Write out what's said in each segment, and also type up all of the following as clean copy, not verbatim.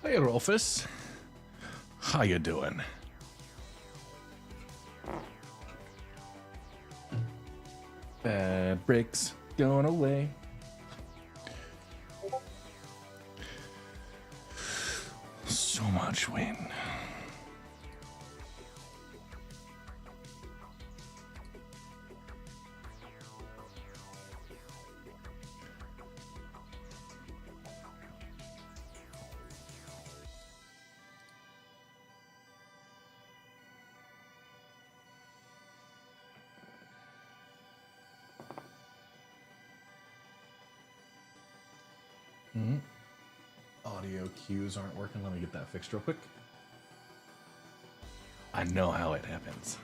Hey, Rolfus. How you doing? Bad bricks going away. So much wind. Audio cues aren't working. Let me get that fixed real quick. I know how it happens.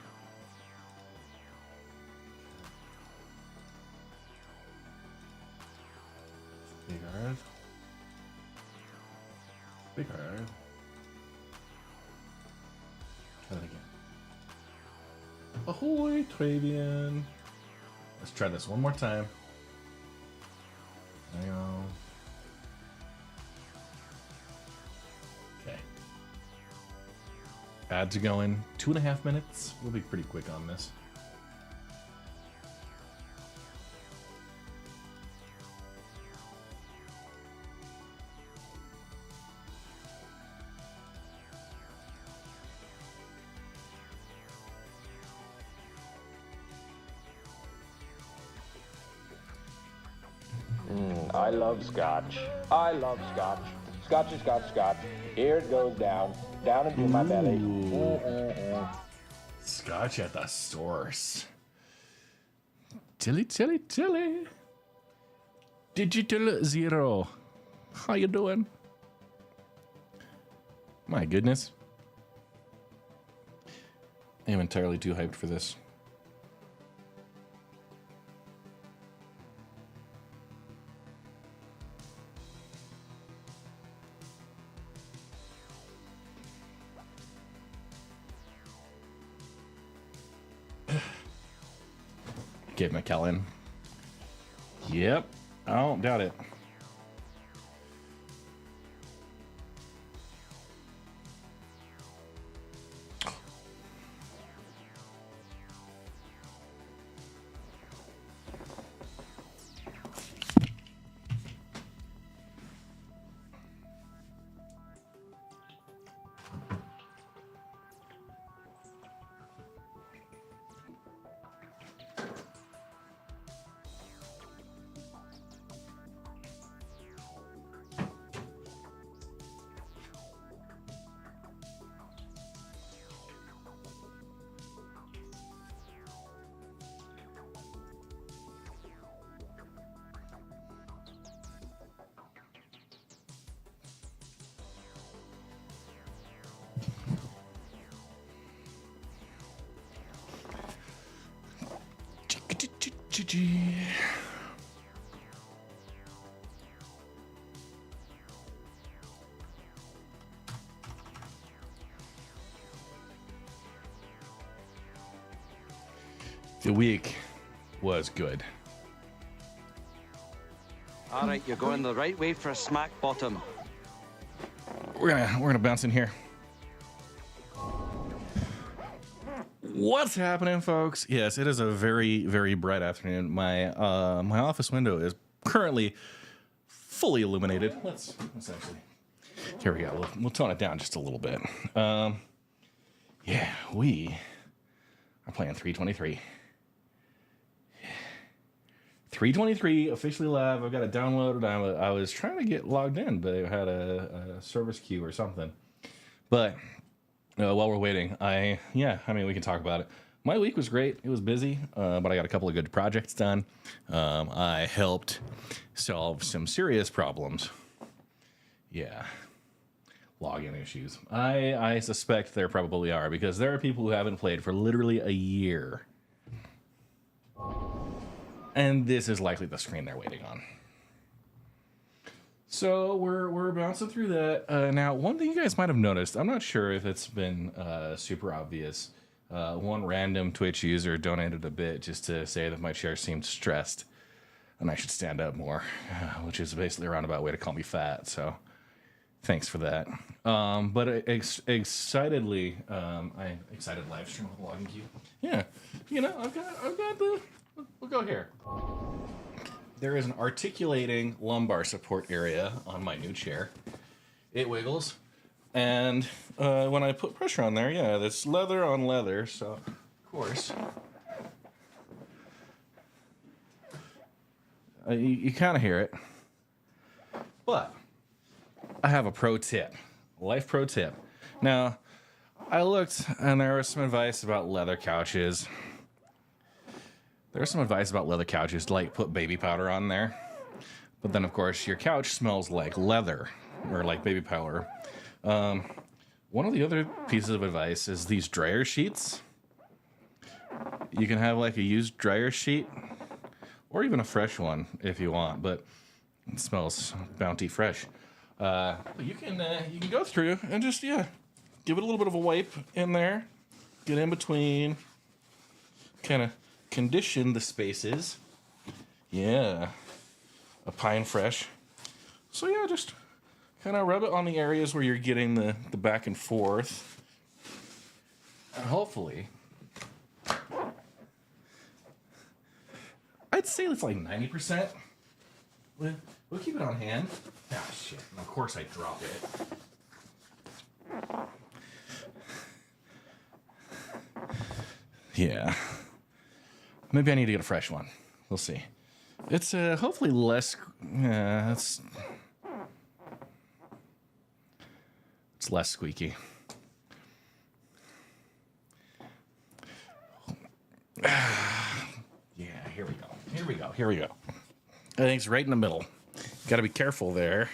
Big hard. Big hard. Try that again. Ahoy, Travian. Let's try this one more time. Hang on. Okay. Ads are going 2.5 minutes. We'll be pretty quick on this. I love scotch. I love scotch. Scotchy, scotch, scotch. Here it goes down into my belly. Scotch at the source. Tilly, tilly, tilly. Digital Zero. How you doing? My goodness. I am entirely too hyped for this. Gabe McKellen. Yep. I don't doubt it. The week was good. All right, you're going the right way for a smack bottom. We're gonna bounce in here. What's happening, folks? Yes, it is a very, very bright afternoon. My my office window is currently fully illuminated. Let's actually, here we go. We'll tone it down just a little bit. Yeah, we are playing 323. 323 officially live. I've got it downloaded. I was trying to get logged in, but it had a service queue or something. But while we're waiting, I mean, we can talk about it. My week was great. It was busy, but I got a couple of good projects done. I helped solve some serious problems. Yeah. Login issues. I suspect there probably are, because there are people who haven't played for literally a year. And this is likely the screen they're waiting on. So we're bouncing through that. Now, one thing you guys might have noticed, I'm not sure if it's been super obvious. One random Twitch user donated a bit just to say that my chair seemed stressed and I should stand up more, which is basically a roundabout way to call me fat. So thanks for that. But excitedly, I excited live stream with a login queue. Yeah, you know, I've got the. We'll go here. There is an articulating lumbar support area on my new chair. It wiggles, and when I put pressure on there, yeah, that's leather on leather. So, of course, you kind of hear it. But I have a pro tip, life pro tip. Now, I looked, and there was some advice about leather couches. There's some advice about leather couches to like put baby powder on there. But then, of course, your couch smells like leather or like baby powder. One of the other pieces of advice is these dryer sheets. You can have like a used dryer sheet or even a fresh one if you want, but it smells bounty fresh. You can go through and just, give it a little bit of a wipe in there. Get in between. Kind of condition the spaces. Yeah. A pine fresh. So yeah, just kind of rub it on the areas where you're getting the back and forth. And hopefully, I'd say it's like 90%. We'll keep it on hand. Ah, shit. And of course I drop it. Yeah. Maybe I need to get a fresh one. We'll see. It's hopefully less. It's less squeaky. Yeah, here we go. I think it's right in the middle. Got to be careful there.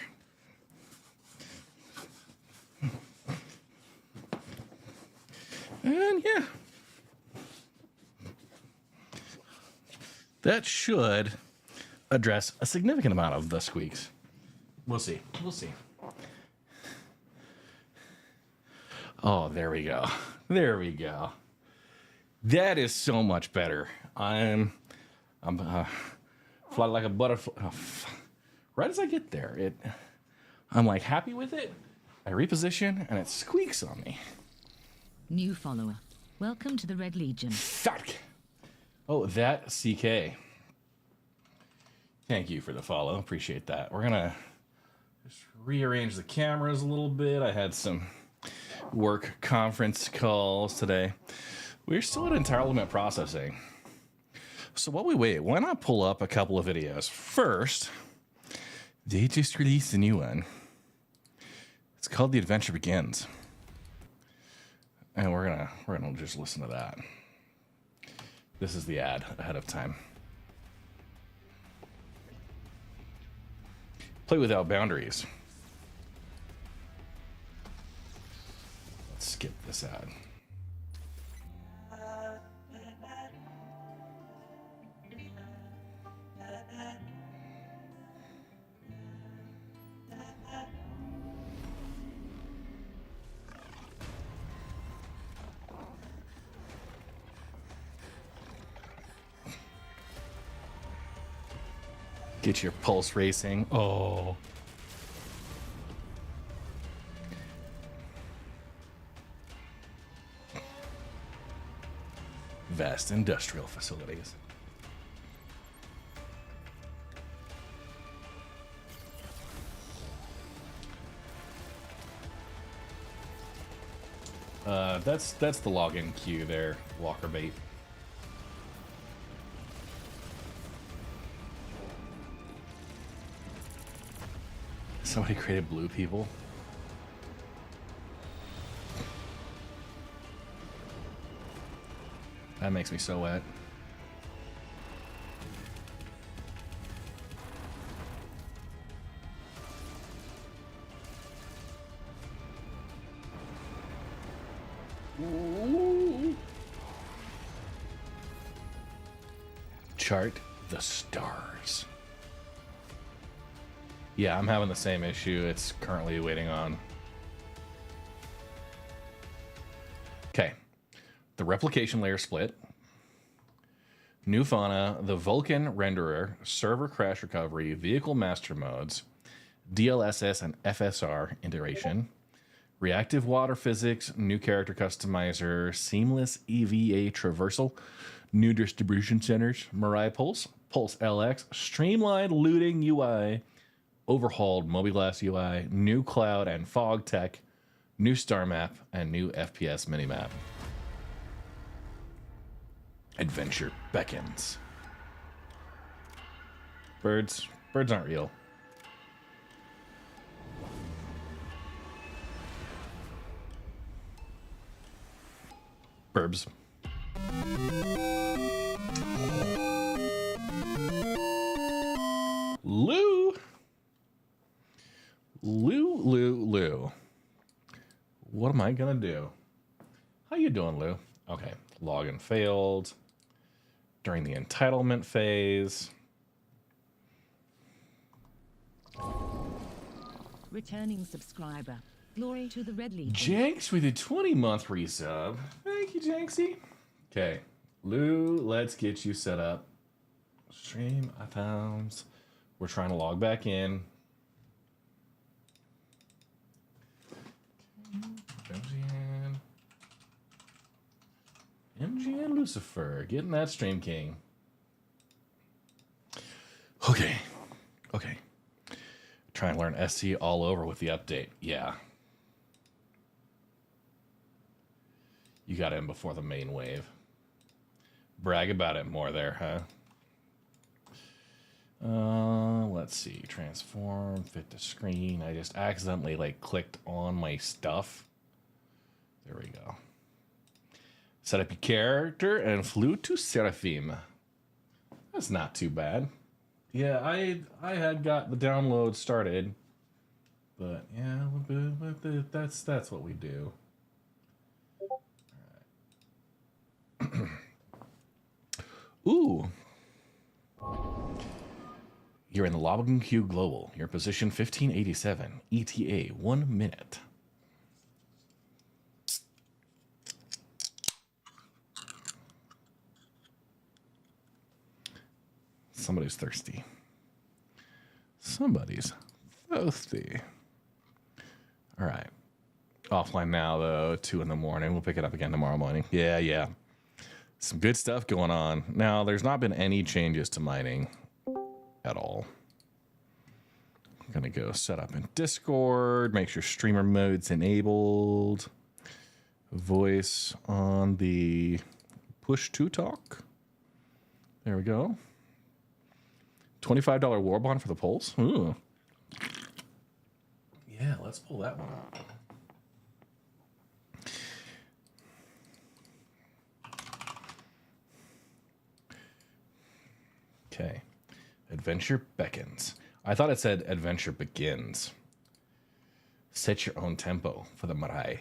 And yeah. That should address a significant amount of the squeaks. We'll see. Oh, there we go. That is so much better. I'm fly like a butterfly. Oh, right as I get there, I'm like happy with it. I reposition and it squeaks on me. New follower. Welcome to the Red Legion. Fuck. Oh, that CK. Thank you for the follow. Appreciate that. We're gonna just rearrange the cameras a little bit. I had some work conference calls today. We're still at entitlement processing. So while we wait, why not pull up a couple of videos? First, they just released a new one. It's called The Adventure Begins. And we're gonna just listen to that. This is the ad ahead of time. Play without boundaries. Let's skip this ad. Get your pulse racing. Oh. vast industrial facilities. That's the login queue there, Walker Bait. Somebody created blue people. That makes me so wet. Ooh. Chart the stars. Yeah, I'm having the same issue. It's currently waiting on. Okay. The replication layer split. New fauna, the Vulcan renderer, server crash recovery, vehicle master modes, DLSS and FSR integration, reactive water physics, new character customizer, seamless EVA traversal, new distribution centers, Mirai Pulse, Pulse LX, streamlined looting UI, overhauled Mobiglass UI, new cloud and fog tech, new star map, and new FPS minimap. Adventure beckons. Birds aren't real. Burbs. Lou. What am I gonna do? How you doing, Lou? Okay, login failed during the entitlement phase. Returning subscriber. Glory to the Red Legion. Janks with a 20-month resub. Thank you, Janksy. Okay, Lou, let's get you set up. Stream items. We're trying to log back in. MGN Lucifer, getting that Stream King. Okay. Try and learn SC all over with the update. Yeah. You got in before the main wave. Brag about it more there, huh? Let's see. Transform, fit to screen. I just accidentally clicked on my stuff. There we go. Set up your character and flew to Seraphim. That's not too bad. Yeah, I had got the download started, but yeah, that's what we do. All right. Ooh. You're in the Login Queue Global. Your position 1587. ETA 1 minute. Somebody's thirsty. Somebody's thirsty. All right. Offline now, though. 2 in the morning. We'll pick it up again tomorrow morning. Yeah. Some good stuff going on. Now, there's not been any changes to mining at all. I'm going to go set up in Discord. Make sure streamer mode's enabled. Voice on the push to talk. There we go. $25 war bond for the Pulse? Ooh. Yeah, let's pull that one up. Okay. Adventure beckons. I thought it said adventure begins. Set your own tempo for the Mirai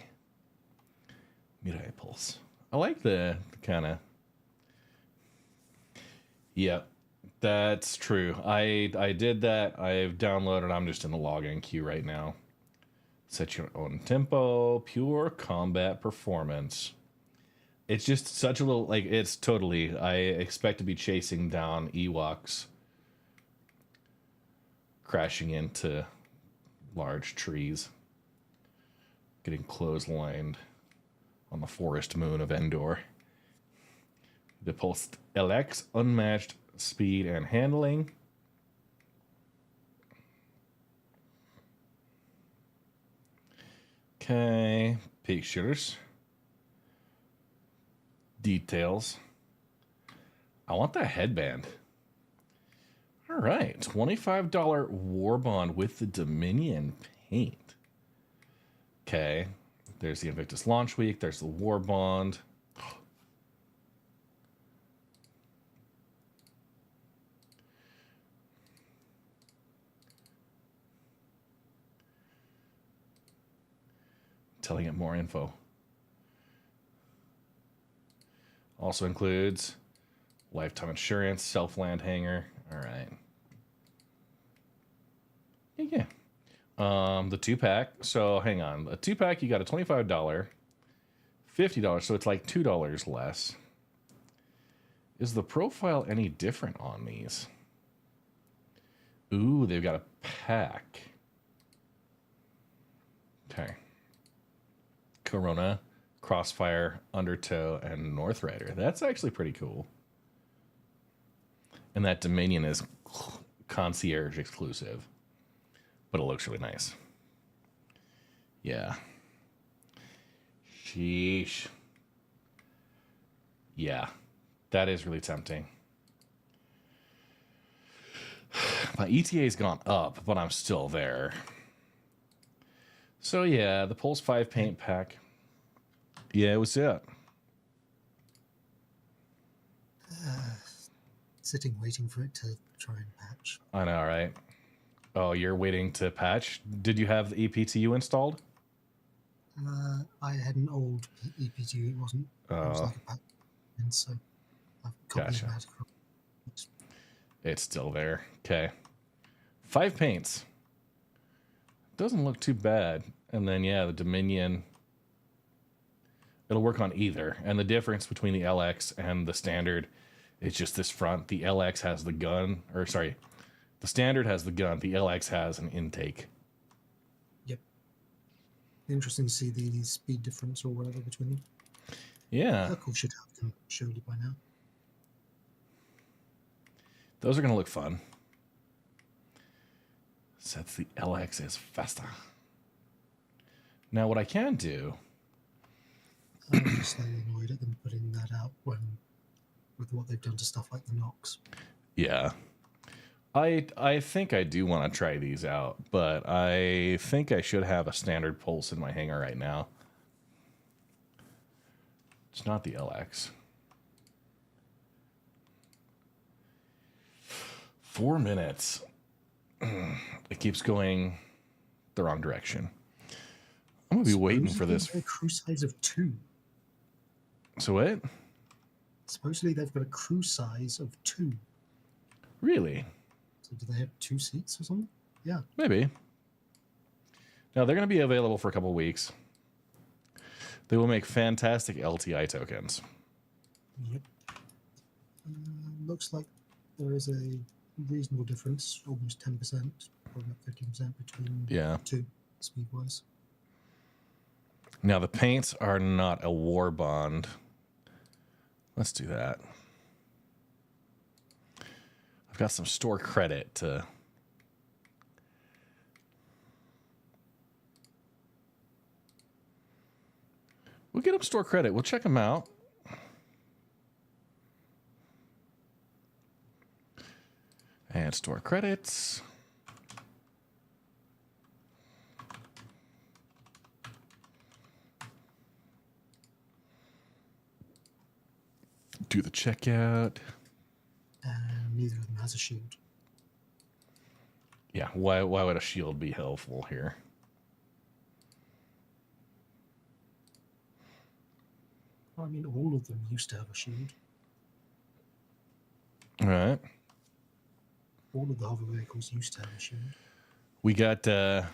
Pulse. I like the kind of... Yep. That's true. I did that. I've downloaded. I'm just in the login queue right now. Set your own tempo. Pure combat performance. It's just such a little... it's totally... I expect to be chasing down Ewoks. Crashing into large trees. Getting clotheslined on the forest moon of Endor. The Pulse LX, unmatched speed and handling. Okay, peak shooters. Details. I want that headband. All right, $25 war bond with the Dominion paint. Okay, there's the Invictus launch week. There's the war bond. Telling it more info. Also includes lifetime insurance, self-land hanger. All right. Yeah. The 2-pack. So hang on. A 2-pack, you got a $25, $50. So it's like $2 less. Is the profile any different on these? Ooh, they've got a pack. Okay. Corona, Crossfire, Undertow, and North Rider. That's actually pretty cool. And that Dominion is concierge exclusive. But it looks really nice. Yeah. Sheesh. Yeah. That is really tempting. My ETA's gone up, but I'm still there. So yeah, the Pulse 5 paint pack. Yeah, what's up? Sitting waiting for it to try and patch. I know, right? Oh, you're waiting to patch? Did you have the EPTU installed? I had an old EPTU. It wasn't. It was like a patch, and so I've copied Gotcha. that across. It's still there. Okay. 5 paints. Doesn't look too bad. And then, yeah, the Dominion. It'll work on either. And the difference between the LX and the standard is just this front. The LX has the gun. Or, sorry. The standard has the gun. The LX has an intake. Yep. Interesting to see the speed difference or whatever between them. Yeah. Hercule should have them surely by now. Those are going to look fun. Sets the LX is faster. Now, what I can do... I'm just slightly annoyed at them putting that out with what they've done to stuff like the Nox. Yeah. I think I do want to try these out, but I think I should have a standard Pulse in my hangar right now. It's not the LX. 4 minutes. It keeps going the wrong direction. I'm going to be waiting for this. Supposedly they've got a crew size of 2. So what? Supposedly they've got a crew size of 2. Really? So do they have 2 seats or something? Yeah. Maybe. Now, they're going to be available for a couple weeks. They will make fantastic LTI tokens. Yep. Looks like there is a reasonable difference, almost 10%, probably about 15% between Yeah. 2 speed-wise. Now, the paints are not a war bond. Let's do that. I've got some store credit to... We'll get them store credit. We'll check them out. And store credits. Do the checkout. And neither of them has a shield. Yeah, why would a shield be helpful here? I mean, all of them used to have a shield. All right. All of the hover vehicles used to have a shield. We got our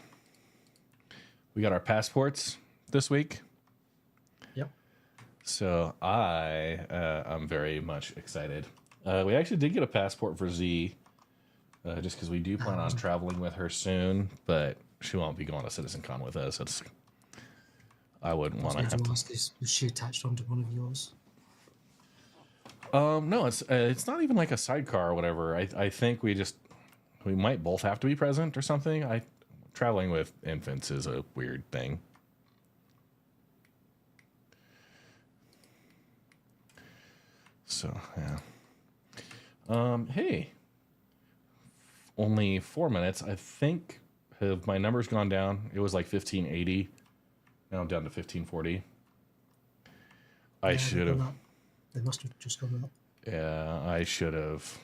passports this week. Yep. So I'm very much excited. We actually did get a passport for Z, just because we do plan on traveling with her soon, but she won't be going to CitizenCon with us. I wouldn't want to have to. Ask, is she attached onto one of yours? No, it's not even like a sidecar or whatever. I think we might both have to be present or something. Traveling with infants is a weird thing. So yeah. Hey, only 4 minutes. I think have my numbers gone down? It was like 1580. Now I'm down to 1540. I Yeah, should have. They must have just gone up. Yeah, I should have.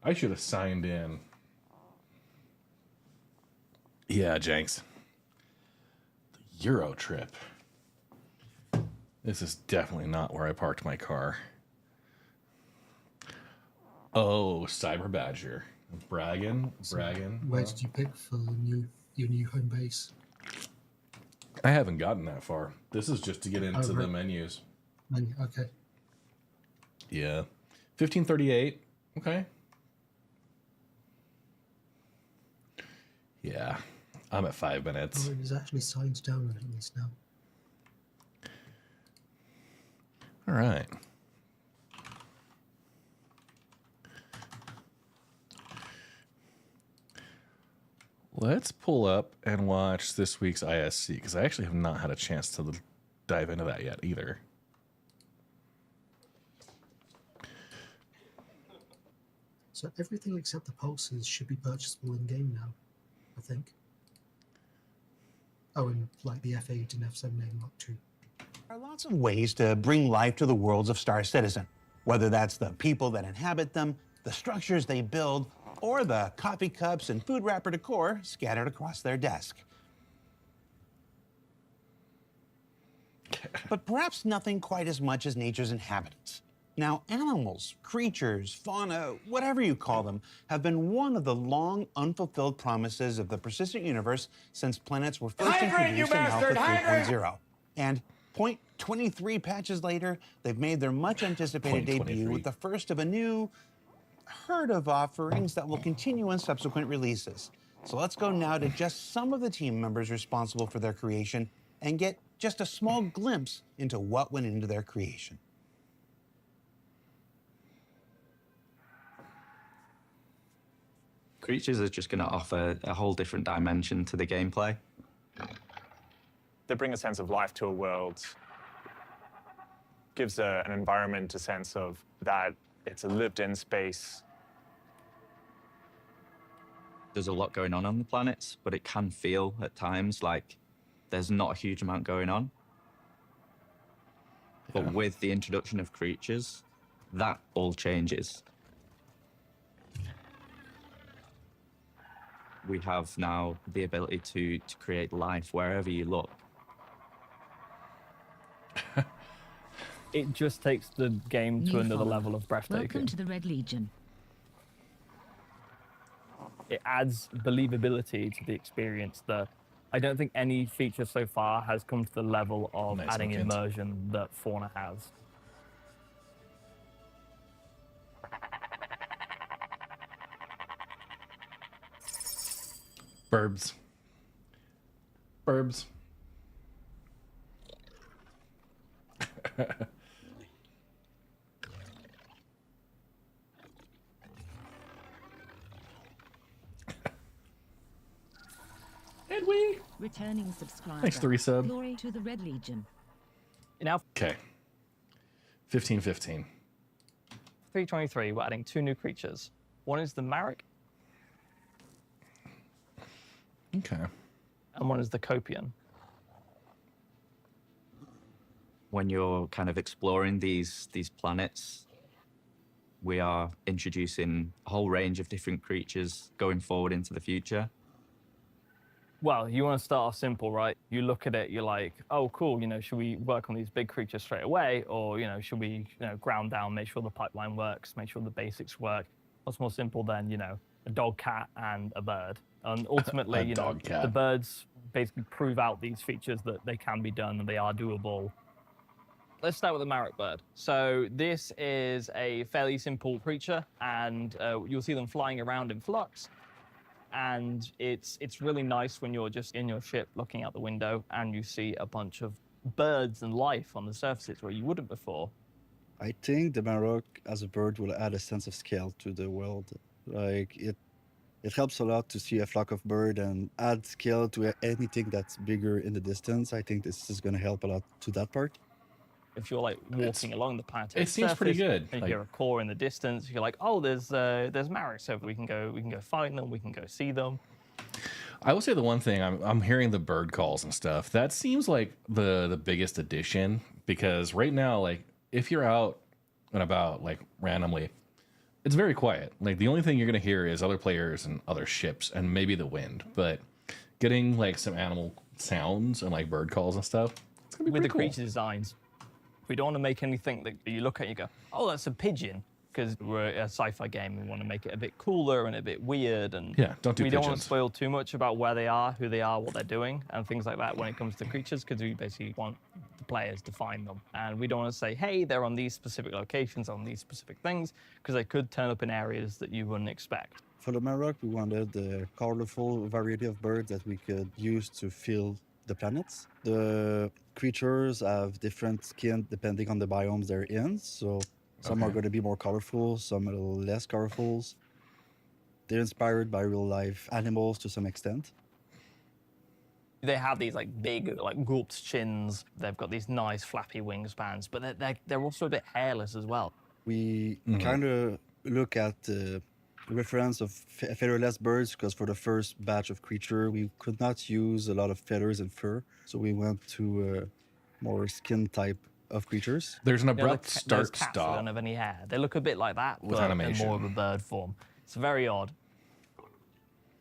I should have signed in. Yeah, Jenks. The Euro trip. This is definitely not where I parked my car. Oh, Cyber Badger. Bragging. Where did you pick for your new home base? I haven't gotten that far. This is just to get into the menus. Okay. Yeah. 1538. Okay. Yeah. I'm at 5 minutes. Oh, it is actually signed down at least now. All right. Let's pull up and watch this week's ISC, because I actually have not had a chance to dive into that yet either. So everything except the pulses should be purchasable in game now, I think. Oh, and like the F8 and F7A Mark II. There are lots of ways to bring life to the worlds of Star Citizen, whether that's the people that inhabit them, the structures they build, or the coffee cups and food wrapper decor scattered across their desk. But perhaps nothing quite as much as nature's inhabitants. Now, animals, creatures, fauna, whatever you call them, have been one of the long unfulfilled promises of the persistent universe since planets were first introduced in Alpha 3.0. And 0.23 patches later, they've made their much anticipated debut with the first of a new herd of offerings that will continue in subsequent releases. So let's go now to just some of the team members responsible for their creation and get just a small glimpse into what went into their creation. Creatures are just going to offer a whole different dimension to the gameplay. They bring a sense of life to a world, gives an environment a sense of that it's a lived-in space. There's a lot going on the planets, but it can feel at times like there's not a huge amount going on. Yeah. But with the introduction of creatures, that all changes. We have now the ability to create life wherever you look. It just takes the game to another level of breathtaking. Welcome to the Red Legion. It adds believability to the experience that I don't think any feature so far has come to the level of adding immersion that Fauna has. Burbs. Edwin. Returning subscriber. Thanks to resub. Glory to the Red Legion. Now, okay. 1515. 323, we're adding 2 new creatures. One is the Marek. Okay. And one is the Copian. When you're kind of exploring these planets, we are introducing a whole range of different creatures going forward into the future. Well, you want to start off simple, right? You look at it, you're like, oh, cool, should we work on these big creatures straight away? Or, should we, ground down, make sure the pipeline works, make sure the basics work? What's more simple than, a dog, cat, and a bird? And ultimately, the birds basically prove out these features that they can be done and they are doable. Let's start with the Marek bird. So this is a fairly simple creature, and you'll see them flying around in flux. And it's really nice when you're just in your ship looking out the window and you see a bunch of birds and life on the surfaces where you wouldn't before. I think the Maroc as a bird will add a sense of scale to the world. Like it helps a lot to see a flock of bird and add scale to anything that's bigger in the distance. I think this is going to help a lot to that part. If you're like walking along the planetary it seems pretty surface good. and you Like- hear a caw in the distance, you're like, oh, there's Marocs over. We can go find them. We can go see them. I will say the one thing I'm hearing the bird calls and stuff. That seems like the biggest addition, because right now, like if you're out and about like randomly, it's very quiet. Like the only thing you're gonna hear is other players and other ships and maybe the wind. But getting like some animal sounds and like bird calls and stuff, it's gonna be With the pretty creature designs, we don't want to make anything that you look at and you go, oh, that's a pigeon, because we're a sci-fi game. We want to make it a bit cooler and a bit weird. And Yeah, don't do we don't want pigeons. to spoil too much about where they are, who they are, what they're doing, and things like that when it comes to creatures, because we basically want the players to find them. And we don't want to say, hey, they're on these specific locations, on these specific things, because they could turn up in areas that you wouldn't expect. For the Maroc, we wanted the colorful variety of birds that we could use to fill the planets. The creatures have different skin depending on the biomes they're in. So some are Okay. going to be more colorful, some a little less colorful. They're inspired by real life animals to some extent. They have these like big, like gulped chins. They've got these nice flappy wingspans, but they're also a bit hairless as well. We kind of look at the reference of featherless birds because for the first batch of creature, we could not use a lot of feathers and fur. So we went to more skin type of creatures. There's an You know, abrupt those start cats that stop. don't have any hair. They look a bit like that, With but animation. in more of a bird form. It's very odd.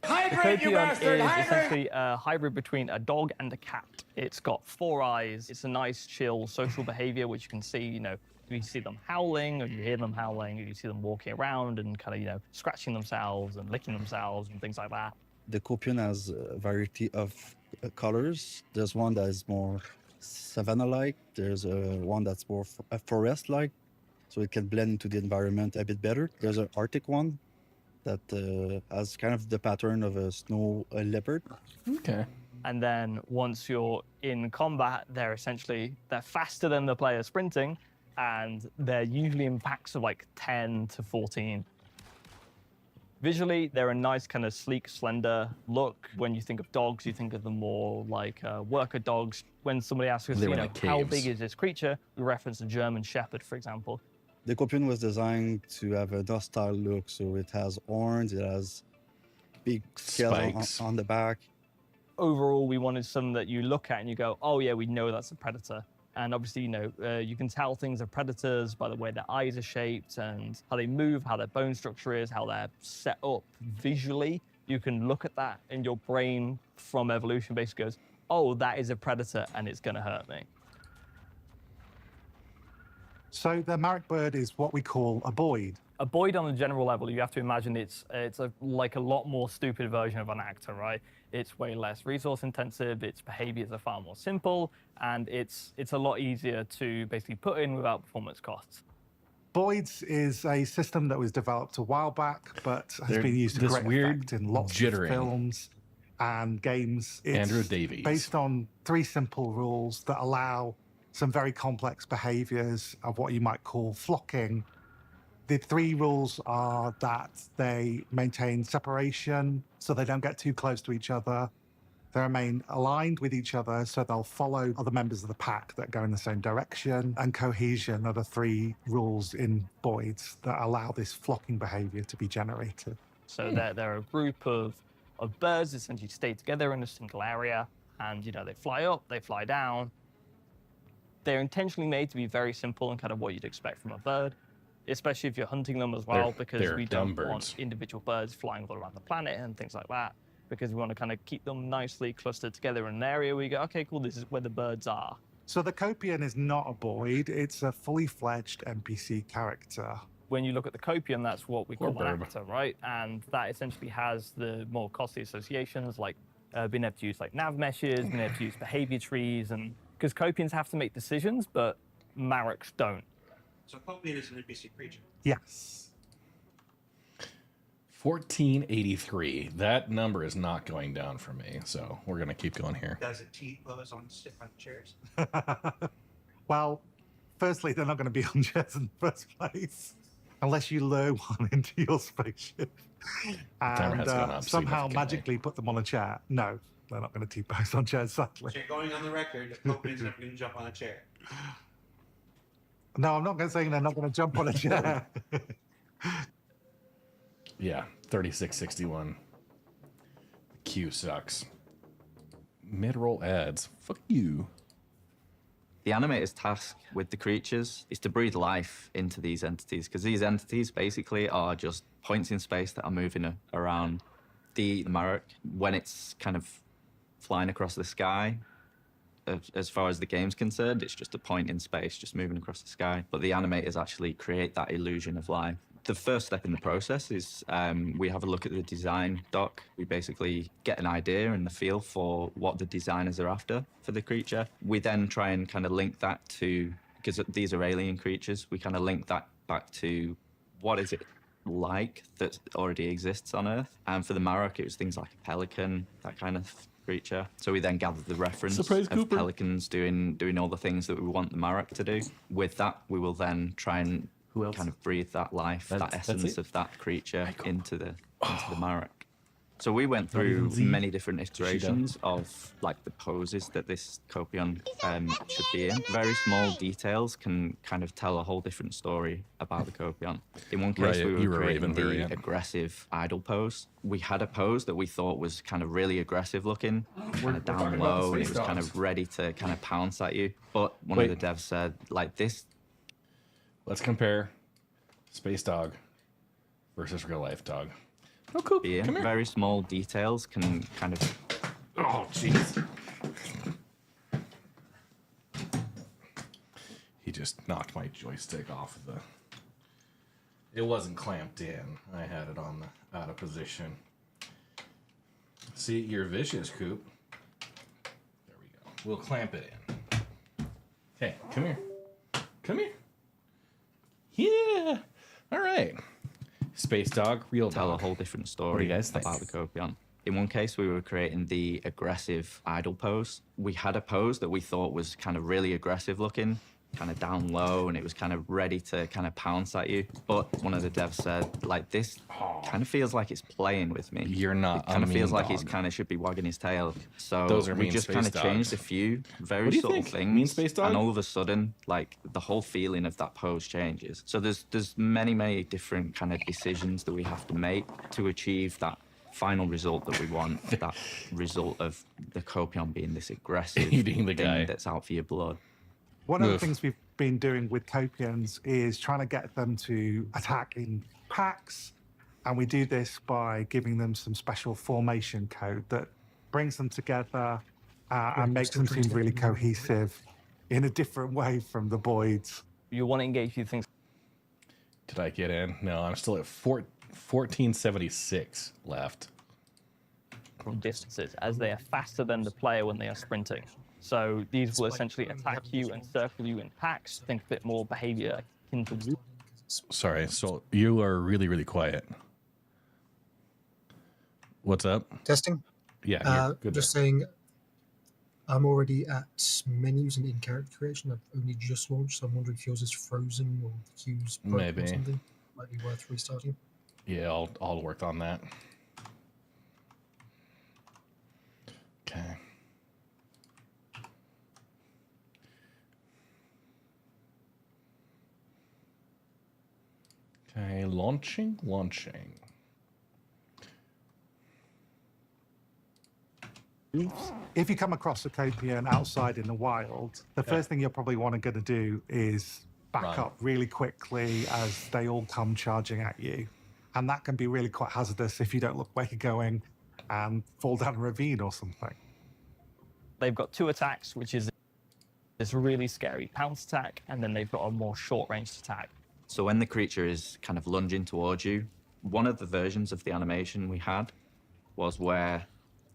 The Hydrate, you Copion bastard! is Hydrate! essentially a hybrid between a dog and a cat. It's got 4 eyes. It's a nice, chill, social behavior, which you can see, you know, you see them howling, or you hear them howling, or you see them walking around and kind of, you know, scratching themselves and licking themselves and things like that. The Copion has a variety of colors. There's one that is more savanna-like. There's one that's more forest-like, so it can blend into the environment a bit better. There's an Arctic one that has kind of the pattern of a snow leopard. Okay. And then once you're in combat, they're faster than the player sprinting, and they're usually in packs of like 10 to 14. Visually, they're a nice kind of sleek, slender look. When you think of dogs, you think of them more like worker dogs. When somebody asks us, They you were know, like how caves. big is this creature, we reference a German Shepherd, for example. The Copion was designed to have a hostile look, so it has horns, it has big scales Spikes. on the back. Overall, we wanted something that you look at and you go, oh yeah, we know that's a predator. And obviously, you know, you can tell things are predators by the way their eyes are shaped and how they move, how their bone structure is, how they're set up visually. You can look at that and your brain from evolution basically goes, oh, that is a predator and it's going to hurt me. So the Maroc bird is what we call a boid. A boid on a general level, you have to imagine it's like a lot more stupid version of an actor, right? It's way less resource intensive, its behaviors are far more simple, and it's a lot easier to basically put in without performance costs. Boids is a system that was developed a while back, but has They're been used to this great weird effect in lots jittering. of films and games. It's Andrew Davies. based on 3 simple rules that allow some very complex behaviors of what you might call flocking. The 3 rules are that they maintain separation so they don't get too close to each other. They remain aligned with each other so they'll follow other members of the pack that go in the same direction. And cohesion are the 3 rules in boids that allow this flocking behavior to be generated. So they're a group of birds that essentially stay together in a single area, and you know, they fly up, they fly down. They're intentionally made to be very simple and kind of what you'd expect from a bird, especially if you're hunting them as well, because they're we dumb don't want birds. individual birds flying all around the planet and things like that, because we want to kind of keep them nicely clustered together in an area where you go, okay, cool, this is where the birds are. So the Copion is not a boid, it's a fully fledged NPC character. When you look at the Copion, that's what we Or call an burb. actor, right? And that essentially has the more costly associations, like being able to use like nav meshes, being able to use behavior trees, and because Copions have to make decisions, but Marocs don't. So Copion is an NPC creature. Yes. 1483. That number is not going down for me, so we're gonna keep going here. Does it T-pose on different chairs? Well, firstly, they're not going to be on chairs in the first place unless you lure one into your spaceship Timer has gone and up somehow significantly. magically put them on a chair. No, they're not going to T-pose on chairs, sadly. You're going on the record. Copians are going to jump on a chair. No, I'm not going to say they're not going to jump on a chair. Yeah, 3661. Q sucks. Mid-roll ads. Fuck you. The animator's task with the creatures is to breathe life into these entities, because these entities basically are just points in space that are moving around. The Marok, when it's kind of flying across the sky, as far as the game's concerned, it's just a point in space, just moving across the sky. But the animators actually create that illusion of life. The first step in the process is we have a look at the design doc. We basically get an idea and the feel for what the designers are after for the creature. We then try and kind of link that to, because these are alien creatures, we kind of link that back to what is it like that already exists on Earth. And for the Marok, it was things like a pelican, that kind of creature. So we then gathered the reference Surprise, of Cooper. pelicans doing all the things that we want the Marok to do. With that, we will then try and kind of breathe that life, that essence of that creature into the Marok. So we went through many different iterations of like the poses that this Copion should be in. Very small details can kind of tell a whole different story about the Copion. In one case, Right, we you were were creating Raven the variant. aggressive idle pose. We had a pose that we thought was kind of really aggressive looking, kind of down low, and it was kind of ready to kind of pounce at you. But one of the devs said, like this. Let's compare Space Dog versus real life dog. Oh, cool. Come here. Very small details can kind of. Oh, jeez. He just knocked my joystick off of the. It wasn't clamped in. I had it on the out of position. See, you're vicious, Coop. There we go. We'll clamp it in. Hey, come here. Come here. Yeah. All right. Space Dog, real tell dog. a whole different story What do you guys think? about the Copion. In one case, we were creating the aggressive idle pose. We had a pose that we thought was kind of really aggressive looking, kind of down low, and it was kind of ready to kind of pounce at you. But one of the devs said, like, this kind of feels like it's playing with me. You're not It kind a of feels mean like he's dog. kind of should be wagging his tail. So Those are we mean just space kind of changed dogs. a few very What do you subtle think? things. Mean space dog? And all of a sudden, like, the whole feeling of that pose changes. So there's many different kind of decisions that we have to make to achieve that final result that we want, that result of the Copion being this aggressive Eating the thing guy. that's out for your blood. One of the Oof. things we've been doing with Copians is trying to get them to attack in packs. And we do this by giving them some special formation code that brings them together and makes them seem really cohesive in a different way from the Boyds. You want to engage these things Did I get in? No, I'm still at 1476 left. from distances, as they are faster than the player when they are sprinting. So these will essentially attack you and circle you in packs. Think a bit more behavior akin to zoo. Sorry, so you are really, really quiet. What's up? Testing. Yeah, you're good. Just saying, I'm already at menus and in-character creation. I've only just launched, so I'm wondering if yours is frozen or the queue's broken Maybe. or something. Might be worth restarting. Yeah, I'll work on that. Okay. Okay, launching. If you come across a Copian outside in the wild, the first thing you're probably going to do is back Run. up really quickly as they all come charging at you. And that can be really quite hazardous if you don't look where you're going and fall down a ravine or something. They've got two attacks, which is this really scary pounce attack, and then they've got a more short-ranged attack. So when the creature is kind of lunging towards you, one of the versions of the animation we had was where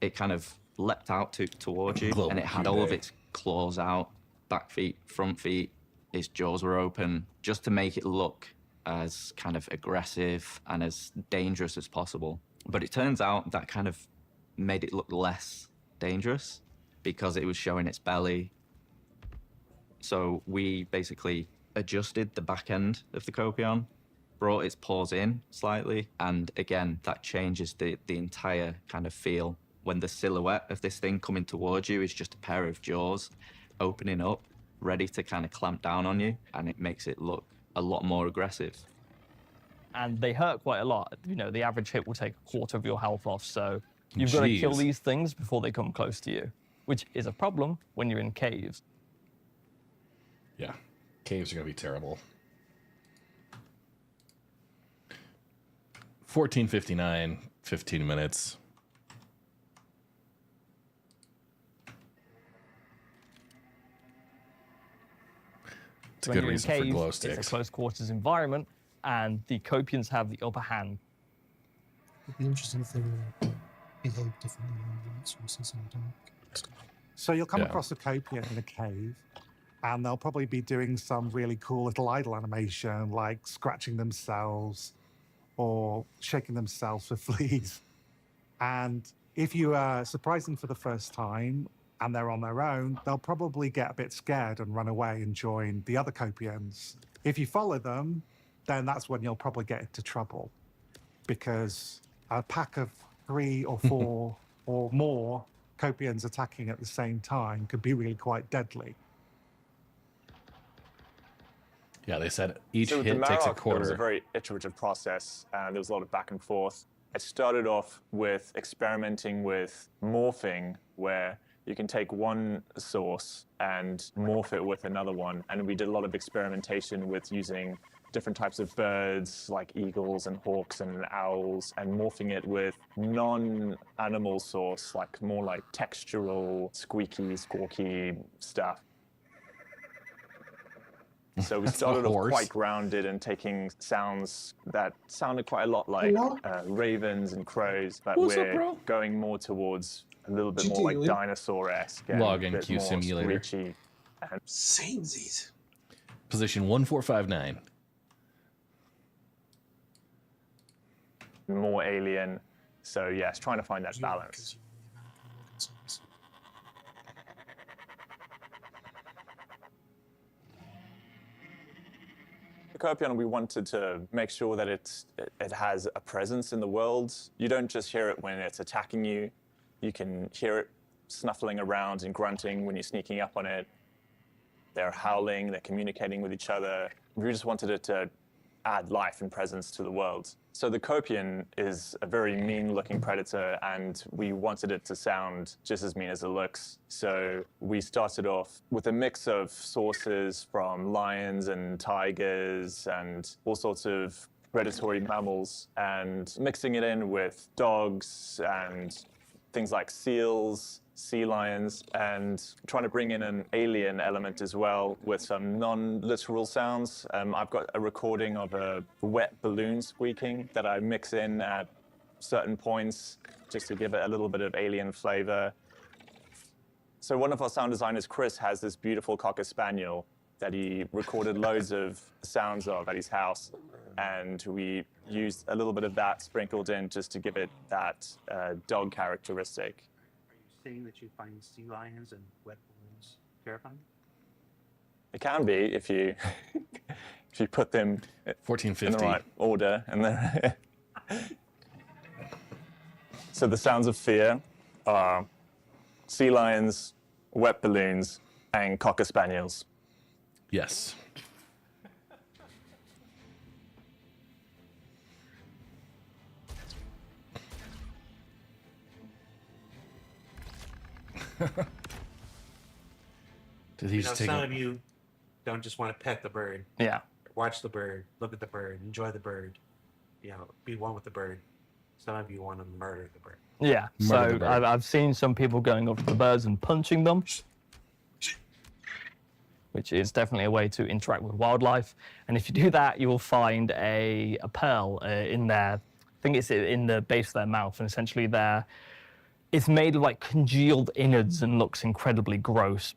it kind of leapt out towards you, and it had all of its claws out, back feet, front feet, its jaws were open, just to make it look as kind of aggressive and as dangerous as possible. But it turns out that kind of made it look less dangerous because it was showing its belly. So we basically adjusted the back end of the copion, brought its paws in slightly, and again, that changes the entire kind of feel. When the silhouette of this thing coming towards you is just a pair of jaws opening up, ready to kind of clamp down on you, and it makes it look a lot more aggressive. And they hurt quite a lot. You know, the average hit will take a quarter of your health off, so you've got to kill these things before they come close to you, which is a problem when you're in caves. Yeah, caves are going to be terrible. 14:59, 15 minutes. It's a good reason for glow sticks. It's a close quarters environment, and the Copians have the upper hand. It'd be interesting if they were behave differently in light sources and dark. So you'll come across a Copian in a cave, and they'll probably be doing some really cool little idle animation, like scratching themselves or shaking themselves for fleas. And if you surprise them for the first time and they're on their own, they'll probably get a bit scared and run away and join the other Copians. If you follow them, then that's when you'll probably get into trouble, because a pack of 3 or 4 or more Copians attacking at the same time could be really quite deadly. Yeah, they said each so hit takes a quarter. It was a very iterative process, and there was a lot of back and forth. I started off with experimenting with morphing, where you can take one source and morph it with another one. And we did a lot of experimentation with using different types of birds, like eagles and hawks and owls, and morphing it with non-animal source, like more like textural, squeaky, squawky stuff. So we started off quite grounded and taking sounds that sounded quite a lot like ravens and crows, but we're going more towards a little bit more like dinosaur-esque and Log a bit NQ more simulator. screechy. And Samesies. Position 1459. more alien. So yes, trying to find that balance. Copion, we wanted to make sure that it has a presence in the world. You don't just hear it when it's attacking you. You can hear it snuffling around and grunting when you're sneaking up on it. They're howling, they're communicating with each other. We just wanted it to add life and presence to the world. So the Copion is a very mean-looking predator, and we wanted it to sound just as mean as it looks. So we started off with a mix of sources from lions and tigers and all sorts of predatory mammals, and mixing it in with dogs and things like seals, sea lions, and trying to bring in an alien element as well with some non-literal sounds. I've got a recording of a wet balloon squeaking that I mix in at certain points just to give it a little bit of alien flavor. So one of our sound designers, Chris, has this beautiful Cocker Spaniel that he recorded loads of sounds of at his house, and we used a little bit of that sprinkled in just to give it that dog characteristic. Saying that you find sea lions and wet balloons terrifying? It can be if you if you put them in the right order. And then so the sounds of fear are sea lions, wet balloons, and Cocker Spaniels. Yes. Did he just take some of you don't just want to pet the bird. Yeah. Watch the bird, look at the bird, enjoy the bird, be one with the bird. Some of you want to murder the bird. Yeah, so I've seen some people going up to the birds and punching them, which is definitely a way to interact with wildlife. And if you do that, you will find a pearl in their, I think it's in the base of their mouth, and essentially it's made of like congealed innards and looks incredibly gross.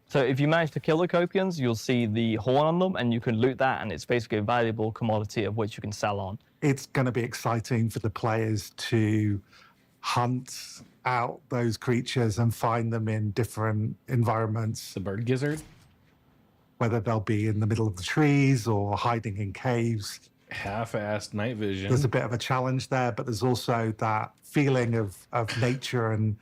So if you manage to kill the Copians, you'll see the horn on them, and you can loot that, and it's basically a valuable commodity of which you can sell on. It's going to be exciting for the players to hunt out those creatures and find them in different environments. The bird gizzard? whether they'll be in the middle of the trees or hiding in caves. Half-assed night vision. There's a bit of a challenge there, but there's also that feeling of nature and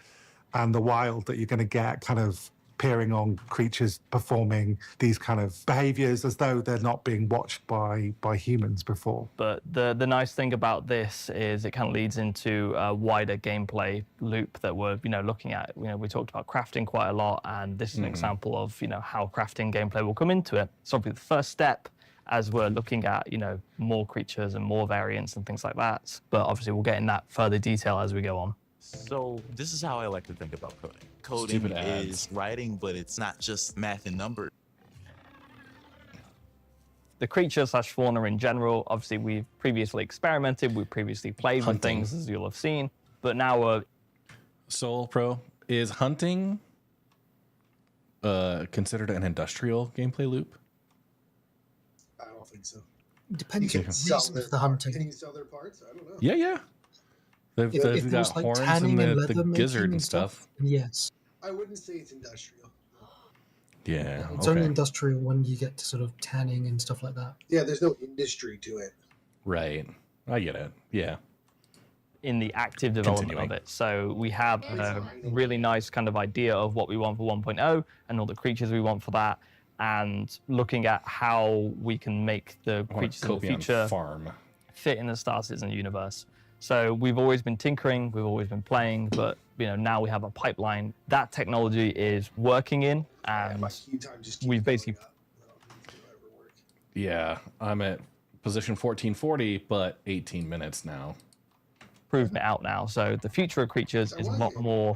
the wild that you're going to get kind of peering on creatures performing these kind of behaviors as though they're not being watched by humans before. But the nice thing about this is it kind of leads into a wider gameplay loop that we're looking at. We talked about crafting quite a lot, and this is an example of how crafting gameplay will come into it. So probably the first step as we're looking at more creatures and more variants and things like that. But obviously we'll get in that further detail as we go on. So this is how I like to think about coding. Stupid Coding ads. is writing, but it's not just math and numbers. The creature / fauna in general, obviously we've previously experimented, we've previously played with things, as you'll have seen, but now we're... Soul Pro, is hunting considered an industrial gameplay loop? I don't think so. Depends on the sell reason their for the hunting. Can you sell their parts? I don't know. Yeah. They've If got there was, like, horns tanning and and the leather gizzard making and stuff. Yes. I wouldn't say it's industrial. Yeah, It's only industrial when you get to sort of tanning and stuff like that. Yeah, there's no industry to it. Right. I get it. Yeah. In the active development Continuing. of it. So we have a really nice kind of idea of what we want for 1.0 and all the creatures we want for that, and looking at how we can make the creatures in the future farm fit in the Star Citizen universe. So we've always been tinkering, we've always been playing, but now we have a pipeline that technology is working in, and we've basically Yeah, I'm at position 1440, but 18 minutes now. proven it out now. So the future of creatures is a lot more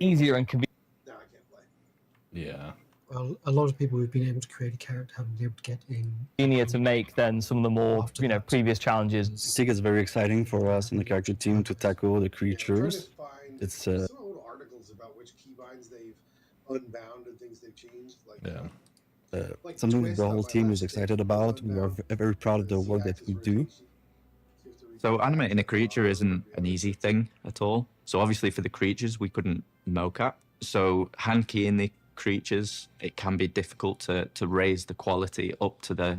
easier and convenient. Yeah. Well, a lot of people who've been able to create a character haven't been able to get in. Convenient to make than some of the more previous challenges. I think it's very exciting for us in the character team to tackle the creatures. It's Some old articles about which keybinds they've unbound and things they've changed. Like, something the whole team is excited about. We are very proud of the work that we do. So animating a creature isn't an easy thing at all. So obviously for the creatures, we couldn't mocap. So hand keying the creatures, it can be difficult to raise the quality up to the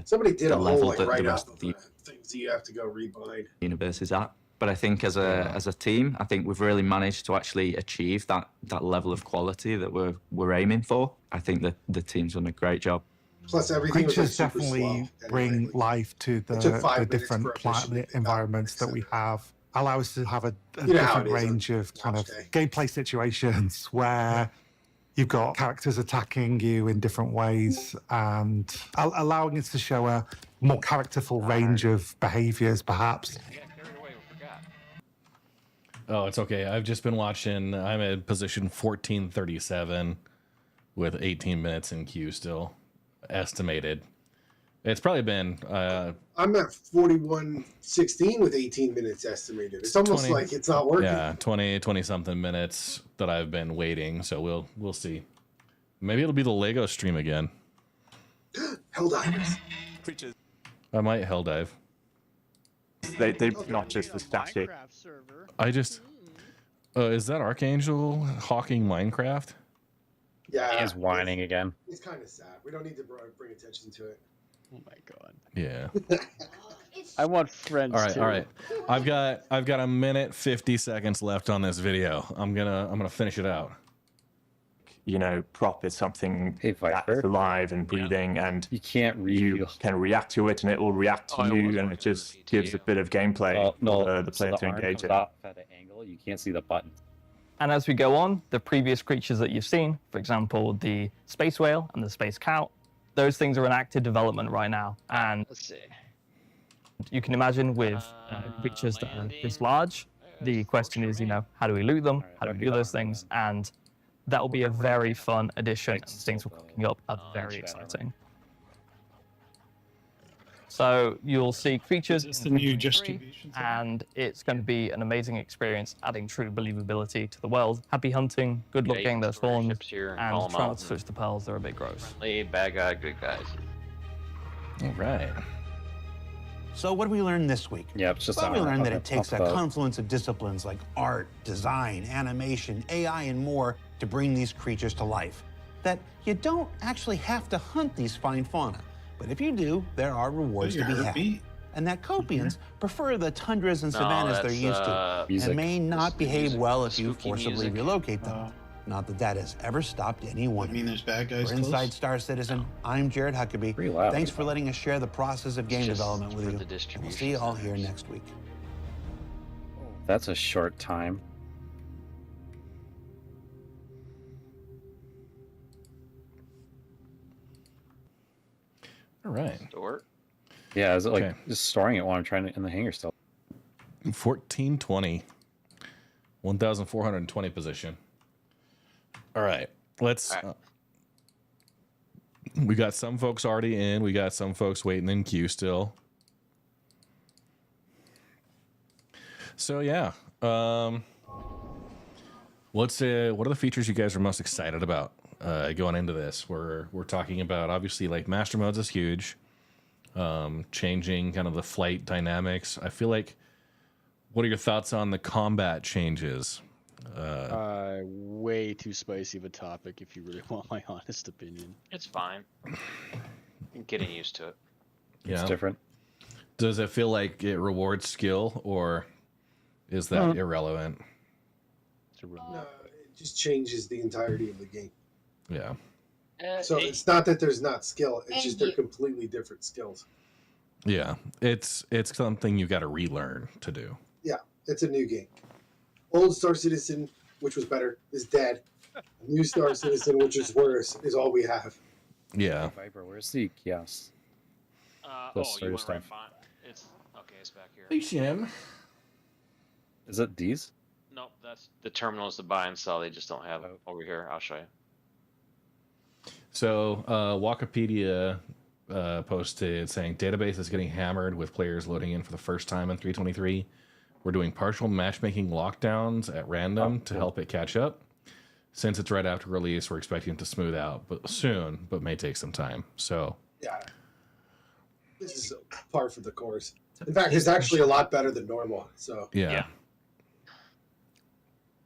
somebody did the a whole level like that the write rest up of the things that you have to go rebind. universe is at. But I think as a team, I think we've really managed to actually achieve that level of quality that we're aiming for. I think that the team's done a great job. Plus everything was, like, Creatures super definitely slow. bring life to It took 5 the minutes different for a mission to planet get environments that we have. Allow us to have a You know how different it is on range of kind of launch gameplay situations where you've got characters attacking you in different ways and allowing us to show a more characterful range of behaviors, perhaps. Oh, it's okay. I've just been watching. I'm at position 1437 with 18 minutes in queue still estimated. It's probably been I'm at 41:16 with 18 minutes estimated. It's almost 20 like it's not working. Yeah, 20 something minutes that I've been waiting. So we'll see. Maybe it'll be the Lego stream again. Helldivers. Creatures. I might hell dive. They're not just the static. I just. Is that Archangel hawking Minecraft? Yeah. He is whining again. It's kind of sad. We don't need to bring attention to it. Oh my god. Yeah. I want friends too. All right. I've got a minute 50 seconds left on this video. I'm gonna finish it out. Prop is something that's alive and breathing, and you can't you can react to it, and it will react to you, and it just gives a bit of gameplay for the player to engage in. At an angle, you can't see the button. And as we go on, the previous creatures that you've seen, for example, the space whale and the space cow, those things are in active development right now. And let's see. You can imagine with creatures that are this large, the question is, how do we loot them? How do we do those things? And that will be a very fun addition. And things we're cooking up are very exciting. So you'll see creatures It's the new distribution. and it's going to be an amazing experience, adding true believability to the world. Happy hunting, good luck getting those forms, and call 'em try not out. to switch the pearls, they're a bit gross. Bad guy, good guys. All right. So what did we learn this week? Yeah, it's just Well, we learned that okay, it takes a talk about- confluence of disciplines like art, design, animation, AI, and more to bring these creatures to life. that you don't actually have to hunt these fine fauna, but if you do, there are rewards to be had. And that Copians prefer the tundras and savannas they're used to, and may not behave well if you forcibly relocate them. Not that that has ever stopped anyone. I mean, there's bad guys For close? Inside Star Citizen, I'm Jared Huckabee. Pretty loud. Thanks for letting us share the process of game Just development with for you. the And we'll distribution see you all here centers. next week. That's a short time. All right. Store. Yeah, is it like Okay. just storing it while I'm trying to in the hangar still? 1420. 1,420 position. All right. Let's. We got some folks already in. We got some folks waiting in queue still. So yeah. What are the features you guys are most excited about going into this? We're talking about, obviously, like master modes is huge. Changing kind of the flight dynamics. I feel like, what are your thoughts on the combat changes? Way too spicy of a topic if you really want my honest opinion. It's fine. I'm getting used to it. Yeah. It's different. Does it feel like it rewards skill, or is that irrelevant? No, it just changes the entirety of the game. Yeah. So it's not that there's not skill; it's just they're completely different skills. Yeah. It's something you got to relearn to do. Yeah, it's a new game. Old Star Citizen, which was better, is dead. New Star Citizen, which is worse, is all we have. Yeah. Viper, where's the kiosk? You went right fine. It's okay. It's back here. Hey, Jim. Is it these? Nope, that's the terminals to buy and sell. They just don't have it over here. I'll show you. So Wikipedia posted saying database is getting hammered with players loading in for the first time in 323. We're doing partial matchmaking lockdowns at random to help it catch up. Since it's right after release, we're expecting it to smooth out, but soon, but may take some time. So Yeah, this is par for the course. In fact, it's actually a lot better than normal. So yeah.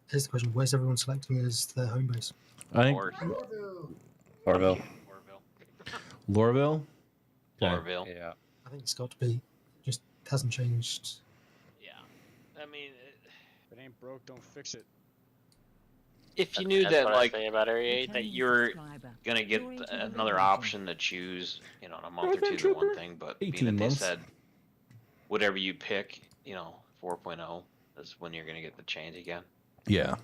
Here's the question: where's everyone selecting as their home base? I think Orville. Lorville. Lorville. Yeah. I think it's got to be. Just hasn't changed. I mean, If it ain't broke, don't fix it. if you knew That's that, what I like, say about Area 8. that you're gonna get another option to choose, in a month or two, the one thing, but being 18 that they months. said whatever you pick, 4.0 is when you're gonna get the change again. Yeah.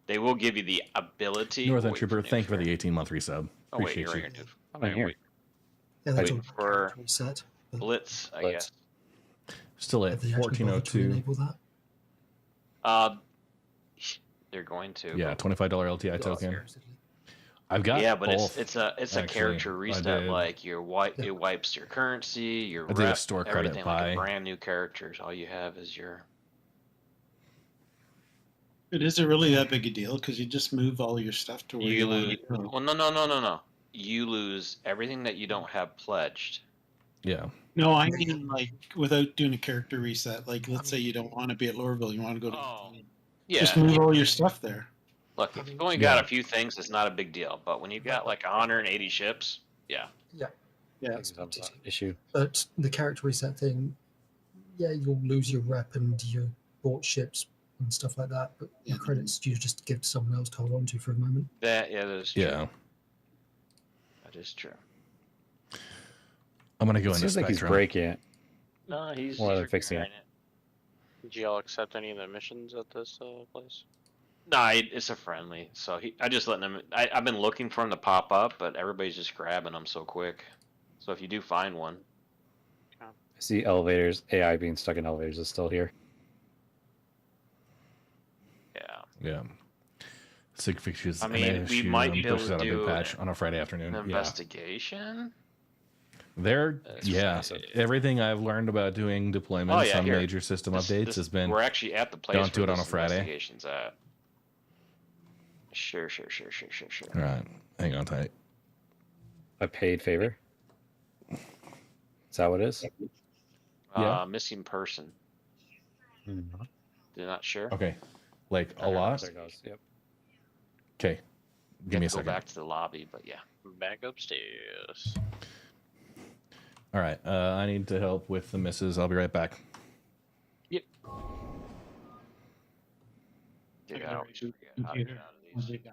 They will give you the ability. Northern wait Trooper, for thank you for the 18-month resub. Oh wait, Appreciate you're you. right, dude. I'm in here. Yeah, that's Waiting all for reset. Blitz, I Blitz. guess. Still at Have they actually bothered to 1402. enable that? They're going to. Yeah, but- $25 LTI token. I've got yeah, but both, it's a actually. character I reset. did. Like it wipes your currency, your I did a rep, store credit everything. Like buy. a brand new characters. All you have is your. But is it really that big a deal? Because you just move all your stuff to where You want lose. it to go. Well, no. You lose everything that you don't have pledged. Yeah. No, I mean like without doing a character reset. Like let's say you don't want to be at Lorville, you want to go to. Yeah. Just move all your stuff there. Look, if you've only got a few things, it's not a big deal. But when you've got like 180 ships, yeah. Yeah. Yeah. That's an issue. But the character reset thing, yeah, you'll lose your rep and your bought ships and stuff like that. But your credits you just give to someone else to hold on to for a moment. That is true. Yeah. That is true. I'm gonna go It into seems like he's Spectrum. breaking it. No, he's More than fixing it. repairing Did y'all accept any of the missions at this place? No, it's a friendly. So I just letting them. I've been looking for them to pop up, but everybody's just grabbing them so quick. So if you do find one, I see elevators. AI being stuck in elevators is still here. yeah. Yeah. Sig fixtures. I mean, we might be able to out a big do patch on a Friday afternoon. an Yeah. investigation. They're That's everything I've learned about doing deployments on here. major system updates has been We're actually at the place. don't do where it on a this Friday. investigation's at. Sure. All right, hang on tight. A paid favor. Is that what it is? Yeah. Missing person. They're not sure. Okay, like a lot. There it goes. Yep. Okay, Give me a Go second. back to the lobby, but yeah. Back upstairs. All right. I need to help with the misses. I'll be right back. Yep. I Dude, I gotta always reboot forget how to get computer out of when these. they die.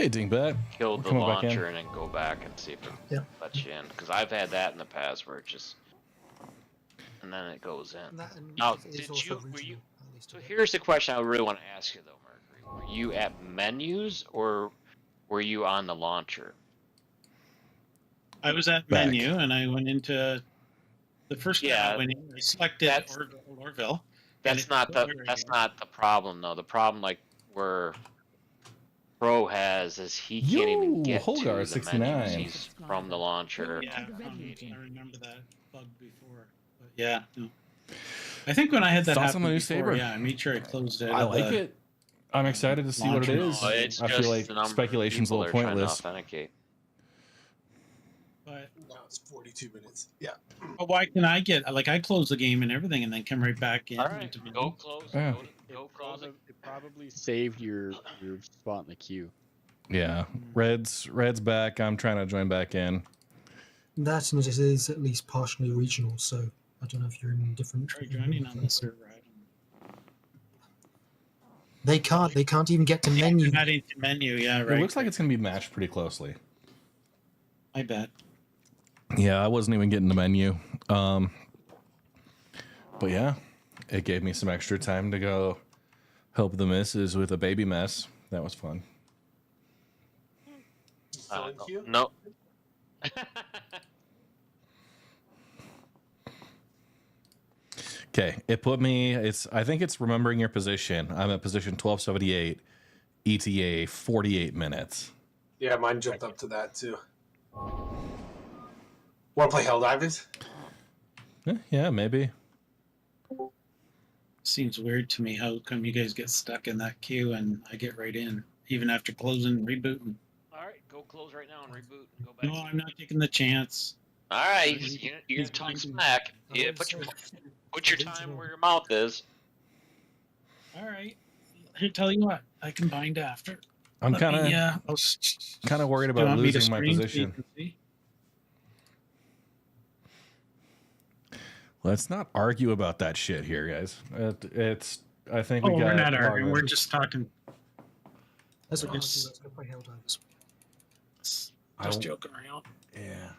Hey, Dingbat. kill the Come on back in. launcher and then go back and see if it lets you in. Because I've had that in the past where it just, and then it goes in. Now, were you? So here's the question I really want to ask you though, Mercury. Were you at menus or were you on the launcher? I was at menu and I went into the first time I went in. I selected Orville. That's not the problem though. The problem like where Pro has is he can't even get to Holgar, the 69. menus. He's from the launcher. Yeah, I remember that bug before. But yeah, no. I think when I had that Thoughts happen on the new before, saber? yeah, I made sure I closed it. I like it. I'm excited to see what it is. It's I just feel like the number of speculation's a people little they're trying to pointless. authenticate. But now it's 42 minutes. Yeah. But why can I get like I close the game and everything and then come right back in? All right, go close. Yeah. Go close it. It probably saved your spot in the queue. Yeah, Red's back. I'm trying to join back in. That and it is at least partially regional, so I don't know if you're in different. Try joining on the server. They can't even get to menu. Not into menu, yeah, right. It looks like it's going to be matched pretty closely. I bet. Yeah, I wasn't even getting the menu. But yeah, it gave me some extra time to go help the missus with a baby mess. That was fun. No. Okay, it put me. I think it's remembering your position. I'm at position 1278, ETA 48 minutes. Yeah, mine jumped up to that too. Want to play Helldivers? Yeah, maybe. Seems weird to me. How come you guys get stuck in that queue and I get right in, even after closing and rebooting? All right, go close right now and reboot. And go back. No, I'm not taking the chance. All right, you're talking smack. Yeah, put your time where your mouth is. All right. Here, tell you what, I can bind after. I'm Let me, kind of worried Do you about want me to losing my screen so you position. can see? Let's not argue about that shit here, guys. I think we got. We're not arguing. We're just talking. That's what Just- let's go play Helldivers. Just joking around. Yeah.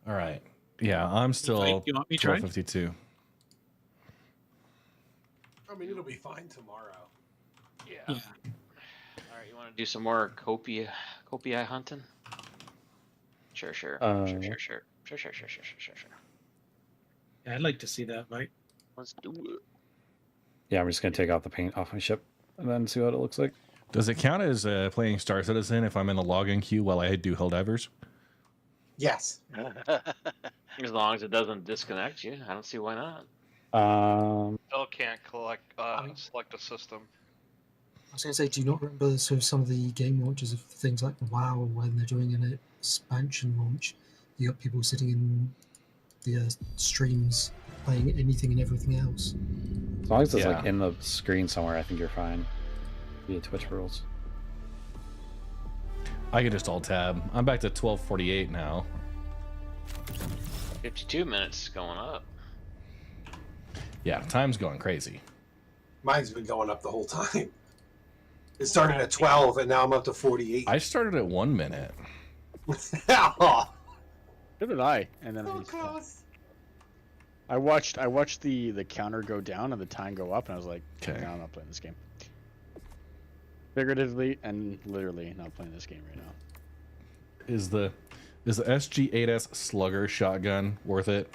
All right. Yeah, I'm still You want me to try? 1252. I mean, it'll be fine tomorrow. Yeah. All right, you want to do some more copia hunting? Sure. Sure. Yeah, I'd like to see that, Mike. Let's do it. Yeah, I'm just gonna take off the paint off my ship and then see what it looks like. Does it count as playing Star Citizen if I'm in the login queue while I do Helldivers? Yes. As long as it doesn't disconnect you, I don't see why not. Still can't select a system. I was going to say, do you not remember some of the game launches of things like WoW when they're doing an expansion launch? You got people sitting in the streams playing anything and everything else. As long as it's like in the screen somewhere, I think you're fine. Via Twitch rules. I can just alt tab. I'm back to 1248 now. 52 minutes going up. Yeah, time's going crazy. Mine's been going up the whole time. It started at 12 and now I'm up to 48. I started at 1 minute. So did I, and then So close. I watched the counter go down and the time go up, and I was like, okay, no, I'm not playing this game. Figuratively and literally not playing this game right now. Is the SG-8S Slugger shotgun worth it?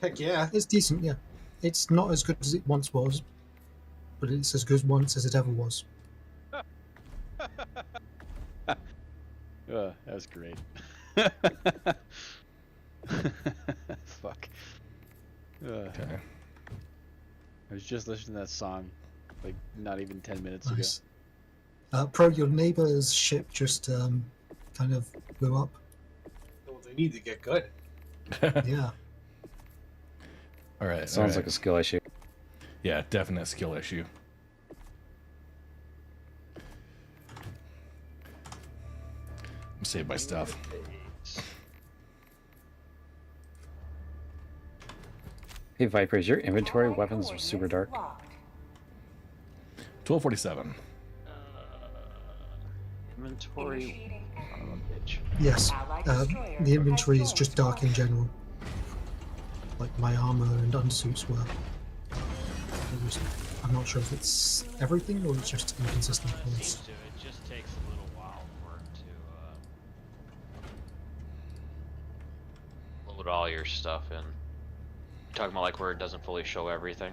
Heck yeah. It's decent, yeah. It's not as good as it once was, but it's as good once as it ever was. That was great. Fuck. Okay. I was just listening to that song, like not even 10 minutes Nice. ago. Pro, your neighbor's ship just kind of blew up. Well, they need to get good. Yeah. All right. Sounds like a skill issue. Yeah, definite skill issue. Save my stuff. Hey Viper, is your inventory weapons super dark? 1247. inventory? Son of a bitch. Yes. The inventory is just dark in general. Like my armor and undersuits were. I'm not sure if it's everything or it's just inconsistent colors. It just takes a little while for it to load all your stuff in. Talking about like where it doesn't fully show everything.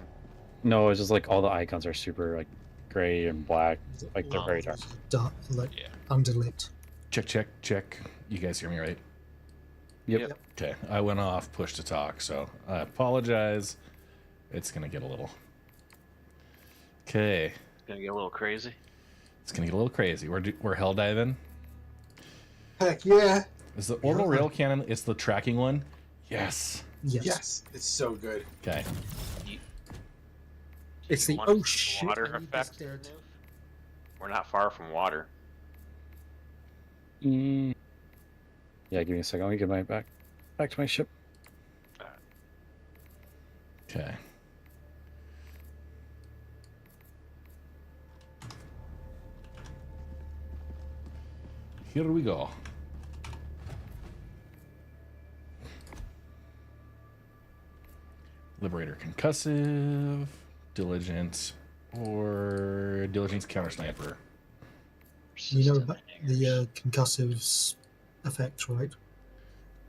No, it's just like all the icons are super like gray and black. Like they're very dark. Dark, like underlit. Check. You guys hear me right? Yep. Okay. I went off push to talk, so I apologize. It's gonna get a little. Okay. It's gonna get a little crazy. It's gonna get a little crazy. We're hell diving. Heck yeah. Is the orbital rail cannon? It's the tracking one. Yes. Yes. It's so good. Okay. It's the Want shit. water effect. We're not far from water. Yeah, give me a second. Let me get my back to my ship. Okay. Here we go. Liberator concussive, diligence, or diligence counter sniper. You know about the concussives effect, right?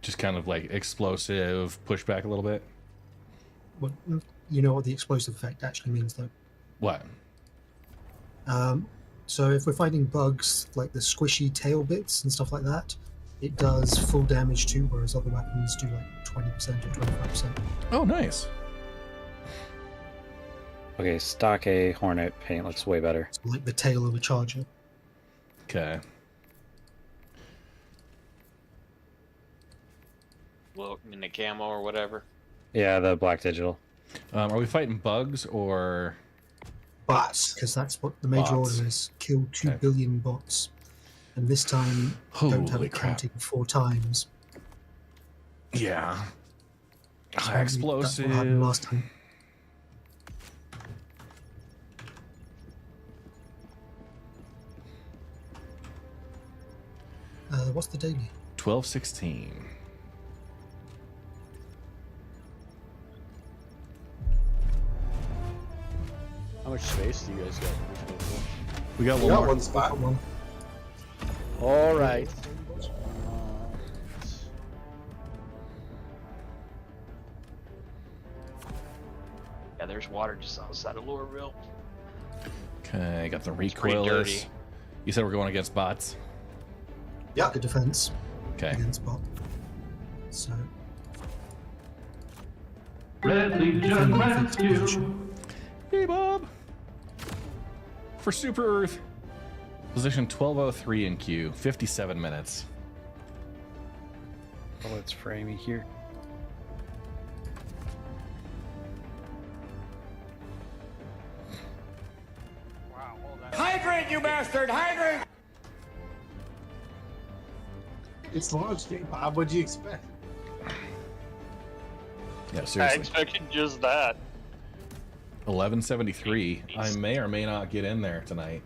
Just kind of like explosive pushback a little bit. What you know what the explosive effect actually means, though? What? So if we're fighting bugs like the squishy tail bits and stuff like that, it does full damage too, whereas other weapons do like 20% or 25%. Oh, nice. Okay, stock A Hornet paint looks way better. So like the tail of a charger. Okay. Well, in the camo or whatever. Yeah, the black digital. Are we fighting bugs or Bots, because that's what the major Bots. order is. Kill 2 billion bots. And this time, don't have Holy it crap. counting 4 times. Yeah. That's what happened Explosive. last time. What's the daily? 1216. How much space do you guys got? We got We got one spot. All right. Yeah, there's water just outside of Loreville. Okay, got the pretty recoilless. dirty. You said we're going against bots? Yeah. The defense Okay. against bot. So. Red Legion Rescue. Hey, Bob. For Super Earth. Position 1203 in queue. 57 minutes. Oh, let's frame me here. Hydrant, you bastard! Hydrant! It's launch day, Bob. What'd you expect? Yeah, I seriously. expected just that. 1173. I may or may not get in there tonight.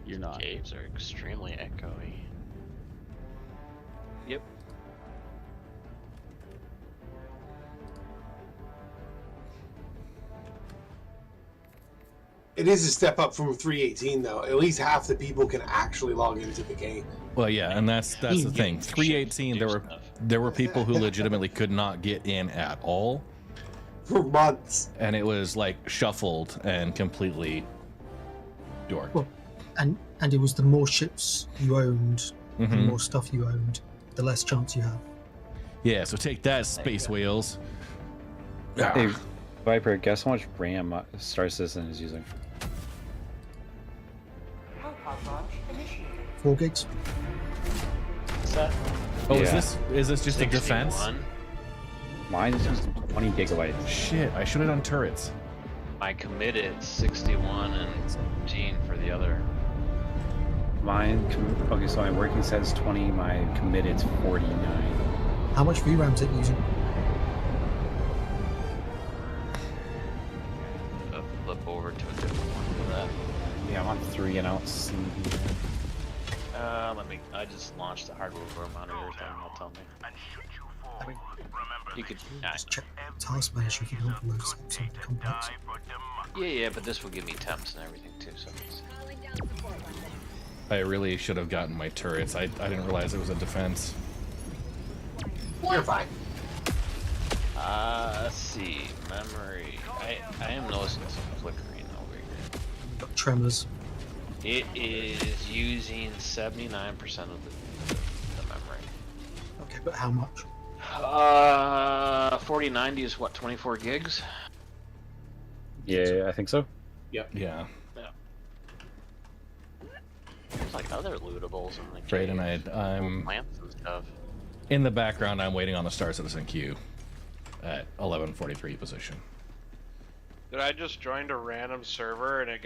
You're not. Caves are extremely echoey. Yep. It is a step up from 318, though. At least half the people can actually log into the game. Well, yeah, and that's the thing. 318, there were people who legitimately could not get in at all for months, and it was like shuffled and completely dorked. Well, and it was the more ships you owned, the Mhm. more stuff you owned, the less chance you have. Yeah, so take that, space whales. Hey, Viper, guess how much RAM Star Citizen is using? 4 gigs. What's that? Oh, Yeah. is this just a defense? 61. Mine is just 20 gigabytes. Shit, I should have done turrets. I committed 61 and 17 for the other. Okay, so my working set is 20, my committed's 49. How much VRAM is it using? Flip over to a different one for that. Yeah, I'm on 3 and I don't see I just launched the hardware monitor thing. That'll tell me. You could Just check task manager if you don't load something complex. Yeah, but this will give me temps and everything too. So I really should have gotten my turrets. I didn't realize it was a defense. You're fine. let's see. Memory. I am noticing some flickering over here. Got tremors. It is using 79% of the memory. Okay, but how much? 4090 is what, 24 gigs? Yeah, I think so. Yep. Yeah. There's like other lootables in the Afraid game. and I'm Lamps and stuff. in the background. I'm waiting on the Star Citizen queue at 11:43 position. Dude, I just joined a random server and I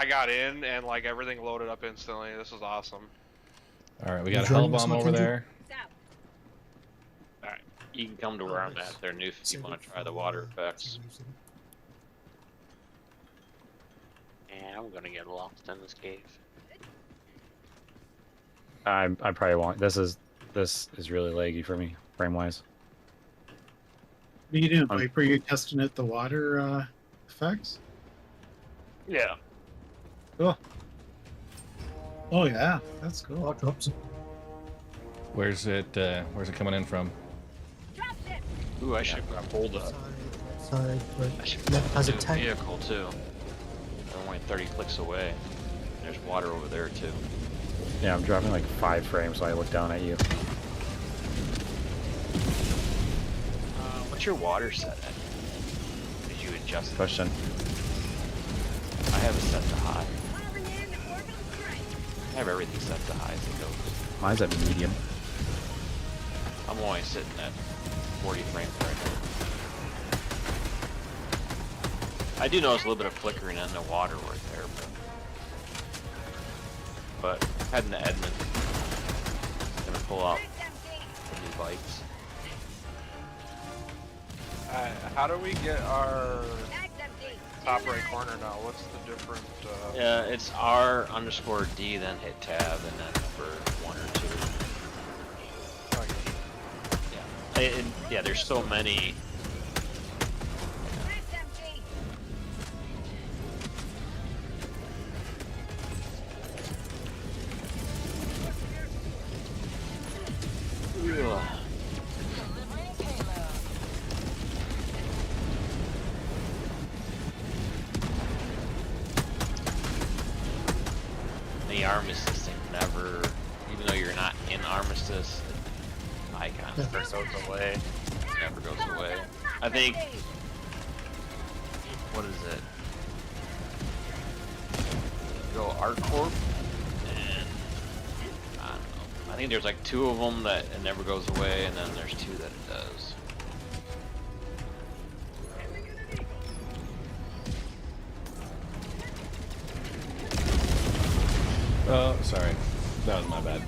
got in and like everything loaded up instantly. This is awesome. All right, we got a hell bomb over there. Alright, you can come to where I'm at there, Noof, if you want to try the water effects. And I'm gonna get lost in this cave. I probably won't. This is really laggy for me, frame wise. What are you doing, Viper? You testing out the water effects? Yeah. Cool. Oh yeah, that's cool. Oh, drops. Where's it coming in from? Ooh, I should have got pulled up. Side, I should left have has a a tank. vehicle too. I'm only 30 clicks away. There's water over there too. Yeah, I'm dropping like 5 frames, so I look down at you. What's your water set at? Did you adjust it? Question. I have it set to high. I have everything set to high as it goes. Mine's at medium. I'm only sitting at 40 frames right now. I do notice a little bit of flickering in the water right there, but heading to Edmond. Gonna pull out some new bikes. How do we get our top right corner now? What's the different? Yeah, it's R_D, then hit tab, and then number 1 or 2. Yeah, yeah. There's so many. Ugh. The armistice thing never, even though you're not in armistice, the icon never goes away. It never goes away. I think, what is it? Go Art Corp, and I don't know. I think there's like 2 of them that it never goes away, and then there's 2 that it does. Oh, sorry. That was my bad.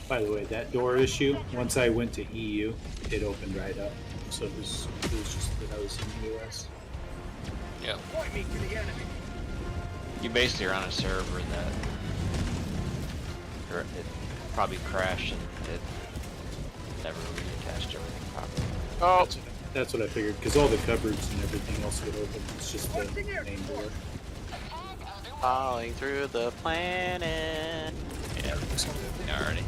By the way, that door issue, once I went to EU, it opened right up. So it was just that I was in the US. Yep. You basically are on a server that it probably crashed and it never reattached everything properly. Oh, that's what I figured, because all the cupboards and everything else would open. It's just the main door. Falling through the planet. Yeah, already.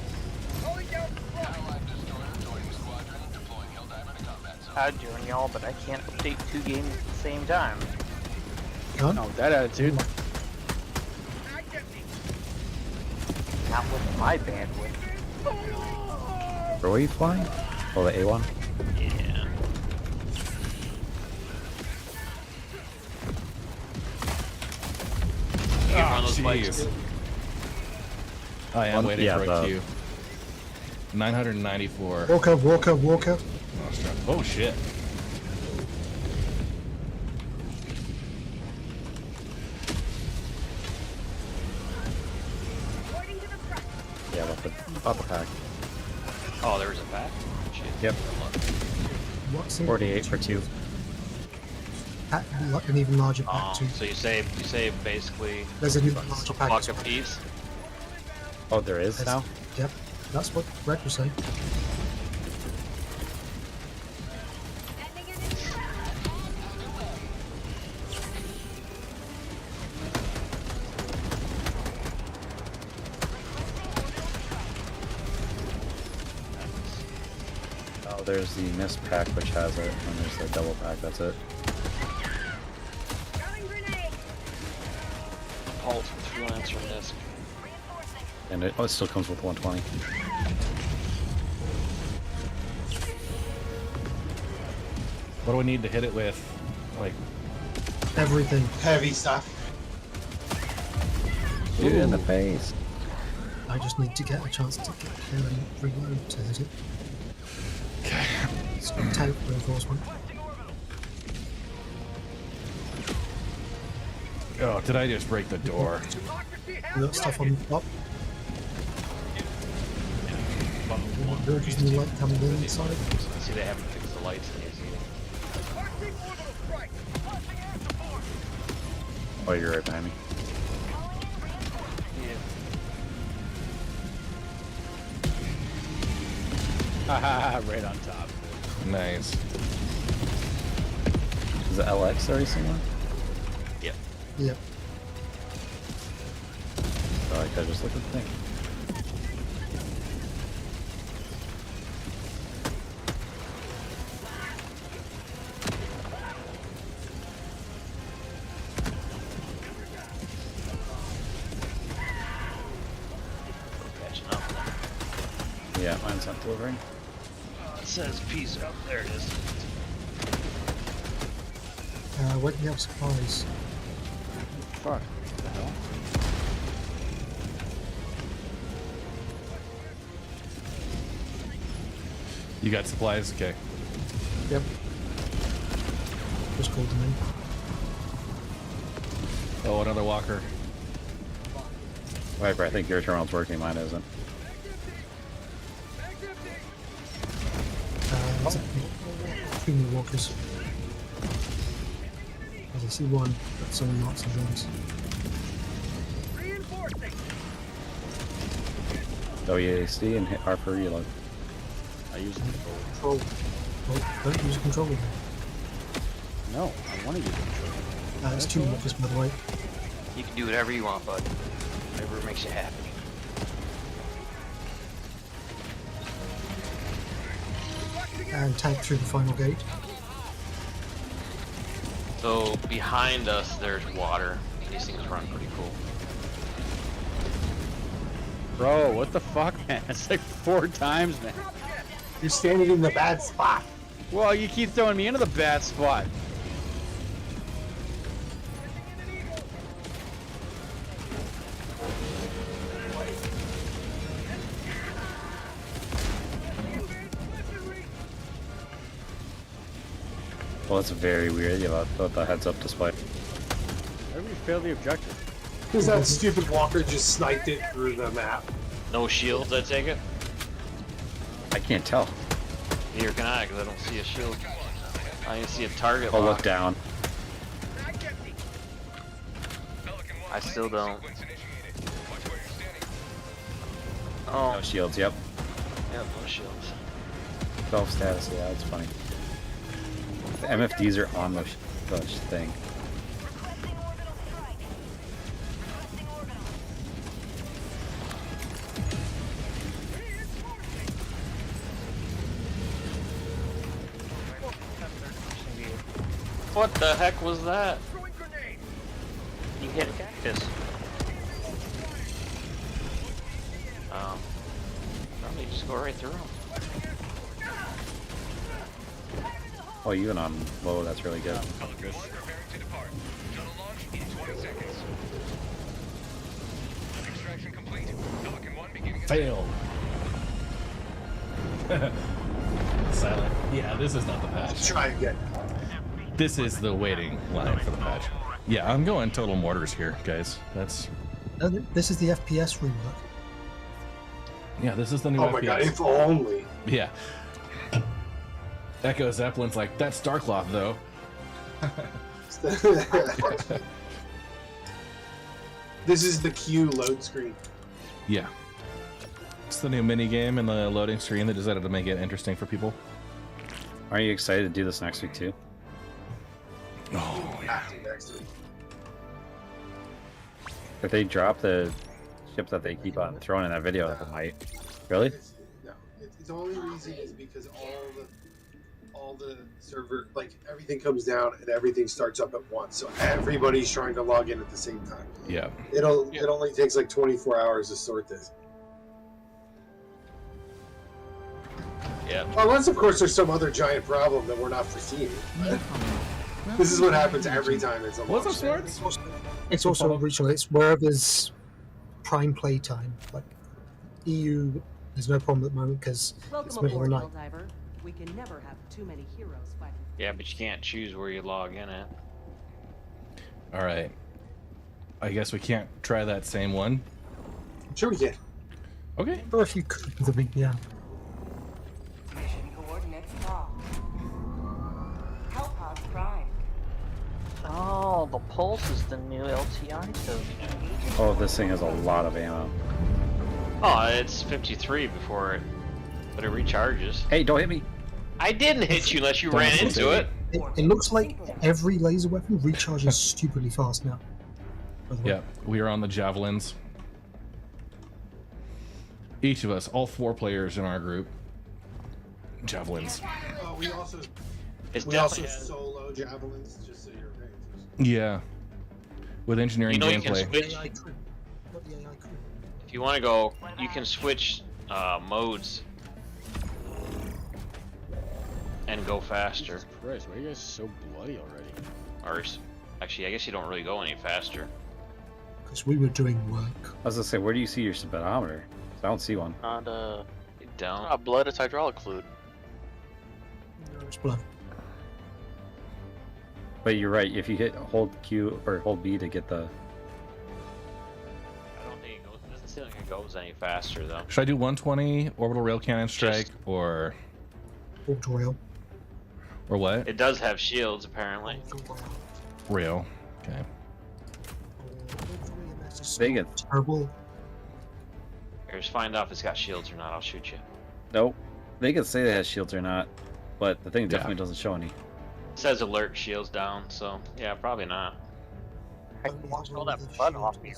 How'd you and y'all, but I can't update 2 games at the same time. Huh? No, that attitude. Not with my bandwidth. Where were you flying? Oh, the A1? Yeah. Oh, jeez. I am waiting for a queue. 994. Walker. Oh shit. Yeah, about the pack. Oh, there was a pack? Shit. Yep. What's in 48 for 2. an even larger pack too. So you save basically There's an even larger pack. buck a piece. Oh, there is now? Yep, that's what Red was saying. Oh, there's the mist pack which has it, and there's the double pack, that's it. Pulse with freelancer and disc. And it still comes with 120. What do we need to hit it with? Like everything. Heavy stuff. Shoot it in the face. I just need to get a chance to get here and reload to hit it. Okay. It's got tank reinforcement. Oh, did I just break the door? We got stuff on the top. There's new light coming in inside. See, they haven't fixed the lights in these either. Oh, you're right behind me. Haha, right on top. Nice. Is the LX already somewhere? Yep. Yep. Oh, I gotta just look at the thing. Catching up. Yeah, mine's not delivering. It says peace up. There it is. Where do you have supplies? Fuck. What the hell? You got supplies? Okay. Yep. Just called them in. Oh, another walker. Viper, I think your terminal's working, mine isn't. Two more walkers. As I see one, but someone knocks some guns. WASD and hit R for reload. I use the Control. Well, don't use a controller. No, I want to use the controller. It's two walkers, by the way. You can do whatever you want, bud. Whatever makes you happy. And tank through the final gate. So behind us, there's water. These things run pretty cool. Bro, what the fuck, man? It's like 4 times, man. You're standing in the bad spot. Well, you keep throwing me into the bad spot. Well, it's very weird about the heads-up display. How did we fail the objective? Because that stupid walker just sniped it through the map. No shields, I take it? I can't tell. Neither can I, because I don't see a shield. I can see a target Oh, lock. look down. I still don't. Oh. No shields, yep. Yeah, no shields. 12 status, yeah, that's funny. The MFDs are on the thing. What the heck was that? You hit a cactus. Probably just go right through him. Oh, even on low, that's really good. Failed. Silent. Yeah, this is not the patch. Try again. This is the waiting line for the patch. Yeah, I'm going total mortars here, guys. That's. This is the FPS rework. Yeah, this is the new Oh FPS. my god, if only. Yeah. Echo Zeppelin's like, that's Starcloth, though. This is the Q load screen. Yeah. It's the new mini game in the loading screen. They decided to make it interesting for people. Are you excited to do this next week too? Oh yeah. If they drop the ship that they keep on throwing in that video, they might. Really? No, the only reason is because all the server, like everything comes down and everything starts up at once, so everybody's trying to log in at the same time. Yeah. It only takes like 24 hours to sort this. Yeah. Unless, of course, there's some other giant problem that we're not foreseeing. This is what happens every time it's a What's up, launch. Swords? It's also regional. It's wherever there's prime play time. Like EU, there's no problem at the moment because it's middle of the night. Helldiver. We can never have too many heroes fighting. Yeah, but you can't choose where you log in at. All right. I guess we can't try that same one. Sure we can. Okay. Or if you could with a VPN. Mission coordinates locked. Hellpod Prime. Oh, the Pulse is the new LTI token. Oh, this thing has a lot of ammo. Oh, it's 53 before it, but it recharges. Hey, don't hit me! I didn't hit you unless you ran into it. It looks like every laser weapon recharges stupidly fast now. Yeah, we are on the javelins. Each of us, all 4 players in our group. Javelins. We also It's we also definitely- solo javelins, just so you're paying attention. Yeah. With engineering You know you can gameplay. switch. If you want to go, you can switch modes and go faster. Jesus Christ, why are you guys so bloody already? Or actually, I guess you don't really go any faster. Because we were doing work. I was gonna say, where do you see your speedometer? I don't see one. Not You don't. not blood, it's hydraulic fluid. No, it's blood. But you're right. If you hit hold Q or hold B to get the. I don't think it goes. It doesn't seem like it goes any faster though. Should I do 120 orbital rail cannon strike or Rail. or what? It does have shields apparently. Rail. Okay. They get terrible. Here, just find out if it's got shields or not. I'll shoot you. nope. They can say they have shields or not, but the thing definitely doesn't show any. It says alert shields down, so yeah, probably not. Roll that blood off me.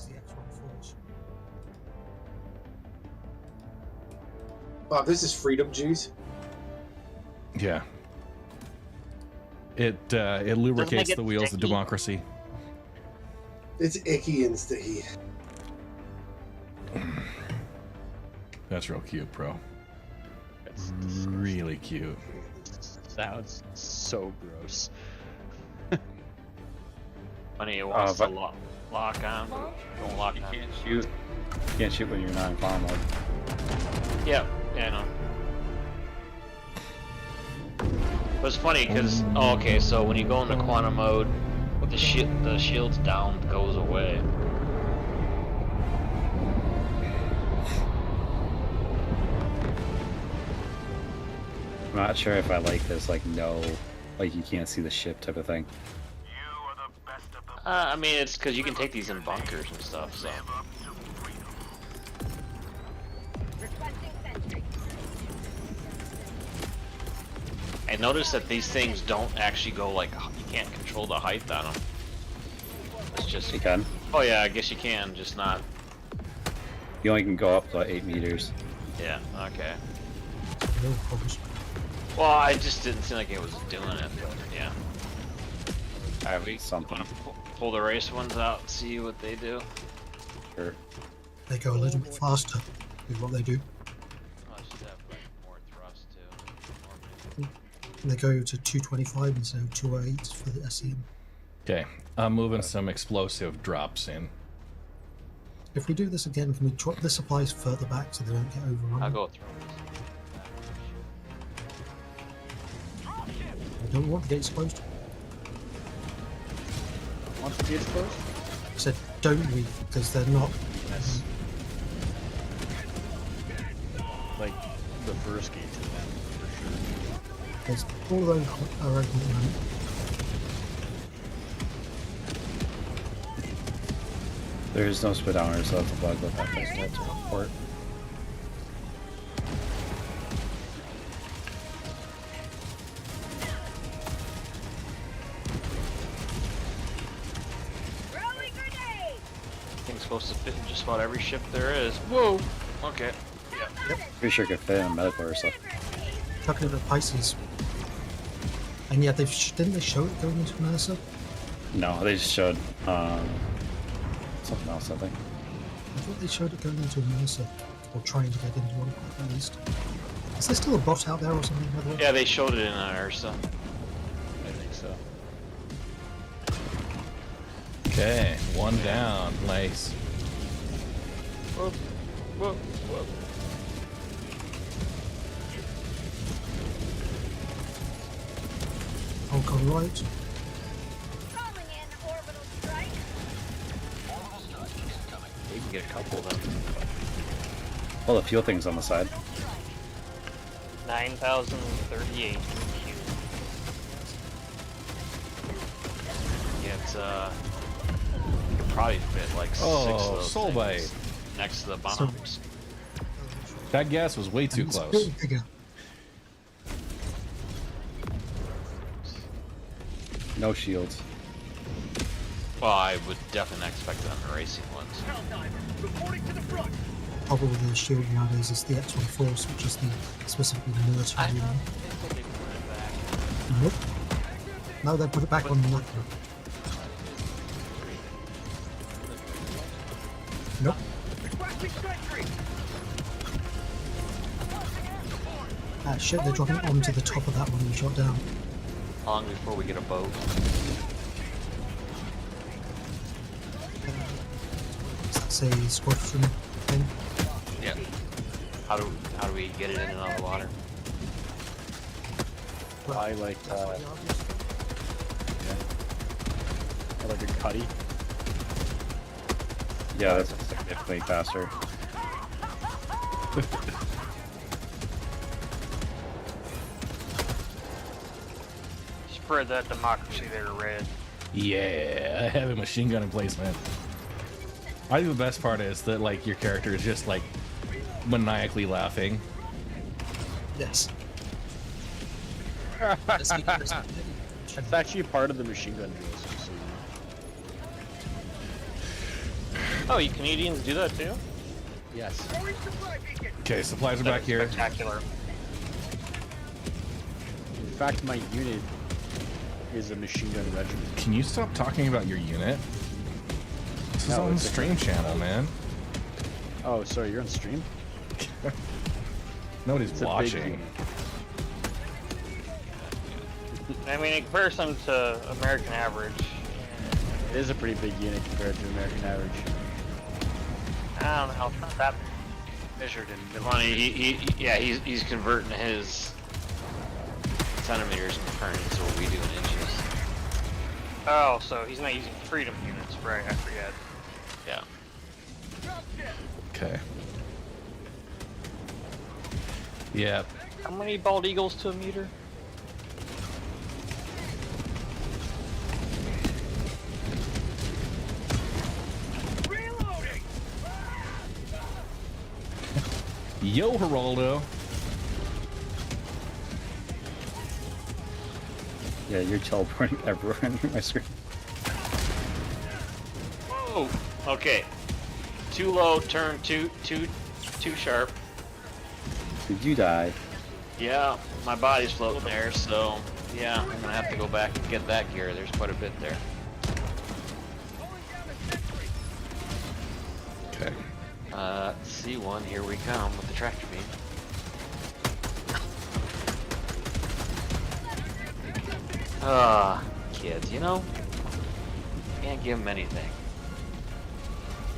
Bob, this is freedom juice. Yeah. It lubricates it the wheels of sticky? democracy. It's icky and sticky. That's real cute, bro. That's really cute. Sounds so gross. Funny, it wants to but- lock on. Don't lock on. Can't shoot. You can't shoot when you're not in farm mode. Yeah, I know. But it's funny because okay, so when you go into quantum mode, the shield's down goes away. I'm not sure if I like this, like, no, like, you can't see the ship type of thing. I mean, it's because you can take these in bunkers and stuff, so. I noticed that these things don't actually go like, you can't control the height on them. It's just. You can. Oh yeah, I guess you can, just not. You only can go up to 8 meters. Yeah, okay. No problems. Well, I just didn't seem like it was doing it, but yeah. Alright, we Something. pull the race ones out and see what they do. Sure. They go a little bit faster with what they do. Oh, I should have like more thrust too. They go to 225 instead of 208 for the SEM. Okay, I'm moving some explosive drops in. If we do this again, can we drop the supplies further back so they don't get overrun? I'll go through. I don't want to get exposed. Want to be exposed? I said, don't we? Because they're not. Yes. Like the first gate to them, for sure. There's all those are open at the moment. There's no speedometer, so that's a bug with that first to report. Thing's supposed to fit in just about every ship there is. Whoa! Okay. Yep. Pretty sure it could fit in a medical or something. Talking about Pisces. And yet, didn't they show it going into Mercer? No, they just showed something else, I think. I thought they showed it going into Mercer. Or trying to get into one, at least. Is there still a bot out there or something, by the way? Yeah, they showed it in Ursa. I think so. Okay, one down. Nice. Whoa, whoa, whoa. Oh, gone right. You can get a couple of them. Well, the fuel thing's on the side. 9,038 cube. Yeah, it's you could probably fit like 6 of those soul things bite. next to the bombs. That gas was way too close. No shields. Well, I would definitely not expect that on the racing ones. Probably the shield nowadays is the X1 Force, which is the specifically the military one. Nope. No, they put it back on the map. Nope. Ah shit, they're dropping it onto the top of that one you shot down. How long before we get a boat? That's a squadron thing. Yeah. How do we get it in and out of the water? I like yeah. I like a cutty. Yeah, that's significantly faster. Spread that democracy there, Red. Yeah, heavy machine gun emplacement. I think the best part is that like your character is just like maniacally laughing. Yes. That's actually part of the machine gun drills. Just so you know. Oh, you Canadians do that too? Yes. Okay, supplies are back here. Spectacular. In fact, my unit is a machine gun regiment. Can you stop talking about your unit? This is on the stream channel, man. Oh, sorry, you're on stream? Nobody's watching. I mean, in comparison to American average, it is a pretty big unit compared to American average. I don't know, it's not that Measured in he's converting his centimeters into current, so what we do in inches. Oh, so he's not using freedom units, right? I forget. Yeah. Okay. Yeah. How many bald eagles to a meter? Yo, Geraldo. Yeah, you're teleporting everywhere on my screen. Whoa. Okay. Too low. Turn too sharp. Did you die? Yeah, my body's floating there, so yeah, I'm gonna have to go back and get that gear. There's quite a bit there. Okay. C1, here we come with the tractor beam. Kids, you know, can't give them anything.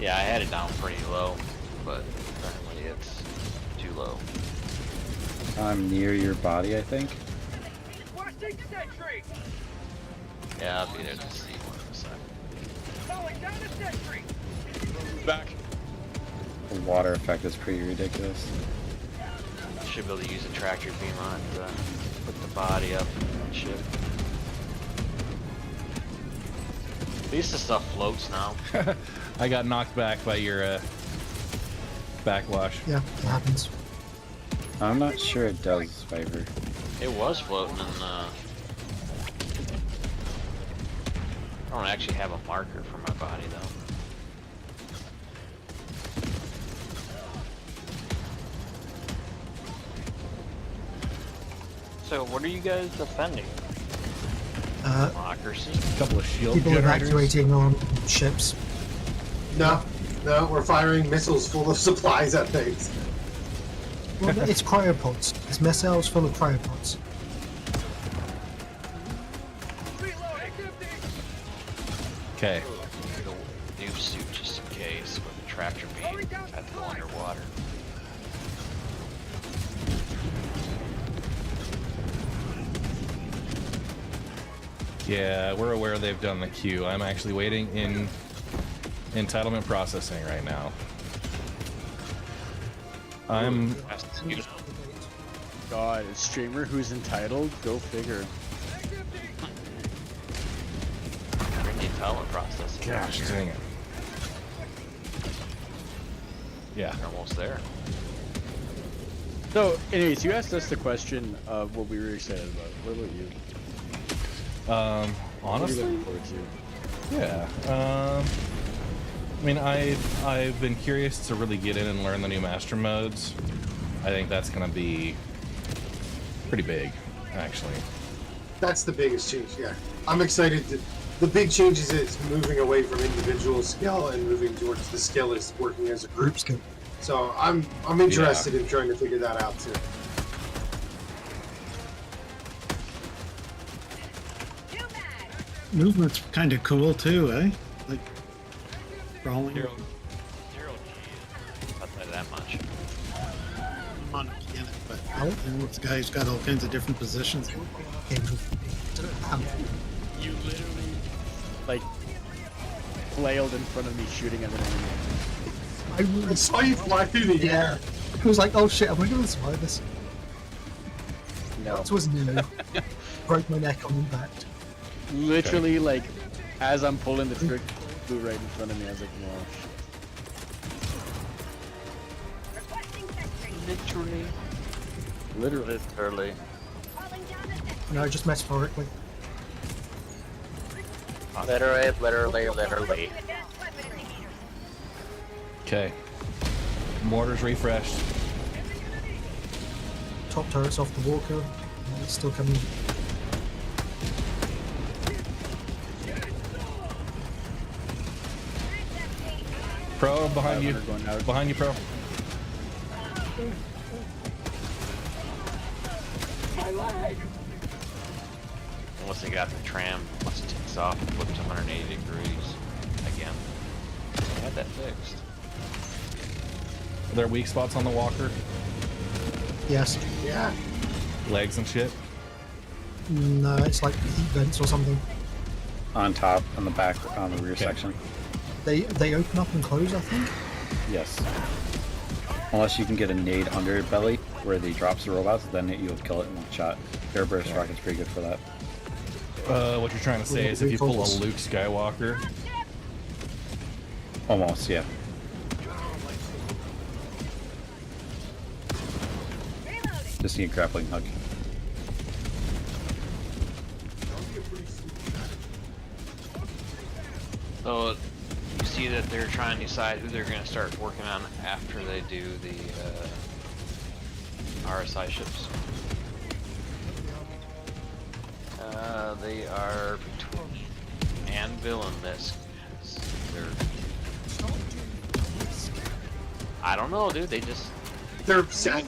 Yeah, I had it down pretty low, but apparently it's too low. I'm near your body, I think. Yeah, I'll be there to see one in a second. Back. The water effect is pretty ridiculous. Should be able to use a tractor beam on to put the body up on the ship. least the stuff floats now. I got knocked back by your backwash. Yeah, it happens. I'm not sure it does, Viper. It was floating and I don't actually have a marker for my body though. So what are you guys defending? Democracy. A couple of shield People generators. evacuating on ships. No, we're firing missiles full of supplies at things. Well, it's cryopods. It's missiles full of cryopods. Okay. New suit just in case with the tractor beam had to go underwater. Yeah, we're aware they've done the queue. I'm actually waiting in entitlement processing right now. I'm... God, a streamer who's entitled? Go figure. Bring the entitlement process. Gosh dang it. Yeah. You're almost there. So, anyways, you asked us the question of what we were excited about. What about you? Honestly? What are you looking forward to? Yeah. I mean, I've been curious to really get in and learn the new master modes. I think that's gonna be pretty big, actually. That's the biggest change, yeah. I'm excited to... The big change is it's moving away from individual skill and moving towards the skill is working as a group skill. So I'm interested in trying to figure that out too. Movement's kind of cool too, eh? Like crawling. Zero I'll tell you that much. I'm on a mechanic, but this guy's got all kinds of different positions. You literally, like, flailed in front of me shooting at an enemy. I saw you fly through the air. I was like, oh shit, am I going to survive this? No. That was new. Broke my neck on impact. Literally, like, as I'm pulling the trigger, flew right in front of me. I was like, no. Literally. No, just metaphorically. Literally. Okay. Mortars refreshed. Top turret's off the walker. It's still coming. Pro, behind you. Behind you, Pro. Once they got the tram, once it takes off, it flips 180 degrees again. I had that fixed. Are there weak spots on the walker? Yes. Yeah. Legs and shit? No, it's like heat vents or something. On top, on the back, on the rear section. They open up and close, I think. Yes. Unless you can get a nade under belly where they drops the robots, then you'll kill it in one shot. Airburst rocket's pretty good for that. What you're trying to say is if you pull a Luke Skywalker. Almost, yeah. Just need a grappling hook. So you see that they're trying to decide who they're going to start working on after they do the RSI ships. They are between Anvil and Misk. I don't know, dude. They're set.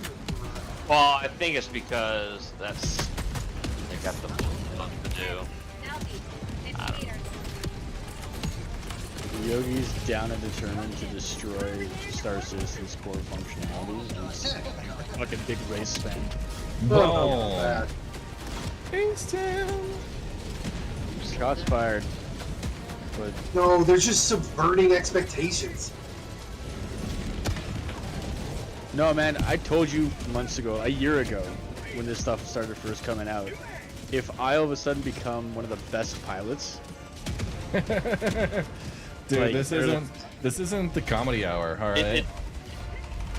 Well, I think it's because they got the stuff to do. I don't know. Yogi's down and determined to destroy Star Citizen's core functionalities. And it's like a big race fan. Boom. Shots fired. But No, they're just subverting expectations. no, man, I told you months ago, a year ago, when this stuff started first coming out, if I all of a sudden become one of the best pilots, Dude, Like, this isn't the comedy hour, all right?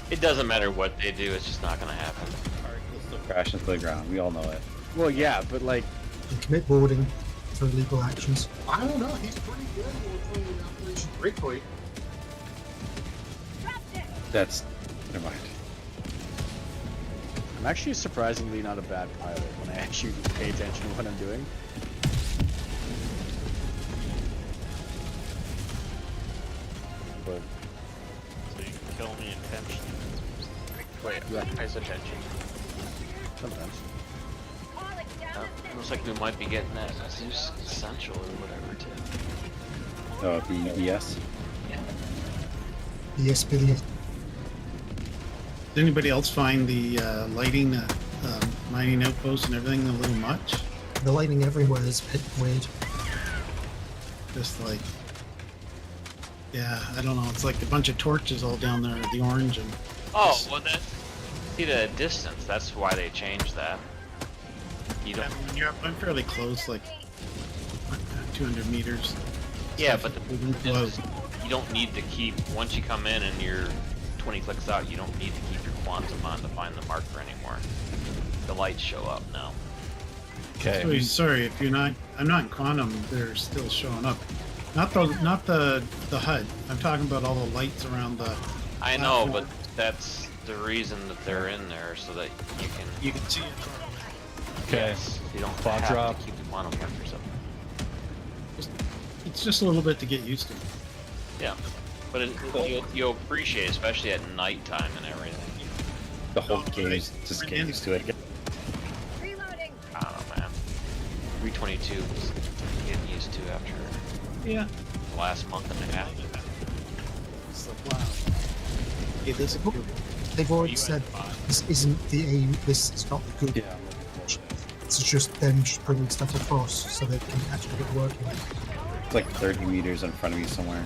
It doesn't matter what they do, it's just not gonna happen. Crash into the ground. We all know it. Well, yeah, but like, They commit boarding for illegal actions. I don't know. He's pretty good when we're playing Operation Breakpoint. That's never mind. I'm actually surprisingly not a bad pilot when I actually pay attention to what I'm doing. But So you can kill me intentionally. Wait, Yeah. pays attention. sometimes. Looks like we might be getting that Zeus Essential or whatever too. The ES. Yes, Billy. Does anybody else find the lighting, mining outposts and everything a little much? The lighting everywhere is a bit weird. Just like, yeah, I don't know. It's like a bunch of torches all down there, the orange and. Oh, well that. See the distance. That's why they changed that. You don't. When you're up, I'm fairly close, like 200 meters. Yeah, but the close. you don't need to keep once you come in and you're 20 clicks out. You don't need to keep your quantum on to find the marker anymore. The lights show up now. Okay. Sorry, if you're not. I'm not in quantum. They're still showing up. Not the HUD. I'm talking about all the lights around the. I know, but that's the reason that they're in there so that you can see it. Okay. Yes, you don't Bot have drop. to keep the quantum markers up. It's just a little bit to get used to. Yeah, but you'll appreciate it, especially at nighttime and everything. The whole game is just getting used to it. I don't know, man. 322 was getting used to after Yeah. the last month and a half. It's like, wow. Okay, this is They've already said this isn't the aim. This is not the good. Yeah. It's just them just bringing stuff across so they can actually get working. It's like 30 meters in front of me somewhere.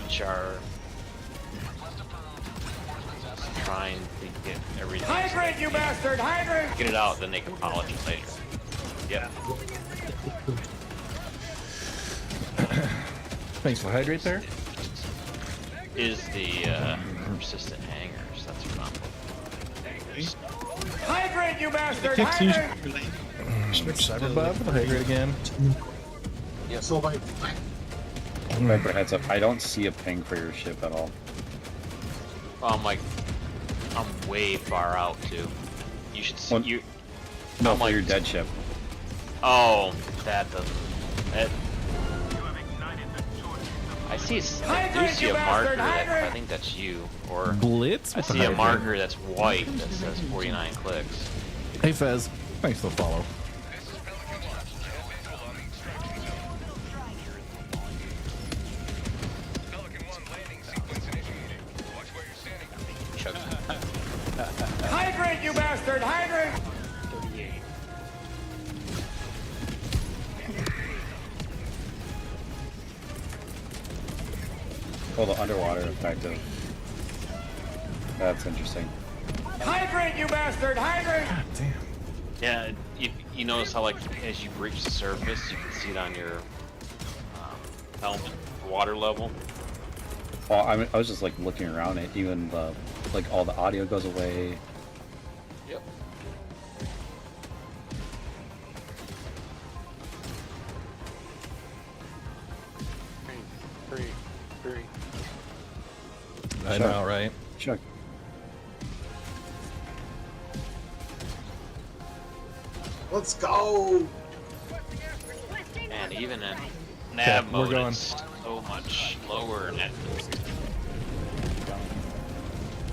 Which are trying to get everything. Hydrate, you bastard! Hydrate! Get it out, then they can polish it later. Yep. Thanks for hydrate there. Is the persistent hangers? That's what I'm looking for. Hydrate, you bastard! It seems Hydrate! Cyberbug with the hydrate again. Yeah, so like, Remember, heads up, I don't see a ping for your ship at all. Well, I'm way far out too. You should see you. No, for your dead ship. Oh, that doesn't. That. I see. I do see a marker. I think that's you. Or Blitz. I with the see a hydrate. marker that's white that says 49 clicks. Hey Fez, thanks for the follow. Hydrate, you bastard! Hydrate! Oh, the underwater effective. That's interesting. Hydrate, you bastard! Hydrate! Damn. Yeah, you notice how like as you breach the surface, you can see it on your helmet water level. Well, I was just like looking around it. Even the like all the audio goes away. Yep. Three. I know, right? Chuck. let's go. And even in nav we're mode, going. it's so much lower net.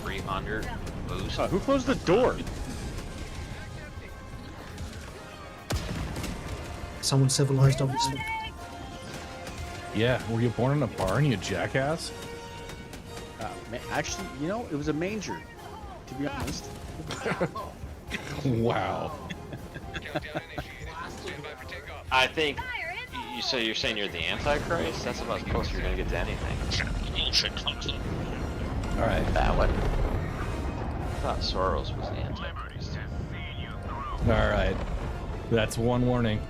300 boost. Who closed the door? Someone civilized, obviously. Yeah, were you born in a barn, you jackass? Actually, you know, it was a manger, to be honest. Wow. I think you're saying you're the Antichrist? That's about as close you're gonna get to anything. All right. That one. I thought Soros was the Antichrist. All right. That's one warning.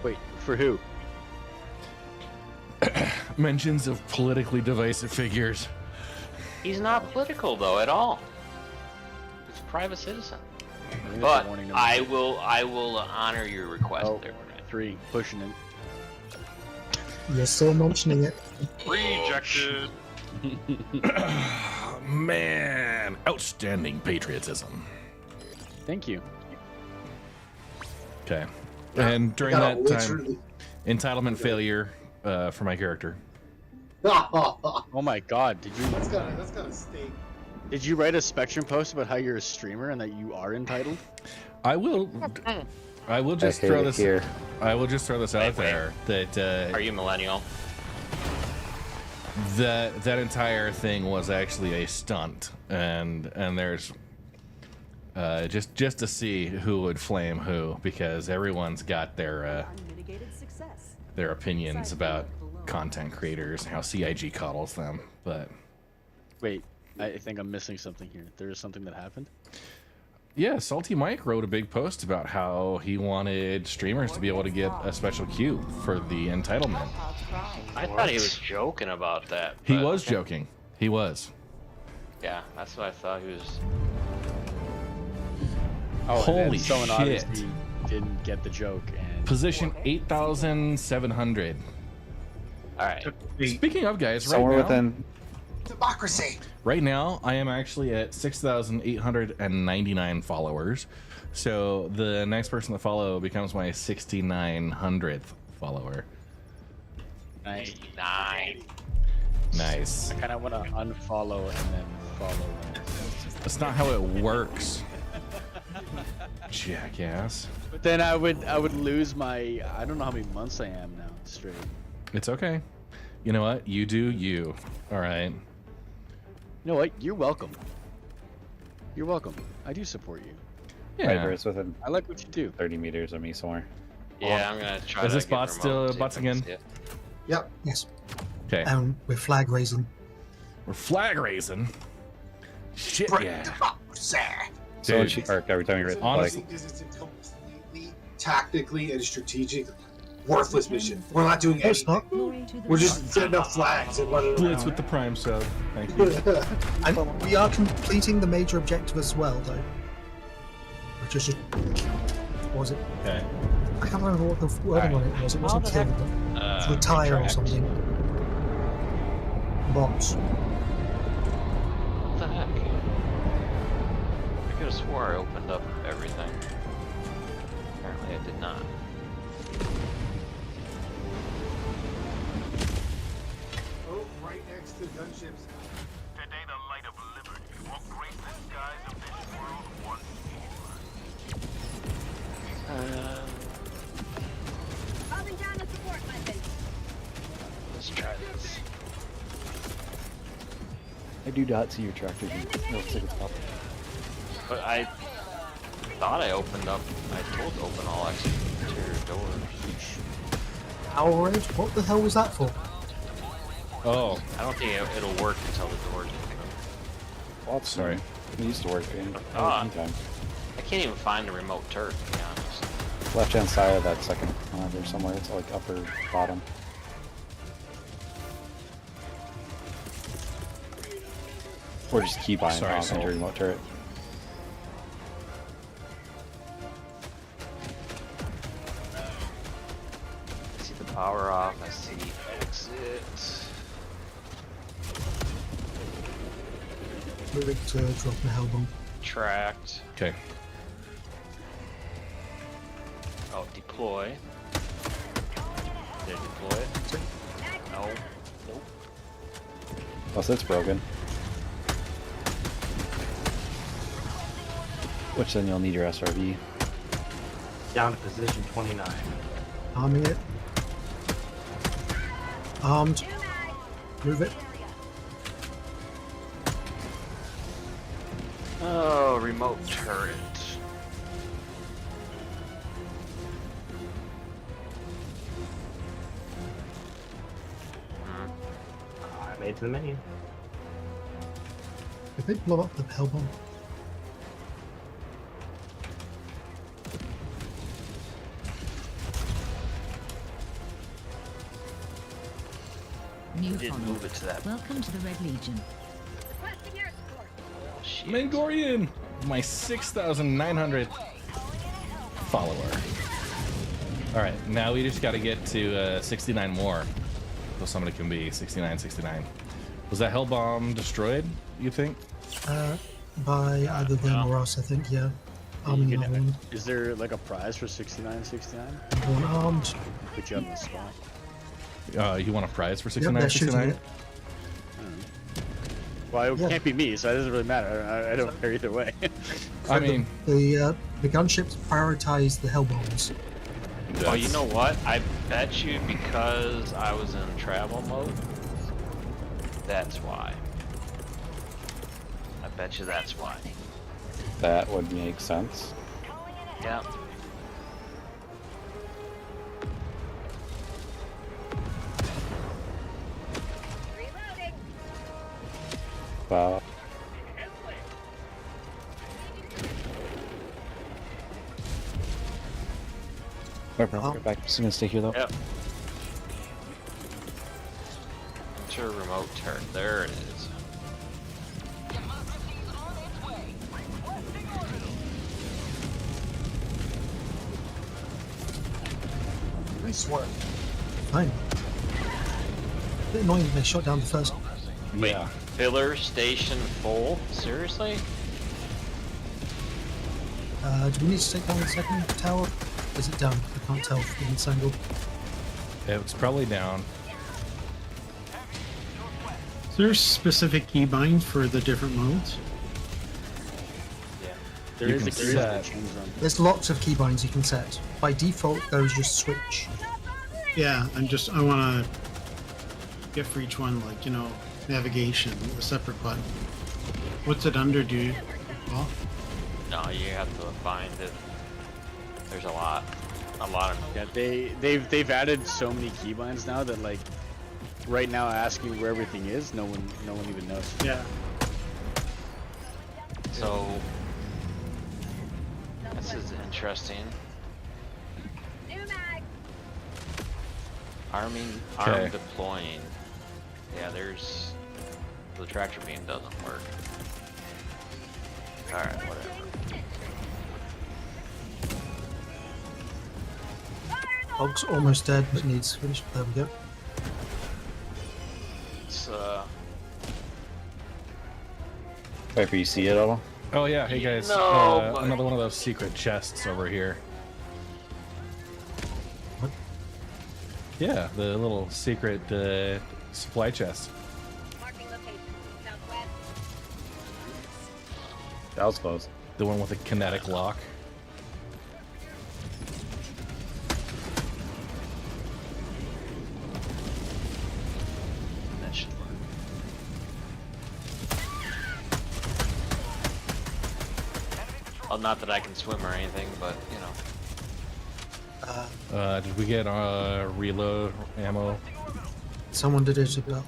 Wait, for who? Mentions of politically divisive figures. He's not political though at all. He's a private citizen. think But that's warning number I three. will honor your request Oh, there. 3, pushing it. You're still mentioning it. Rejected. Man, outstanding patriotism. Thank you. Okay. And during gotta that time, literally- entitlement failure for my character. Oh my god, did you That's gotta stay. did you write a Spectrum post about how you're a streamer and that you are entitled? I will just I throw hate it this here. I will just throw this out there that Are you millennial? that entire thing was actually a stunt, and there's just to see who would flame who, because everyone's got their opinions about content creators, how CIG coddles them. But Wait, I think I'm missing something here. There is something that happened? yeah, Salty Mike wrote a big post about how he wanted streamers to be able to get a special queue for the entitlement. I thought he was joking about that. He but- was joking. He was. Yeah, that's what I thought he was. Oh, and then Holy someone shit. obviously didn't get the joke and Position 8,700. All right. Speaking of guys, right Somewhere now, within. Democracy. right now I am actually at 6,899 followers. So the next person to follow becomes my 6,900th follower. nice. 9. Nice. I kind of want to unfollow and then follow. That's not how it works. Jackass. But then I would lose my, I don't know how many months I am now straight. It's okay. You know what? You do you. All right. You know what? You're welcome. You're welcome. I do support you. Yeah. Right, it's within I like what you do. 30 meters of me somewhere. Yeah, I'm gonna try. Is to this get bot remote still and see if bots I can again? see it. Yep. Yes. Okay. We're flag raising. We're flag raising. Shit, yeah. Democracy. So Dude, cheap arc every time you raise the flag. honestly, Because it's a completely tactically and strategic worthless mission. We're not doing anything. We're just setting up flags and running Blitz around. with the prime sub. Thank you. And we are completing the major objective as well, though. Which is just. What was it? Okay. I can't remember what the wording on it was. It wasn't kill them. It was retire or Retract. something. Bots. What the heck? I could have swore I opened up everything. Apparently I did not. Oh, right next to gunships. Today the light of liberty will grace the skies of this world once Popping down the support button. Let's try this. I do not see your tractor. It looks like it's popping. But I thought I opened up. I told to open all exterior doors. Power range? What the hell was that for? Oh, I don't think it'll work until the doors open. Oh, sorry. It used to work in I can't even find the remote turret, to be honest. left hand side of that second corner there somewhere. It's like upper bottom. Or just keep eyeing Sorry, on Sol. enter remote turret. I see the power off. I see exit. Moving to drop the hellbomb. Tracked. okay. Oh, deploy. Did it deploy it? No. Nope. Plus it's broken. Which then you'll need your SRV. Down to position 29. Arming it. Armed. Move it. Oh, remote turret. I made it to the menu. Did they blow up the hellbomb? You didn't move it to that. Welcome to the Red Legion. Mangorian, my 6,900 follower. All right, now we just got to get to 69 more, so somebody can be 69. Was that hell bomb destroyed? You think? By either them or us, I think. Yeah. Arming that one. Is there like a prize for 6969? One armed. Put you on the spot. You want a prize for Yep, they're shooting 6969? it. Well, it Yeah. can't be me, so it doesn't really matter. I don't care either way. I mean, the gunships prioritize the hell bombs. Oh, you know what? I bet you because I was in travel mode. That's why. I bet you that's why. That would make sense. Yeah. Wow. Alright, bro, get back. I'm just gonna stay here though. Yep. Enter remote turret. There it is. Nice work. Fine. A bit annoying they shot down the first one. Wait, filler station full? Seriously? Do we need to take down the second tower? Is it down? I can't tell from this angle. It's probably down. Is there a specific keybind for the different modes? There You is can a key set- that change them. There's lots of keybinds you can set. By default, those just switch. Yeah, I want to get for each one, like, you know, navigation, a separate button. What's it under, dude? Oh, No, you have to find it. There's a lot of. Yeah, they've added so many keybinds now that like right now asking where everything is, no one even knows. yeah. So this is interesting. Arm Okay. deploying. Yeah, there's the tractor beam doesn't work. All right, whatever. Og's almost dead, but needs finished. There we go. It's Viper, you see it all? Oh yeah, hey guys, No, but- another one of those secret chests over here. What? Yeah, the little secret supply chest. That was close. The one with the kinetic lock. that should work. Well, not that I can swim or anything, but you know. Did we get reload ammo? Someone did it about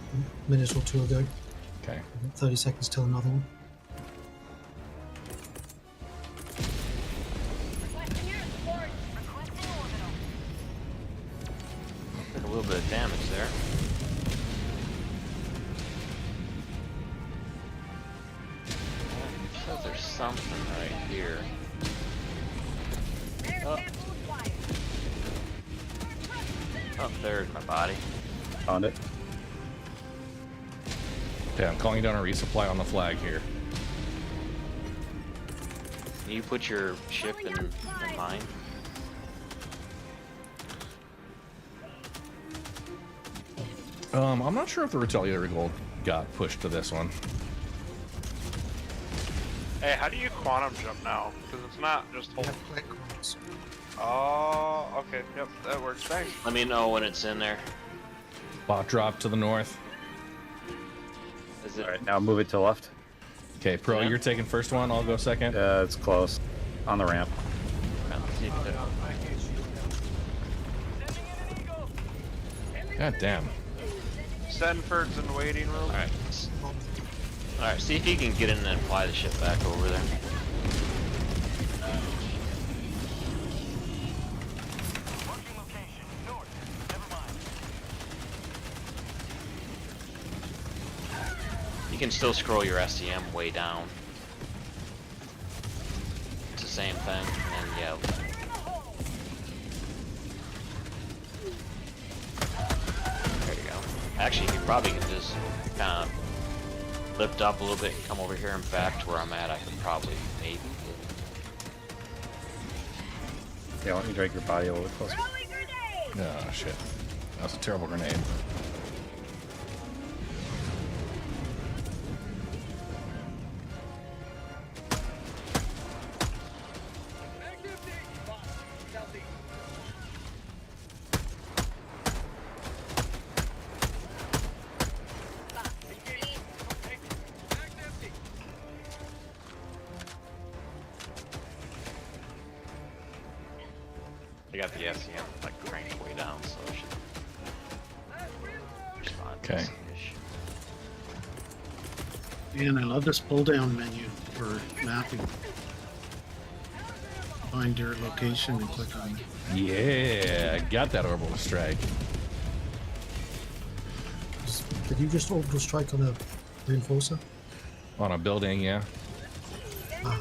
a minute or two ago. Okay. 30 seconds till another one. Took a little bit of damage there. It says there's something right here. Oh. Oh, there's my body. Found it. Okay, I'm calling down a resupply on the flag here. Can you put your ship in mine? I'm not sure if the Retaliator Gold got pushed to this one. Hey, how do you quantum jump now? Because it's not just hold. Oh, okay. Yep, that works. Thanks. Let me know when it's in there. Bot drop to the north. Is it? Alright, now move it to the left. Okay, Pro, Yeah. you're taking first one. I'll go second. It's close. On the ramp. Let's see if it- God damn. Stenford's in waiting room. Alright. Alright, see if you can get in and fly the ship back over there. You can still scroll your SCM way down. It's the same thing, and then yeah. There you go. Actually, you probably can just kind of lift up a little bit and come over here and back to where I'm at. I could probably, maybe. Yeah, why don't you drag your body a little bit closer? Oh, shit. That was a terrible grenade. I got the SCM like cranked way down, so it should respond. Okay. Man, I love this pull down menu for mapping. Find your location and click on it. Yeah, got that orbital strike. Did you just orbital strike on a reinforcer? On a building, yeah. Ah.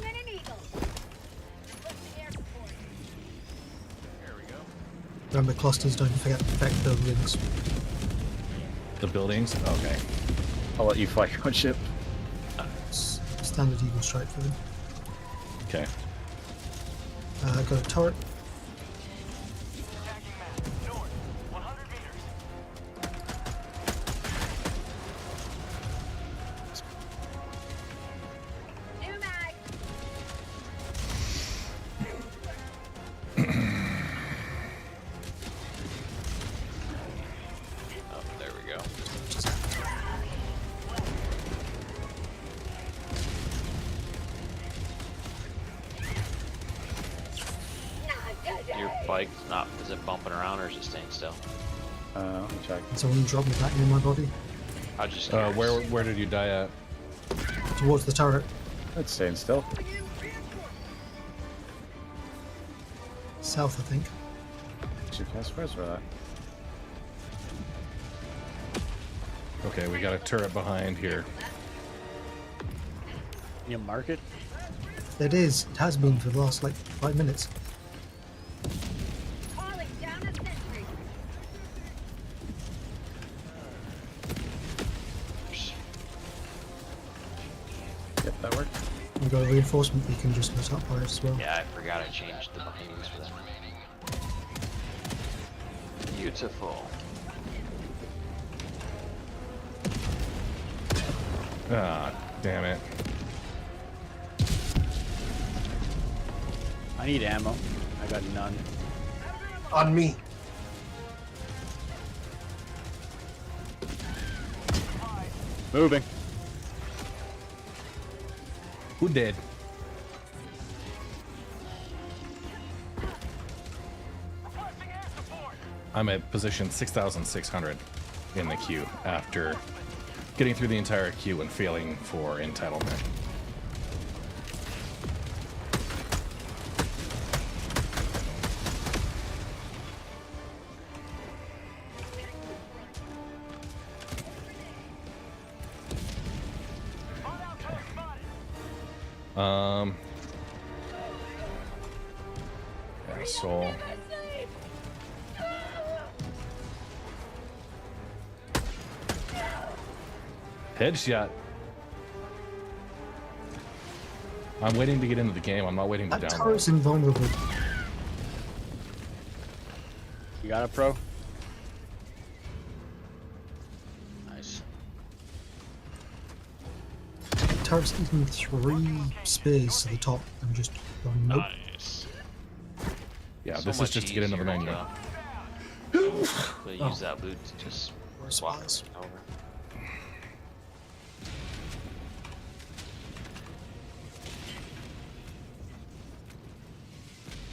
Remember, clusters don't forget to affect buildings. The buildings? Okay. I'll let you fly your own ship. Standard Eagle strike for them. Okay. Got a turret. Is it bumping around or is it staying still? Let me check. Someone drop me back near my body. I just. Where did you die at? Towards the turret. It's staying still. South, I think. Should pass where's that? Okay, we got a turret behind here. Can you mark it? It is. It has been for the last like 5 minutes. Yep, that worked. We've got a reinforcement we can just let up by as well. Yeah, I forgot I changed the buttons for that. Beautiful. Ah, damn it. I need ammo. I got none. On me. Moving. Who did? I'm at position 6,600 in the queue after getting through the entire queue and failing for entitlement. Asshole. Headshot. I'm waiting to get into the game. I'm not waiting to That download. turret's invulnerable. You got it, pro? Nice. Turret's eaten 3 spears to the top and just gone, nope. Nice. Yeah, So this is much just to get into the easier menu. to use that loot to just swap it over.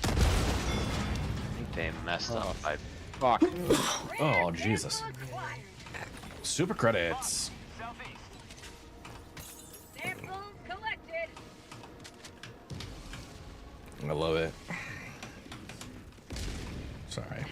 I think they messed up. Fuck. Oh, Jesus. Super credits. I love it. Sorry.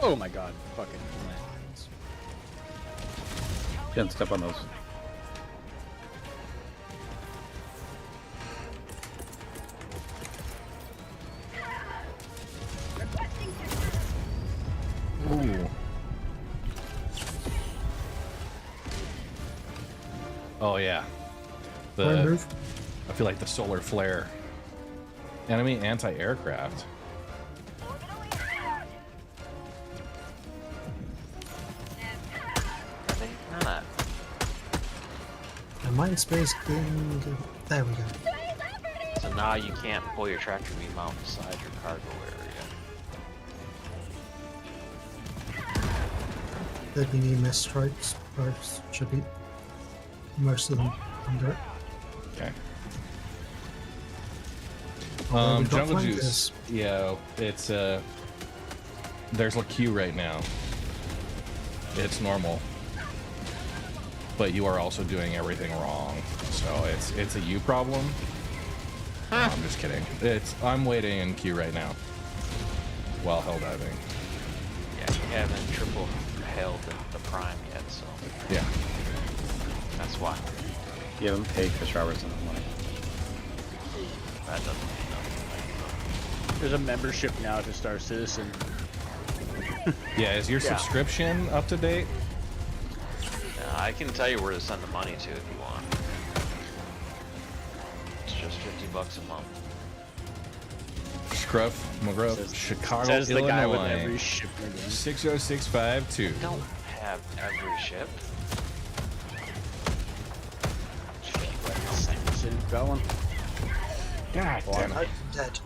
Oh my god, fucking. Can't step on those. Ooh. Oh yeah. I feel like the solar flare. Enemy anti-aircraft. And mind space being... There we go. So now you can't pull your tractor beam out beside your cargo area. There'd be EMS strikes, or should be most of them under it. Okay. We've got Jungle flankers. Juice. Yeah, it's there's a queue right now. It's normal. But you are also doing everything wrong. So it's a you problem. No, I'm just kidding. I'm waiting in queue right now. While hell diving. Yeah, you haven't triple held the prime yet, so Yeah. that's why. You haven't paid Chris Robertson the money. That doesn't mean nothing. There's a membership now to Star Citizen. Yeah, is your subscription up to date? I can tell you where to send the money to if you want. It's just $50 a month. Scruff, McGruff, Chicago, says the Illinois. guy with every shipment in. 60652. Don't have every ship. Got one. God damn it. Dead.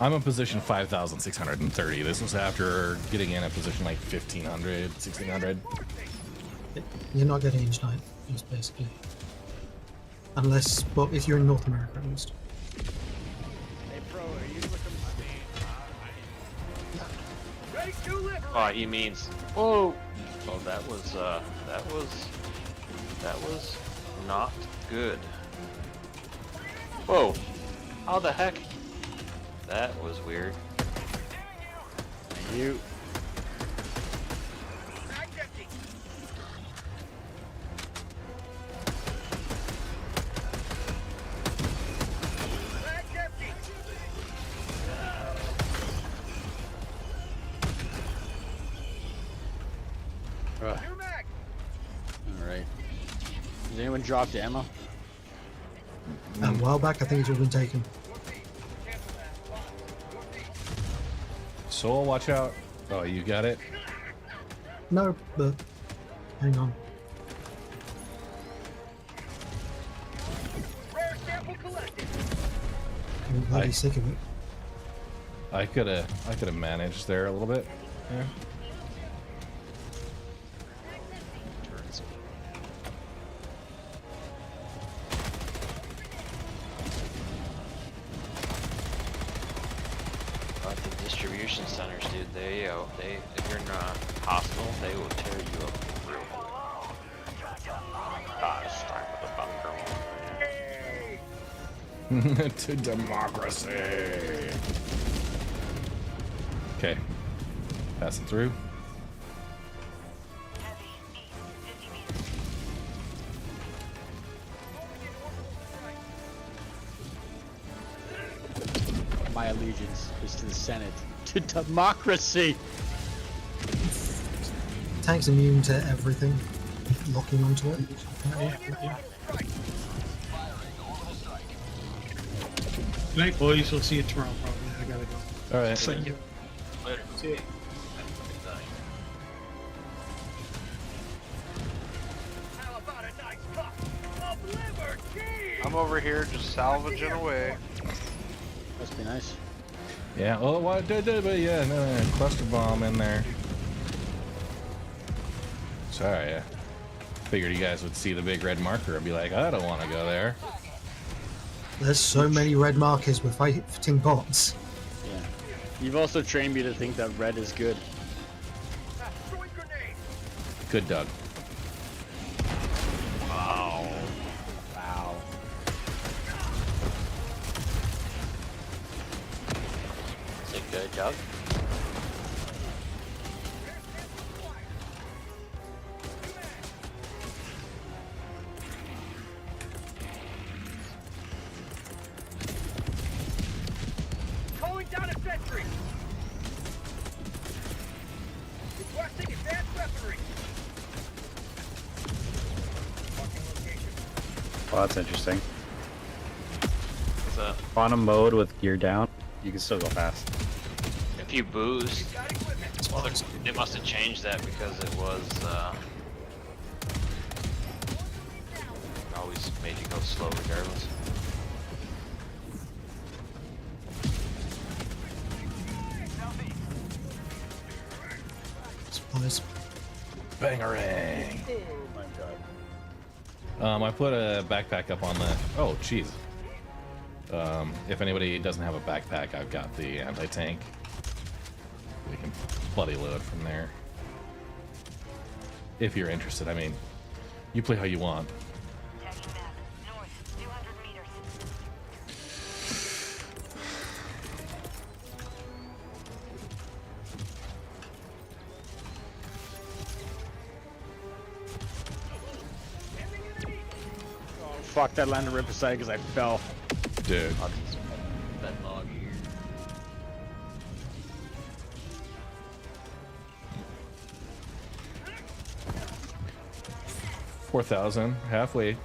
I'm in position 5,630. This was after getting in at position like 1,500, 1,600. You're not getting each night, just basically. Unless, well, if you're in North America at least. Hey, Pro, are you looking Oh, he means. Whoa. Oh, that was not good. Whoa. How the heck? That was weird. You. Alright. Has anyone dropped ammo? A while back, I think it's all been taken. Soul, watch out. Oh, you got it? No, but hang on. I'm bloody sick of it. I could have managed there a little bit. Yeah. The distribution centers, dude, they if you're in a hospital, they will tear you up real quick. Ah, it's time for the bunker. To democracy. Okay. Passing through. My allegiance is to the Senate. To democracy! Tank's immune to everything. Locking onto it. Good night, boys. We'll see you tomorrow, probably. I gotta go. All right. Thank you. Later. See you. I'm over here just salvaging away. Must be nice. Yeah. Oh, what? But yeah, no, cluster bomb in there. Sorry. I figured you guys would see the big red marker and be like, I don't want to go there. There's so many red markers with fighting bots. Yeah. You've also trained me to think that red is good. Good, Doug. Wow. Wow. Is it good, Doug? Well, that's interesting. What's up? Quantum mode with gear down, you can still go fast. If you boost, well, they must have changed that because it was always made you go slow regardless. Supplies. Bangarang. Oh my god. I put a backpack up on the. Oh, jeez. If anybody doesn't have a backpack, I've got the anti-tank. We can buddy load from there. If you're interested, I mean, you play how you want. Fuck, that landed right beside because I fell. Dude. That log here. 4,000, halfway.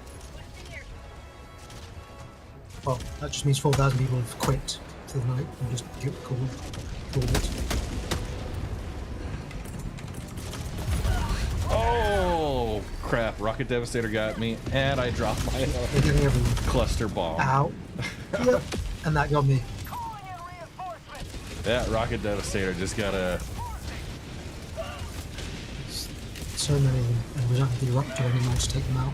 Well, that just means 4,000 people have quit for the night and just called it. Oh crap! Rocket Devastator got me, and I dropped my cluster bomb. Ow. Yep. And that got me. Yeah, Rocket Devastator just got a. So many of them, and we don't have the Eruptor anymore to take them out.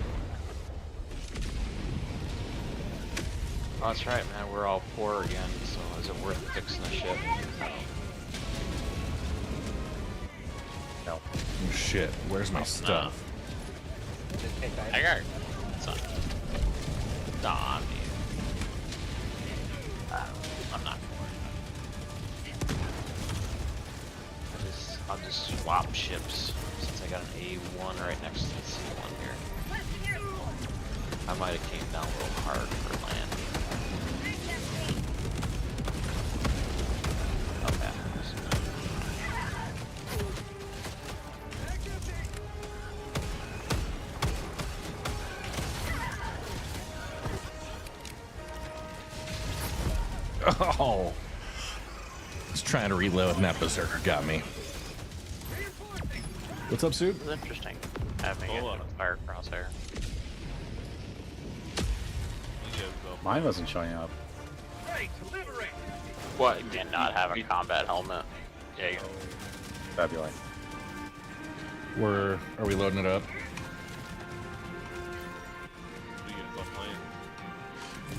Oh, that's right, man. We're all poor again, so is it worth fixing the ship? No. Oh, shit, where's my stuff? I got it. Son. Nah, I mean, I'm not going. I'll just swap ships since I got an A1 right next to the C1 here. I might have came down a little hard for landing. Okay. Oh, I was trying to reload and that berserker got me. What's up, Soup? It's interesting having it in a fire crosshair. Mine wasn't showing up. What? You did not have a combat helmet. Yeah, you go. Fabulous. Are we loading it up?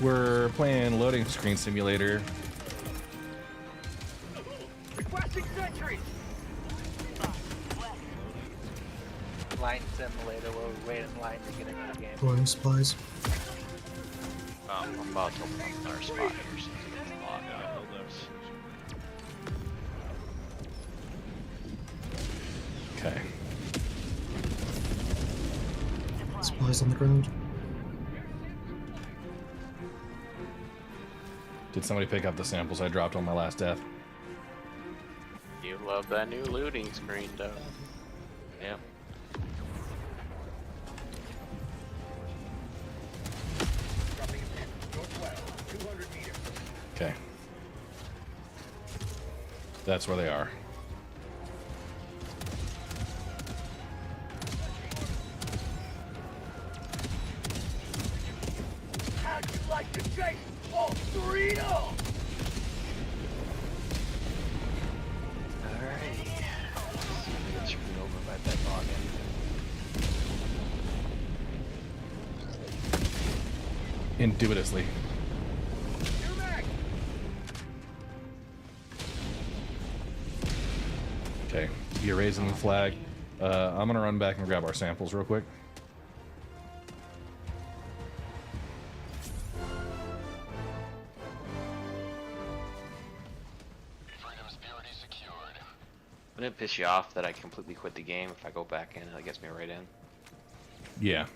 We're playing Loading Screen Simulator. Requesting sentry. Line simulator where we wait in line to get into the game. Boring supplies. I'm about to open up another spot here since it's logged out. Okay. Supplies on the ground. Did somebody pick up the samples I dropped on my last death? You love that new looting screen, though. Yep. Okay. That's where they are. How'd you like to chase all Dorito? Alrighty. Get screwed over by that login. Indubitably. Okay, you're raising the flag. I'm gonna run back and grab our samples real quick. Wouldn't it piss you off that I completely quit the game if I go back in and it gets me right in? Yeah.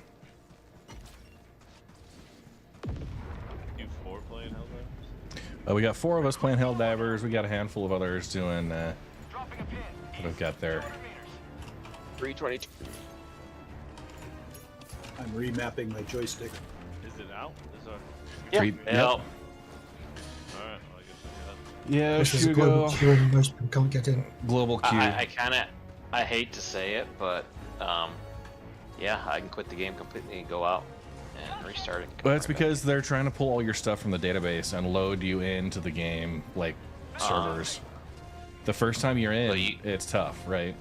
You 4 playing Helldivers? We got 4 of us playing Helldivers. We got a handful of others doing what I've got there. 322. I'm remapping my joystick. Is Is it out? Is our... Yeah. Yep. Alright, well, I guess I do Yeah, This is a global queue and most people can't get in. Global queue. I hate to say it, but yeah, I can quit the game completely and go out and restart it. Well, that's because they're trying to pull all your stuff from the database and load you into the game, like servers. The first time you're in, it's tough, right?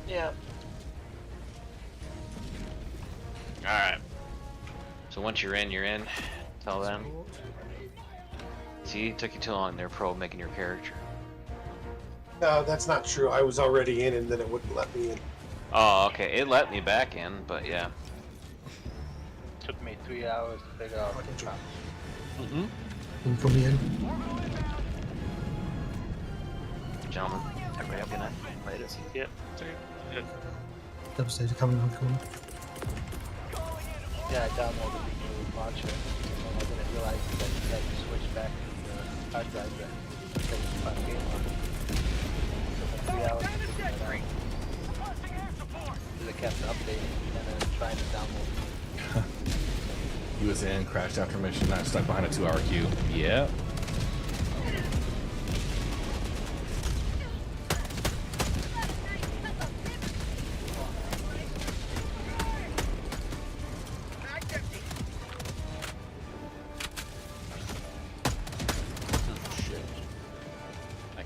Yeah. Alright. So once you're in, you're in. Tell them. See, it took you too long there, Pro, making your character. No, that's not true. I was already in and then it wouldn't let me in. Oh, okay. It let me back in, but yeah. Took me 3 hours to figure out what to try. And from the end. Gentlemen, everybody have a good night. Later. Yep. Devastator coming around the corner. Yeah, I downloaded the new launcher, and I didn't realize that you had to switch back to the hard drive yet. Take the fun game on. Took me 3 hours to figure it out. Because it kept updating and then trying to download. He was in, crashed after mission, not stuck behind a 2-hour queue. Yep.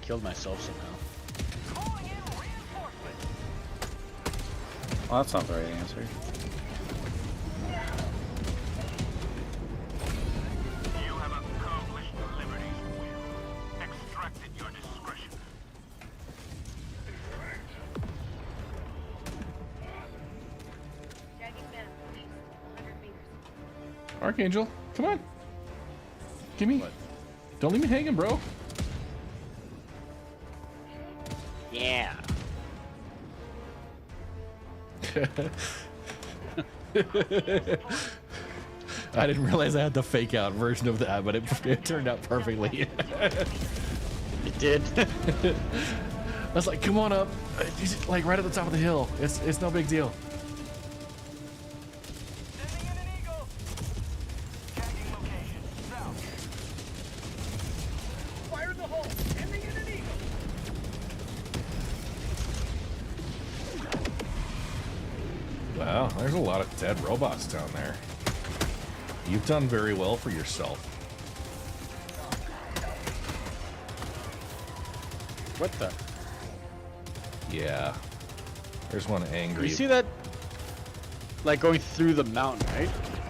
Killed myself somehow. Well, that's not the right answer. You have accomplished Liberty's will. Extracted your discretion. Archangel, come on. Give me. What? Don't leave me hanging, bro. Yeah. I didn't realize I had the fake out version of that, but it turned out perfectly. It did. I was like, come on up. He's like right at the top of the hill. It's no big deal. Fire in the hole! Ending in an eagle! Wow, there's a lot of dead robots down there. You've done very well for yourself. What the? Yeah. There's one angry. You see that? Like going through the mountain,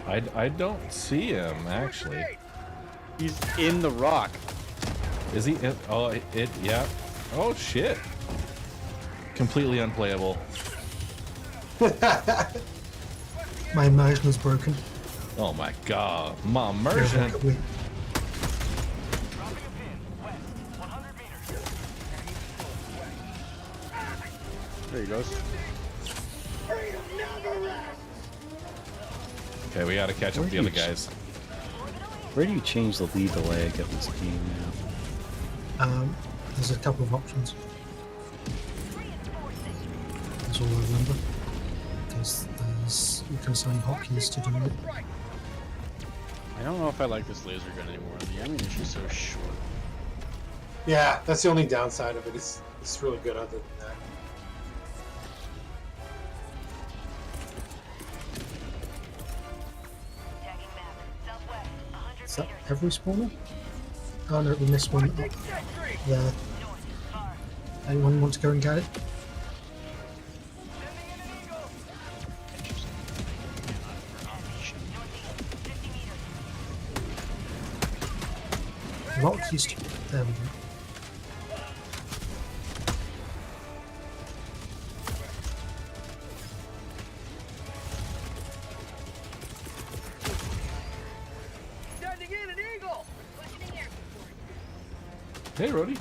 right? I don't see him, actually. He's in the rock. Is he? Oh, yeah. Oh, shit. Completely unplayable. My immersion is broken. Oh my god. My immersion. There he goes. Okay, we gotta catch up with the other guys. Where do you change the lead delay of this game now? There's a couple of options. That's all I remember. You can assign hotkeys to do it. I don't know if I like this laser gun anymore. The ammunition is so short. Yeah, that's the only downside of it. It's really good other than that. Is that every spawner? Oh no, we missed one up there. Anyone want to go and get it? Hotkeys to... There we go. Standing in an eagle! Hey, Rhodey.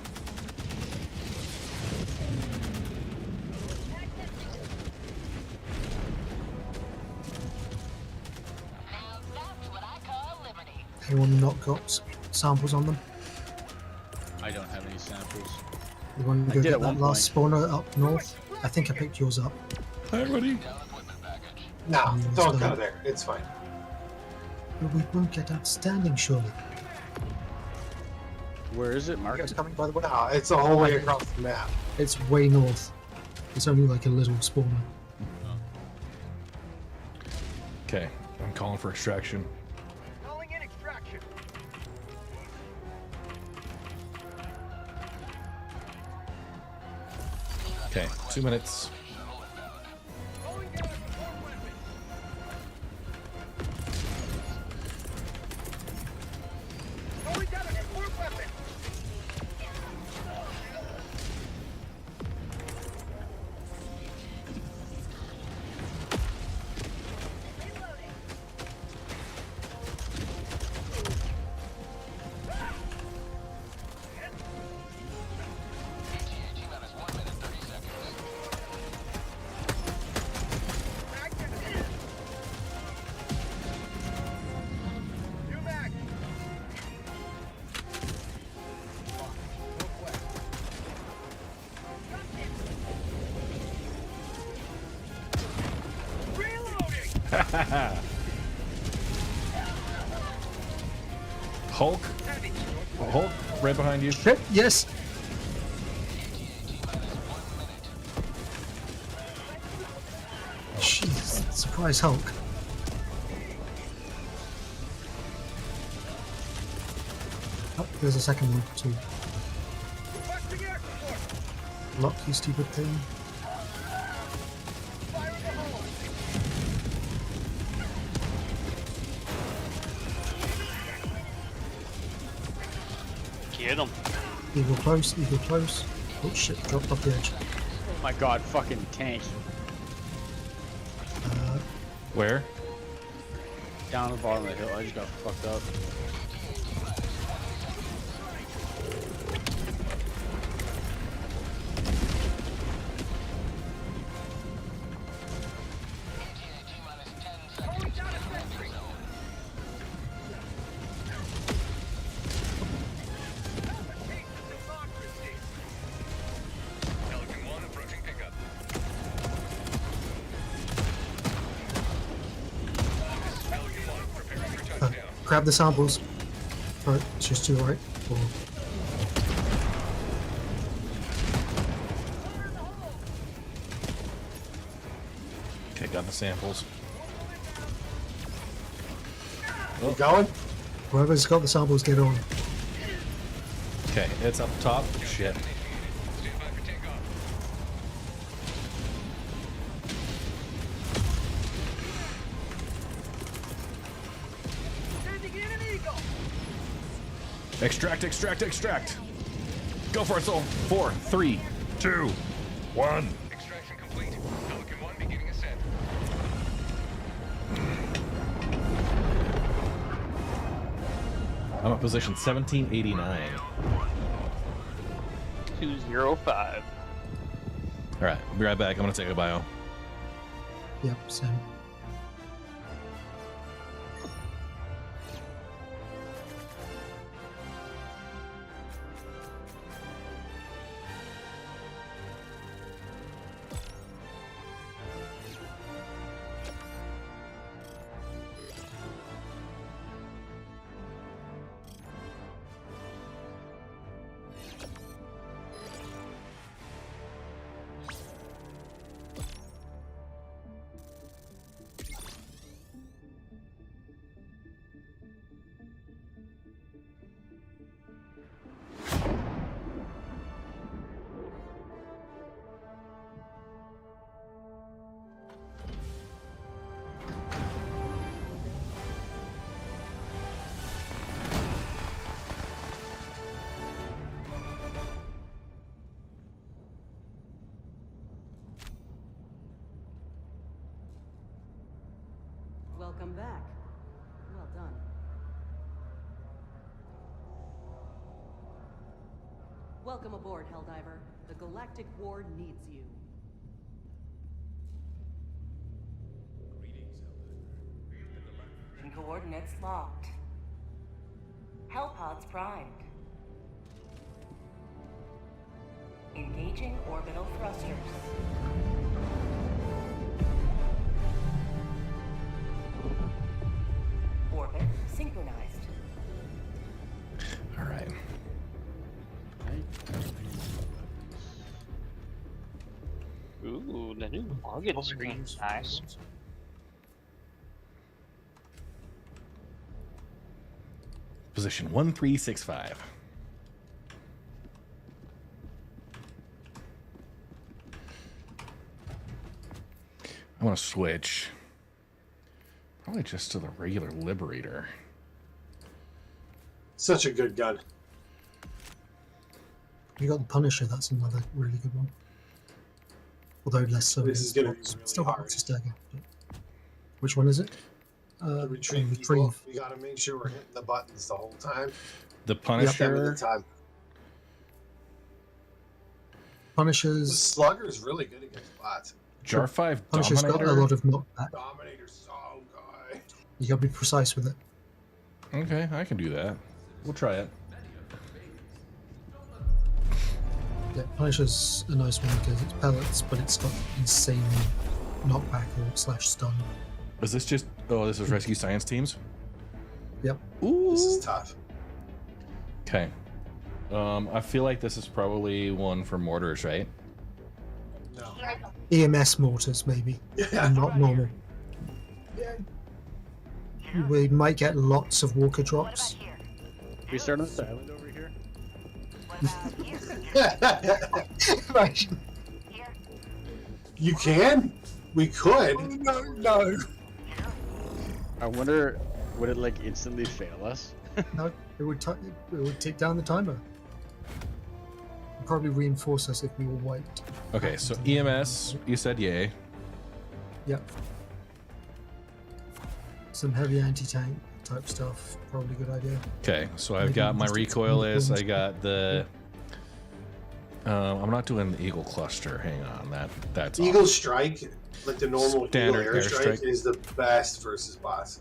Anyone not got samples on them? I don't have any samples. You want to go get that last spawner up north? I think I picked yours up. Hi, Rhodey. No, don't go there. It's fine. But we won't get outstanding, surely. Where is it, Mark? It's coming by the way. No, it's the whole way across the map. It's way north. It's only like a little spawner. Okay, I'm calling for extraction. Calling in extraction. Okay, 2 minutes. Going down a support weapon. Hulk? Hulk, right behind you. Shit, yes. Jeez, surprise Hulk. Oh, there's a second one too. Lock, you stupid thing. Get him. Eagle close, eagle close. Oh shit, dropped off the edge. Oh my god, fucking tank. Where? Down the bottom of the hill. I just got fucked up. Grab the samples. Right, it's just to the right. Or... Okay, got the samples. You going? Whoever's got the samples, get on. Okay, it's up top. Shit. Extract, extract, extract. Go for it, soul. 4, 3, 2, 1. Extraction complete. Pelican 1 beginning ascent. I'm at position 1789. 205. All right, be right back. I'm gonna take a bio. Yep, same. Welcome back. Well done. Welcome aboard, Helldiver. The Galactic War needs you. And coordinates locked. Hellpods primed. Engaging orbital thrusters. Orbit synchronized. All right. Ooh, the new login screen. Nice. Position 1365. I want to switch. Probably just to the regular Liberator. Such a good gun. You got the Punisher, that's another really good one. Although less so. This is going to be still really got hard. Axis Dagger. Which one is it? The retrieve. People, we got to make sure we're hitting the buttons the whole time. The Yep, Punisher. the time. Punisher's. The Slugger is really good against bots. Jar 5 Punisher's got a Dominator. lot of knockback. Dominator's so good. You gotta be precise with it. Okay, I can do that. We'll try it. Yeah, Punisher's a nice one because it's pellets, but it's got insane knockback or slash stun. Is this just... Oh, this is Rescue Science Teams? Yep. Ooh. This is tough. Okay. I feel like this is probably one for mortars, right? No. EMS mortars, maybe. Yeah. And not normal. We might get lots of walker drops. We start on this island over here. Right. You can? We could. No. I wonder, would it like instantly fail us? No, it would take down the timer. It'd probably reinforce us if we were wiped. Okay, so EMS, you said yay. Yep. Some heavy anti-tank type stuff, probably a good idea. Okay, so I've Maybe got my just recoilless. I got the... I'm not doing the Eagle Cluster. Hang on, that's Eagle off. Strike, like the normal Standard Eagle Airstrike, airstrike. is the best versus bots.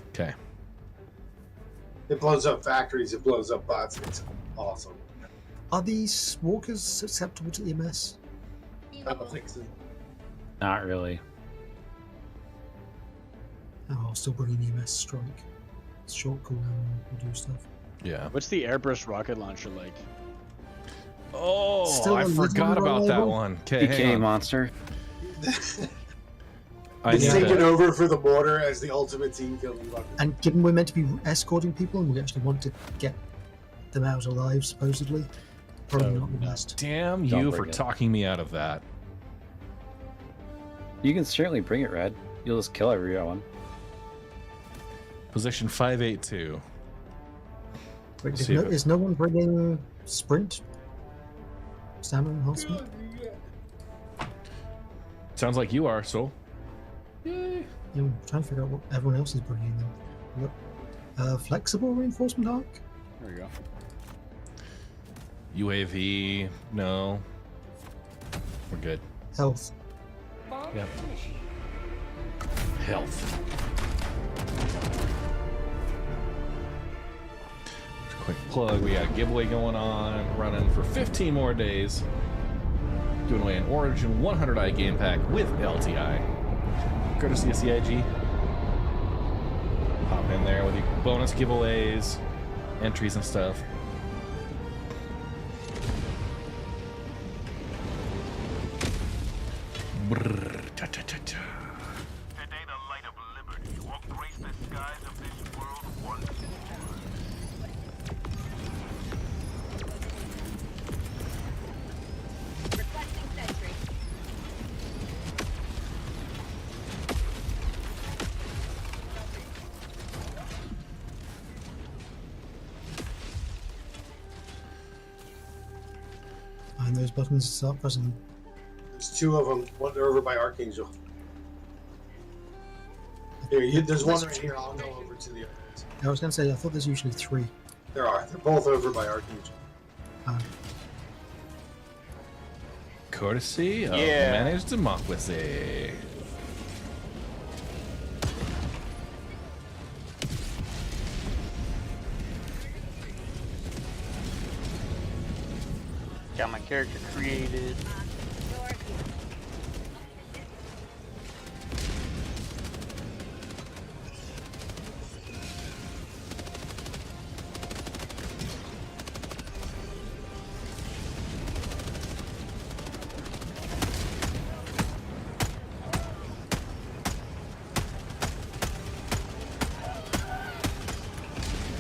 Okay. It blows up factories, it blows up bots, it's awesome. Are these walkers susceptible to EMS? I don't think so. Not really. Oh, I'll still bring an EMS strike. It's short cooldown will do stuff. Yeah. What's the airburst rocket launcher like? Oh, Still I a little forgot about that reliable? one. Okay, PK hang on. monster. I It's need taken to- over for the border as the ultimate team kill. And given we're meant to be escorting people and we actually want to get them out alive, supposedly, probably not the best. Damn Don't you bring for it. talking me out of that. You can certainly bring it, Red. You'll just kill everyone. Position 582. Wait, Let's see if it- is no one bringing sprint? Stamina enhancement? Sounds like you are, Soul. Yeah, I'm trying to figure out what everyone else is bringing them. Yep. Flexible reinforcement arc? There we go. UAV, no. We're good. Health. Yep. Health. Quick plug, we got a giveaway going on, running for 15 more days. Giving away an Origin 100i game pack with LTI. Courtesy of CIG. Hop in there with your bonus giveaways, entries and stuff. Brrr, cha, cha, cha, cha. Today the light of liberty will grace the skies of this world once more. Requesting sentry. Find those buttons, start pressing them. There's two of them. One over by Archangel. Here, there's one right here. I'll go over to the other ones. I was going to say, I thought there's usually 3. There are. They're both over by Archangel. Courtesy of Yeah. Managed Democracy. Got my character created.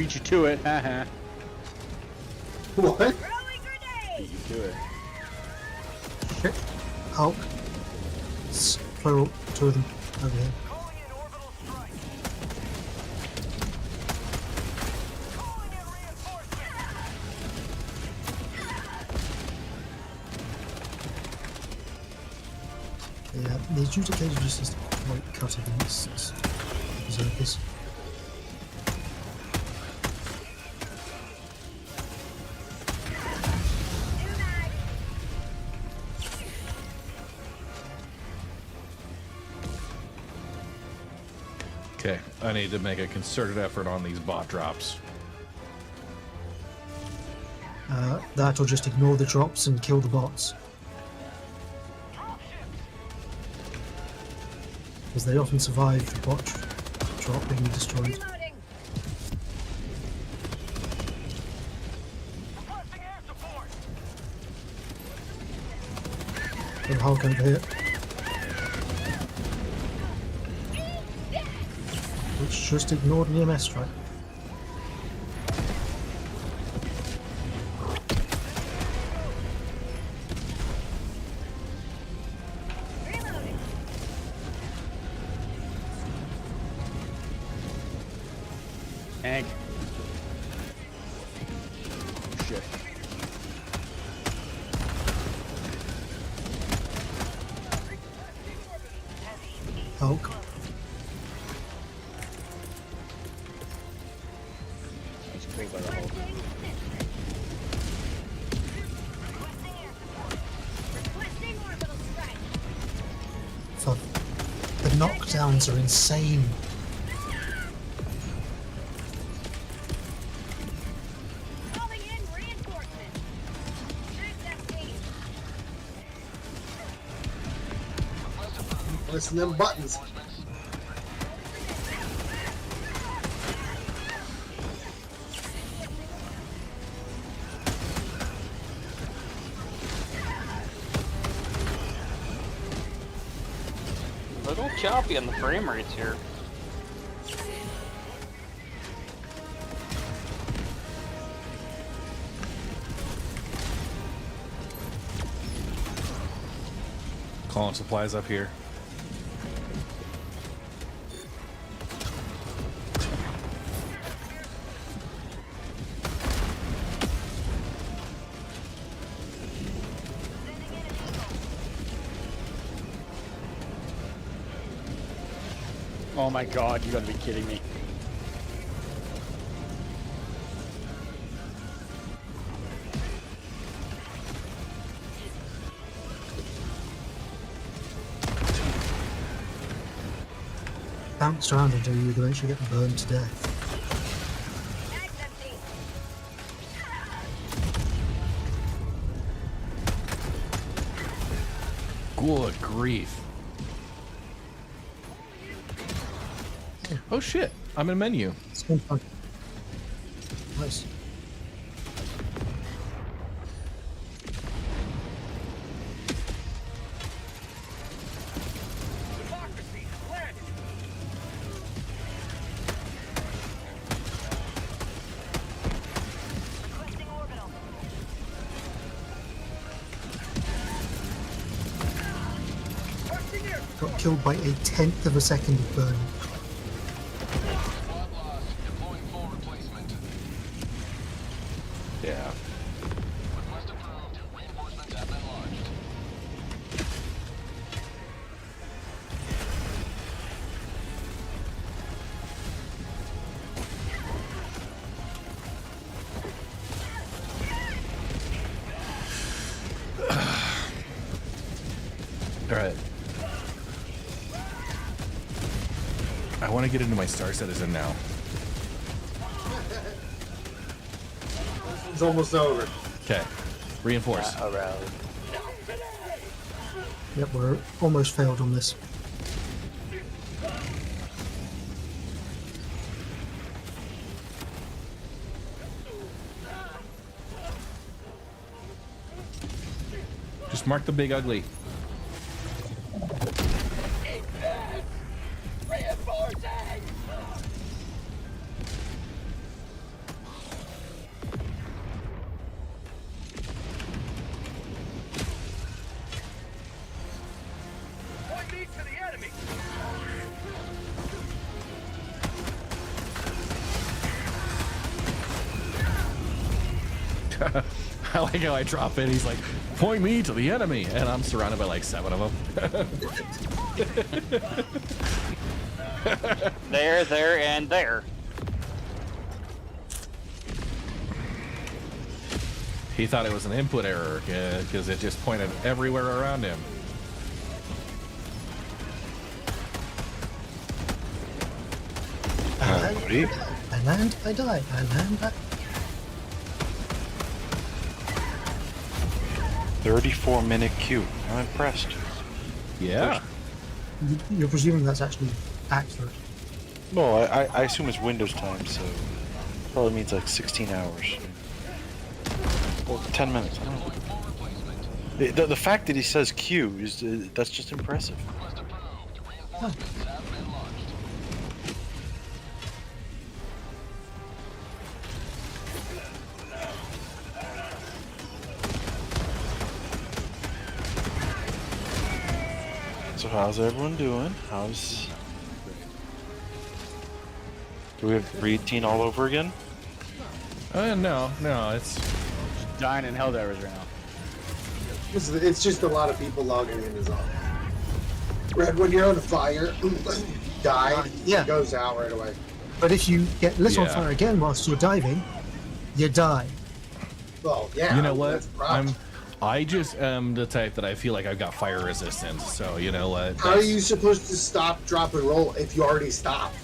Beat you to it. Haha. What? Beat you to it. Shit. Hulk. Plural. Two of them over here. Yeah, the adjudicator just is quite cut against berserkers. Okay, I need to make a concerted effort on these bot drops. That or just ignore the drops and kill the bots. Because they often survive the bot drop being destroyed. Got a Hulk over here. Which just ignored an EMS strike. Egg. Shit. Hulk. That's great by the Hulk. Fuck. The knockdowns are insane. Listen to them buttons. A little choppy on the frame rates here. Calling supplies up here. Oh my god, you gotta be kidding me. Bounced around until you eventually get burned to death. Good grief. Oh shit, I'm in a menu. It's been fun. Nice. Got killed by 1/10 of a second of burn. Yeah. All right. I want to get into my star citizen now. It's almost over. Okay. Reinforce. Around. Yep, we're almost failed on this. Just mark the big ugly. I like how I drop in. He's like, point me to the enemy, and I'm surrounded by like 7 of them. There, and there. He thought it was an input error because it just pointed everywhere around him. I land, I die. I land, I... 34-minute queue. I'm impressed. Yeah. You're presuming that's actually accurate. Well, I assume it's Windows time, so probably means like 16 hours. Or 10 minutes. I don't know. The fact that he says queue is that's just impressive. Huh. So how's everyone doing? Do we have 318 all over again? No, it's dying in Helldivers right now. It's just a lot of people logging in is all. Red, when you're on fire, die, it goes out right away. But if you get lit on fire again whilst you're diving, you die. Well, yeah. You know what? I just am the type that I feel like I've got fire resistance. So you know what? How are you supposed to stop, drop, and roll if you already stopped?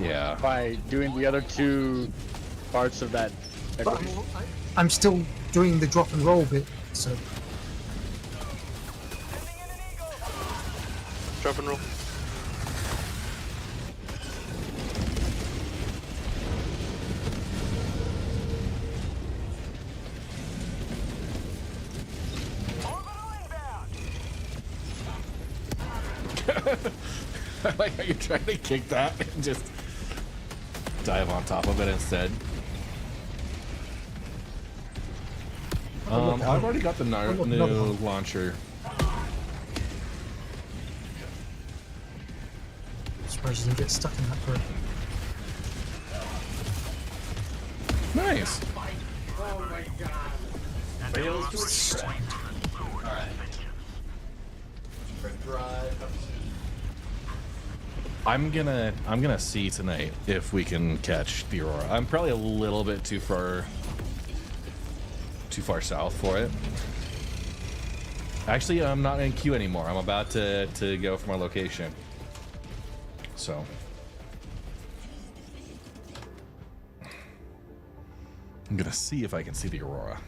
Yeah. By doing the other 2 parts of that. But I'm still doing the drop and roll bit, so. Drop and roll. I like how you're trying to kick that and just dive on top of it instead. I've already got the new launcher. Surprised you didn't get stuck in that bird. Nice. Oh my god. Fails to extract. Alright. I'm gonna see tonight if we can catch the Aurora. I'm probably a little bit too far south for it. Actually, I'm not in queue anymore. I'm about to go for my location. So I'm gonna see if I can see the Aurora.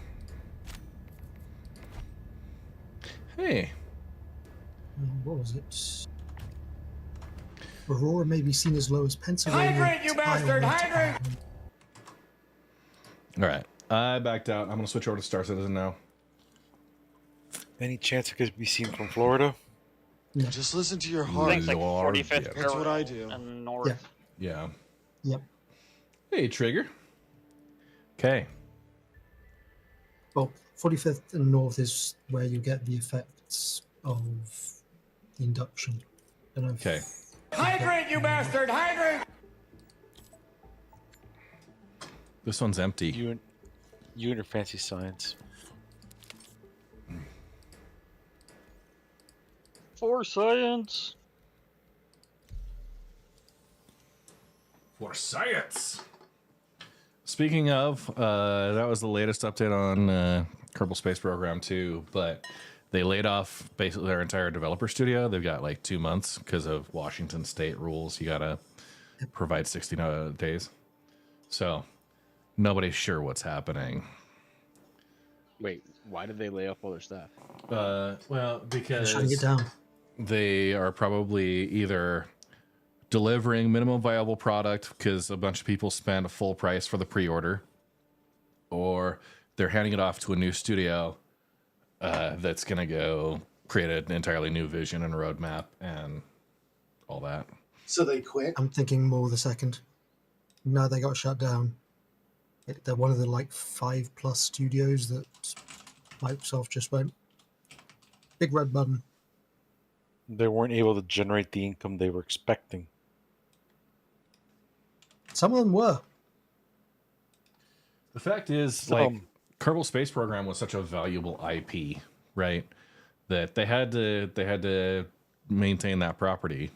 Hey. What was it? Aurora may be seen as low as Pennsylvania. Hydrate, you bastard! Hydrate! Alright. I backed out. I'm gonna switch over to Star Citizen now. Any chance it could be seen from Florida? No. Just listen to your heart. Things like 45th. That's what I do. And north. Yeah. Yep. Hey, Trigger. Okay. Well, 45th and north is where you get the effects of the induction. Okay. Hydrate, you bastard! Hydrate! This one's empty. You and your fancy science. For science. For science. Speaking of, that was the latest update on Kerbal Space Program 2, but they laid off basically their entire developer studio. They've got like 2 months because of Washington state rules. You gotta provide 60 days. So nobody's sure what's happening. Wait, why did they lay off all their staff? Well, because shutting it down. They are probably either delivering minimum viable product because a bunch of people spend a full price for the pre-order, or they're handing it off to a new studio that's going to go create an entirely new vision and roadmap and all that. So they quit? I'm thinking more the second. No, they got shut down. They're one of the like 5+ studios that Microsoft just went big red button. They weren't able to generate the income they were expecting. Some of them were. The fact is, like, Kerbal Space Program was such a valuable IP, right? That they had to maintain that property,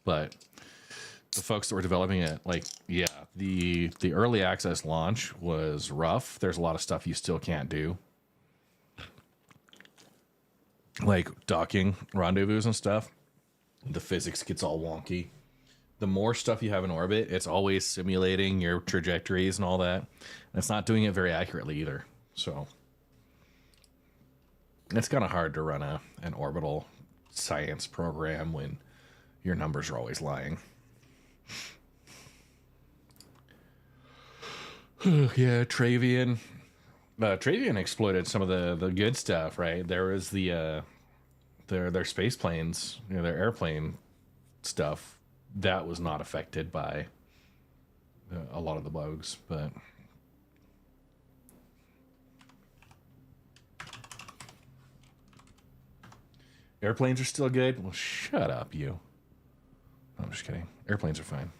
but the folks that were developing it, like, yeah, the early access launch was rough. There's a lot of stuff you still can't do, like docking rendezvous and stuff. The physics gets all wonky. The more stuff you have in orbit, it's always simulating your trajectories and all that. And it's not doing it very accurately either. So it's kind of hard to run an orbital science program when your numbers are always lying. Yeah, Travian. Travian exploited some of the good stuff, right? There was their space planes, their airplane stuff that was not affected by a lot of the bugs, but airplanes are still good. Well, shut up, you. No, I'm just kidding. Airplanes are fine.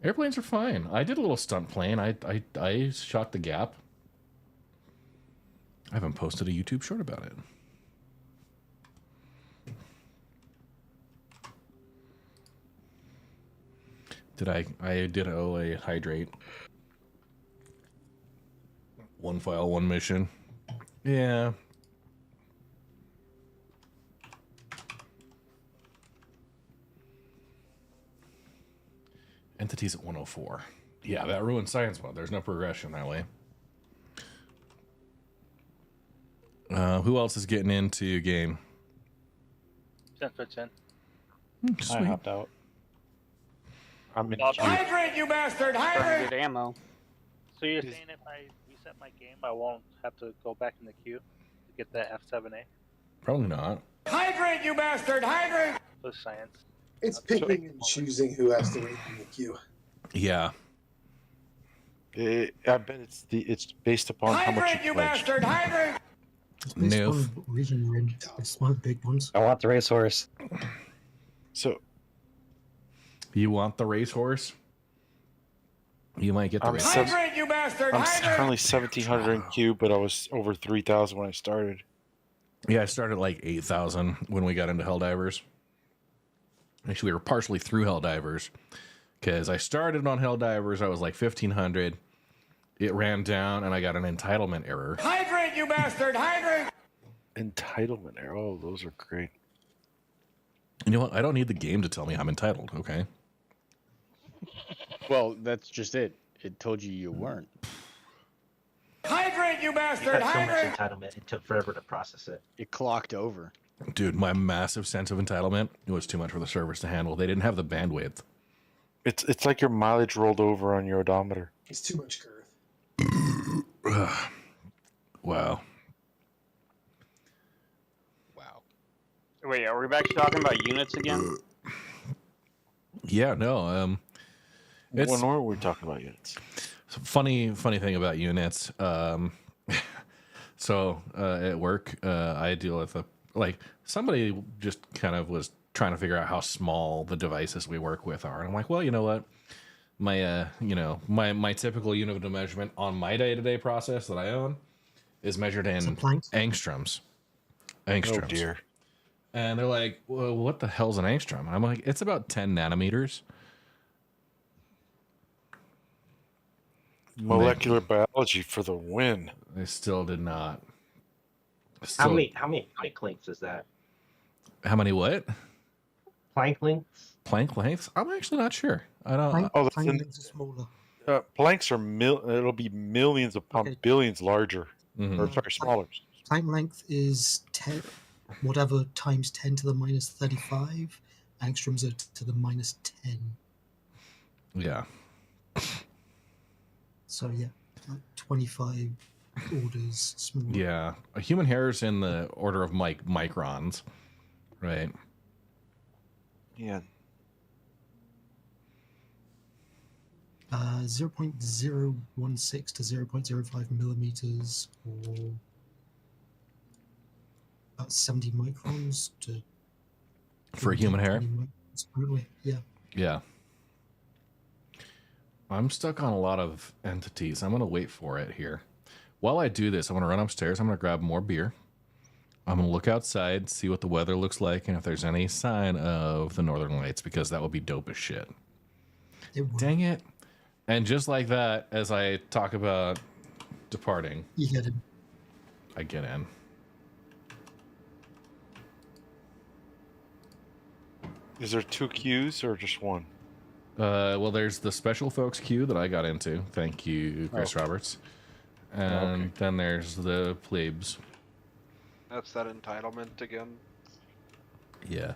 Airplanes are fine. I did a little stunt plane. I shot the gap. I haven't posted a YouTube short about it. I did owe a hydrate. One file, one mission. Yeah. Entities at 104. Yeah, that ruined science mode. There's no progression that way. Who else is getting into game? 10 for 10. Sweet. I hopped out. I'm in. Hydrate, you bastard! Trying to Hydrate! get ammo. So you're saying if I reset my game, I won't have to go back in the queue to get that F7A? Probably not. Hydrate, you bastard! Hydrate! For science. It's picking and choosing who has to wait in the queue. Yeah. I bet it's based upon how much Hydrate, you bastard! Hydrate! It's based No. on what region you're in. It's one of the big ones. I want the racehorse. So You want the racehorse? You might get the racehorse. Hydrate, you bastard! I'm Hydrate! currently 1,700 in queue, but I was over 3,000 when I started. Yeah, I started like 8,000 when we got into Helldivers. Actually, we were partially through Helldivers because I started on Helldivers. I was like 1,500. It ran down, and I got an entitlement error. Hydrate, you bastard! Hydrate! Entitlement error. Oh, those are great. You know what? I don't need the game to tell me I'm entitled, okay? Well, that's just it. It told you you weren't. Hydrate, you You bastard! had so much Hydrate! entitlement, it took forever to process it. It clocked over. Dude, my massive sense of entitlement, it was too much for the servers to handle. They didn't have the bandwidth. It's like your mileage rolled over on your odometer. It's too much girth. Wow. Wait, are we back to talking about units again? Yeah, no. It's When were we talking about units? funny thing about units. So at work, I deal with somebody just kind of was trying to figure out how small the devices we work with are. And I'm like, well, you know what? My my typical unit of measurement on my day-to-day process that I own is measured in angstroms. Angstroms. Oh dear. And they're like, well, what the hell's an angstrom? And I'm like, it's about 10 nanometers. Molecular biology for the win. They still did not. How many clinks is that? How many what? Plank lengths? Plank lengths? I'm actually not sure. I don't. Plank, Oh, plank lengths are smaller. Planks are it'll be millions upon billions larger. Mhm. Or sorry, smaller. Plank length is 10, whatever times 10 to the minus 35. Angstroms are to the minus 10. Yeah. So yeah, like 25 orders smaller. Yeah. A human hair is in the order of microns, right? Yeah. 0.016 to 0.05 millimeters, or about 70 microns to For human hair? 20 microns, probably. Yeah. Yeah. I'm stuck on a lot of entities. I'm going to wait for it here. While I do this, I'm going to run upstairs. I'm going to grab more beer. I'm going to look outside, see what the weather looks like, and if there's any sign of the Northern Lights, because that would be dope as shit. Dang it. And just like that, as I talk about departing, you get in. I get in. Is there 2 queues or just one? Well, there's the special folks queue that I got into. Thank you, Chris Roberts. And then there's the plebes. That's that entitlement again. Yeah.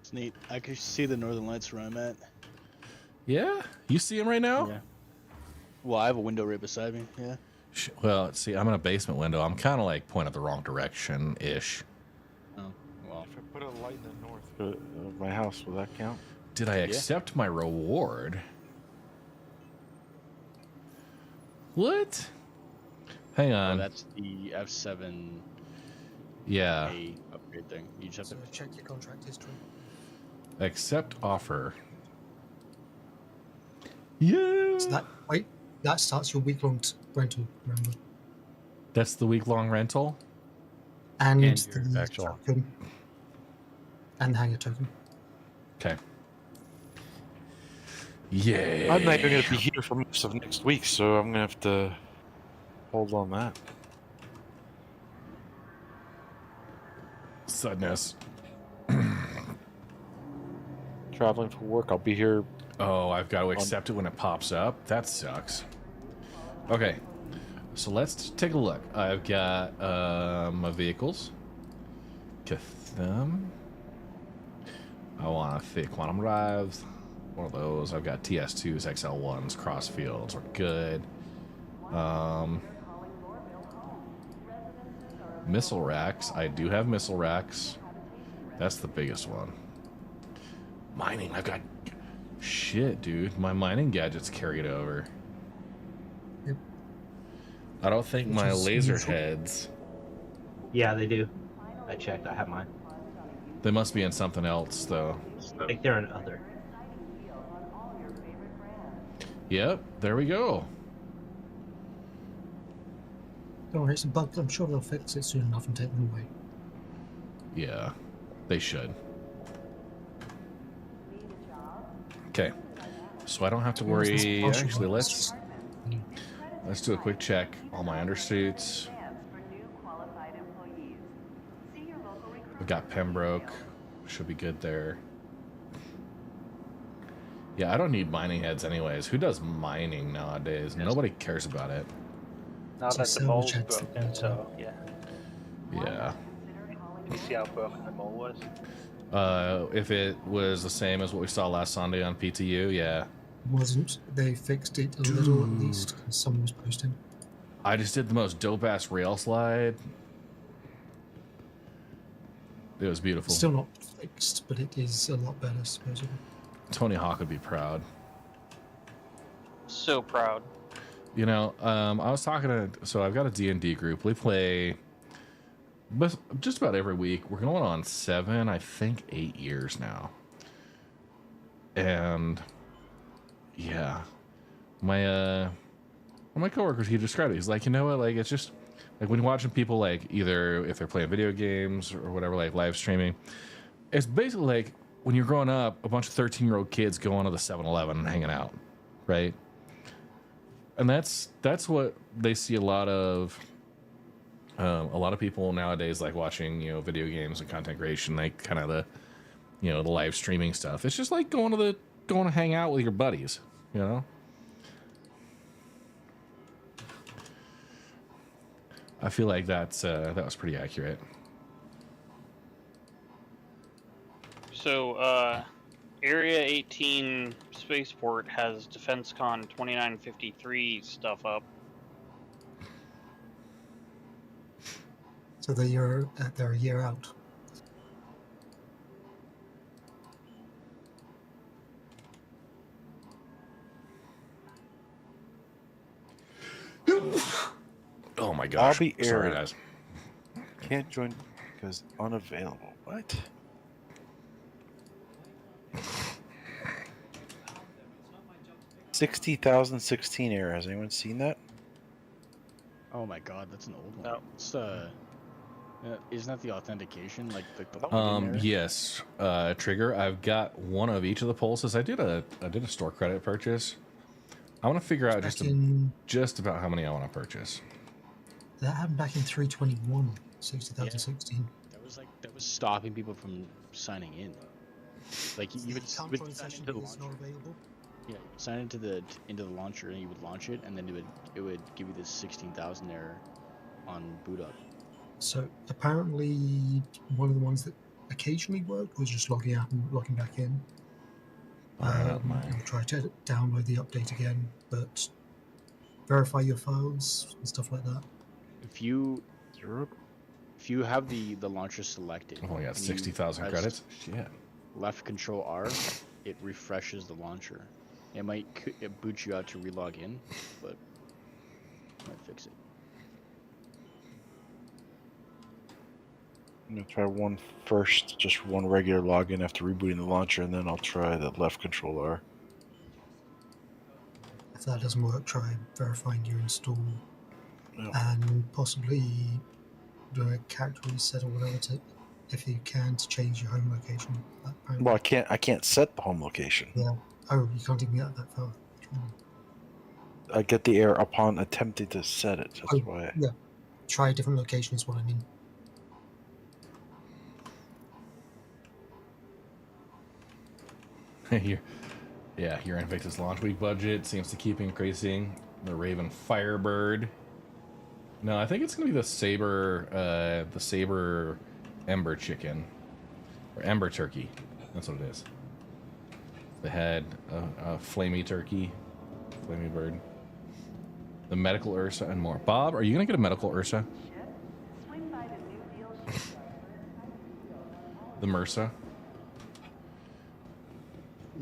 It's neat. I can see the Northern Lights where I'm at. Yeah? You see them right now? Yeah. Well, I have a window right beside me, yeah. Well, see, I'm in a basement window. I'm kind of like pointed the wrong direction-ish. Oh, well. If I put a light in the north of my house, will that count? Did I accept my reward? What? Hang on. Oh, that's the F7 Yeah. A upgrade thing. You just have to check your contract history. Accept offer. Yeah. So that starts your week-long rental, remember? That's the week-long rental? And your the actual token. And the hanger token. Okay. Yeah. I'm not even going to be here for most of next week, so I'm going to have to hold on that. Sadness. Traveling for work, I'll be here. Oh, I've got to accept it when it pops up. That sucks. Okay. So let's take a look. I've got my vehicles. Get them. I want to fit quantum drives. One of those. I've got TS2s, XL1s, crossfields. We're good. Missile racks. I do have missile racks. That's the biggest one. Mining. I've got... Shit, dude. My mining gadgets carried over. Yep. I don't think my laser heads... Yeah, they do. I checked. I have mine. They must be in something else, though. I think they're in other. Yep, there we go. Don't worry, it's a bug. I'm sure they'll fix it soon enough and take them away. Yeah, they should. Okay, so I don't have to worry. Actually, let's do a quick check. All my undersuits. We've got Pembroke. Should be good there. Yeah, I don't need mining heads anyways. Who does mining nowadays? Nobody cares about it. Now that the mole's broken, so yeah. Yeah. Can you see how broken the mole was? If it was the same as what we saw last Sunday on PTU, yeah. Wasn't. They fixed it a little at least, because someone was posting. I just did the most dope-ass rail slide. It was beautiful. Still not fixed, but it is a lot better, supposedly. Tony Hawk would be proud. So proud. You know, I was talking to... So I've got a D&D group. We play just about every week. We're going on 7, I think 8 years now. And... Yeah. My coworkers, he described it. He's like, you know what? Like, it's just... Like, when you're watching people, like, either if they're playing video games or whatever, like, live streaming, it's basically like when you're growing up, a bunch of 13-year-old kids going to the 7-Eleven and hanging out, right? And that's what they see a lot of people nowadays, like, watching, you know, video games and content creation, like, kind of the, you know, the live streaming stuff. It's just like going to hang out with your buddies, you know? I feel like that was pretty accurate. So, Area 18 Spaceport has DefenseCon 2953 stuff up. So they're a year out. Oh my gosh. I'll be Sorry, aired. guys. Can't join because unavailable. What? 60,016 error. Has anyone seen that? Oh my god, that's an old one. No. It's isn't that the authentication? Like the Yes, Trigger. I've got one of each of the pulses. I did a store credit purchase. I want to figure out just about how many I want to purchase. That happened back in 321, 2016. That was stopping people from signing in. Like you would sign into the launcher. Yeah, you would sign into the launcher and you would launch it, and then it would give you this 16,000 error on boot up. So apparently, one of the ones that occasionally worked was just logging out and logging back in. I'll try to download the update again, but verify your files and stuff like that. If you have the launcher selected, oh yeah, 60,000 credits. Shit. Left Control R, it refreshes the launcher. It boot you out to relog in, but it might fix it. I'm gonna try one first, just one regular login after rebooting the launcher, and then I'll try the left Control R. If that doesn't work, try verifying your install and possibly do a character reset or whatever if you can, to change your home location. Well, I can't set the home location. Yeah. Oh, you can't even get that far. I get the error upon attempting to set it. That's why. Yeah. Try a different location is what I mean. Your Invictus launch week budget seems to keep increasing. The Raven Firebird. No, I think it's gonna be the Saber Ember Chicken. Or Ember Turkey. That's what it is. They had a Flamey Turkey. Flamey Bird. The Medical Ursa and more. Bob, are you gonna get a Medical Ursa? The MRSA?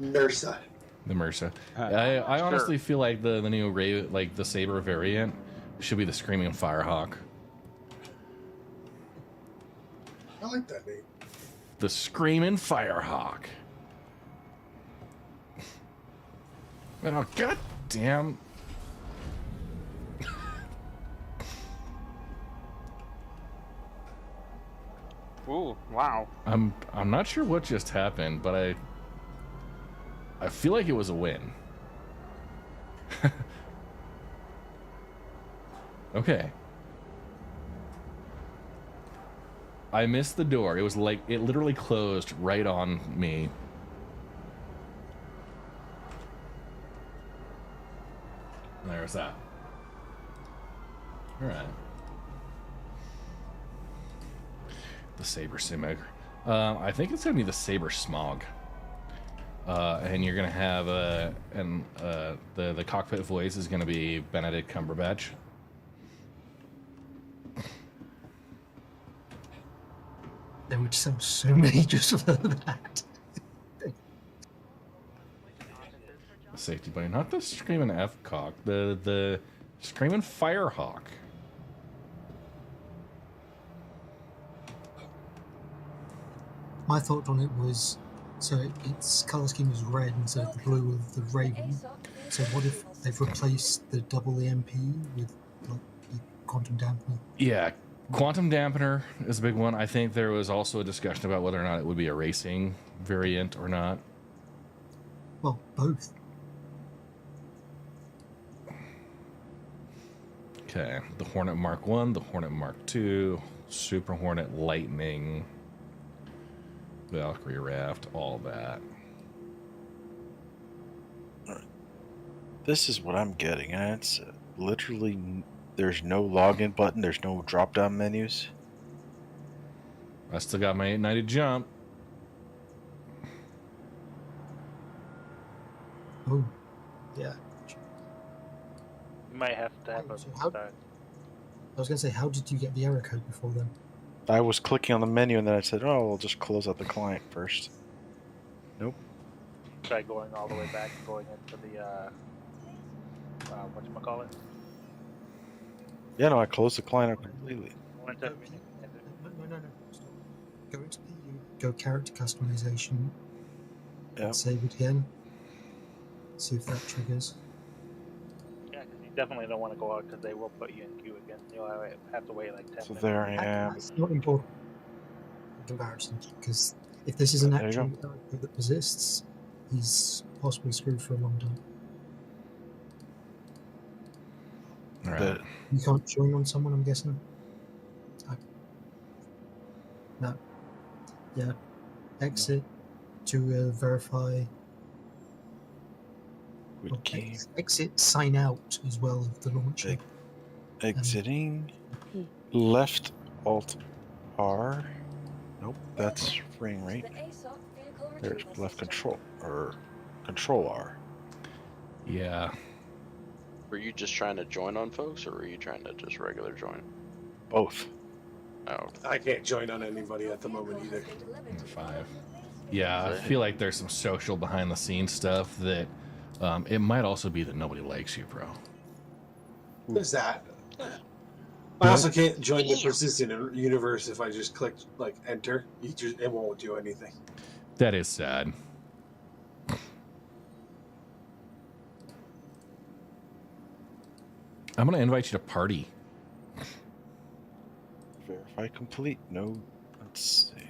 MRSA. The MRSA. I honestly feel like the new Raven, like the Saber variant, should be the Screaming Firehawk. I like that name. The Screaming Firehawk. Oh, god damn. Ooh, wow. I'm not sure what just happened, but I feel like it was a win. Okay. I missed the door. It was like, it literally closed right on me. There's that. Alright. The Saber Simig. I think it's gonna be the Saber Smog. And you're gonna have the cockpit voice is gonna be Benedict Cumberbatch. They would sell so many just for that. Safety buddy, not the Screaming F-Cock, the Screaming Firehawk. My thought on it was, so its colour scheme is red instead of the blue of the Raven. So what if they've replaced the double EMP with like the quantum dampener? Yeah, quantum dampener is a big one. I think there was also a discussion about whether or not it would be a racing variant or not. Well, both. Okay, the Hornet Mark 1, the Hornet Mark 2, Super Hornet Lightning, Valkyrie Raft, all that. This is what I'm getting at. It's literally, there's no login button, there's no drop down menus. I still got my 890 jump. Oh, yeah. You might have to have a start. I was going to say, how did you get the error code before then? I was clicking on the menu and then I said, oh, we'll just close out the client first. Nope. Try going all the way back, going into the, whatchamacallit? Yeah, no, I closed the client out completely. No. Stop. Go into PU, go character customization, yeah. Save it again. See if that triggers. Yeah, because you definitely don't want to go out because they will put you in queue again. You'll have to wait like 10 So minutes. there I am. That's not important in comparison, because if this is an There you actual go. character that persists, he's possibly screwed for a long time. All right. You can't join on someone, I'm guessing? No. Yeah. Exit to verify. Well, exit, sign out as well of the launcher. Exiting. Left Alt R. Nope, that's frame rate. There's left control or Control R. Yeah. Were you just trying to join on folks, or were you trying to just regular join? Both. Oh. I can't join on anybody at the moment either. 5. Yeah, I feel like there's some social behind the scenes stuff that it might also be that nobody likes you, bro. There's that. I also can't join the persistent universe if I just click like enter. It won't do anything. That is sad. I'm gonna invite you to party. Verify complete. No. Let's see.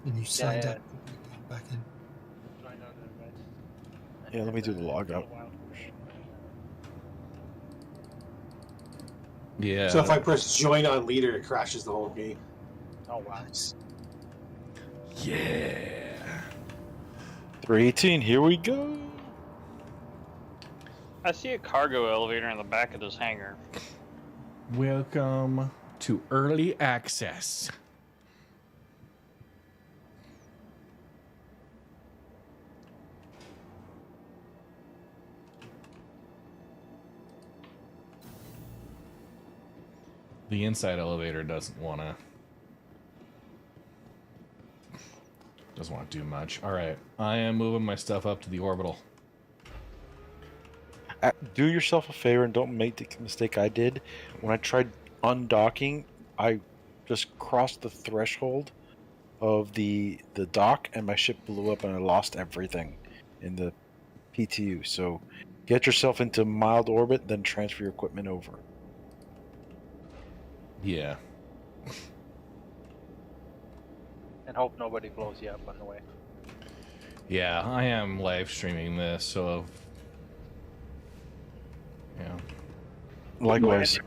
And you signed out back in. Yeah, let me do the log out. Yeah. So if I press join on leader, it crashes the whole game. Oh wow. Yeah. 318. Here we go. I see a cargo elevator in the back of this hangar. Welcome to early access. The inside elevator doesn't want to do much. All right, I am moving my stuff up to the orbital. Do yourself a favor and don't make the mistake I did. When I tried undocking, I just crossed the threshold of the dock and my ship blew up and I lost everything in the PTU. So get yourself into mild orbit, then transfer your equipment over. Yeah. And hope nobody blows you up on the way. Yeah, I am live streaming this, so yeah. Likewise.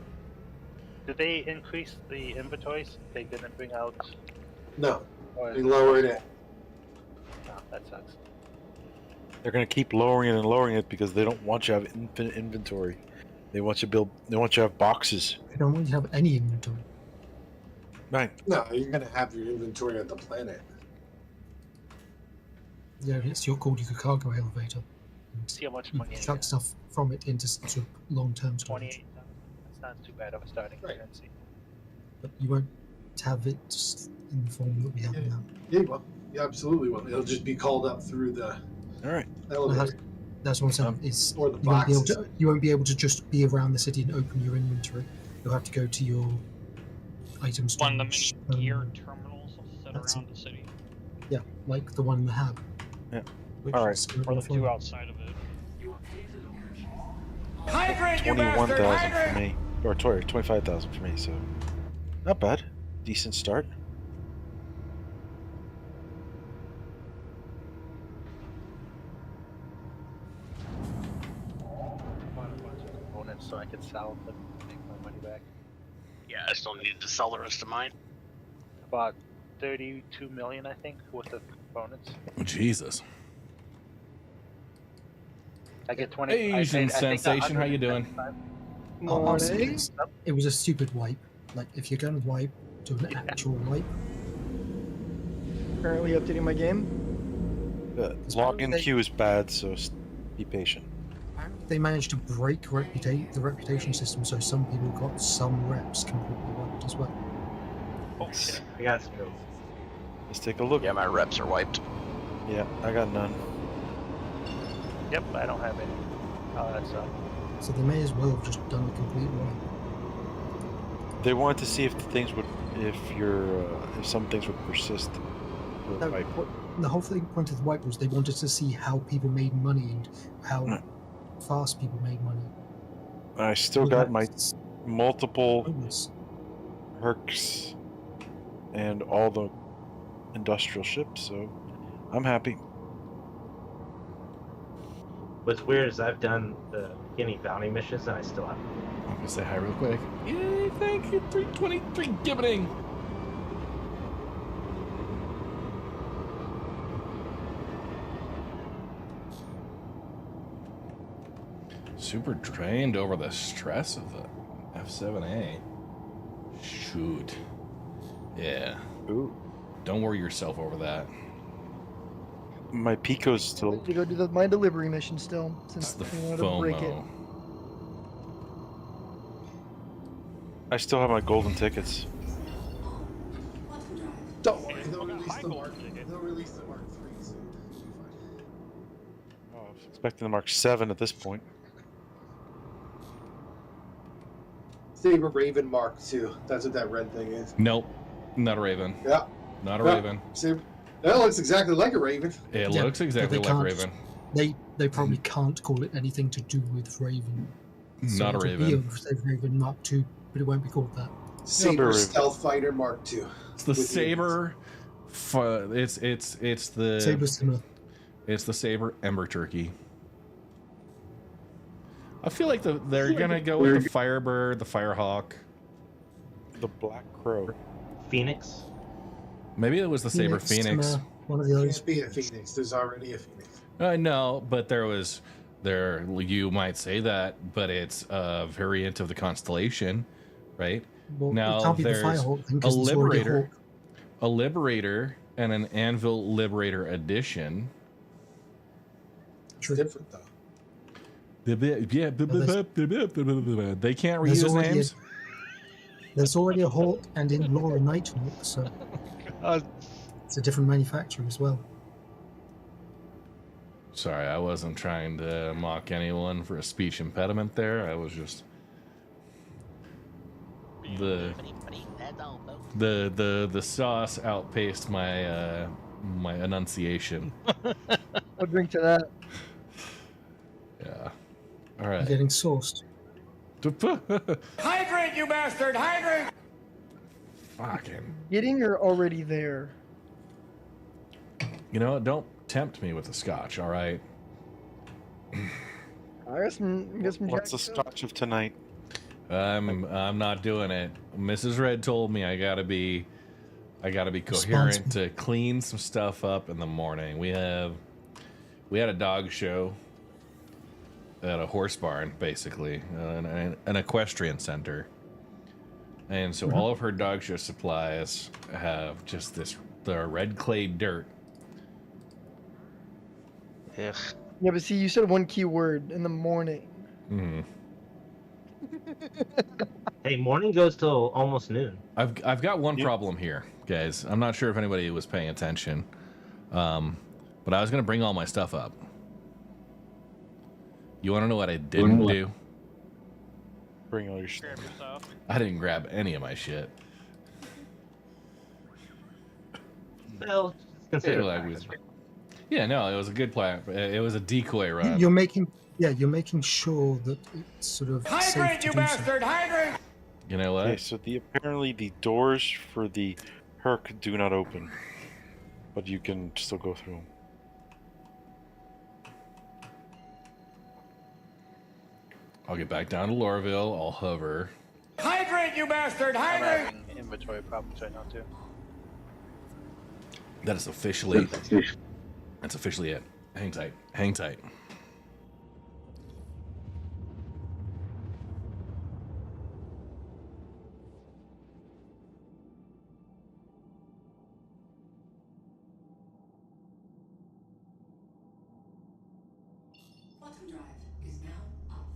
Did they increase the inventories? They didn't bring out. No, they lowered it. Oh, that sucks. They're gonna keep lowering it and lowering it because they don't want you to have infinite inventory. They want you to build. They want you to have boxes. They don't want you to have any inventory. Right. No, you're gonna have your inventory at the planet. Yeah, it's your called your cargo elevator. See how much money. Chuck stuff from it into sort of long-term storage. 28. That's not too bad of a starting currency. But you won't have it just in the form that we have now. Yeah, well, you absolutely will. It'll just be called up through the elevator. That's what I'm saying. It's, or the you won't be able to just be around the city and open your inventory. You'll have to go to your item storage. One of the mini gear terminals set around the city. Yeah, like the one in the hub. Yeah. All right. Or the two outside of it. Hydrate, you 21,000 bastard! for me, or 25,000 for me. So not bad. Decent start. Components so I can sell them and make my money back. Yeah, I still need to sell the rest of mine. About 32 million, I think, worth of components. Oh, Jesus. I get 20. Asian I think sensation, how you doing? Honestly, it was a stupid wipe. Like, if you're going to wipe, do an actual wipe. Currently updating my game. Login queue is bad, so be patient. They managed to break the reputation system, so some people got some reps completely wiped as well. Oh shit, I got skills. Let's take a look. Yeah, my reps are wiped. Yeah, I got none. Yep, I don't have any. Oh, that sucks. So they may as well have just done a complete wipe. They wanted to see if the things would, if some things would persist. No, the whole thing point of the wipe was they wanted to see how people made money and how fast people made money. I still Well, got my that's multiple pointless. perks and all the industrial ships, so I'm happy. What's weird is I've done the beginning bounty missions and I still have. I'm gonna say hi real quick. Yay, thank you, 323 gibbeting. Super drained over the stress of the F7A. Shoot. Yeah. Ooh. Don't worry yourself over that. My Pico's still. To go do my delivery mission still, since It's the I wanted to break it. FOMO. I still have my golden tickets. Don't worry, they'll release the Mark. They'll release the Mark 3 soon. Oh, I was expecting the Mark 7 at this point. Saber Raven Mark 2. That's what that red thing is. Nope. Not a Raven. Yeah. Not a Yeah. Raven. Saber. That looks exactly like a Raven. It Yeah, looks but exactly they like can't- Raven. They probably can't call it anything to do with Raven. So Not a it'll be Raven. a Saber Raven Mark II, but it won't be called that. Saber Raven. Stealth Fighter Mark 2. It's the Saber. It's the Saber Simmer. It's the Saber Ember Turkey. I feel like they're gonna go with the Firebird, the Firehawk. The Black Crow. Phoenix. Maybe it was the Saber Phoenix. Simmer, one of the others. Can't be a Phoenix. There's already a Phoenix. I know, but there. You might say that, but it's a variant of the constellation, right? Well, Now it can't be the there's Firehawk thing, a 'cause it's already a Liberator, Hawk. a Liberator, and an Anvil Liberator edition. It's different though. Yeah, they can't There's reuse already names. There's already a Hawk and in Law a Nighthawk, so it's a different manufacturer as well. Sorry, I wasn't trying to mock anyone for a speech impediment there. I was just the sauce outpaced my my enunciation. I'll drink to that. Yeah. All You're right. getting sourced. Hydrate, you bastard! Hydrate! Fucking. Getting or already there? You know what? Don't tempt me with the scotch. All right. I got some What's the Jack scotch of tonight? I'm not doing it. Mrs. Red told me I gotta be coherent to clean some stuff up in the morning. We had a dog show at a horse barn, basically, an equestrian center, and so all of her dog show supplies have just the red clay dirt. Ugh. Yeah, but see, you said one key word in the morning. Mm. Hey, morning goes till almost noon. I've got one problem here, guys. I'm not sure if anybody was paying attention, but I was gonna bring all my stuff up. You want to know what I didn't do? Bring all your stuff. I didn't grab any of my shit. Well, consider Yeah, no, it was a good plan. It was a decoy run. You're making sure that it's sort of safe Hydrate, to you do so. bastard! Hydrate! You know what? Okay, so apparently the doors for the Herc do not open, but you can still go through them. I'll get back down to Lorville. I'll hover. Hydrate, you bastard! I'm Hydrate! having inventory problems right now too. That is officially. That's officially it. Hang tight. Hang tight. Quantum drive is now off.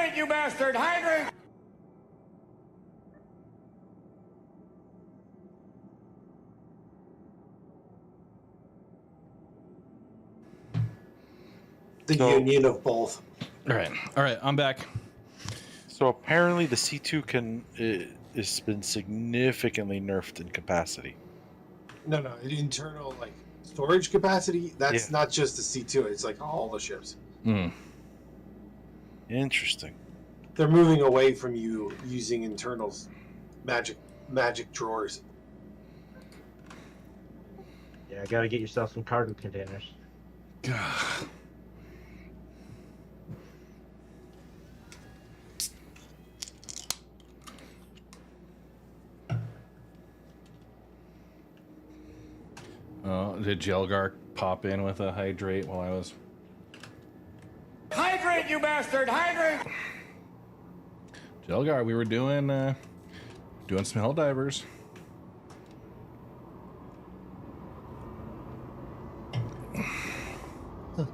Hydrant, you bastard! Hydrant! The union of both. All right, I'm back. So apparently the C2 has been significantly nerfed in capacity. No, internal like storage capacity. That's not just the C2. It's like all the ships. Interesting. They're moving away from you using internal magic drawers. Yeah, gotta get yourself some cargo containers. Did Jelgar pop in with a hydrate while I was... Hydrant, you bastard! Hydrant! Jelgar, we were doing some Helldivers.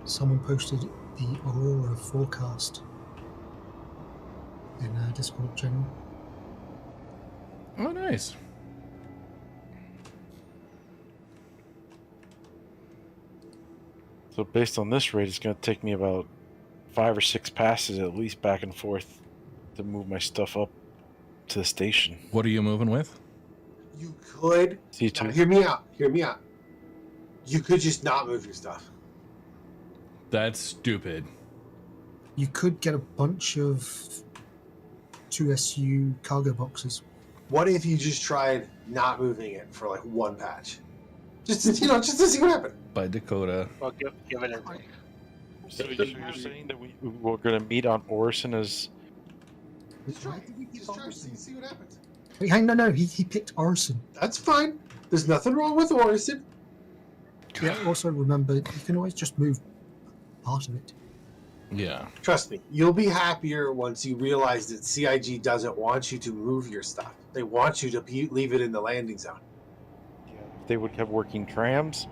Someone posted the Aurora forecast in Discord channel. Oh, nice. So based on this rate, it's going to take me about 5 or 6 passes at least back and forth to move my stuff up to the station. What are you moving with? You could. C2. Now, hear me out. You could just not move your stuff. That's stupid. You could get a bunch of 2SU cargo boxes. What if you just tried not moving it for like one patch? Just to see what happened. By Dakota. Well, give it a break. So you're saying that we're going to meet on Orison as... Just try see what happens. Wait, hang no, he picked Orison. That's fine. There's nothing wrong with Orison. Yeah, also remember, you can always just move part of it. Yeah. Trust me, you'll be happier once you realize that CIG doesn't want you to move your stuff. They want you to leave it in the landing zone. Yeah, if they would have working trams,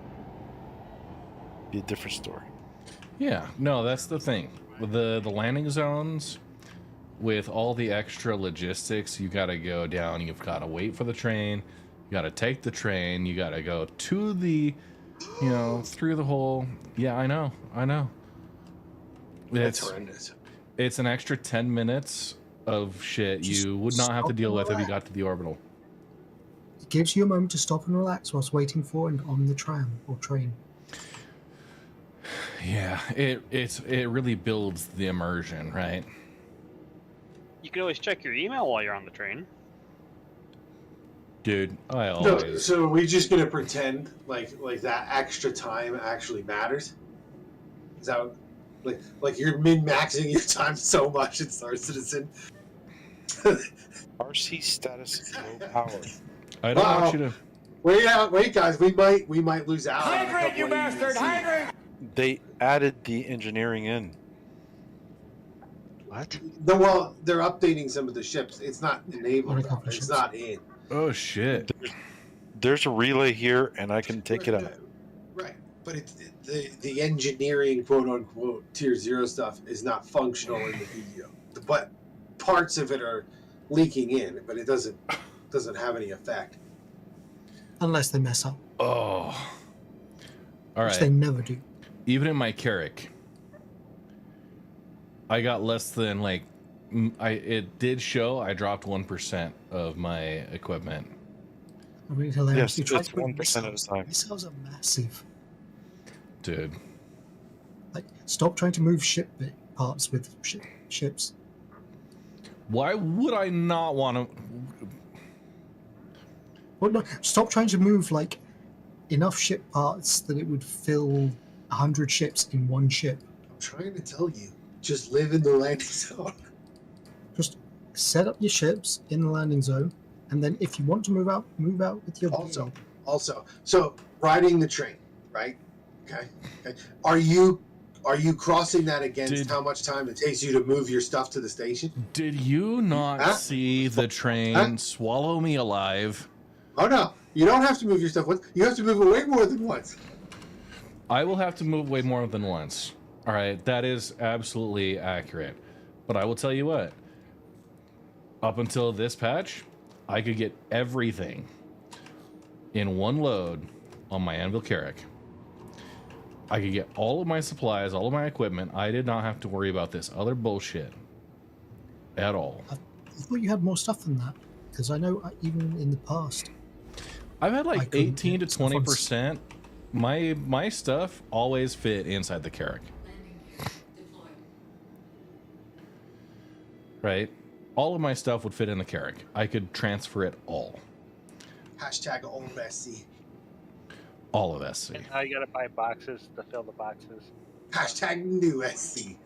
it'd be a different story. Yeah, no, that's the thing. The landing zones, with all the extra logistics, you got to go down, you've got to wait for the train, you got to take the train, you got to go to the, through the whole... Yeah, I know. That's horrendous. It's an extra 10 minutes of shit you would not have to deal with if you got to the orbital. It gives you a moment to stop and relax whilst waiting for and on the tram or train. Yeah, it really builds the immersion, right? You can always check your email while you're on the train. Dude, I always... So are we just gonna pretend like that extra time actually matters? Is that like you're min-maxing your time so much in Star Citizen? RC status is low power. I don't want you to... Wait, guys, we might lose out. Hydrant, you bastard! Hydrant! They added the engineering in. What? Well, they're updating some of the ships. It's not enabled. It's not in. Oh shit! There's a relay here, and I can take it out. Right, but the engineering quote unquote tier 0 stuff is not functional in the video. But parts of it are leaking in, but it doesn't have any effect. Unless they mess up. Oh. All right. Which they never do. Even in my Carrick, I got less than it did show I dropped 1% of my equipment. I mean, hilarious. Yes, it's 1% at a time. Missiles are massive. Dude. Like, stop trying to move ship parts with ships. Why would I not want to? Well, no, stop trying to move enough ship parts that it would fill 100 ships in one ship. I'm trying to tell you, just live in the landing zone. Just set up your ships in the landing zone, and then if you want to move out with your Also, so riding the train, right? Okay. Are you crossing that against how much time it takes you to move your stuff to the station? Did you not see the train swallow me alive? Oh no, you don't have to move your stuff once. You have to move it way more than once. I will have to move way more than once. All right, that is absolutely accurate. But I will tell you what, up until this patch, I could get everything in one load on my Anvil Carrack. I could get all of my supplies, all of my equipment. I did not have to worry about this other bullshit at all. I thought you had more stuff than that, because I know even in the past, I've had like 18 to 20%. My stuff always fit inside the Carrack. Right? All of my stuff would fit in the Carrack. I could transfer it all. Hashtag old SC. All of SC. And now you gotta buy boxes to fill the boxes. Hashtag new SC.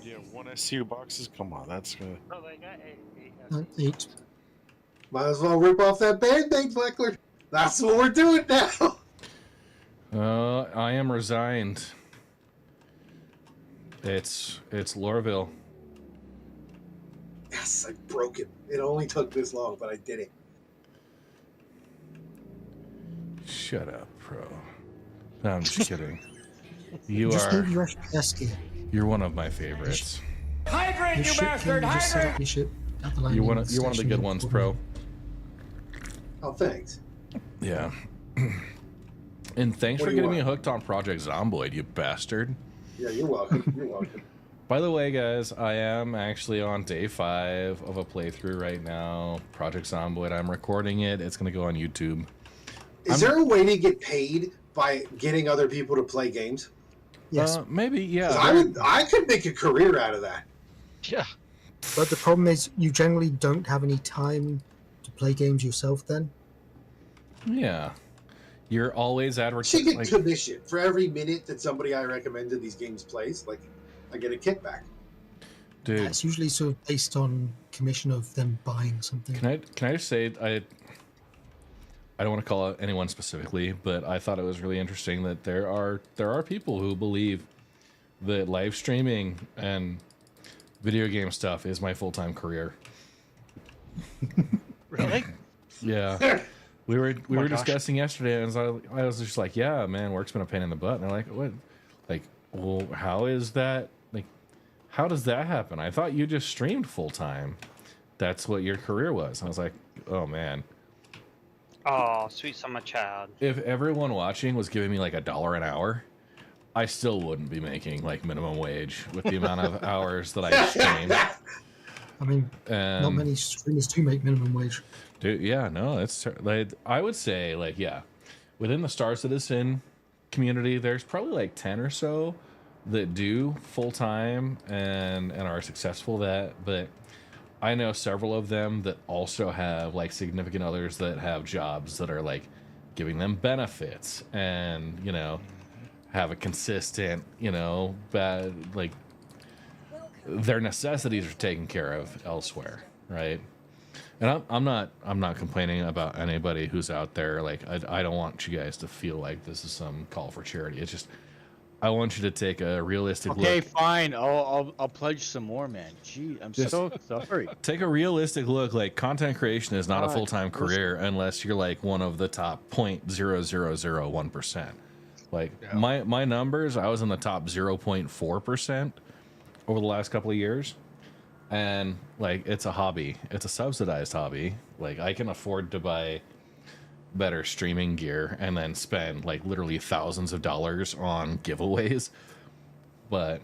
Yeah, 1 SCU boxes? Come on, that's good. Oh, they got eight. Might as well rip off that band-aid, Fleckler. That's what we're doing now. I am resigned. It's Lorville. Yes, I broke it. It only took this long, but I did it. Shut up, bro. No, I'm just kidding. You just are. need your FPS gear. You're one of my favorites. Hydrate, you bastard! Just set up your ship at the You're one landing of the good station ones, for pro. me. Oh, thanks. Yeah. And thanks What for do you getting me want? hooked on Project Zomboid, you bastard. Yeah, you're welcome. You're welcome. By the way, guys, I am actually on day 5 of a playthrough right now. Project Zomboid. I'm recording it. It's going to go on YouTube. Is there a way to get paid by getting other people to play games? Yes. Maybe, yeah. I could make a career out of that. Yeah. But the problem is, you generally don't have any time to play games yourself then. Yeah. You're always Should advertising. get commission for every minute that somebody I recommended these games plays. Like, I get a kickback. Dude, It's usually sort of based on commission of them buying something. can I just say I don't want to call out anyone specifically, but I thought it was really interesting that there are people who believe that live streaming and video game stuff is my full-time career. Really? Yeah. We were gosh. discussing yesterday, and I was just like, yeah, man, work's been a pain in the butt. And they're like, what? Like, well, how is that? Like, how does that happen? I thought you just streamed full time. That's what your career was. I was like, oh man. Oh, sweet summer child. If everyone watching was giving me like $1 an hour, I still wouldn't be making like minimum wage with the amount of hours that I stream. I mean, not many streamers do make minimum wage. Dude, yeah, no, it's like I would say like yeah, within the Star Citizen community, there's probably like 10 or so that do full time and are successful at, but I know several of them that also have like significant others that have jobs that are like giving them benefits and have a consistent bad like their necessities are taken care of elsewhere, right? And I'm not complaining about anybody who's out there. Like I don't want you guys to feel like this is some call for charity. It's just I want you to take a realistic look. Okay, fine. I'll pledge some more, man. Gee, I'm so sorry. Take a realistic look. Like content creation is not a full-time career unless you're like one of the top 0.0001%. Like my numbers, I was in the top 0.4% over the last couple of years. And like it's a hobby. It's a subsidized hobby. Like I can afford to buy better streaming gear and then spend like literally thousands of dollars on giveaways. But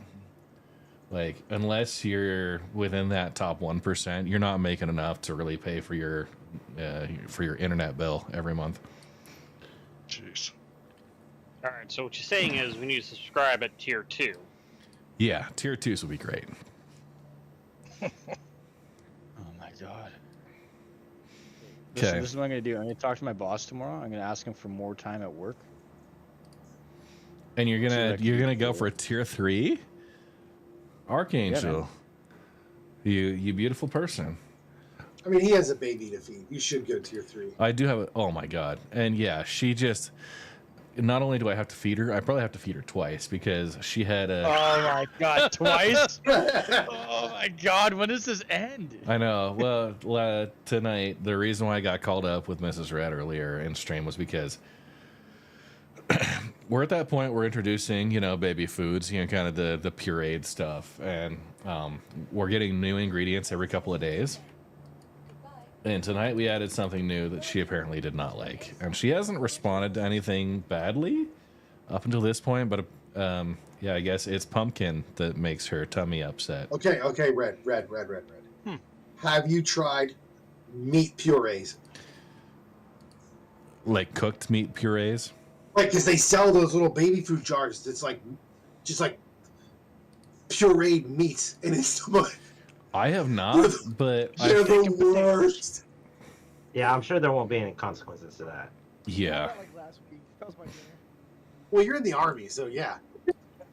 like unless you're within that top 1%, you're not making enough to really pay for your internet bill every month. Jeez. All right, so what you're saying is we need to subscribe at tier 2. Yeah, tier 2s would be great. Oh my god. Okay. This is what I'm gonna do. I'm gonna talk to my boss tomorrow. I'm gonna ask him for more time at work. And you're gonna go for a tier 3? Archangel. You beautiful person. I mean, he has a baby to feed. You should go tier 3. I do have oh my god. And yeah, she just not only do I have to feed her, I probably have to feed her twice because she had a Oh my god, twice? Oh my god, when does this end? I know. Well, tonight, the reason why I got called up with Mrs. Red earlier in stream was because we're at that point. We're introducing, baby foods, kind of the pureed stuff, and we're getting new ingredients every couple of days. And tonight we added something new that she apparently did not like, and she hasn't responded to anything badly up until this point. But yeah, I guess it's pumpkin that makes her tummy upset. Okay, red. Have you tried meat purees? Like cooked meat purees? Like, because they sell those little baby food jars that's like, just like pureed meat, and it's so much. I have not, but They're the worst. Yeah, I'm sure there won't be any consequences to that. Yeah. Well, you're in the army, so yeah.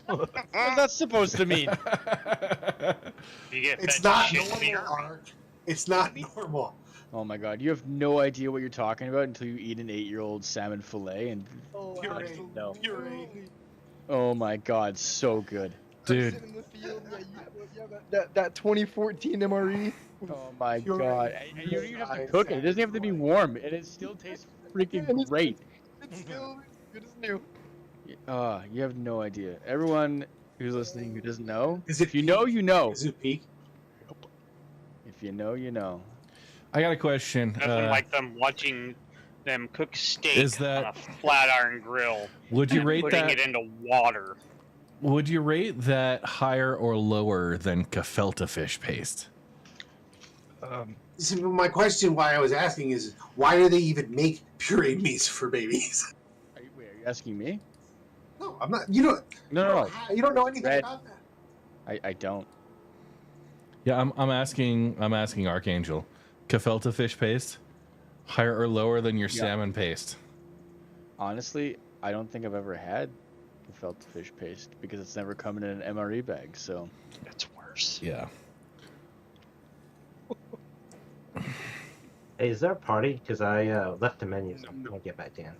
What's that supposed to mean? You get It's fed not shit in the normal, army. Ark. It's not normal. Oh my god, you have no idea what you're talking about until you eat an 8-year-old salmon fillet and Pureed. no. Pureed. Oh my god, so good. Dude. In the field, that 2014 MRE. Oh my god. And you don't even have to cook it. It doesn't have to be warm. And it still tastes freaking great. It's still as good as new. You have no idea. Everyone who's listening who doesn't know, if you know, you know. Is it peak? If you know, you know. I got a question. Nothing like them watching them cook steak Is that- on a flat iron grill. Would you rate putting that? it into water? Would you rate that higher or lower than gefilte fish paste? See, my question, why I was asking, is why do they even make pureed meats for babies? Are you asking me? No, I'm not. You don't. No. You don't know anything Red. about that. I don't. Yeah, I'm asking Archangel. Gefilte fish paste, higher or lower than your salmon paste? Honestly, I don't think I've ever had gefilte fish paste because it's never come in an MRE bag, so That's worse. Yeah. Hey, is there a party? Because I left the menu, so I'm gonna get back in.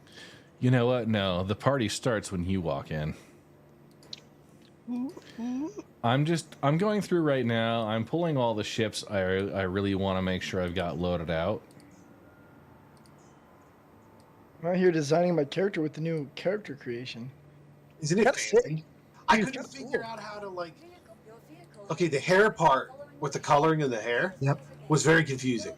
You know what? No, the party starts when you walk in. I'm going through right now. I'm pulling all the ships I really want to make sure I've got loaded out. I'm out here designing my character with the new character creation. Isn't it That's fancy? I Dude, couldn't that's figure cool. out how to like. Okay, the hair part with the coloring of the hair Yep. was very confusing.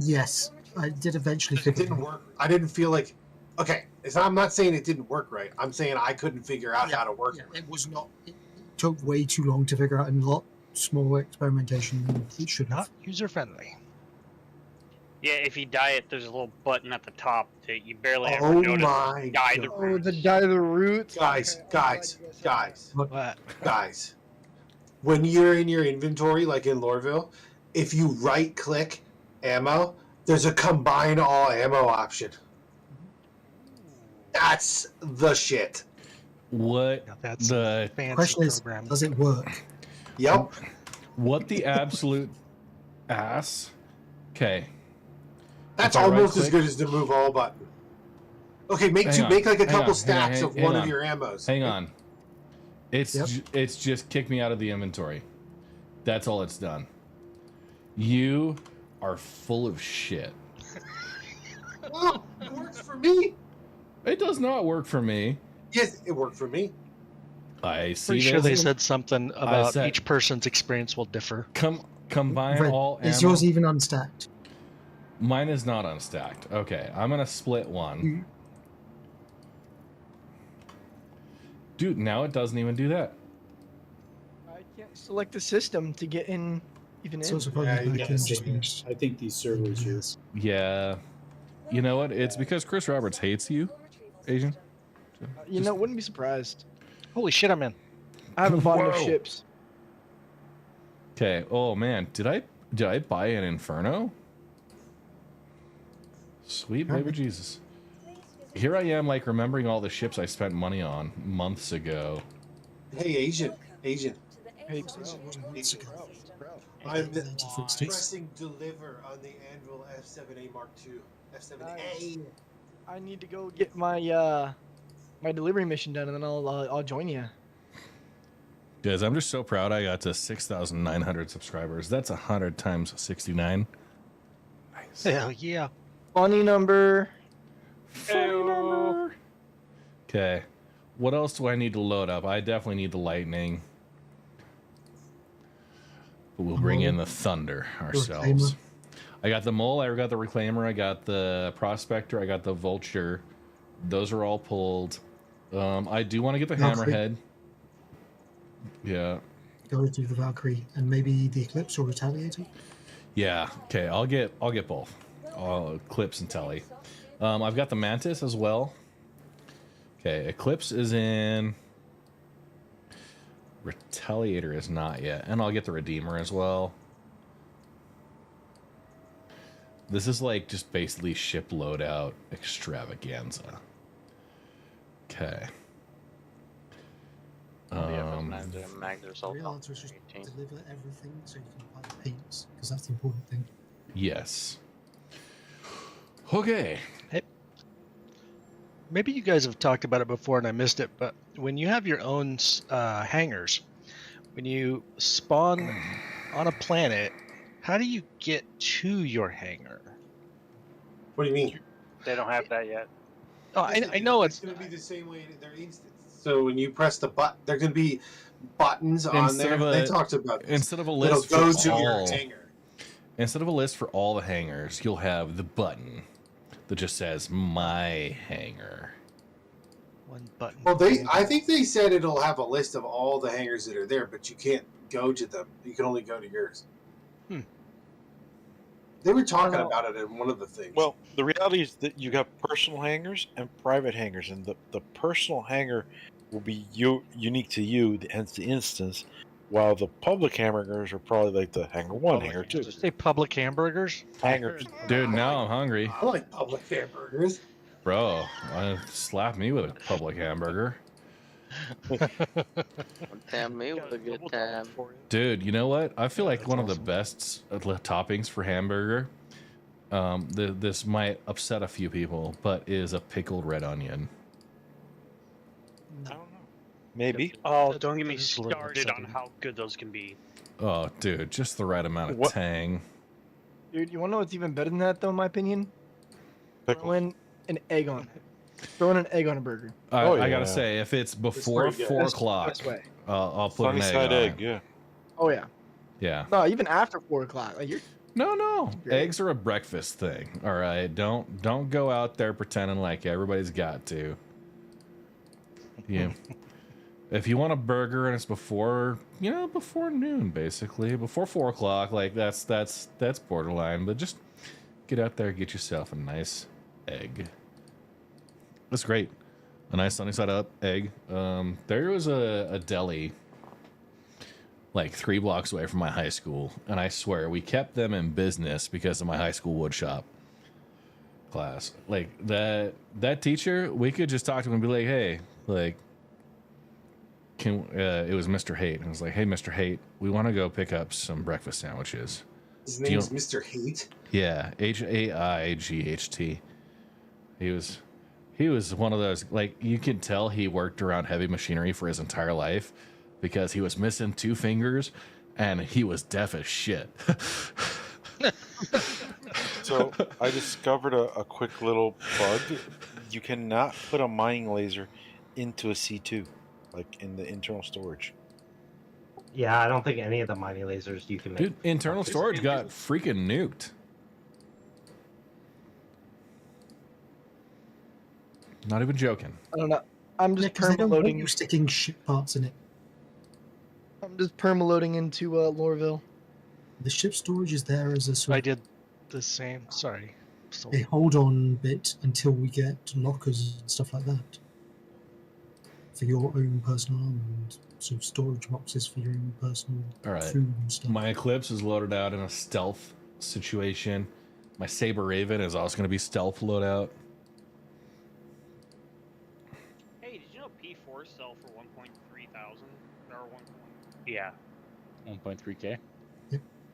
Yes, I did eventually It figure didn't work. I didn't feel like. Okay, I'm not saying it didn't work right. I'm saying I couldn't figure out how to work it. It was not. It took way too long to figure out, and a lot small experimentation than it should have. Not user friendly. Yeah, if you dye it, there's a little button at the top that you barely ever Oh notice. my Dye the God. Oh, the dye the roots. Guys, Okay, guys, I'm glad you said guys, What? guys. When you're in your inventory, like in Loreville, if you right click ammo, there's a combine all ammo option. That's the shit. What That's the The question is, does it work? Yep. what the absolute ass? Okay. That's If I almost as right-click- good as the move all button. Okay, make Hang on, like a hang couple on, stacks hang of hang one on. of your ammos. Hang on. It's Yep. it's just kicked me out of the inventory. That's all it's done. You are full of shit. Oh, it works for me. It does not work for me. Yes, it worked for me. I see. Pretty sure this. they said something about said- each person's experience will differ. Combine Red, all ammo. is yours even unstacked? Mine is not unstacked. Okay, I'm gonna split one. Dude, now it doesn't even do that. I can't select the system to get in. Even So in. it's probably Yeah, you back gotta in stay just there. because- I think these servers here. Yeah. You know what? It's because Chris Roberts hates you, Asian. You know, wouldn't be surprised. Holy shit, I'm in. I haven't bought enough Whoa. ships. Okay. Oh man, did I buy an Inferno? Sweet baby Jesus. Here I am, like remembering all the ships I spent money on months ago. Hey, Asian. Hey, I'm pressing deliver on the Anvil F7A Mark II. F7A. I need to go get my my delivery mission done, and then I'll join you. Guys, I'm just so proud I got to 6,900 subscribers. That's 100 times 69. Nice. Hell yeah. Funny number. Funny number. Okay. What else do I need to load up? I definitely need the lightning. But we'll bring in the thunder ourselves. I got the mole, I got the reclaimer, I got the prospector, I got the vulture. Those are all pulled. I do want to get the hammerhead. Yeah. Go to the Valkyrie and maybe the Eclipse or Retaliator. Yeah. Okay. I'll get both. Eclipse and Telly. I've got the Mantis as well. Okay. Eclipse is in. Retaliator is not yet, and I'll get the Redeemer as well. This is like just basically ship loadout extravaganza. Okay. The real answer is just deliver everything so you can buy the paints, because that's the important thing. Yes. Okay. Hey, maybe you guys have talked about it before and I missed it, but when you have your own hangars, when you spawn on a planet, how do you get to your hangar? What do you mean? They don't have that yet. Oh, I know it's going to be the same way in their instance. So when you press the button, there's going to be buttons on there. They talked about this. Instead of a list It'll go for to all, your hangar. Instead of a list for all the hangars, you'll have the button that just says "My Hangar." One button. Well, I think they said it'll have a list of all the hangars that are there, but you can't go to them. You can only go to yours. They were talking about it in one of the things. Well, the reality is that you have personal hangars and private hangars, and the personal hangar will be unique to you, hence the instance, while the public hamburgers are probably like the hangar 1, hangar 2. Just say public hamburgers? Hangars. Dude, now I'm hungry. I like public hamburgers. Bro, slap me with a public hamburger. Damn me with a good time. Dude, you know what? I feel like one of the best toppings for hamburger, this might upset a few people, but is a pickled red onion. I don't know. Maybe. Oh, don't get me started on how good those can be. Oh, dude, just the right amount of tang. Dude, you want to know what's even better than that, though, in my opinion? Throwing an egg on it. Throwing an egg on a burger. I gotta say, if it's before 4 o'clock, Best way. I'll put an egg Sunnyside on egg, it. yeah. Oh, yeah. Yeah. No, even after 4 o'clock. Like, you're... No. Eggs are a breakfast thing. All right. Don't go out there pretending like everybody's got to. Yeah. If you want a burger and it's before noon, basically, before 4 o'clock, like that's borderline. But just get out there, get yourself a nice egg. That's great. A nice sunny side up egg. There was a deli like 3 blocks away from my high school, and I swear we kept them in business because of my high school wood shop class. Like that teacher, we could just talk to him and be like, hey, like, it was Mr. Haight. And I was like, hey, Mr. Haight, we want to go pick up some breakfast sandwiches. His name's Mr. Haight? Yeah, Haight. He was one of those, like, you can tell he worked around heavy machinery for his entire life because he was missing 2 fingers and he was deaf as shit. So I discovered a quick little bug. You cannot put a mining laser into a C2, like in the internal storage. Yeah, I don't think any of the mining lasers you can make. Dude, internal storage got freaking nuked. Not even joking. I don't know. I'm just They don't want perma-loading. you sticking ship parts in it. I'm just perma-loading into Loreville. The ship storage is there as a sort I of did the same. Sorry. a hold-on bit until we get lockers and stuff like that. For your own personal and sort of storage boxes for your own personal All right. food and stuff. My Eclipse is loaded out in a stealth situation. My Saber Raven is also going to be stealth loadout. Hey, did you know P4 sell for 1.3 thousand? Or 1. Yeah. 1.3K.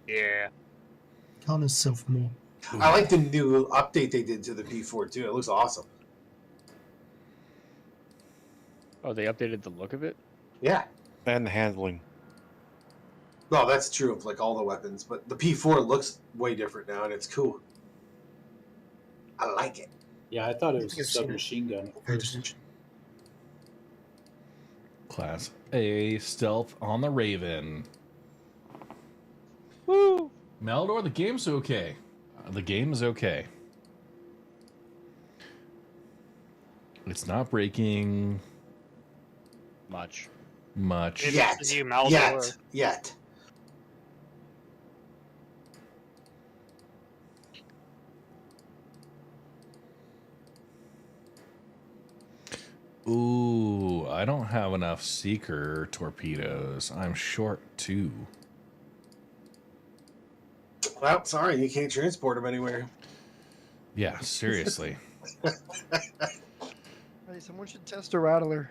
Yeah. Can't sell for more. I like the new update they did to the P4 too. It looks awesome. Oh, they updated the look of it? Yeah. And the handling. Well, that's true of like all the weapons, but the P4 looks way different now and it's cool. I like it. Yeah, I thought it was a submachine gun at first. Class A stealth on the Raven. Woo! Meldor, the game's okay. The game is okay. It's not breaking much. Yet. Yet. Ooh, I don't have enough Seeker torpedoes. I'm short 2. Well, sorry, you can't transport them anywhere. Yeah, seriously. Hey, someone should test a rattler.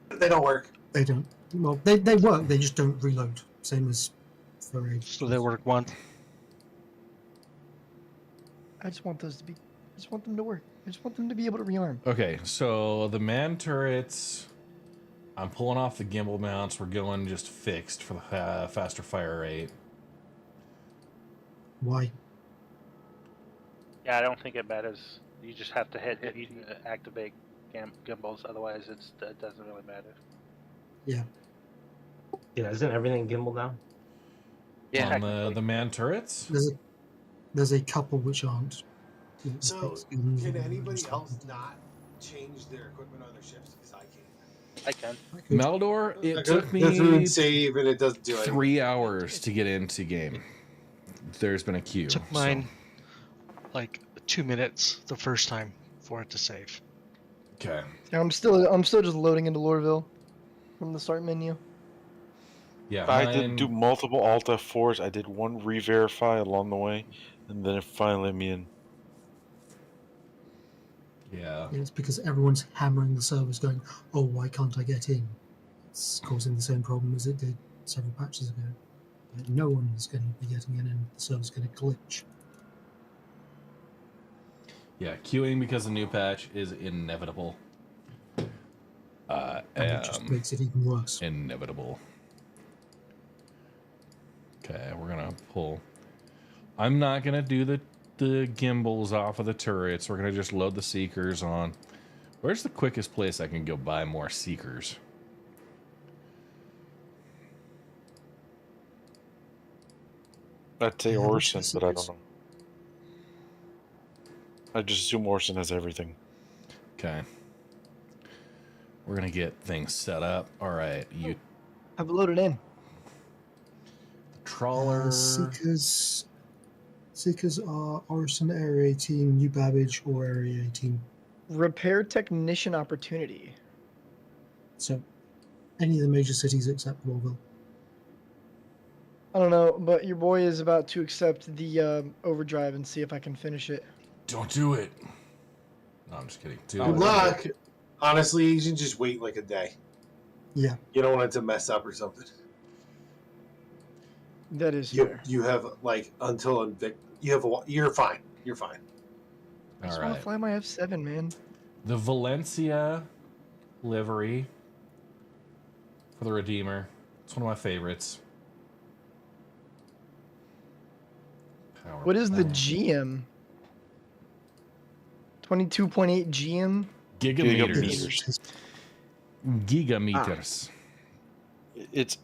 They don't work. They don't. Well, they work. They just don't reload. Same as for a. So they work once. I just want those to be. I just want them to work. I just want them to be able to rearm. Okay, so the man turrets, I'm pulling off the gimbal mounts. We're going just fixed for the faster fire rate. Why? Yeah, I don't think it matters. You just have to hit E to activate gimbals. Otherwise, it doesn't really matter. Yeah. Yeah, isn't everything gimbal now? Yeah. On the man turrets? There's a couple which aren't. So, can anybody else not change their equipment on their ships? Because I can't. I can. Meldor, it took Go through me and save, and it doesn't do it. 3 hours to get into game. There's been a queue. Took mine like 2 minutes the first time for it to save. Okay. Yeah, I'm still just loading into Loreville from the start menu. Yeah, I didn't do multiple Alt F4s. I did one re-verify along the way, and then it finally let me in. Yeah. It's because everyone's hammering the servers going, oh, why can't I get in? It's causing the same problem as it did several patches ago. But no one's going to be getting in and the server's going to glitch. Yeah, queuing because of new patch is inevitable. And it just makes it even worse. Inevitable. Okay, we're gonna pull. I'm not gonna do the gimbals off of the turrets. We're gonna just load the Seekers on. Where's the quickest place I can go buy more Seekers? I'd say Orson, but I don't know. I just assume Orson has everything. Okay. We're gonna get things set up. All right, you. I've loaded in. Trawler. Seekers are Orison Area 18, New Babbage, or Area 18. Repair technician opportunity. So, any of the major cities except Lorville. I don't know, but your boy is about to accept the overdrive and see if I can finish it. Don't do it. No, I'm just kidding. Good luck. Honestly, you should just wait like a day. Yeah. You don't want it to mess up or something. That is fair. You have like until you're fine. You're fine. I just All want right. to fly my F7, man. The Valencia livery for the Redeemer. It's one of my favorites. Power What is the plant. GM? 22.8 GM? Gigameters. Gigameters. It's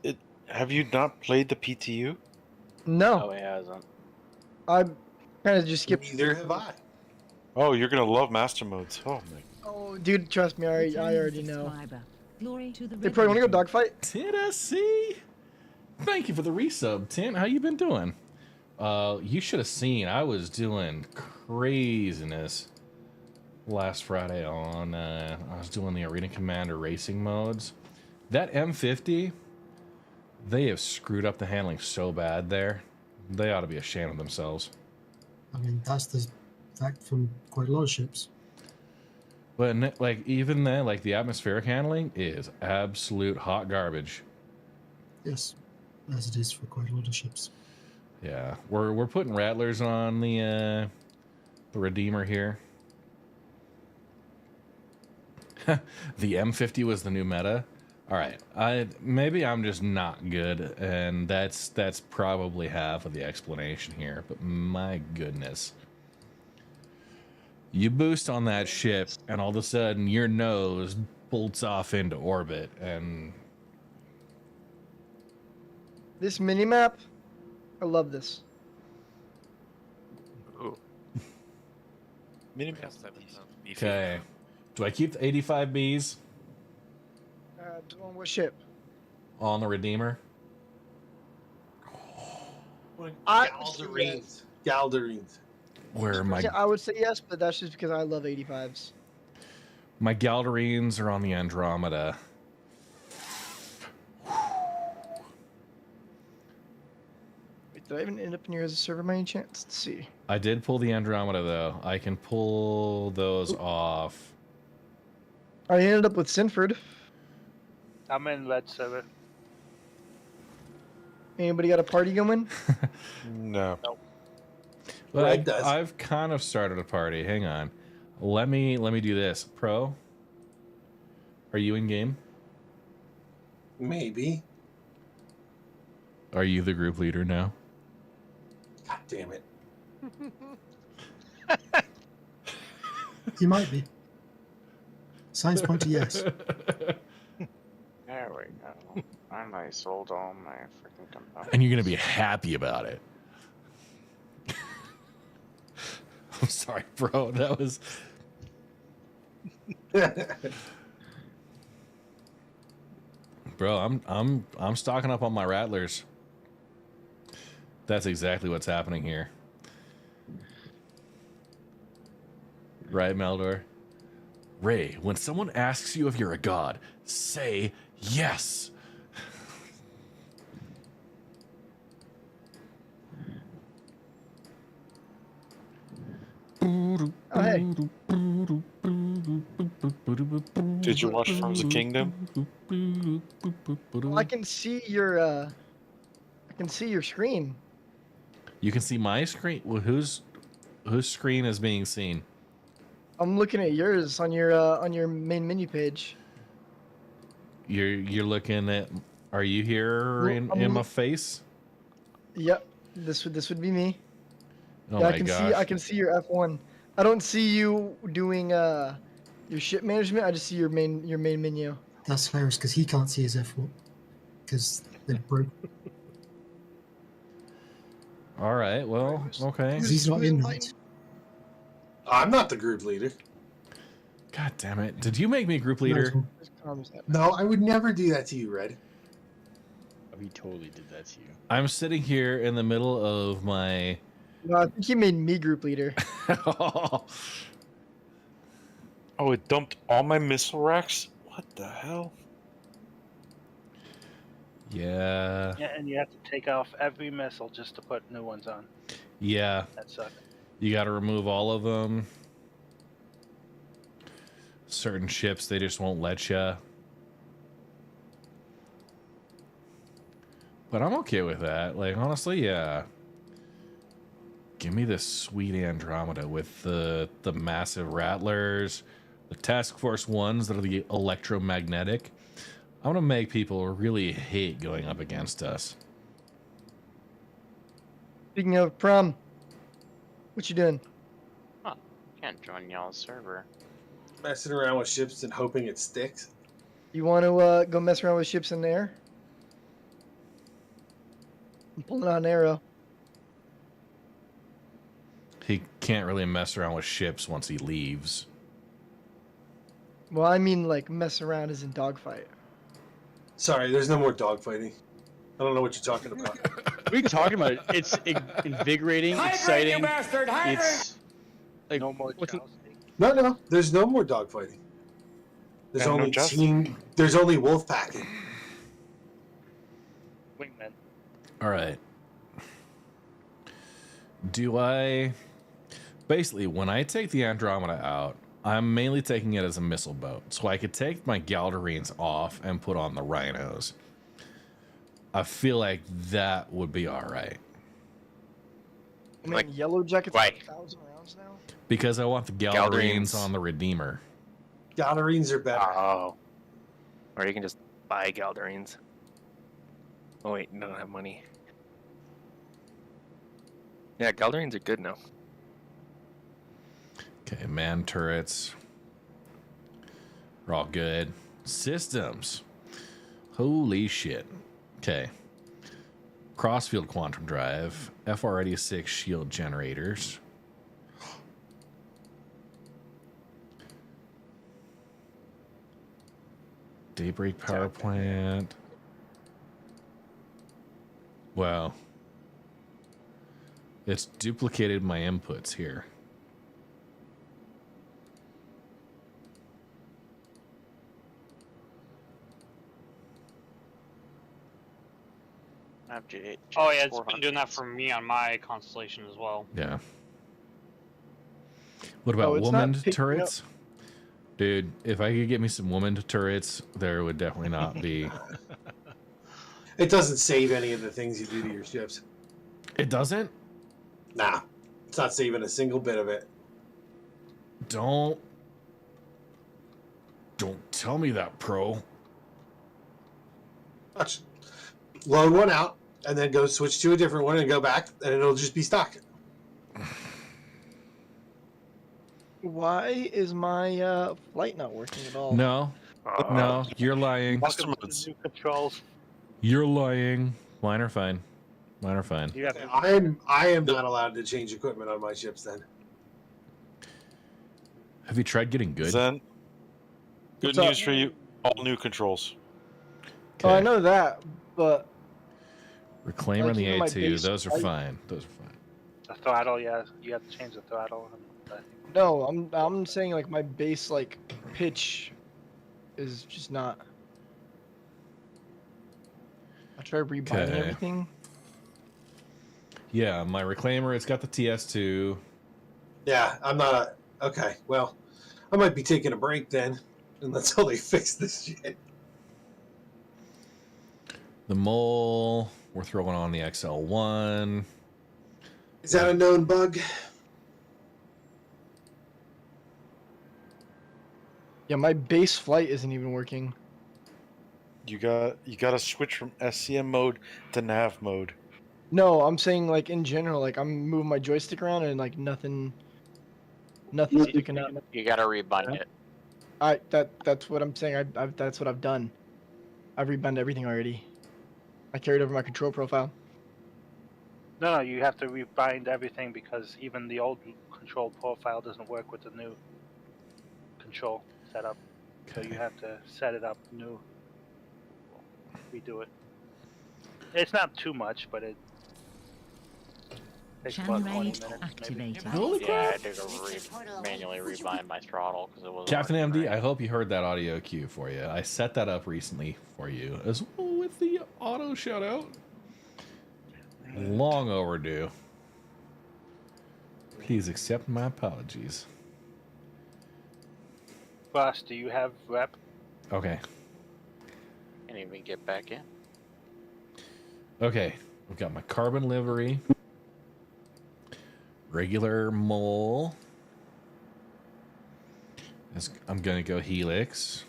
Have you not played the PTU? No. Oh, he hasn't. I kind of just skipped. Neither have I. Oh, you're gonna love master modes. Oh my. Oh, dude, trust me, I already know. Glory to the They probably want to go dogfight. Tennessee. Thank you for the resub, Tint. How you been doing? You should have seen. I was doing craziness last Friday on. I was doing the Arena Commander racing modes. That M50, they have screwed up the handling so bad there. They ought to be ashamed of themselves. I mean, that's the fact from quite a lot of ships. But like even then, like the atmospheric handling is absolute hot garbage. Yes, as it is for quite a lot of ships. Yeah, we're putting rattlers on the Redeemer here. The M50 was the new meta. All right, maybe I'm just not good, and that's probably half of the explanation here. But my goodness, you boost on that ship, and all of a sudden your nose bolts off into orbit, and This mini-map, I love this. Ooh. Minimap. okay. Do I keep the 85 Bs On what ship? on the Redeemer? Galdarines. Galdarines. Where my I would say yes, but that's just because I love 85s. my Galdarines are on the Andromeda. Wait, did I even end up near as a server by any chance? Let's see. I did pull the Andromeda though. I can pull those off. I ended up with Sinford. I'm in red server. Anybody got a party going? No. Well, Red does. I've kind of started a party. Hang on. Let me do this. Pro, are you in game? Maybe. Are you the group leader now? God damn it. You might be. Signs point to yes. There we go. I sold all my freaking components. And you're gonna be happy about it. I'm sorry, bro. That was. Bro, I'm stocking up on my rattlers. That's exactly what's happening here. Right, Meldor? Ray, when someone asks you if you're a god, say yes. Oh, hey. Did you watch From the Kingdom? Well, I can see your screen. You can see my screen. Well, whose screen is being seen? I'm looking at yours on your main menu page. You're looking at. Are you here in my face? Yep, this would be me. Oh yeah, my gosh. I can see your F1. I don't see you doing your ship management. I just see your main menu. That's hilarious because he can't see his F1 because they're broke. All right. Well, okay. He's not in right. I'm not the group leader. God damn it! Did you make me group leader? No, I would never do that to you, Red. He totally did that to you. I'm sitting here in the middle of my. No, I think he made me group leader. Oh, it dumped all my missile racks? What the hell? Yeah. Yeah, and you have to take off every missile just to put new ones on. Yeah. That sucks. You got to remove all of them. Certain ships, they just won't let you. But I'm okay with that. Like, honestly, yeah. Give me this sweet Andromeda with the massive rattlers, the task force ones that are the electromagnetic. I'm gonna make people really hate going up against us. Speaking of prom, what you doing? Huh. Can't join y'all's server. Messing around with ships and hoping it sticks. You want to go mess around with ships in the air? I'm pulling out an arrow. He can't really mess around with ships once he leaves. Well, I mean like mess around as in dogfight. Sorry, there's no more dogfighting. I don't know what you're talking about. What are you talking about? It's invigorating, exciting. Bastard, It's like no more No, there's no more dogfighting. There's And no only jousting. there's only wolf packing. Wingman. All right. Do I... Basically, when I take the Andromeda out, I'm mainly taking it as a missile boat. So I could take my Galdarines off and put on the Rhinos. I feel like that would be all right. I mean, Yellow Jacket's like 1,000 rounds now. Because I want the Galdarines on the Redeemer. Galdarines are better. Oh. Or you can just buy Galdarines. Oh wait, no, I don't have money. Yeah, Galdarines are good now. Okay, man turrets. We're all good. Systems. Holy shit. Okay. Crossfield quantum drive. FR86 shield generators. Daybreak power plant. Wow. It's duplicated my inputs here. Oh yeah, it's been doing that for me on my constellation as well. Yeah. What about woman turrets? Dude, if I could get me some woman turrets, there would definitely not be. It doesn't save any of the things you do to your ships. It doesn't? Nah. It's not saving a single bit of it. Don't tell me that, pro. Watch. Load one out, and then go switch to a different one and go back, and it'll just be stock. Why is my flight not working at all? No. No, you're lying. New controls. You're lying. Mine are fine. Mine are fine. I am not allowed to change equipment on my ships then. Have you tried getting good? Zen, good news for you. All new controls. Oh, I know that, but Reclaimer and the A2, those are fine. Those are fine. The throttle, yeah, you have to change the throttle. no, I'm saying like my base like pitch is just not. I tried rebinding everything. Yeah, my Reclaimer, it's got the TS2. Yeah, I'm not okay, well, I might be taking a break then, until they fix this shit. The Mole, we're throwing on the XL1. Is that a known bug? Yeah, my base flight isn't even working. You got to switch from SCM mode to nav mode. No, I'm saying like in general, like I'm moving my joystick around and like nothing's sticking out. You gotta rebind it. That's what I'm saying. That's what I've done. I've rebinded everything already. I carried over my control profile. No, you have to rebind everything because even the old control profile doesn't work with the new control setup. So you have to set it up new. Redo it. It's not too much, but it takes about 20 minutes. Activated. Yeah, I had to manually rebind my throttle because it was Captain MD, I hope you heard that audio cue for you. I set that up recently for you as well with the auto shout out. Long overdue. Please accept my apologies. Boss, do you have rep? Okay. Can't even get back in. Okay. We've got my carbon livery. Regular Mole. I'm going to go Helix.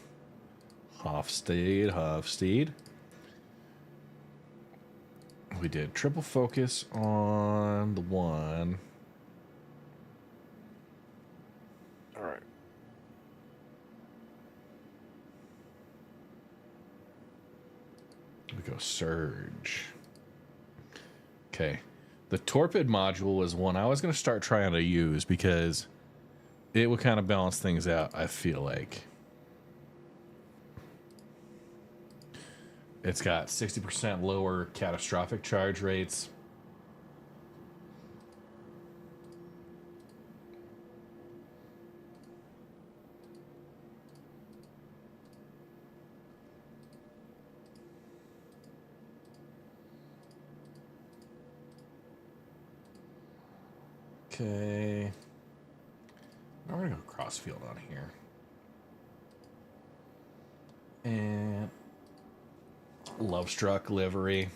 Hofstede. We did triple focus on the one. All right. We go Surge. Okay. The Torpid module is one I was going to start trying to use because it would kind of balance things out, I feel like. It's got 60% lower catastrophic charge rates. Okay. I'm going to go crossfield on here. And Lovestruck livery.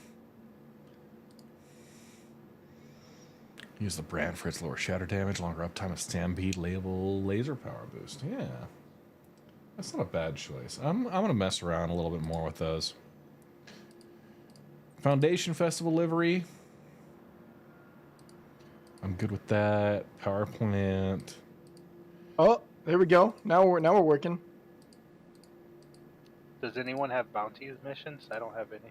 Use the brand for its lower shatter damage, longer uptime, of stampede label, laser power boost. Yeah. That's not a bad choice. I'm going to mess around a little bit more with those. Foundation Festival livery. I'm good with that. Power plant. Oh, there we go. Now we're working. Does anyone have bounty missions? I don't have any.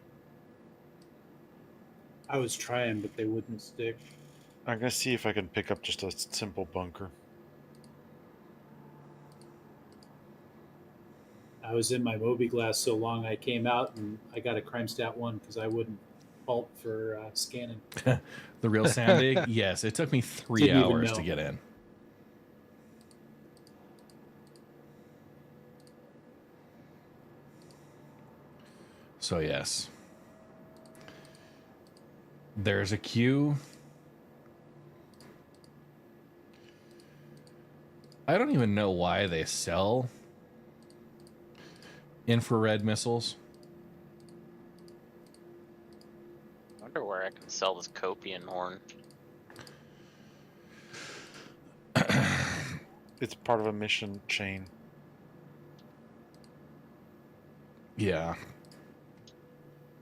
I was trying, but they wouldn't stick. I'm gonna see if I can pick up just a simple bunker. I was in my Moby Glass so long I came out and I got a crime stat 1 because I wouldn't fault for scanning. The real Sandig? Yes, it took me 3 Didn't even hours know. to get in. So yes. There's a queue. I don't even know why they sell infrared missiles. I wonder where I can sell this Copian horn. It's part of a mission chain. Yeah.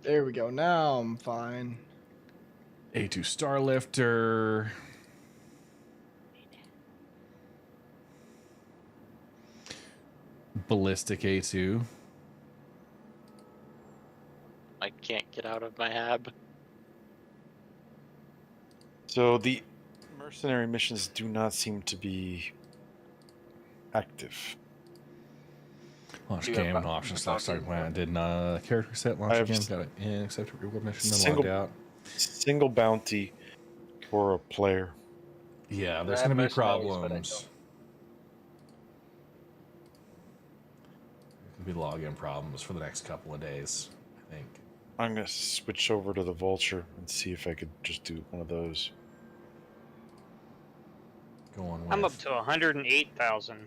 There we go. Now I'm fine. A2 Starlifter. Ballistic A2. I can't get out of my hab. So the mercenary missions do not seem to be active. Launch Do you have game, a- option a select start bounty? plan. Did not character set, I launch have game, got it in, accept reward mission, then single, logged out. single bounty for a player. Yeah, there's I have going to be mercenaries, but I problems. There'll be login problems for the next couple of days, I think. I'm gonna switch over to the Vulture and see if I could just do one of those. Going with. I'm up to 108,000.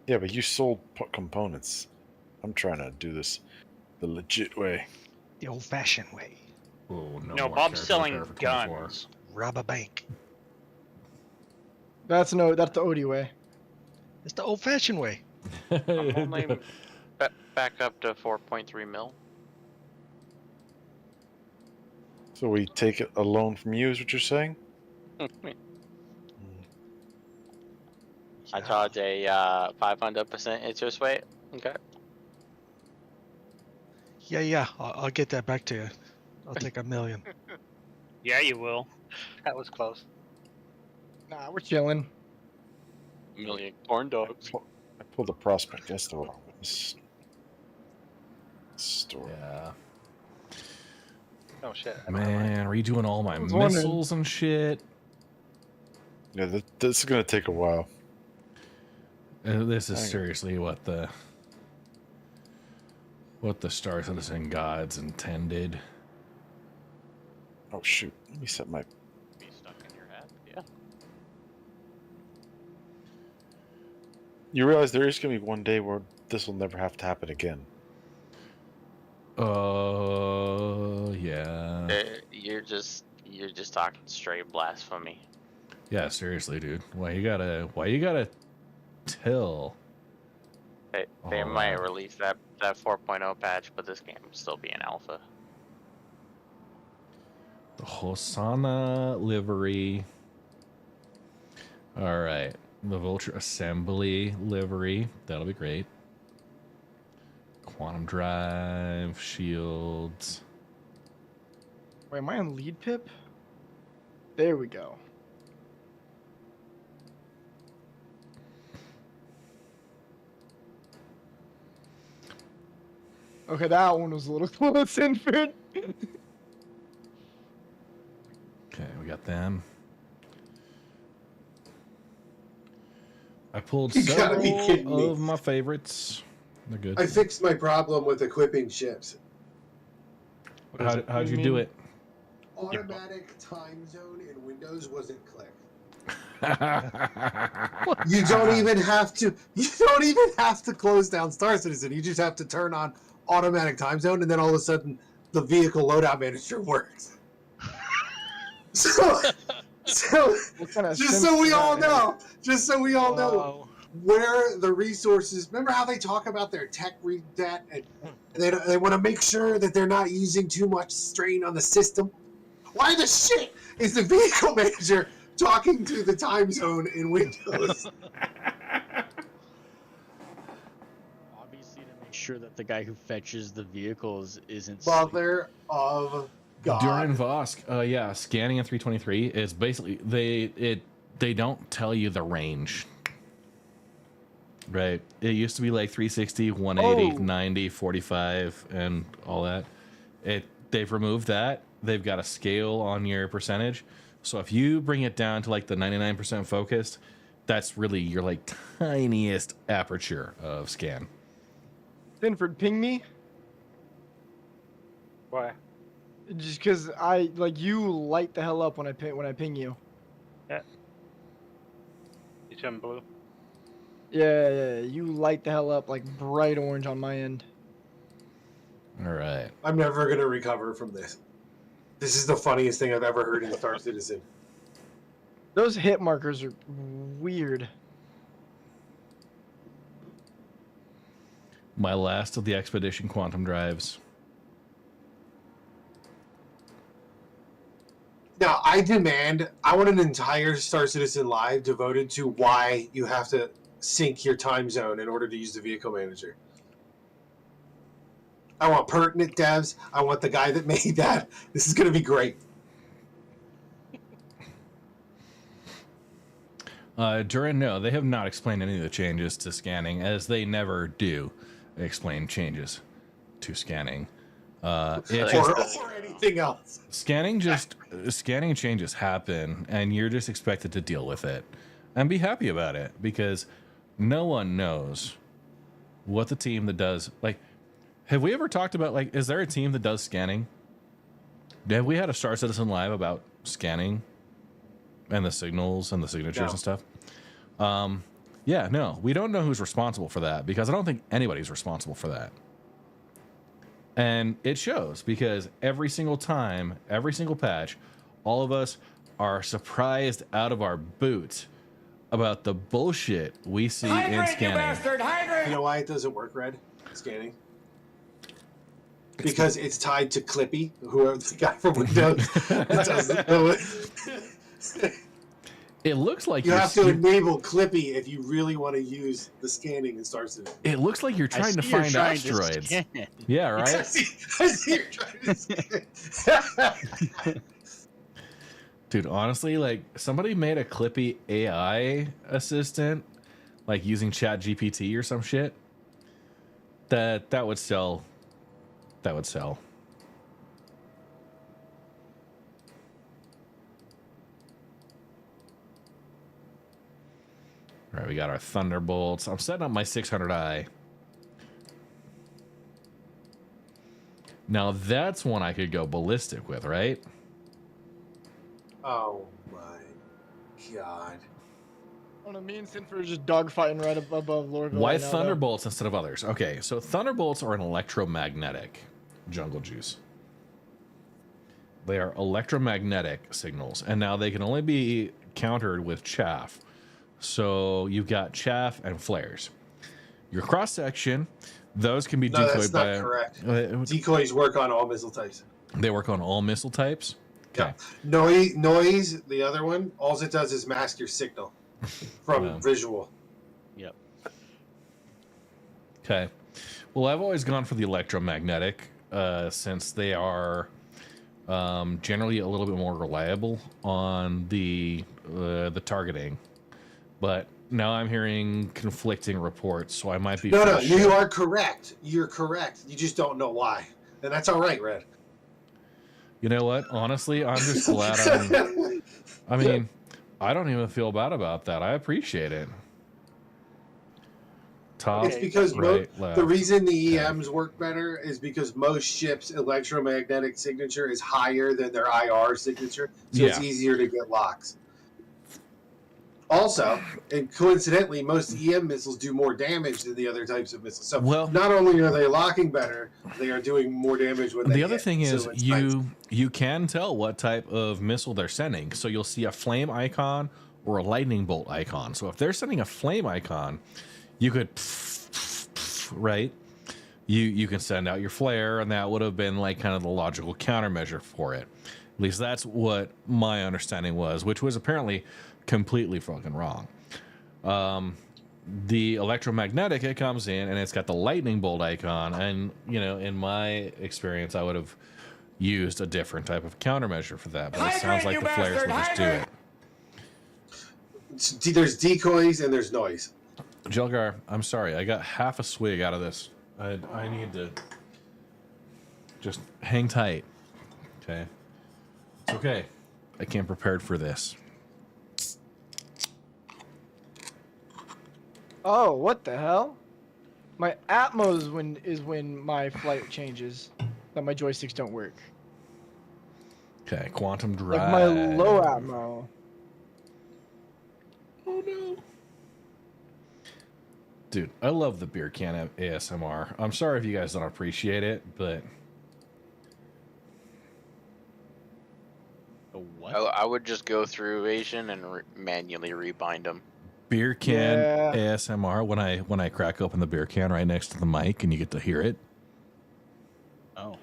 Yeah, but you sold components. I'm trying to do this the legit way. The old-fashioned way. Oh, No, Bob's selling guns. Rob a bank. That's the OD way. It's the old-fashioned way. I'm only back up to 4.3 mil. So we take a loan from you, is what you're saying? I charge a 500% interest rate. Okay. Yeah. I'll get that back to you. I'll take $1 million. Yeah, you will. That was close. Nah, we're chilling. Million corn dogs. I pulled the prospect. That's the wrong store. Yeah. Oh shit. Man, redoing all my was wondering. missiles and shit. Yeah, this is gonna take a while. This is Hang on. seriously what the Star Citizen gods intended. Oh shoot! Let me set my. Be stuck in your head. Yeah. You realize there is gonna be one day where this will never have to happen again. Yeah. You're just talking straight blasphemy. Yeah, seriously, dude. Why you gotta tell? They might release that 4.0 patch, but this game will still be an alpha. The Hosanna livery. All right, the Vulture assembly livery. That'll be great. Quantum drive, shields. Wait, am I on lead pip? There we go. Okay, that one was a little close, Infant. Okay, we got them. I pulled You gotta be several kidding me. of my favorites. They're good. I fixed my problem with equipping ships. How'd you do it? Automatic time zone in Windows wasn't clicked. You don't even have to close down Star Citizen. You just have to turn on automatic time zone, and then all of a sudden the vehicle loadout manager works. So just so we all know where the resources. Remember how they talk about their tech redat, and they want to make sure that they're not using too much strain on the system. Why the shit is the vehicle manager talking to the time zone in Windows? sure that the guy who fetches the vehicles isn't. Mother of God. During Vosk, yeah, scanning in 323 is basically they don't tell you the range. Right. It used to be like 360, 180, 90, 45, and all that. They've removed that. They've got a scale on your percentage. So if you bring it down to like the 99% focused, that's really your like tiniest aperture of scan. Stanford, ping me. Why? Just because you light the hell up when I ping you. Yeah. You turn blue. Yeah, you light the hell up like bright orange on my end. All right. I'm never going to recover from this. This is the funniest thing I've ever heard in Star Citizen. Those hit markers are weird. My last of the expedition quantum drives. Now, I want an entire Star Citizen Live devoted to why you have to sync your time zone in order to use the vehicle manager. I want pertinent devs. I want the guy that made that. This is going to be great. No, they have not explained any of the changes to scanning, as they never do explain changes to scanning. Or anything else. Scanning changes happen, and you're just expected to deal with it and be happy about it, because no one knows what the team that does, like, have we ever talked about, like, is there a team that does scanning? Have we had a Star Citizen Live about scanning and the signals and the signatures and stuff? Yeah, no, we don't know who's responsible for that, because I don't think anybody's responsible for that. And it shows, because every single time, every single patch, all of us are surprised out of our boots about the bullshit we see in scanning. You know why it doesn't work, Red? Scanning. Because it's tied to Clippy, whoever the guy from Windows that doesn't know it. It looks like you have to enable Clippy if you really want to use the scanning in Star Citizen. It looks like you're trying to find asteroids. Yeah, right? I see you're trying to scan. Dude, honestly, like, somebody made a Clippy AI assistant, like using ChatGPT or some shit. That would sell. That would sell. All right, we got our Thunderbolts. I'm setting up my 600i. Now that's one I could go ballistic with, right? Oh my God. On a mean Sinford is just dogfighting right above Lordville. Why right now, Thunderbolts instead of others? Okay, so Thunderbolts are an electromagnetic jungle juice. They are electromagnetic signals, and now they can only be countered with chaff. So you've got chaff and flares. Your cross section, those can be decoyed that's by. Not correct. Decoys work on all missile types. They work on all missile types. Okay. Yeah. Noise, the other one, all it does is mask your signal from visual. Yep. Okay. Well, I've always gone for the electromagnetic, since they are generally a little bit more reliable on the targeting. But now I'm hearing conflicting reports, so I might be. No, you are correct. You're correct. You just don't know why, and that's all right, Red. You know what? Honestly, I'm just glad I mean, I don't even feel bad about that. I appreciate it. Top, it's because left. The reason the EMs work better is because most ships' electromagnetic signature is higher than their IR signature, so it's easier to get locks. Also, and coincidentally, most EM missiles do more damage than the other types of missiles. So not only are they locking better, they are doing more damage when they The other hit. thing is So it's you can tell what type of missile they're sending. So you'll see a flame icon or a lightning bolt icon. So if they're sending a flame icon, you could right? You can send out your flare, and that would have been like kind of the logical countermeasure for it. At least that's what my understanding was, which was apparently completely fucking wrong. the electromagnetic, it comes in and it's got the lightning bolt icon. And, you know, in my experience, I would have used a different type of countermeasure for that. But it sounds like the flares will just do it. There's decoys and there's noise. Jelgar, I'm sorry. I got half a swig out of this. I need to just hang tight. Okay. It's okay. I came prepared for this. Oh, what the hell? My Atmos is when my flight changes. That my joysticks don't work. Okay, quantum drive. Like my low Atmo. Oh no. Dude, I love the beer can ASMR. I'm sorry if you guys don't appreciate it, but I would just go through Asian and manually rebind them. beer can ASMR when I crack open the beer can right next to the mic and you get to hear it. Oh.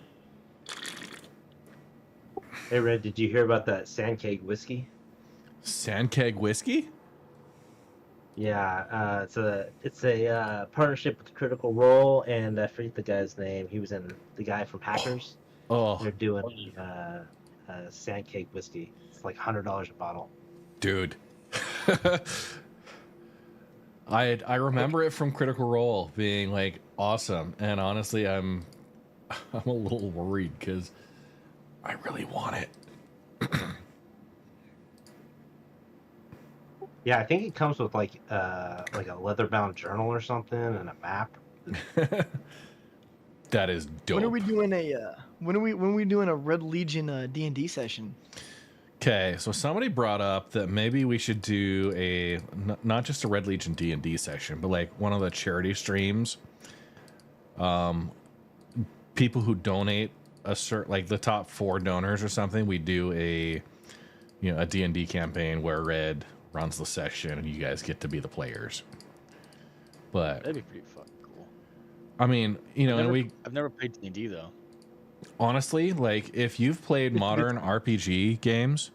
Hey Red, did you hear about that Sandkeg whiskey? Sandkeg whiskey? Yeah, it's a partnership with Critical Role, and I forget the guy's name. He was in the guy from Hackers. Oh, they're doing Sandkeg whiskey. It's like $100 a bottle. Dude, I remember it from Critical Role being like awesome, and honestly, I'm a little worried because I really want it. Yeah, I think it comes with like a leather-bound journal or something and a map. That is dope. When are we doing a Red Legion D&D session? Okay, so somebody brought up that maybe we should do not just a Red Legion D&D session, but like one of the charity streams. People who donate a certain, like the top 4 donors or something, we do a D&D campaign where Red runs the session and you guys get to be the players. But that'd be pretty fucking cool. I mean, I've never played D&D though. Honestly, like if you've played modern RPG games,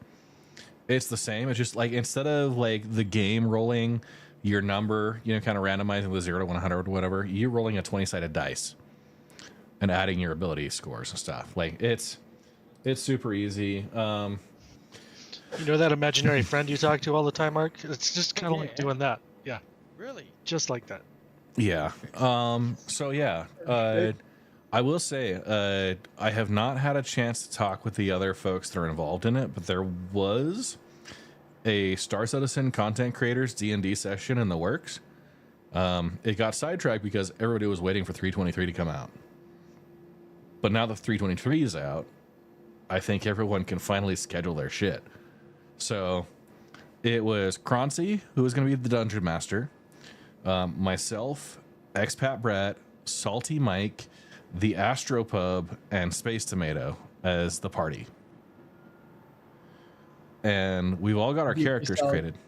it's the same. It's just like instead of like the game rolling your number, kind of randomizing the 0 to 100 or whatever, you're rolling a 20-sided dice and adding your ability scores and stuff. Like it's super easy. You know that imaginary friend you talk to all the time, Mark? It's just kind of like doing that. Yeah. Really? Just like that. Yeah. So yeah, I will say, I have not had a chance to talk with the other folks that are involved in it, but there was a Star Citizen content creators D&D session in the works. It got sidetracked because everybody was waiting for 323 to come out. But now that 323 is out, I think everyone can finally schedule their shit. So it was Croncy, who was going to be the Dungeon Master, myself, Expat Brett, Salty Mike, the Astropub, and Space Tomato as the party. And we've all got our characters created.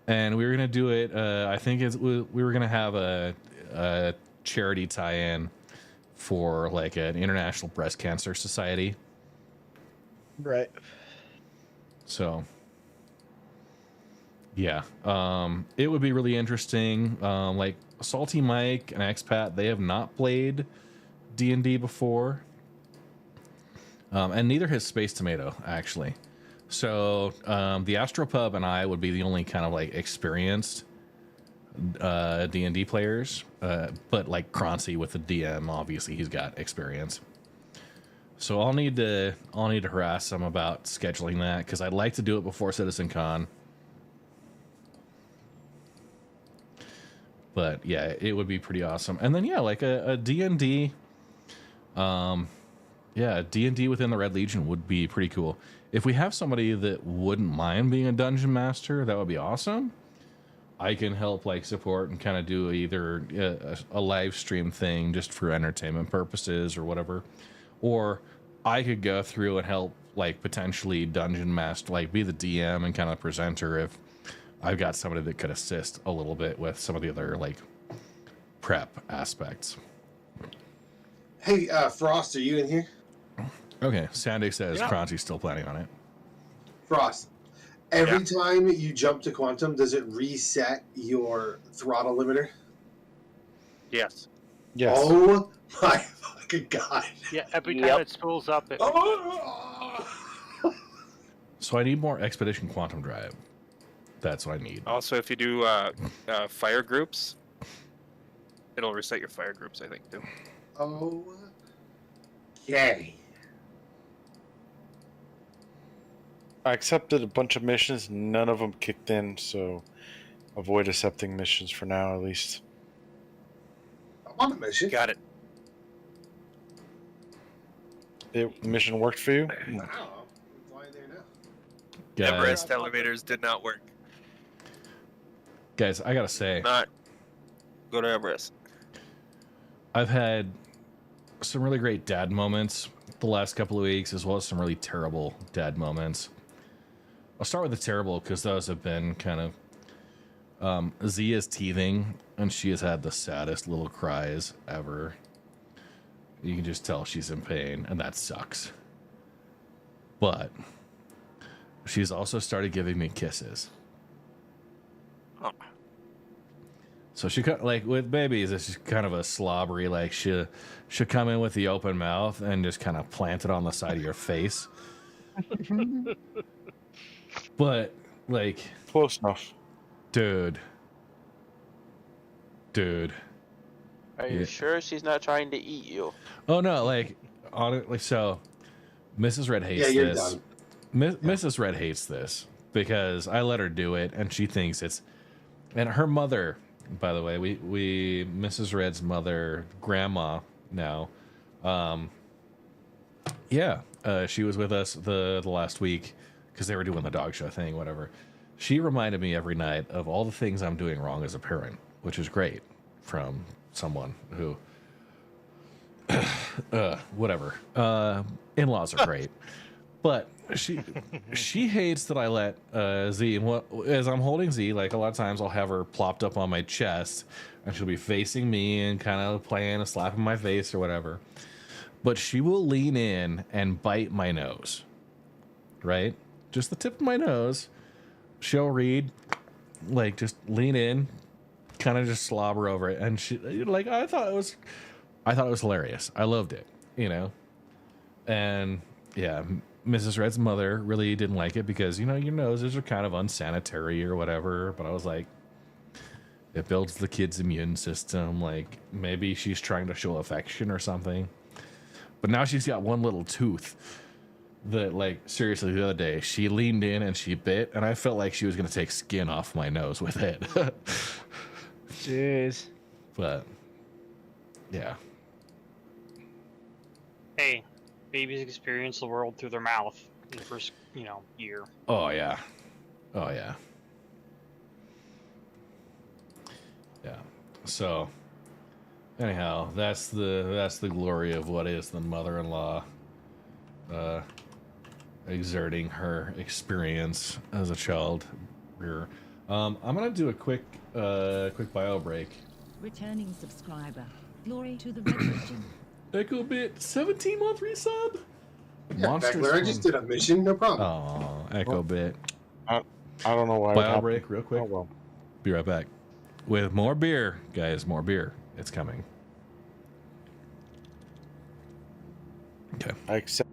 And we were going to do it, I think we were going to have a charity tie-in for like an International Breast Cancer Society. Right. So, yeah, it would be really interesting. Like Salty Mike and Expat, they have not played D&D before, and neither has Space Tomato actually. So the Astropub and I would be the only kind of like experienced D&D players, but like Croncy with the DM, obviously he's got experience. So I'll need to harass them about scheduling that because I'd like to do it before Citizen Con. But yeah, it would be pretty awesome. And then yeah, like a D&D, D&D within the Red Legion would be pretty cool. If we have somebody that wouldn't mind being a dungeon master, that would be awesome. I can help like support and kind of do either a live stream thing just for entertainment purposes or whatever. Or I could go through and help, like, potentially dungeon master, like, be the DM and kind of presenter if I've got somebody that could assist a little bit with some of the other, like, prep aspects. Hey, Frost, are you in here? Okay, Sandy says Croncy's still planning on it. Frost, Every time you jump to quantum, does it reset your throttle limiter? Yes. Yes. Oh my fucking god. Yeah, every time it spools up, it. So I need more Expedition Quantum Drive. That's what I need. Also, if you do fire groups, it'll reset your fire groups, I think, too. Oh. Yay. I accepted a bunch of missions. None of them kicked in, so avoid accepting missions for now, at least. I'm on the mission. Got it. The mission worked for you? No. Why there now? Guys, Everest elevators did not work. guys, I gotta say, Not go to Everest. I've had some really great dad moments the last couple of weeks, as well as some really terrible dad moments. I'll start with the terrible because those have been kind of. Z is teething, and she has had the saddest little cries ever. You can just tell she's in pain, and that sucks. But she's also started giving me kisses. Oh. So she like with babies, it's just kind of a slobbery, like she'll come in with the open mouth and just kind of plant it on the side of your face. But like close enough, dude. Are you sure she's not trying to eat you? Oh no, like so Mrs. Red hates you're this. done. Mrs. Red hates this because I let her do it, and she thinks it's. And her mother, by the way, we Mrs. Red's mother, grandma now, she was with us the last week because they were doing the dog show thing, whatever. She reminded me every night of all the things I'm doing wrong as a parent, which is great from someone who, whatever. In-laws are great, but she hates that I let Z. As I'm holding Z, like a lot of times I'll have her plopped up on my chest, and she'll be facing me and kind of playing a slap in my face or whatever. But she will lean in and bite my nose, right? Just the tip of my nose. She'll read, like just lean in, kind of just slobber over it, and she like I thought it was hilarious. I loved it, you know. And yeah, Mrs. Red's mother really didn't like it because, you know, your noses are kind of unsanitary or whatever. But I was like, it builds the kid's immune system. Like maybe she's trying to show affection or something. But now she's got one little tooth that, like, seriously, the other day she leaned in and she bit, and I felt like she was gonna take skin off my nose with it. Jeez. But yeah. Hey, babies experience the world through their mouth in the first, year. Oh yeah. Oh yeah. Yeah. So anyhow, that's the glory of what is the mother-in-law exerting her experience as a child rearer. I'm gonna do a quick bio break. Returning subscriber. Glory to the Red Legion. Echo Bit, 17-month resub. Yeah, Beckler, I just did a mission, no problem. Oh, Echo Bit. I don't know why. Bio break, real quick. Oh, well. Be right back with more beer, guys. More beer. It's coming. Okay. I accept.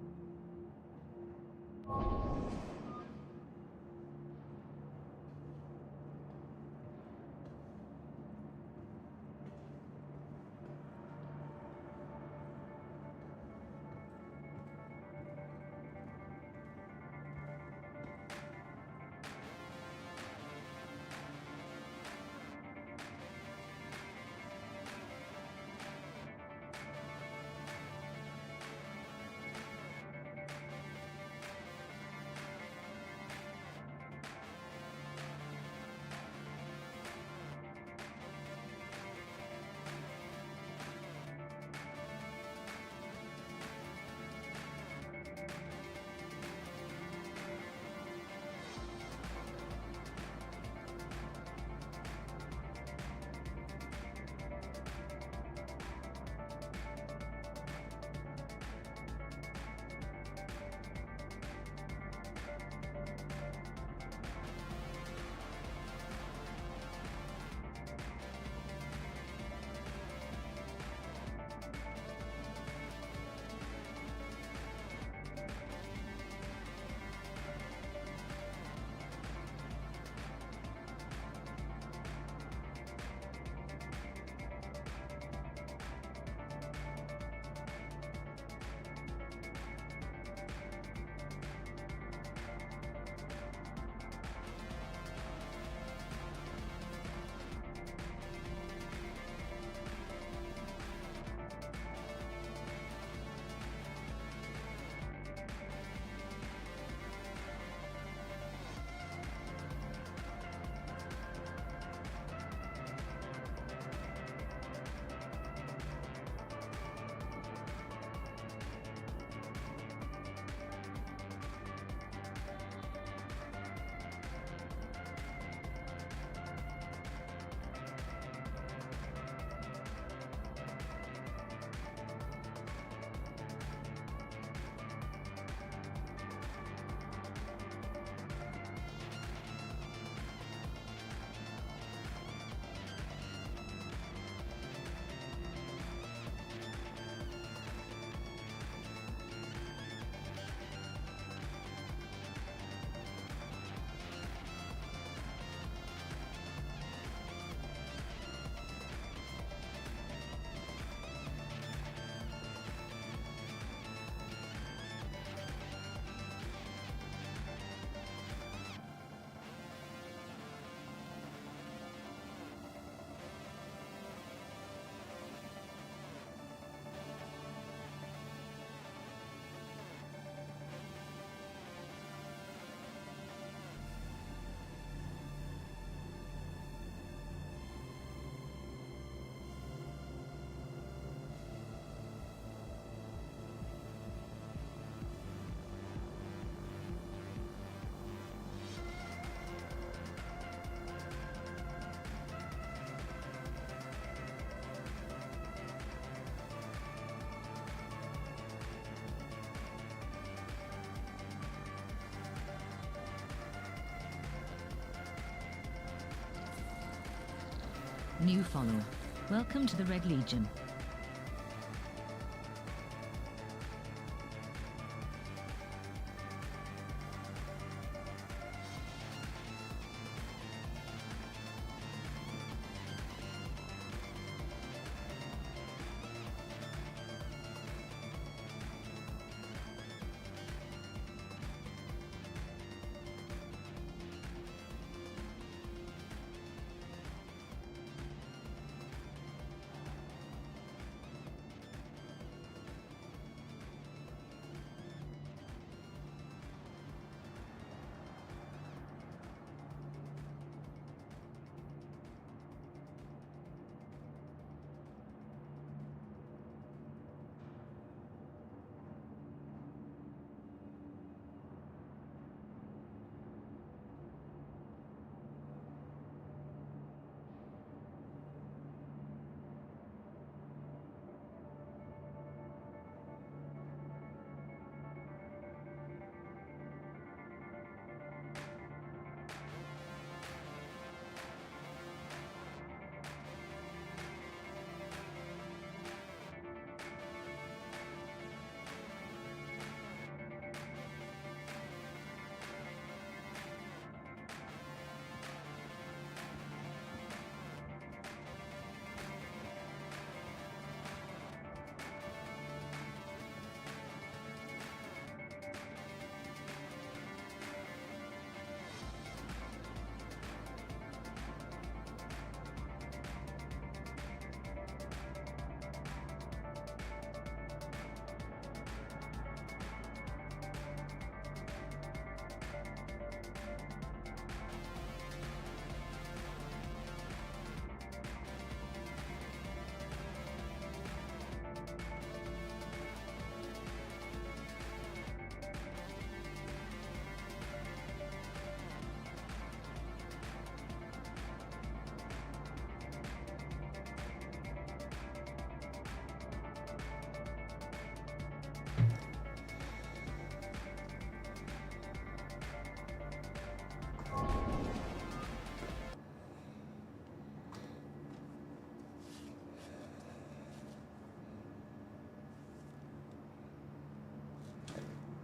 New follower. Welcome to the Red Legion.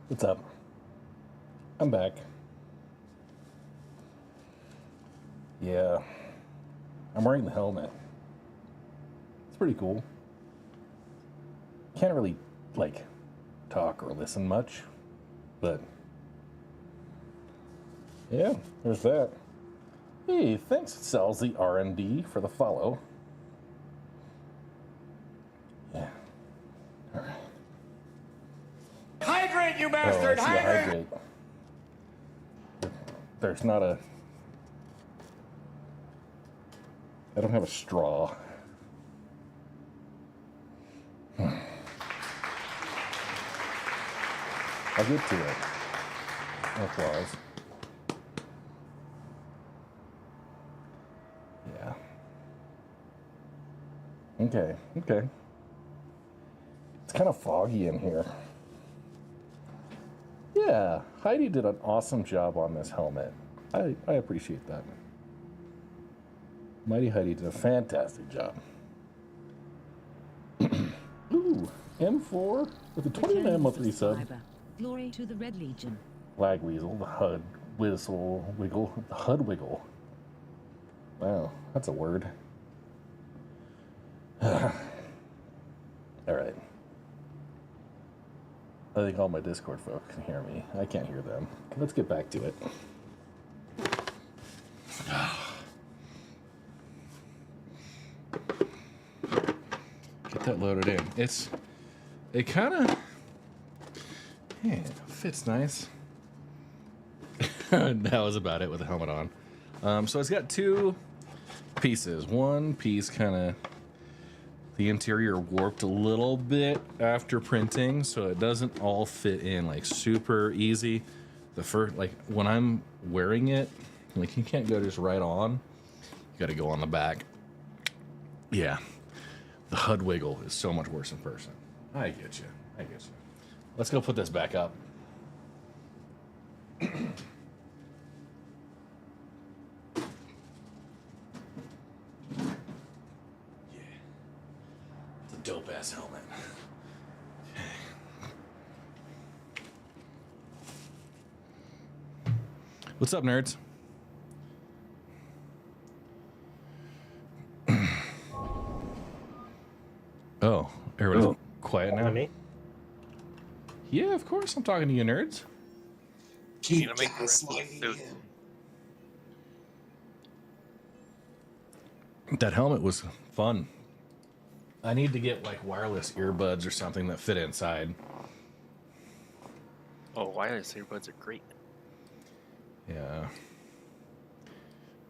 What's up? I'm back. Yeah. I'm wearing the helmet. It's pretty cool. Can't really, like, talk or listen much, but yeah, there's that. Hey, thanks, Sells the R&D, for the follow. Yeah. All right. Hydrate, you bastard! Oh, I see a Hydrate! hydrate. There's not a... I don't have a straw. I'll get to it. Applause. Yeah. Okay, okay. It's kind of foggy in here. Yeah, Heidi did an awesome job on this helmet. I appreciate that. Mighty Heidi did a fantastic job. Ooh, M4 with a 29-month resub. Glory to the Red Legion. Flag Weasel, the HUD Whistle Wiggle, the HUD Wiggle. Wow, that's a word. All right. I think all my Discord folk can hear me. I can't hear them. Let's get back to it. Get that loaded in. It kind of, yeah, it fits nice. That was about it with the helmet on. So it's got two pieces. One piece kind of, the interior warped a little bit after printing, so it doesn't all fit in like super easy. The first, like when I'm wearing it, like you can't go just right on. You got to go on the back. Yeah, the HUD wiggle is so much worse in person. I get you. I get you. Let's go put this back up. What's up, nerds? Oh, everybody's quiet now. Me? Yeah, of course I'm talking to you, nerds. Keep make gaslighting him. That helmet was fun. I need to get like wireless earbuds or something that fit inside. Oh, wireless earbuds are great. Yeah.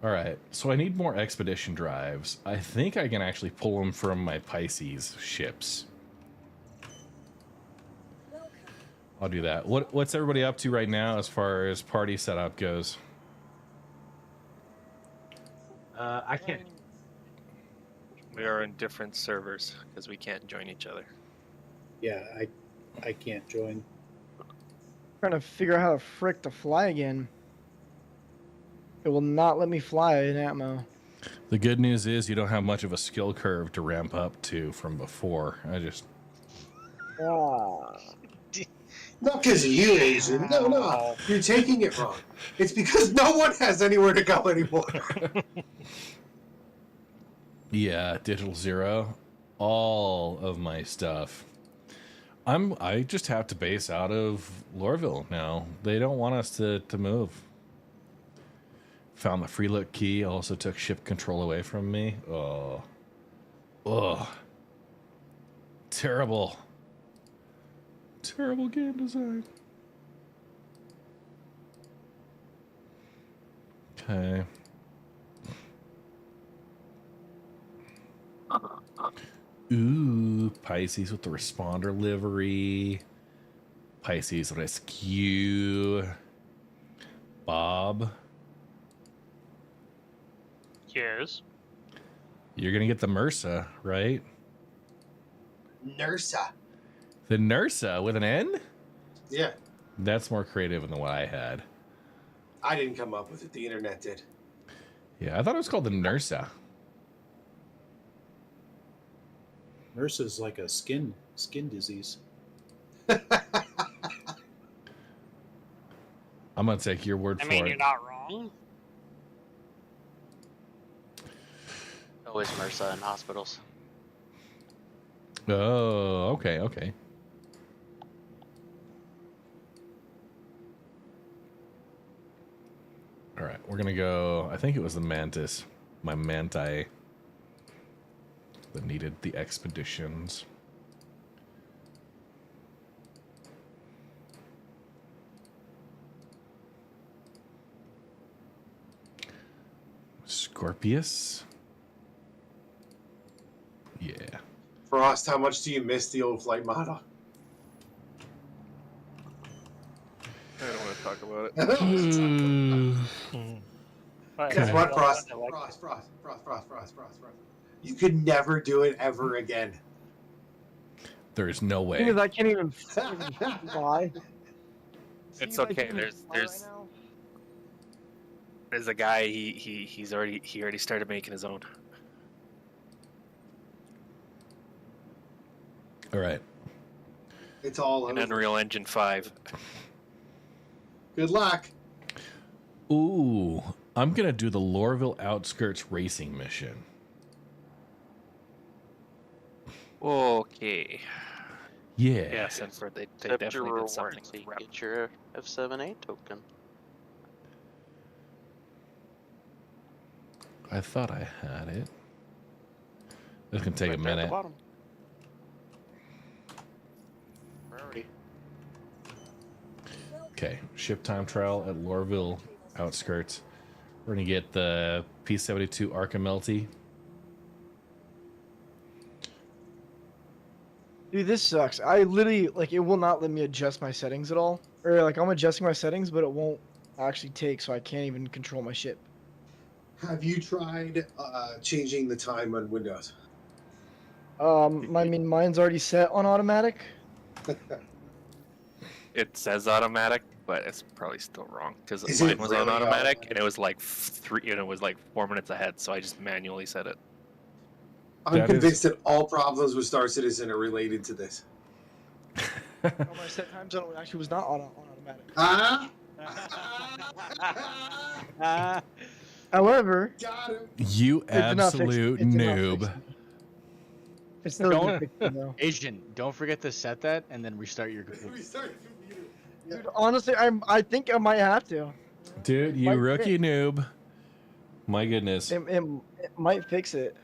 All right, so I need more expedition drives. I think I can actually pull them from my Pisces ships. I'll do that. What's everybody up to right now as far as party setup goes? I can't. We are in different servers because we can't join each other. Yeah, I can't join. Trying to figure out how the frick to fly again. It will not let me fly in Atmo. The good news is you don't have much of a skill curve to ramp up to from before. Not because of you, Asian. No. You're taking it wrong. It's because no one has anywhere to go anymore. Yeah, Digital Zero. All of my stuff. I just have to base out of Lorville now. They don't want us to move. Found the free look key. Also took ship control away from me. Oh. Terrible. Terrible game design. Okay. Ooh, Pisces with the responder livery. Pisces rescue. Bob. Yes. You're gonna get the MRSA, right? Nursa. The NERSA with an N? Yeah. That's more creative than what I had. I didn't come up with it. The internet did. Yeah, I thought it was called the NERSA. MRSA is like a skin disease. I'm gonna take your word for it. You're not wrong. Always MRSA in hospitals. Oh, okay. All right, we're gonna go. I think it was the mantis, my manti, that needed the expeditions. Scorpius. Yeah. Frost, how much do you miss the old flight model? I don't want to talk about it. Guess what, Frost? Frost. You could never do it ever again. There's no way. Because I can't even fly. It's okay. There's a guy. He already started making his own. All right. It's all in Unreal Engine 5. Good luck. Ooh, I'm gonna do the Lorville Outskirts racing mission. Okay. Yeah. Yeah, since they Accept definitely your did something. reward so you get your F7A token. I thought I had it. This can take a Right there at the minute. bottom. Priority. Okay, ship time trial at Lorville Outskirts. We're gonna get the P-72 Archimelty. Dude, this sucks. I literally, it will not let me adjust my settings at all. Or, I'm adjusting my settings, but it won't actually take, so I can't even control my ship. Have you tried changing the time on Windows? Mine's already set on automatic. It says automatic, but it's probably still wrong because Is mine it was really on automatic and it was like 4 minutes ahead, so I just manually set it. I'm convinced that all problems with Star Citizen are related to this. My set time zone actually was not on automatic. However, Got him. You it did not fix- absolute it did not fix noob. me. It still didn't fix me though. Asian, don't forget to set that and then restart your computer. Restart your computer. Yeah. Dude, honestly, I think I might have to. Dude, you Might rookie fix. noob. My goodness. It might fix it.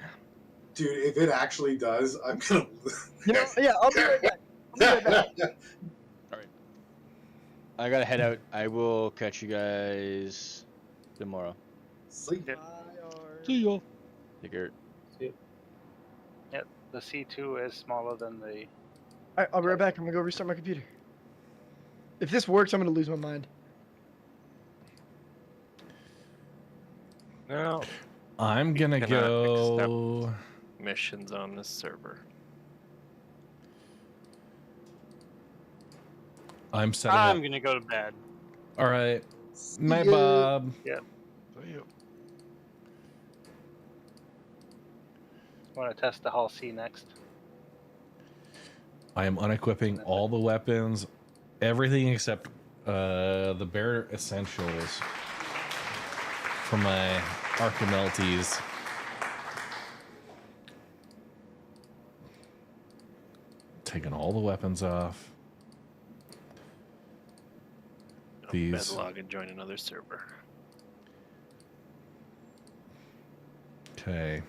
Dude, if it actually does, I'm gonna. You know, yeah, I'll be right back. I'll be right back. I gotta head out. I will catch you guys tomorrow. Sleep. See ya. Take care. Yep, the C2 is smaller than the. Alright, I'll be right back. I'm gonna go restart my computer. If this works, I'm gonna lose my mind. No. I'm gonna Cannot go. accept missions on this server. I'm setting I'm up. gonna go to bed. All right. Night, ya. Bob. Yep. Want to test the Hull C next? I am unequipping all the weapons, everything except the bare essentials for my Archimeltes. Taking all the weapons off. These. Log and join another server. Okay.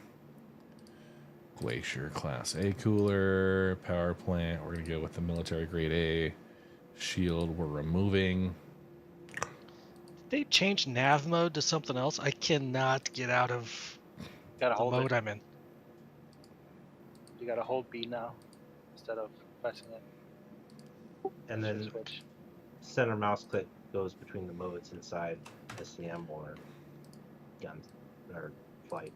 Glacier Class A cooler, power plant. We're gonna go with the military grade A. Shield we're removing. They changed nav mode to something else. I cannot get out of Gotta the hold mode it. I'm in. You gotta hold B now instead of pressing it. And then Switch. center mouse click goes between the modes inside SCM or guns or flight.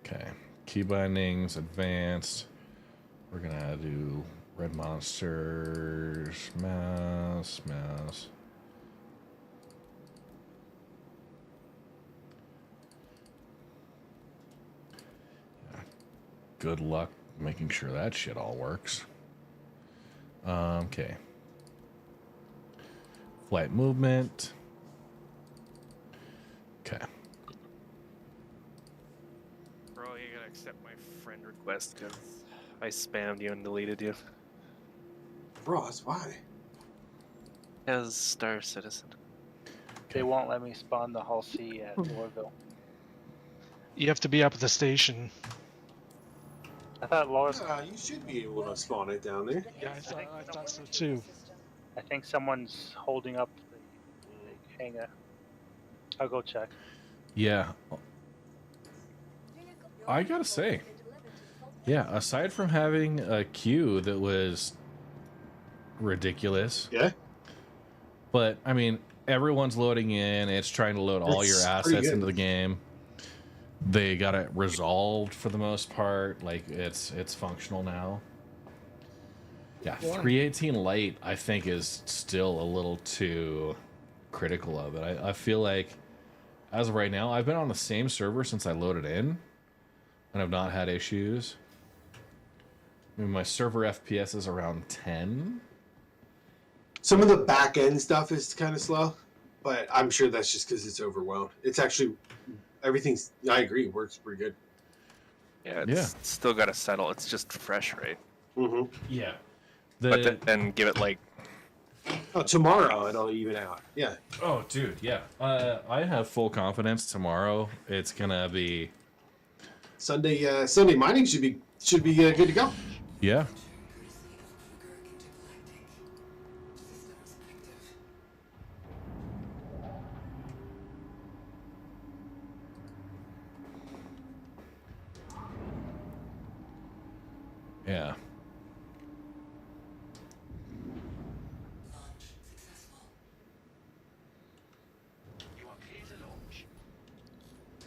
Okay. Key bindings, advanced. We're gonna do red monsters, mouse. Yeah. Good luck making sure that shit all works. Okay. Flight movement. Okay. Bro, you gotta accept my friend request because I spammed you and deleted you. Ross, why? As Star Citizen. They won't let me spawn the Hull C at Warville. You have to be up at the station. I thought Lois. You should be able to spawn it down there. Yeah, I thought so too. I think someone's holding up the hangar. I'll go check. Yeah. I gotta say, yeah, aside from having a queue that was ridiculous. Yeah. But, I mean, everyone's loading in. It's trying to load all your It's pretty assets good. into the game. They got it resolved for the most part. Like, it's functional now. Yeah, 318 Lite, I think, is still a little too critical of it. I feel like, as of right now, I've been on the same server since I loaded in, and I've not had issues. I mean, my server FPS is around 10. Some of the back end stuff is kind of slow, but I'm sure that's just because it's overwhelmed. It's actually everything's. I agree, works pretty good. Yeah, it's still gotta settle. It's just fresh, right? Mm-hmm. Yeah. But then give it like. Oh, tomorrow it'll even out. Yeah. Oh, dude, yeah. I have full confidence tomorrow. It's gonna be Sunday. Sunday mining should be good to go. yeah. Yeah.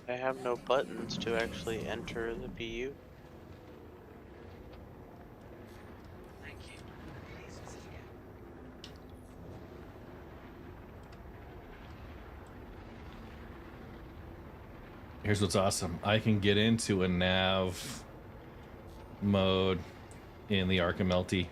I have no buttons to actually enter the BU. Here's what's awesome. I can get into a nav mode in the Archimelty.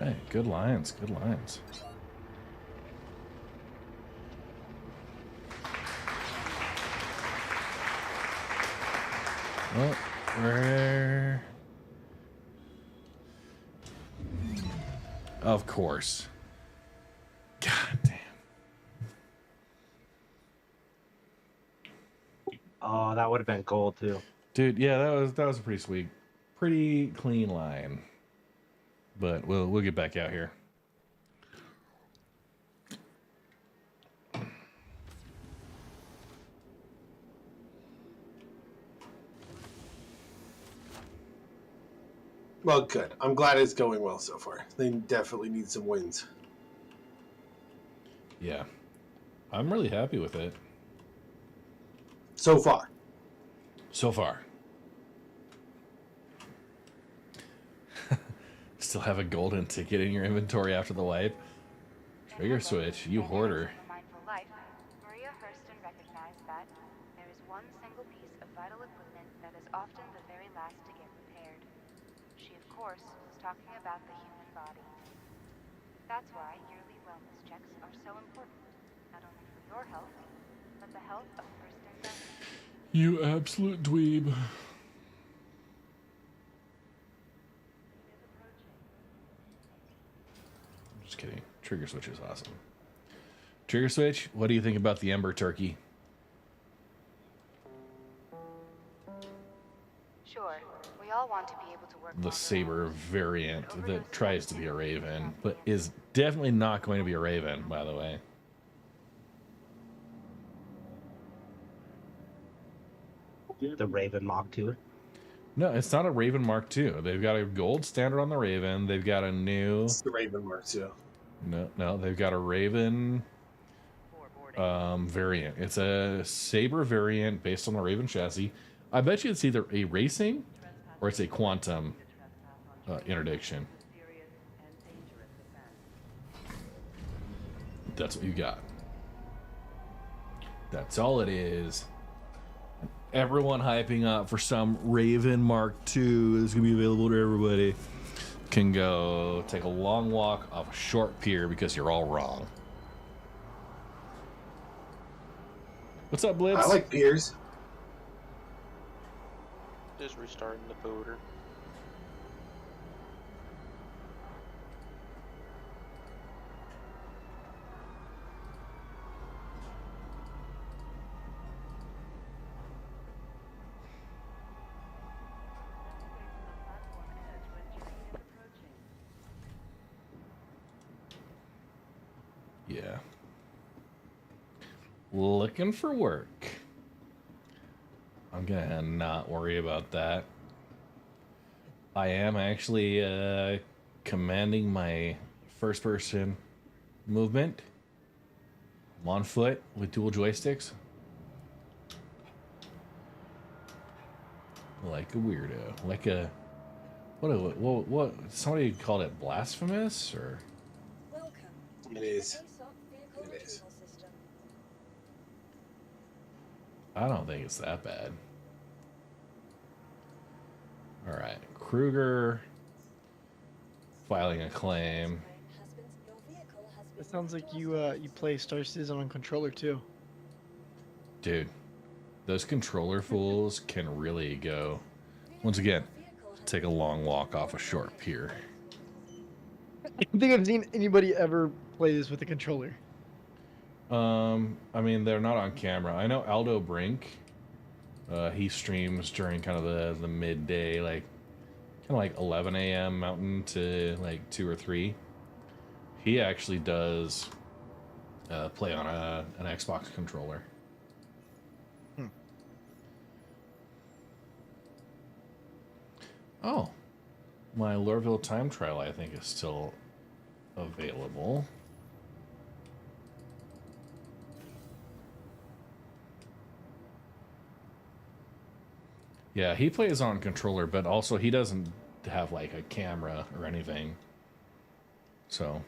Hey, good lines, good lines. Well, where? Of course. God damn. Oh, that would have been gold too. Dude, yeah, that was a pretty sweet, pretty clean line. But we'll get back out here. Well, good. I'm glad it's going well so far. They definitely need some wins. Yeah. I'm really happy with it. So far. So far. Still have a golden ticket in your inventory after the wipe. Trigger switch, you hoarder. Maria Hurston recognized that there is one single piece of vital equipment that is often the very last to get repaired. She, of course, was talking about the human body. That's why yearly wellness checks are so important, not only for your health, but the health of Hurston's family. You absolute dweeb. Just kidding. Trigger switch is awesome. Trigger switch, what do you think about the Ember Turkey? Sure, we all want to be able to work The Saber variant that tries to be a Raven, but is definitely not going to be a Raven, by the way. The Raven Mach 2. No, it's not a Raven Mark II. They've got a gold standard on the Raven. They've got a new... It's the Raven Mark II. No, they've got a Raven variant. It's a Saber variant based on the Raven chassis. I bet you it's either a racing or it's a quantum interdiction. That's what you got. That's all it is. Everyone hyping up for some Raven Mark II that's going to be available to everybody can go take a long walk off a short pier because you're all wrong. What's up, Blitz? I like piers. Just restarting the booter. Yeah. Looking for work. I'm gonna not worry about that. I am actually commanding my first person movement. I'm on foot with dual joysticks. Like a weirdo. Like a what somebody called it blasphemous or It is. It is. I don't think it's that bad. All right, Kruger filing a claim. It sounds like you play Star Citizen on controller too. Dude, those controller fools can really go. Once again, take a long walk off a short pier. I don't think I've seen anybody ever play this with a controller. I mean, they're not on camera. I know Aldo Brink. He streams during kind of the midday, like kind of like 11 a.m. Mountain to like 2 or 3. He actually does play on an Xbox controller. Oh, my Lorville time trial I think is still available. Yeah, he plays on controller, but also he doesn't have like a camera or anything. So.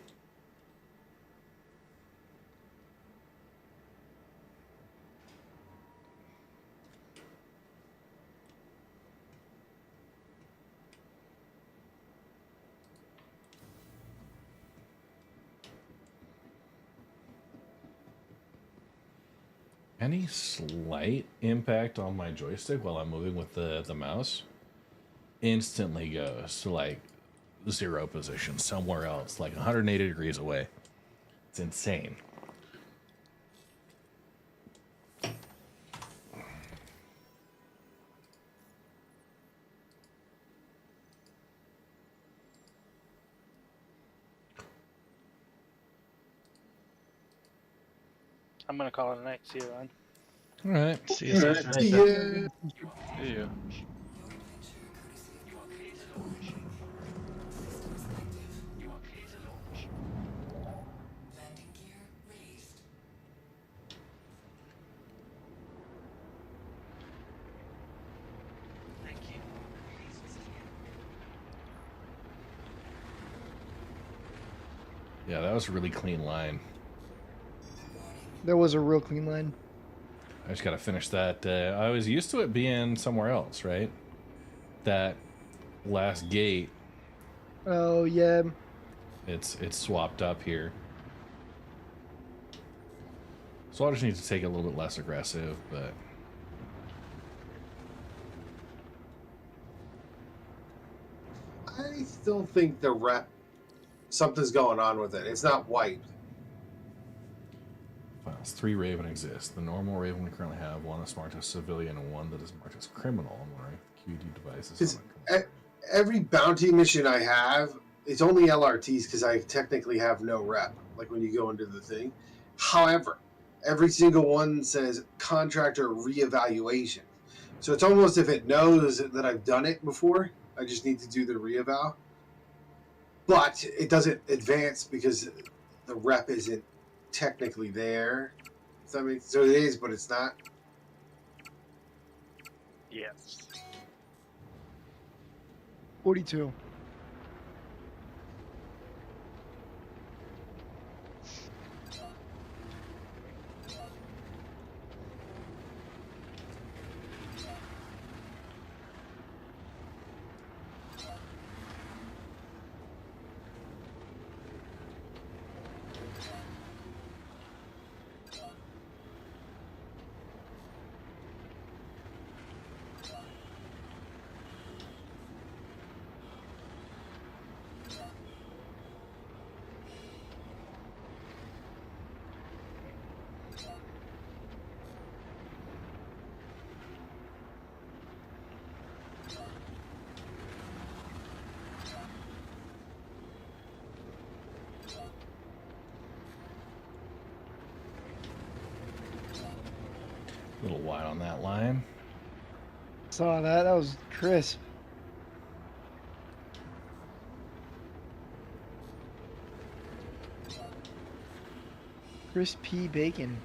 any slight impact on my joystick while I'm moving with the mouse instantly goes to like 0 position somewhere else, like 180 degrees away. It's insane. I'm gonna call it a night. See you, Ron. All right. See you. See ya. Yeah. Yeah, that was a really clean line. There was a real clean line. I just gotta finish that. I was used to it being somewhere else, right? That last gate, Oh yeah. it's swapped up here. So I just need to take it a little bit less aggressive, but I still think the rep, something's going on with it. It's not wiped. files. 3 Raven exist. The normal Raven we currently have, one is marked as civilian and one that is marked as criminal. I'm wondering if QD devices. Every bounty mission I have, it's only LRTs because I technically have no rep, like when you go into the thing. However, every single one says contractor reevaluation. So it's almost if it knows that I've done it before, I just need to do the reeval. But it doesn't advance because the rep isn't technically there. So, I mean, so it is, but it's not. Yes. 42. A little wide on that line. Saw that. That was crisp. Crispy bacon.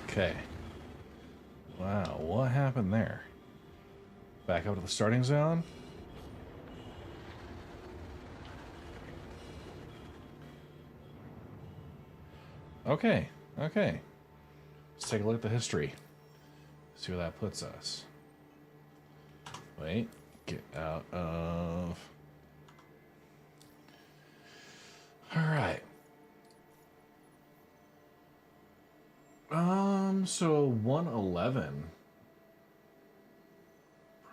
Okay. Wow, what happened there? Back up to the starting zone? Okay, okay. Let's take a look at the history. See where that puts us. Wait, get out of... Alright. So 111.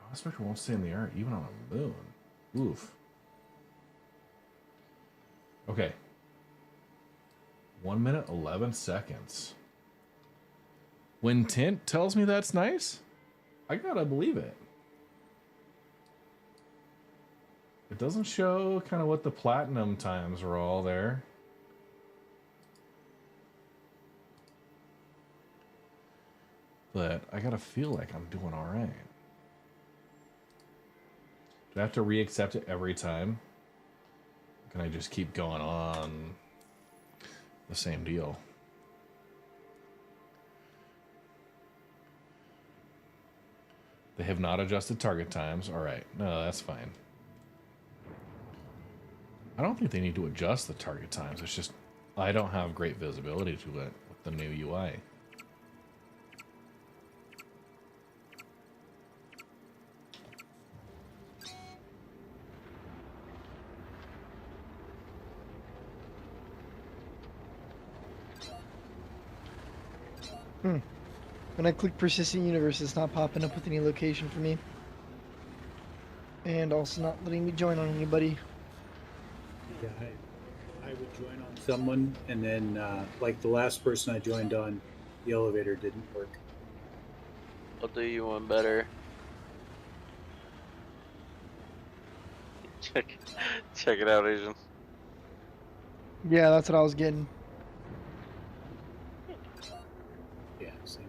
Prospector won't stay in the air even on a moon. Oof. Okay. 1 minute, 11 seconds. When Tint tells me that's nice, I gotta believe it. It doesn't show kind of what the platinum times were all there. But I gotta feel like I'm doing all right. Do I have to re-accept it every time? Can I just keep going on the same deal? They have not adjusted target times. All right. No, that's fine. I don't think they need to adjust the target times. It's just I don't have great visibility to it with the new UI. When I click persistent universe, it's not popping up with any location for me. And also not letting me join on anybody. Yeah, I would join on someone, and then like the last person I joined on, the elevator didn't work. I'll do you one better. Check it out, Asian. Yeah, that's what I was getting. Yeah, same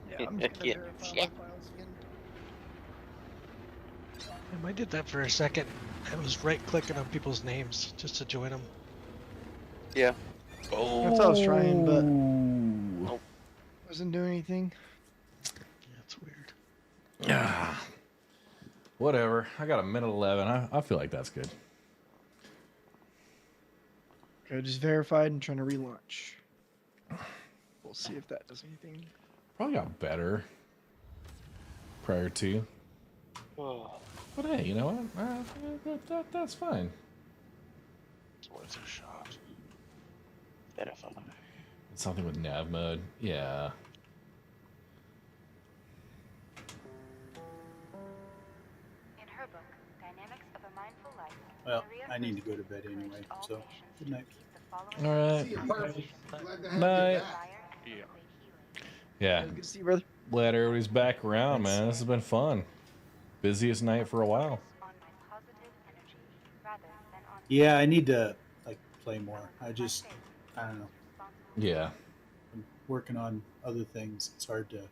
here. Yeah, I'm just gonna verify my files again. I did that for a second. I was right-clicking on people's names just to join them. Yeah. Oh. That's what I was trying, but nope. Wasn't doing anything. That's weird. Yeah. Whatever. I got a minute 11. I feel like that's good. Okay, just verified and trying to relaunch. We'll see if that does anything. Probably got better prior to. But hey, you know what? That's fine. It's worth a shot. Verify. Something with nav mode. Yeah. In her book, Dynamics of a Mindful Life, Well, I need to go to bed anyway, so good night. All right. See you, Murph. Glad to have Night. you back. Yeah. Good to see you, brother. Glad everybody's back around, man. This has been fun. Busiest night for a while. Yeah, I need to like play more. I don't know. Yeah. I'm working on other things. It's hard to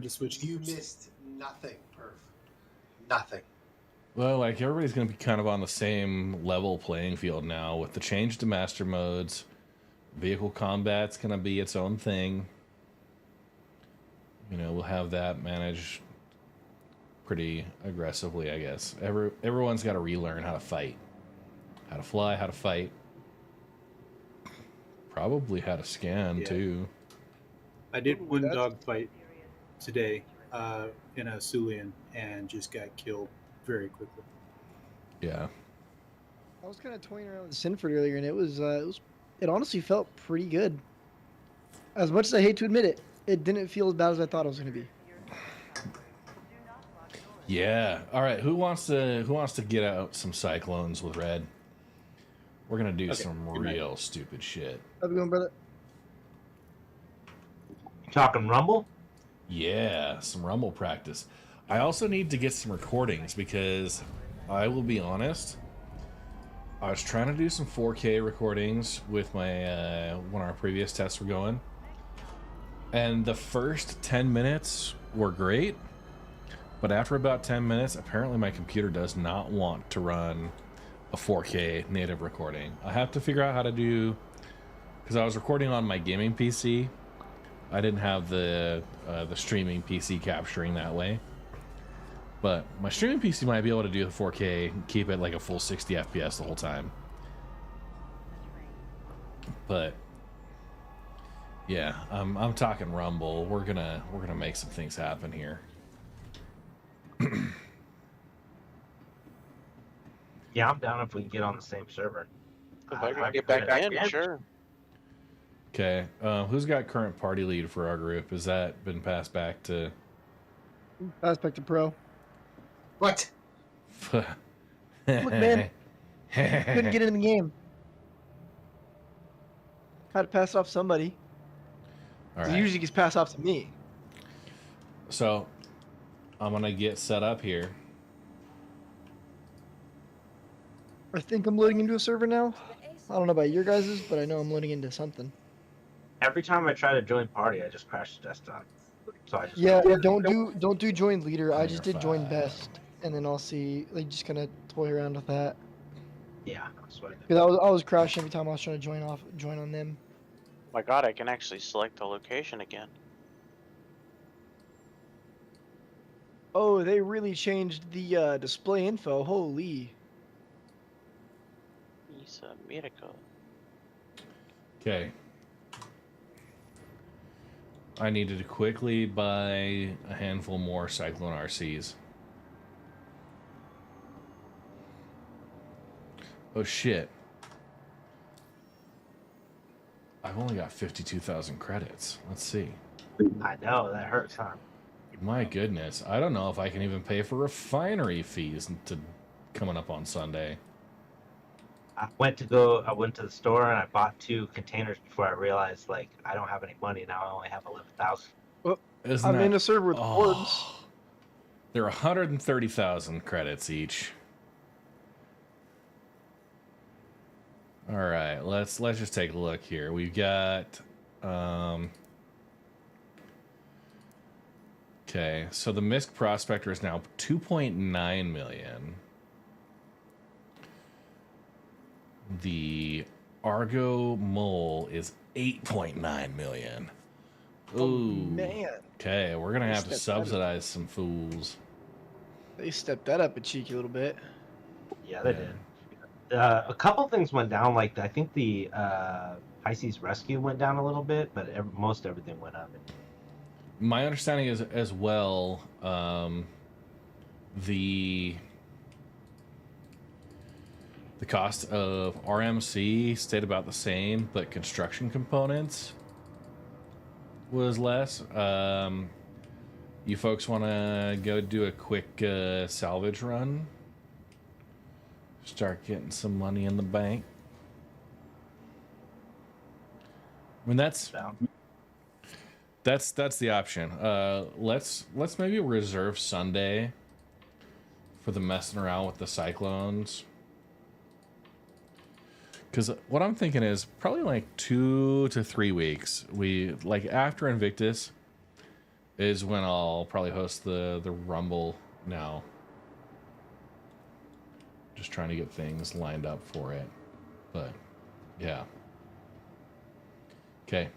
switch. You missed nothing, Murph. Nothing. Well, like everybody's going to be kind of on the same level playing field now with the change to master modes. Vehicle combat's going to be its own thing. You know, we'll have that managed pretty aggressively, I guess. Everyone's got to relearn how to fight. How to fly, how to fight. Probably how to scan, too. I did one dogfight today in a Sulian and just got killed very quickly. Yeah. I was kind of toying around with Sinford earlier, and it honestly felt pretty good. As much as I hate to admit it, it didn't feel as bad as I thought it was going to be. Yeah. All right. Who wants to get out some cyclones with Red? We're gonna do some real stupid shit. How's it going, brother? You talking Rumble? Yeah, some Rumble practice. I also need to get some recordings because I will be honest. I was trying to do some 4K recordings with my when our previous tests were going, and the first 10 minutes were great. But after about 10 minutes, apparently my computer does not want to run a 4K native recording. I have to figure out how to do, because I was recording on my gaming PC. I didn't have the streaming PC capturing that way. But my streaming PC might be able to do the 4K and keep it like a full 60 FPS the whole time. But yeah, I'm talking Rumble. We're gonna make some things happen here. Yeah, I'm down if we can get on the same server. If I can get back in, sure. Okay, who's got current party lead for our group? Has that been passed back to? Passed back to pro. What? Look, man, couldn't get in the game. Had to pass off somebody. All It right. usually gets passed off to me. So, I'm gonna get set up here. I think I'm loading into a server now. I don't know about your guys's, but I know I'm loading into something. Every time I try to join party, I just crash the desktop. So I just Don't do join leader. I just did join best, and then I'll see. Like, just kind of toy around with that. Yeah, that's what I did. Because I was crashing every time I was trying to join on them. My God, I can actually select the location again. Oh, they really changed the display info. Holy. It's a miracle. Okay. I needed to quickly buy a handful more Cyclone RCs. Oh shit. I I've only got 52,000 credits. Let's see. I know, that hurts, huh? My goodness. I don't know if I can even pay for refinery fees to coming up on Sunday. I went to the store and I bought 2 containers before I realized, like, I don't have any money now. I only have 11,000. Well, Isn't I'm that- in a server with boards. They're 130,000 credits each. All right, let's just take a look here. We've got okay, so the Misk Prospector is now 2.9 million. The Argo Mole is 8.9 million. Ooh. Oh, man. Okay, we're gonna have to Stepped that up. subsidize some fools. They stepped that up a cheeky little bit. Yeah, they did. A couple things went down. Like, I think the Pisces Rescue went down a little bit, but most everything went up. My understanding is as well, the cost of RMC stayed about the same, but construction components was less. You folks want to go do a quick salvage run? Start getting some money in the bank. I mean, that's the option. Let's maybe reserve Sunday for the messing around with the cyclones. Because what I'm thinking is probably like 2 to 3 weeks. We like after Invictus is when I'll probably host the Rumble now. Just trying to get things lined up for it. But yeah. Okay.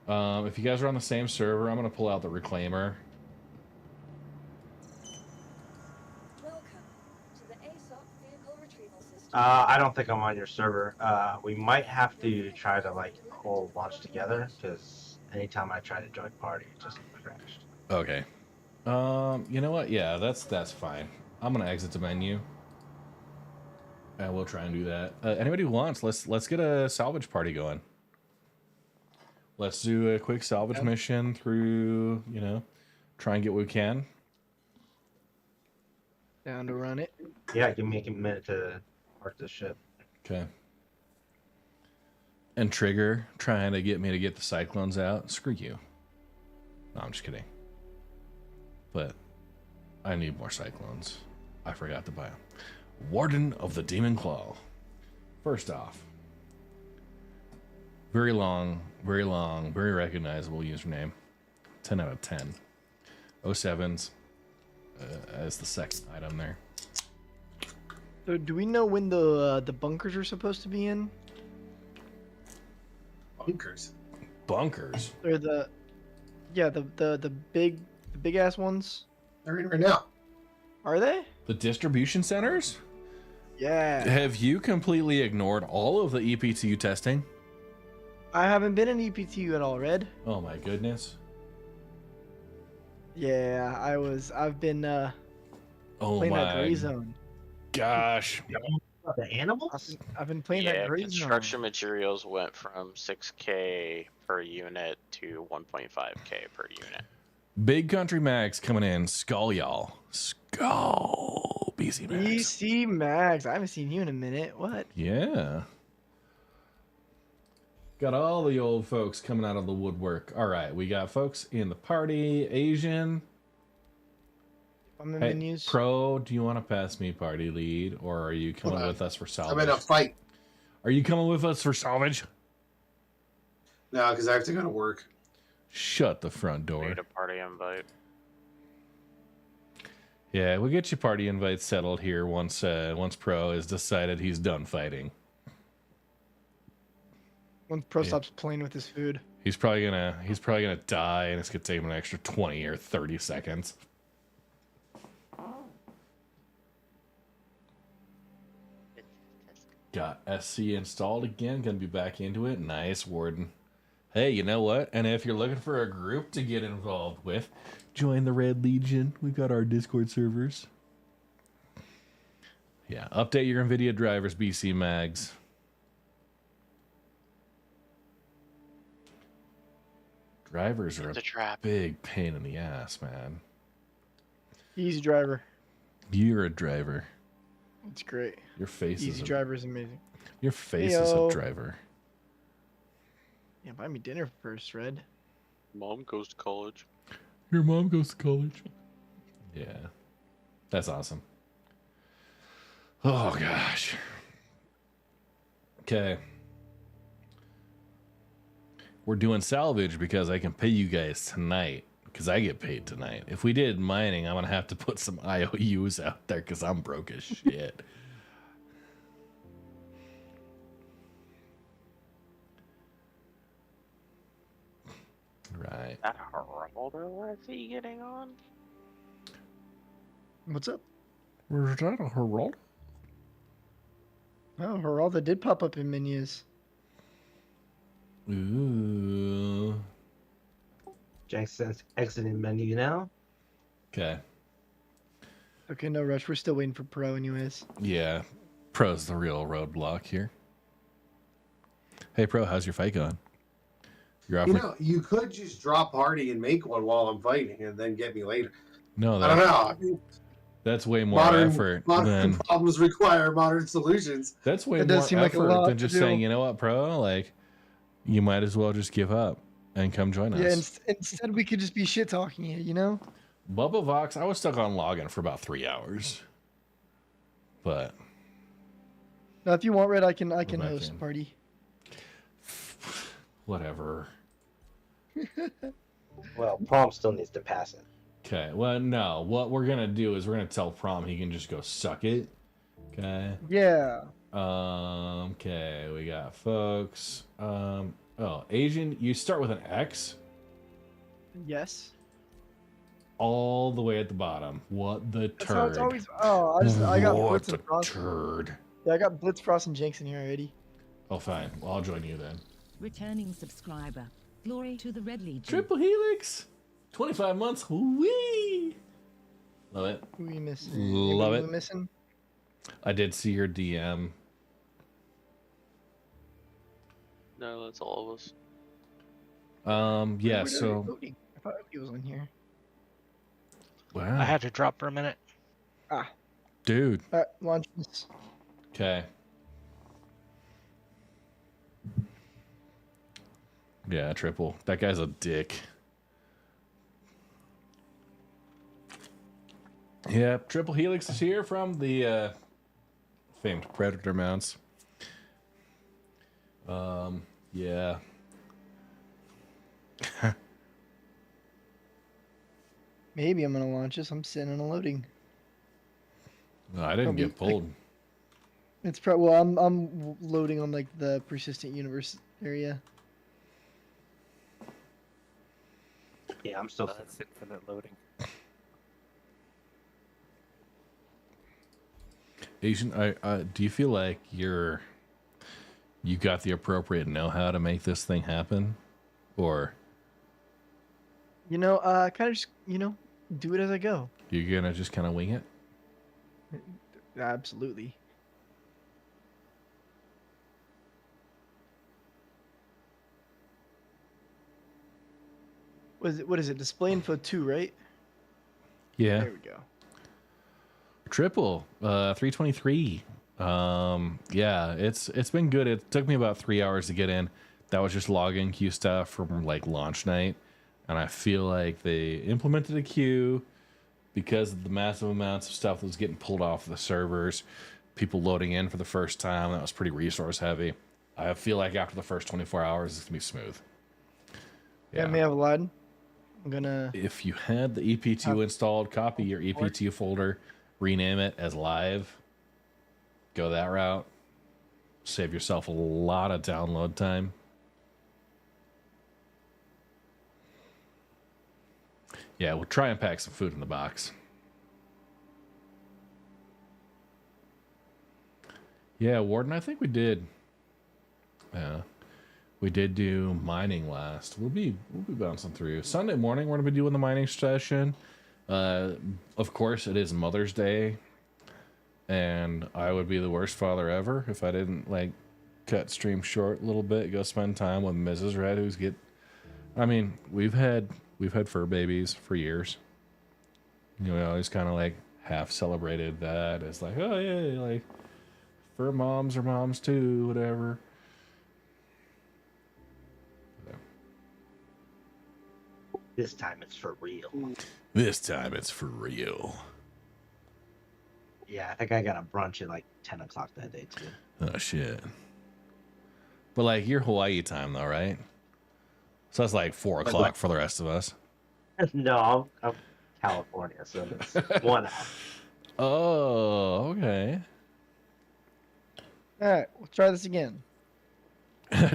If you guys are on the same server, I'm gonna pull out the Reclaimer. I don't think I'm on your server. We might have to try to like whole launch together because anytime I try to join party, it just crashed. Okay. You know what? Yeah, that's fine. I'm gonna exit the menu. And we'll try and do that. Anybody who wants, let's get a salvage party going. Let's do a quick salvage mission through, try and get what we can. Down to run it. Yeah, give me a minute to park this ship. Okay. And Trigger trying to get me to get the cyclones out. Screw you. No, I'm just kidding. But I need more cyclones. I forgot to buy them. Warden of the Demon Claw. First off, very long, very recognizable username. 10 out of 10. 07s as the second item there. So do we know when the bunkers are supposed to be in? Bunkers. Or the big ass ones? They're in right now. Are they? The distribution centers? Yeah. Have you completely ignored all of the EPTU testing? I haven't been in EPTU at all, Red. Oh my goodness. Yeah, I've been playing that gray zone. Gosh. The animals? I've been playing that gray zone. Construction materials went from 6K per unit to 1.5K per unit. Big Country Mags coming in. Skull, y'all. Skull. BC Mags. BC Mags. I haven't seen you in a minute. What? Yeah. Got all the old folks coming out of the woodwork. All right, we got folks in the party. Asian. On the Hey, menus. Pro, do you want to pass me party lead, or are you coming with us for salvage? I'm in a fight. Are you coming with us for salvage? No, because I have to go to work. Shut the front door. Need a party invite. Yeah, we'll get your party invites settled here once Pro has decided he's done fighting. When Pro stops playing with his food. He's probably gonna die, and it's gonna take him an extra 20 or 30 seconds. Got SC installed again. Gonna be back into it. Nice, Warden. Hey, you know what? And if you're looking for a group to get involved with, join the Red Legion. We've got our Discord servers. Yeah, update your NVIDIA drivers, BC Mags. Drivers are It's a trap. big pain in the ass, man. Easy driver. You're a driver. It's great. Your face Easy is a, driver is amazing. Your face is a Heyo. driver. Yeah, buy me dinner first, Red. Mom goes to college. Your mom goes to college. Yeah. That's awesome. Oh, gosh. Okay. We're doing salvage because I can pay you guys tonight. Because I get paid tonight. If we did mining, I'm going to have to put some IOUs out there because I'm broke as shit. Right. That Geraldo I see getting on. What's up? Was that a Geraldo? Oh, Geraldo did pop up in menus. Ooh. Jackson's exiting menu now. Okay. Okay, no rush. We're still waiting for Pro anyways. Yeah. Pro's the real roadblock here. Hey, Pro, how's your fight going? You're You offering... know, you could just drop party and make one while I'm fighting, and then get me later. No, I don't know. I mean, that's way more modern effort modern than... problems require modern solutions. That's way It more does seem like a effort lot than to just do. saying, you know what, Pro? Like, you might as well just give up and come join Yeah, us. instead we could just be shit talking here, you know? Bubba Vox, I was stuck on login for about 3 hours. But... Now, if you want, Red, I can back host in. a party. Whatever. Well, Prom still needs to pass it. Okay, well, no. What we're going to do is we're going to tell Prom he can just go suck it. Okay. Yeah. Okay, we got folks. Oh, Asian, you start with an X Yes. all the way at the bottom. What the That's how it's turd. always. Oh, I got What Blitz the and Frost. turd. Yeah, I got Blitz, Frost, and Jenks in here already. Oh, fine. Well, I'll join you then. Returning subscriber. Glory to the Red Legion. Triple Helix. 25 months. Wee. Love it. Who are you missing? Love Who it. we missing? I did see your DM. No, that's all of us. Yeah, Where so... did Odie- I thought Odie was in here. Wow. I had to drop for a minute. Ah. Dude. Alright, launch this. Okay. Yeah, Triple. That guy's a dick. Yeah, Triple Helix is here from the famed Predator mounts. Yeah. Maybe I'm gonna launch this. I'm sitting on a loading. No, I didn't get pulled. It's well, I'm loading on like the persistent universe area. Yeah, I'm still. That's infinite loading. Asian, do you feel like you got the appropriate know-how to make this thing happen, or You know, kind of just do it as I go. you're gonna just kind of wing it? Absolutely. What is it? Display info 2, right? Yeah. There we go. Triple 323. Yeah, it's been good. It took me about 3 hours to get in. That was just login queue stuff from like launch night, and I feel like they implemented a queue because of the massive amounts of stuff that was getting pulled off the servers, people loading in for the first time. That was pretty resource heavy. I feel like after the first 24 hours, it's gonna be smooth. Yeah, I may have lied. I'm gonna. If you had the EP2 installed, copy your EP2 folder, rename it as live, go that route, save yourself a lot of download time. Yeah, we'll try and pack some food in the box. Yeah, Warden, I think we did. Yeah. We did do mining last. We'll be bouncing through. Sunday morning, we're going to be doing the mining session. Of course, it is Mother's Day. And I would be the worst father ever if I didn't, like, cut stream short a little bit. Go spend time with Mrs. Red, who's I mean, we've had fur babies for years. You know, we always kind of like half celebrated that as like, oh yeah, like fur moms are moms too, whatever. This time it's for real. This time it's for real. Yeah, I think I got a brunch at like 10 o'clock that day too. Oh shit. But like your Hawaii time though, right? So that's like 4 o'clock for the rest of us. No, I'm California, so it's 1 hour. Oh, okay. All right, we'll try this again.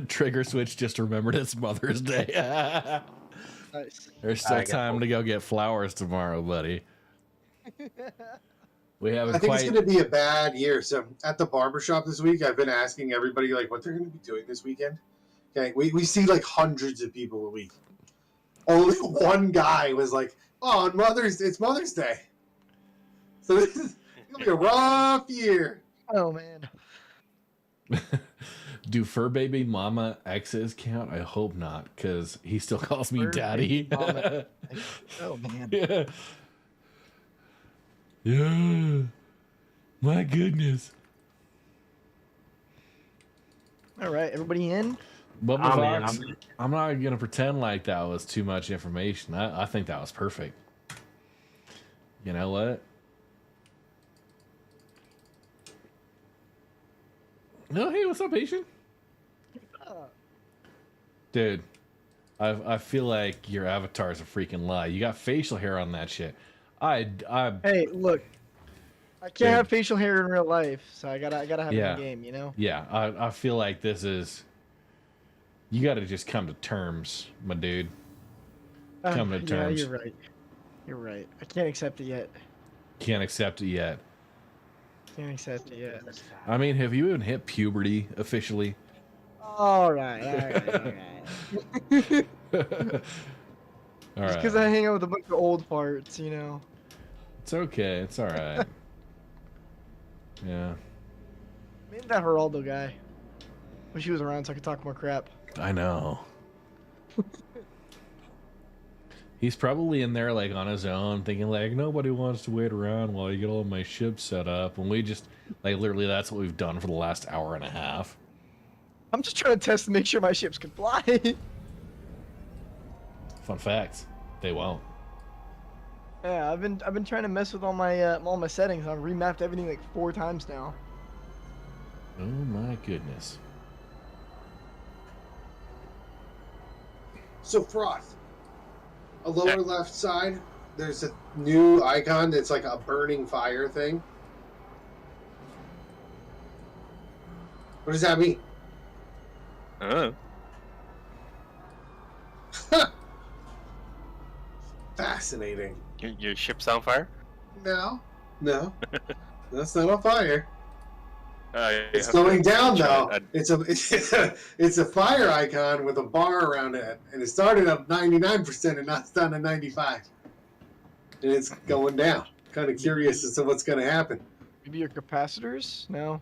Trigger switch just remembered it's Mother's Day. Nice. There's still time to go get flowers tomorrow, buddy. We haven't I think quite... it's going to be a bad year. So at the barbershop this week, I've been asking everybody like what they're going to be doing this weekend. Okay, we see like hundreds of people a week. Only one guy was like, "Oh, on it's Mother's Day." So this is going to be a rough year. Oh man. Do fur baby mama exes count? I hope not, because he still calls me daddy. Oh man. Yeah. Yeah. My goodness. All right, everybody in? But I'm not gonna pretend like that was too much information. I think that was perfect. You know what? No, hey, what's up, Asian? Dude, I feel like your avatar is a freaking lie. You got facial hair on that shit. Hey, look, I can't have facial hair in real life, so I gotta have it in the game, you know? Yeah, I feel like this is. You got to just come to terms, my dude. Come to terms. Yeah, you're right. You're right. I can't accept it yet. Can't accept it yet. Can't accept it yet. I mean, have you even hit puberty officially? All right. All Just right. because I hang out with a bunch of old farts, you know. It's okay. It's all right. Yeah. Maybe that Geraldo guy. Wish he was around so I could talk more crap. I know. He's probably in there like on his own, thinking like nobody wants to wait around while you get all my ships set up, and we just like literally that's what we've done for the last hour and a half. I'm just trying to test to make sure my ships can fly. Fun fact, they won't. Yeah, I've been trying to mess with all my settings. I've remapped everything like 4 times now. Oh my goodness. So Frost, a lower left side, there's a new icon that's like a burning fire thing. What does that mean? Fascinating. Your ship's on fire? No, that's not on fire. It's It's going down though. It's a fire icon with a bar around it, and it started at 99%, and now it's down to 95, and it's going down. Kind of curious as to what's going to happen. Maybe your capacitors? No.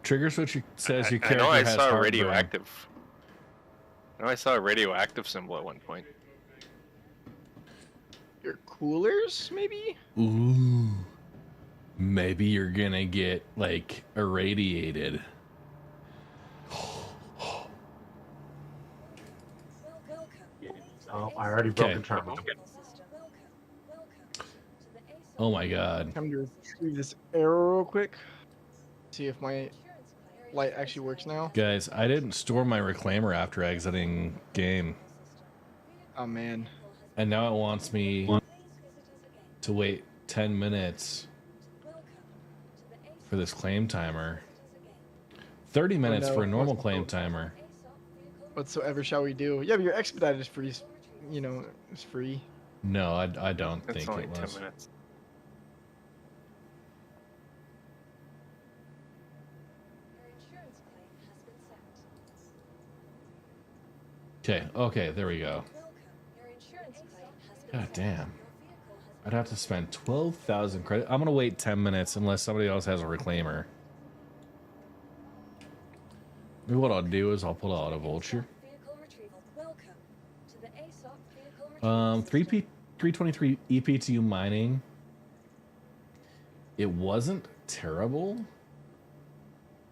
Trigger switch says your I character know I has saw a heartburn. radioactive. I know I saw a radioactive symbol at one point. Your coolers, maybe? Ooh. Maybe you're gonna get like irradiated. Oh, I already broke the terminal. Oh my god. I'm gonna retrieve this arrow real quick. See if my light actually works now. Guys, I didn't store my reclaimer after exiting game. Oh man. And now it wants me to wait 10 minutes for this claim timer. 30 minutes for a normal claim timer. Whatsoever shall we do? Yeah, but your expedite is free. You know, it's free. No, I don't It's think only it 10 was. minutes. Okay, there we go. God damn. I'd have to spend 12,000 credit. I'm gonna wait 10 minutes unless somebody else has a reclaimer. Maybe what I'll do is I'll pull out a vulture. 323 EPTU mining. It wasn't terrible.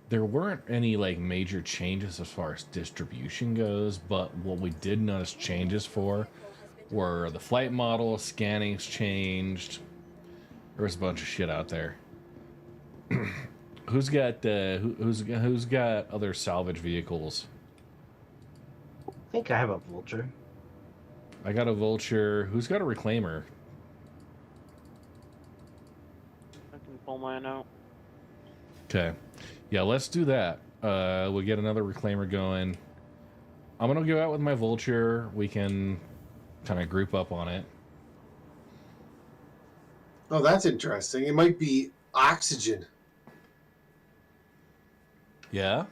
There weren't any like major changes as far as distribution goes, but what we did notice changes for were the flight model, scanning's changed. There was a bunch of shit out there. Who's got other salvage vehicles? I think I have a vulture. I got a vulture. Who's got a reclaimer? I can pull mine out. Okay. Yeah, let's do that. We'll get another reclaimer going. I'm gonna go out with my vulture. We can kind of group up on it. Oh, that's interesting. It might be oxygen. Yeah.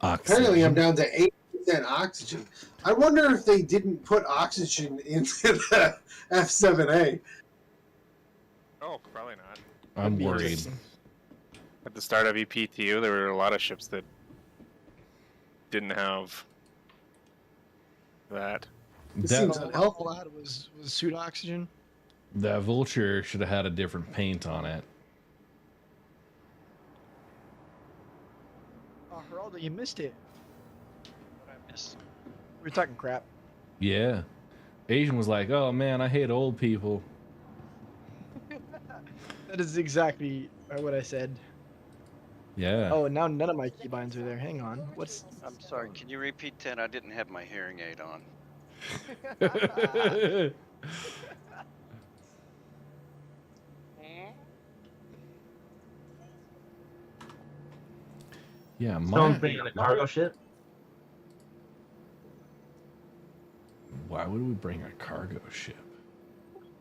Apparently, I'm down to 8% oxygen. I wonder if they didn't put oxygen into the F7A. Oh, probably not. I'm worried. At the start of EPTU, there were a lot of ships that didn't have that. It seems an awful lot was suit oxygen. That vulture should have had a different paint on it. Oh, Geraldo, you missed it. What I missed? We were talking crap. Yeah. Asian was like, "Oh man, I hate old people." That is exactly what I said. Yeah. Oh, and now none of my keybinds are there. Hang on. What's? I'm sorry. Can you repeat that? I didn't have my hearing aid on. Yeah, Someone's bringing a cargo ship. Why would we bring a cargo ship?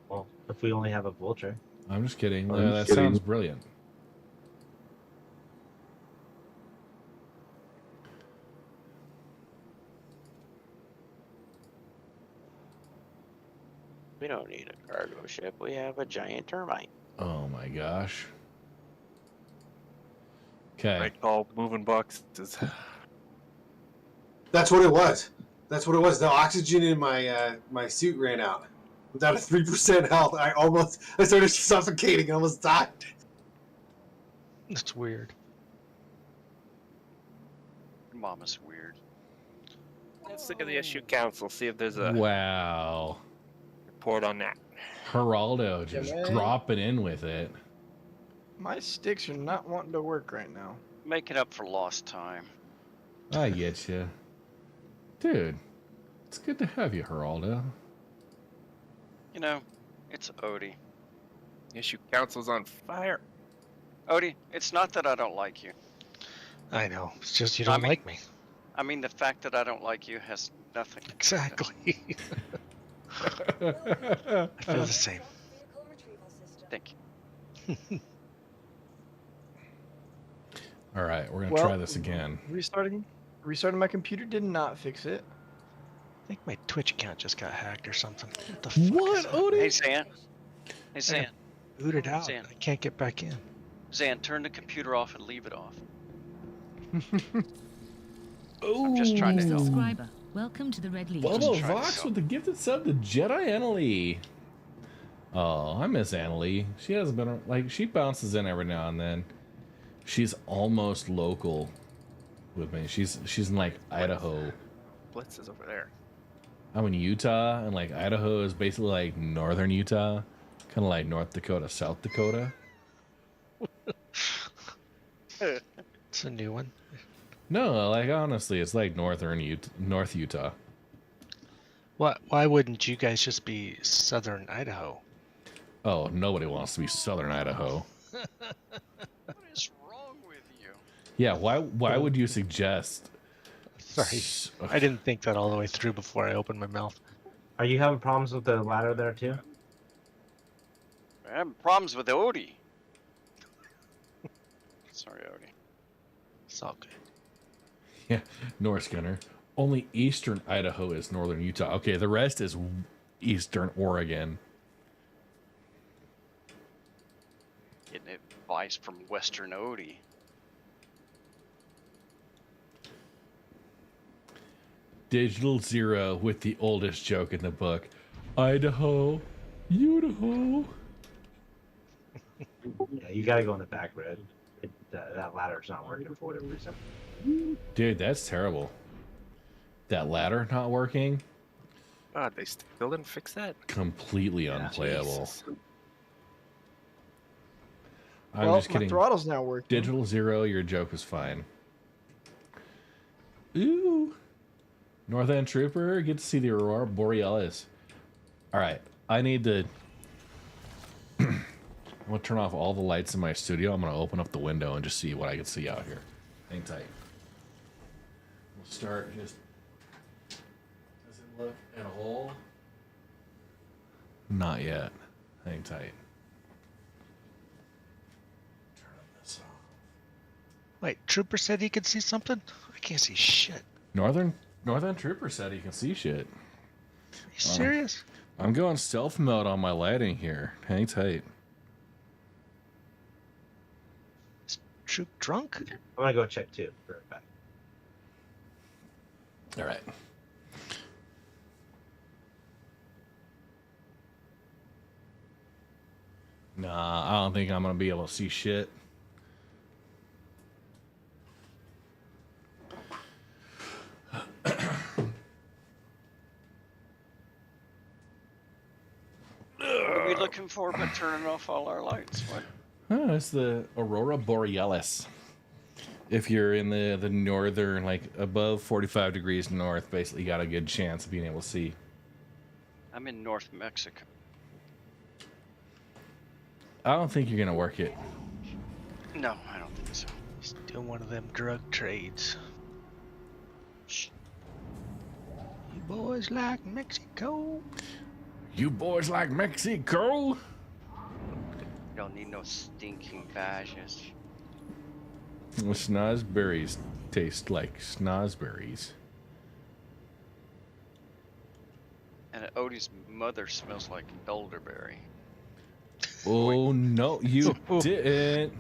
Well, if we only have a vulture. I'm just kidding. I'm That kidding. sounds brilliant. We don't need a cargo ship. We have a giant termite. Oh my gosh. Okay. I call moving boxes. That's what it was. That's what it was. The oxygen in my my suit ran out. Without a 3% health, I started suffocating. I almost died. That's weird. Mama's weird. Let's look at the issue council. See if there's a Wow. report on that. Geraldo just Yeah, man. dropping in with it. My sticks are not wanting to work right now. Make it up for lost time. I get you. Dude, it's good to have you, Geraldo. You know, it's Odie. Issue council's on fire. Odie, it's not that I don't like you. I know. It's just you don't like me. I mean, the fact that I don't like you has nothing. Exactly. I feel the same. Thank you. All right, we're gonna Well, try this again. Restarting my computer did not fix it. I think my Twitch account just got hacked or something. What the fuck? What, Odie? Hey, Zan. Hey, Zan. Booted out. Zan. I can't get back in. Zan, turn the computer off and leave it off. Oh, I'm just trying to help. Subscriber, welcome to the Red Legion. Bubba Vox with the gifted sub to Jedi Annalie. Oh, I miss Annalie. She hasn't been like she bounces in every now and then. She's almost local with me. She's in like Idaho. Blitz is over there. I'm in Utah, and like Idaho is basically like northern Utah, kind of like North Dakota, South Dakota. It's a new one. No, like honestly, it's like North Utah. Why wouldn't you guys just be southern Idaho? Oh, nobody wants to be southern Idaho. What is wrong with you? Yeah, why would you suggest? Sorry, I didn't think that all the way through before I opened my mouth. Are you having problems with the ladder there too? I'm having problems with Odie. Sorry, Odie. It's all good. Yeah, North Gunner. Only eastern Idaho is northern Utah. Okay, the rest is eastern Oregon. Getting advice from Western Odie. Digital Zero with the oldest joke in the book. Idaho, Idaho. Yeah, you gotta go in the back, Red. That ladder's not working for whatever reason. Dude, that's terrible. That ladder not working. God, they still didn't fix that? Completely unplayable. Jesus. I'm Well, just kidding. my throttle's now working. Digital Zero, your joke was fine. Ooh. North End Trooper, get to see the Aurora Borealis. Alright, I need to... I'm going to turn off all the lights in my studio. I'm going to open up the window and just see what I can see out here. Hang tight. We'll start just... Does it look at all? Not yet. Hang tight. Wait, Trooper said he could see something? I can't see shit. Northern Trooper said he can see shit. Are you serious? I'm going stealth mode on my lighting here. Hang tight. Is Troop drunk? I'm gonna go check too. Be right back. All right. Nah, I don't think I'm gonna be able to see shit. What are we looking for but turning off all our lights? What? Oh, it's the Aurora Borealis. If you're in the northern, like above 45 degrees north, basically you got a good chance of being able to see. I'm in North Mexico. I don't think you're gonna work it. No, I don't think so. He's doing one of them drug trades. Shh. You boys like Mexico? You boys like Mexico? Don't need no stinking badges. Well, snozberries taste like snozberries. And Odie's mother smells like elderberry. Oh no, you didn't.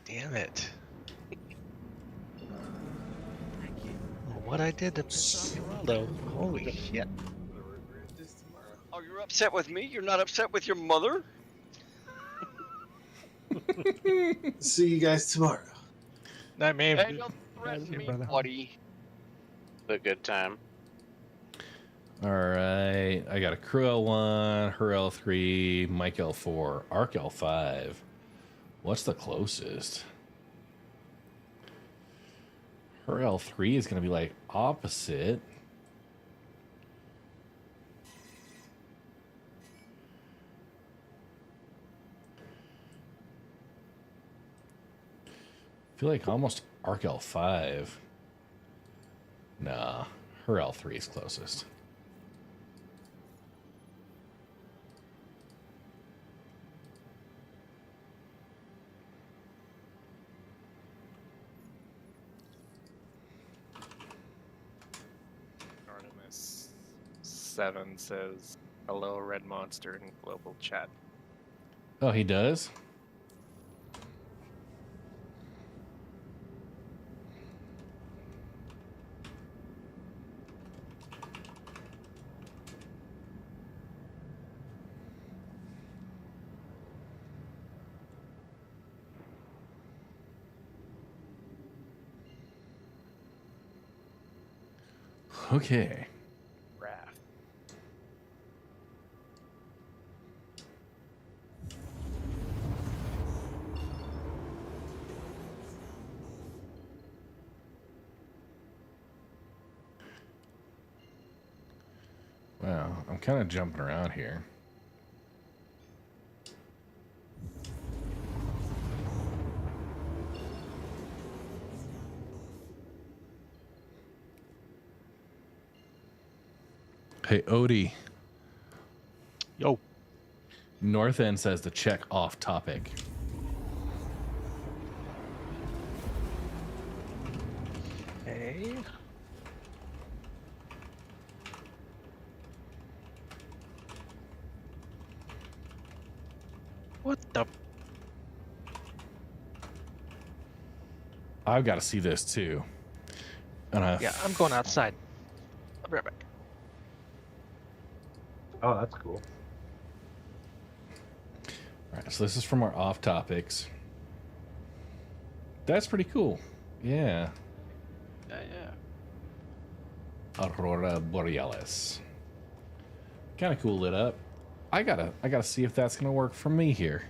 Damn it. What I did to piss off Geraldo. Holy shit. Oh, you're upset with me? You're not upset with your mother? See you guys tomorrow. Night, man. Hey, don't threaten me, buddy. A good time. All right, I got a crew L1, her L3, Mike L4, Arc L5. What's the closest? Her L3 is going to be like opposite. I feel like almost Arc L5. Nah, her L3 is closest. Artemis 7 says, hello, Red Monster in global chat. Oh, he does? Okay. Wrath. Wow, I'm kind of jumping around here. Hey, Odie. Yo. North End says to check off topic. Hey. What the? I've got to see this too. And Yeah, I'm going outside. I'll be right back. Oh, that's cool. All right, so this is from our off topics. That's pretty cool. Yeah. Yeah. Aurora Borealis. Kind of cool lit up. I gotta see if that's gonna work for me here.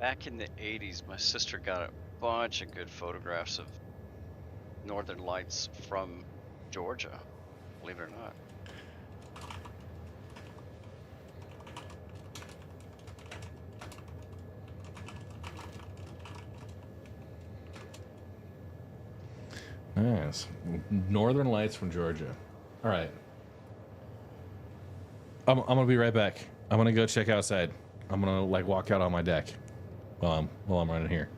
Back in the 80s, my sister got a bunch of good photographs of northern lights from Georgia, believe it or not. Nice. Northern Lights from Georgia. All right. I'm gonna be right back. I'm gonna go check outside. I'm gonna like walk out on my deck while I'm running here.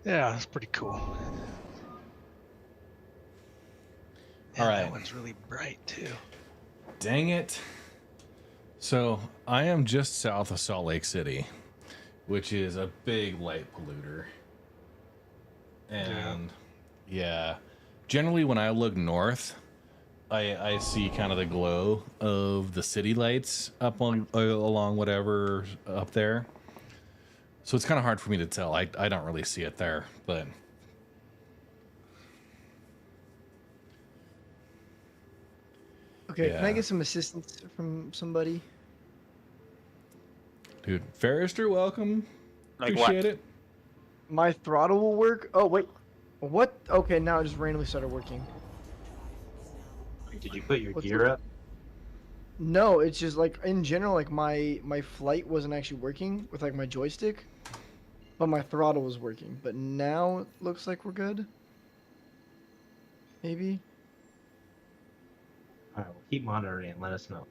Yeah, that's pretty cool. All right. That one's really bright too. Dang it. So I am just south of Salt Lake City, which is a big light polluter. And yeah, generally when I look north, I see kind of the glow of the city lights up on along whatever up there. So it's kind of hard for me to tell. I don't really see it there, but Okay, yeah. can I get some assistance from somebody? Dude, Ferrister, welcome. Like Appreciate what? it. My throttle will work. Oh wait, what? Okay, now it just randomly started working. Did you put your What's gear up? up? No, it's just like in general, like my flight wasn't actually working with like my joystick, but my throttle was working. But now it looks like we're good. Maybe. All right, well, keep monitoring and let us know.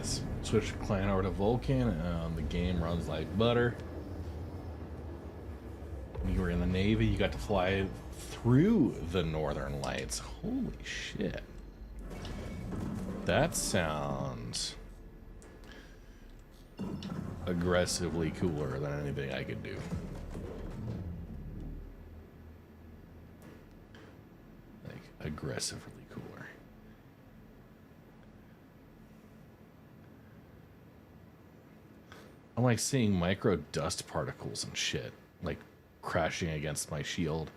Nice. Switch client over to Vulkan, and the game runs like butter. When you were in the Navy, you got to fly through the Northern Lights. Holy shit. That sounds aggressively cooler than anything I could do. Like, aggressively cooler. I'm like seeing micro dust particles and shit, like crashing against my shield.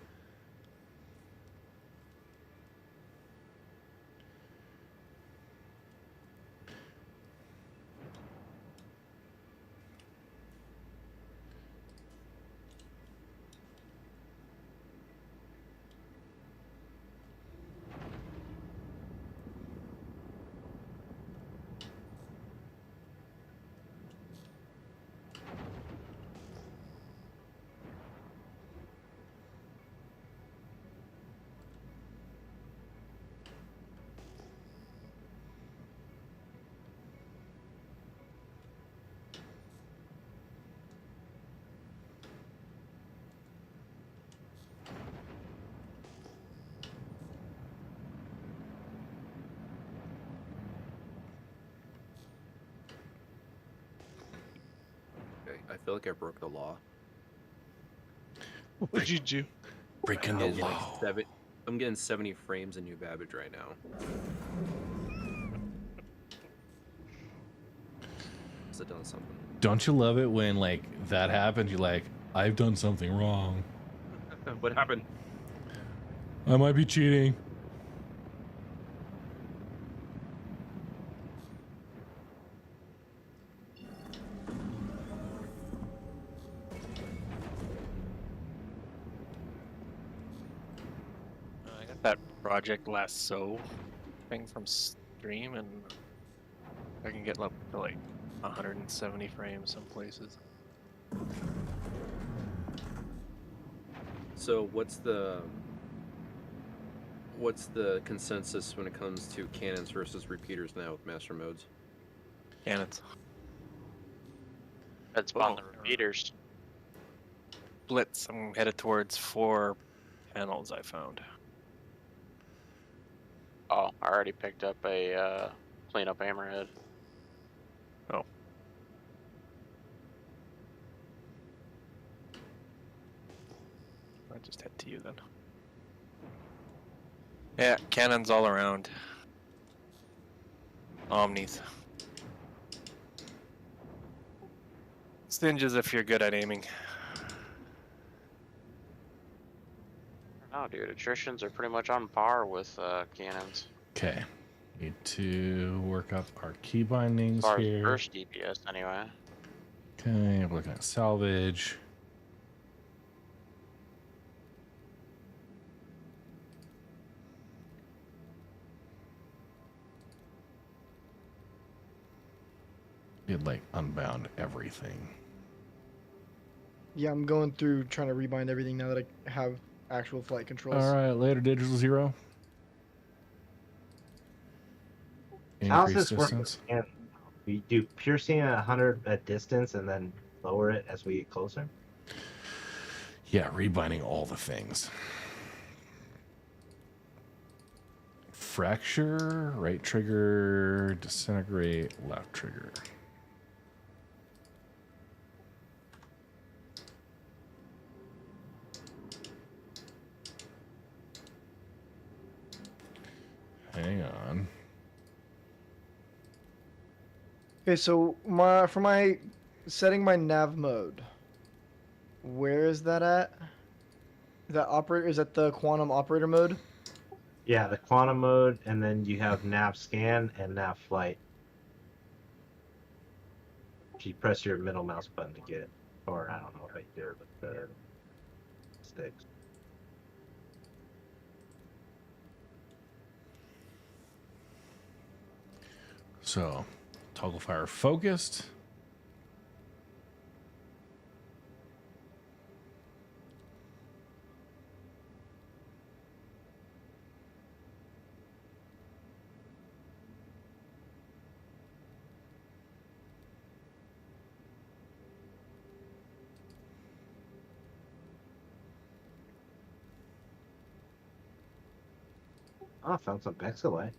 I feel like I broke the law. What'd you do? Breaking the law. I'm getting 70 frames in New Babbage right now. Must have done something. Don't you love it when like that happens? You're like, I've done something wrong. What happened? I might be cheating. I got that Project Lasso thing from stream, and I can get up to like 170 frames some places. So what's the consensus when it comes to cannons versus repeaters now with master modes? Cannons. That's on the repeaters. Blitz. I'm headed towards 4 panels I found. Oh, I already picked up a cleanup hammerhead. Oh. I'll just head to you then. Yeah, cannons all around. Omnis. Stinges if you're good at aiming. Oh, dude, attritions are pretty much on par with cannons. Okay. Need to work up our key bindings As far as here. burst DPS, anyway. Okay, I'm looking at salvage. You'd like unbound everything. Yeah, I'm going through trying to rebind everything now that I have actual flight controls. All right, later, Digital Zero. How's Increase this work? distance. And we do piercing at 100 at distance and then lower it as we get closer? Yeah, rebinding all the things. Fracture, right trigger, disintegrate, left trigger. Hang on. Okay, so for my setting my nav mode, where is that at? That operator is that the quantum operator mode? Yeah, the quantum mode, and then you have nav scan and nav flight. If you press your middle mouse button to get it, or I don't know if I do it with the sticks. So, toggle fire focused. Oh, I found some pixelate.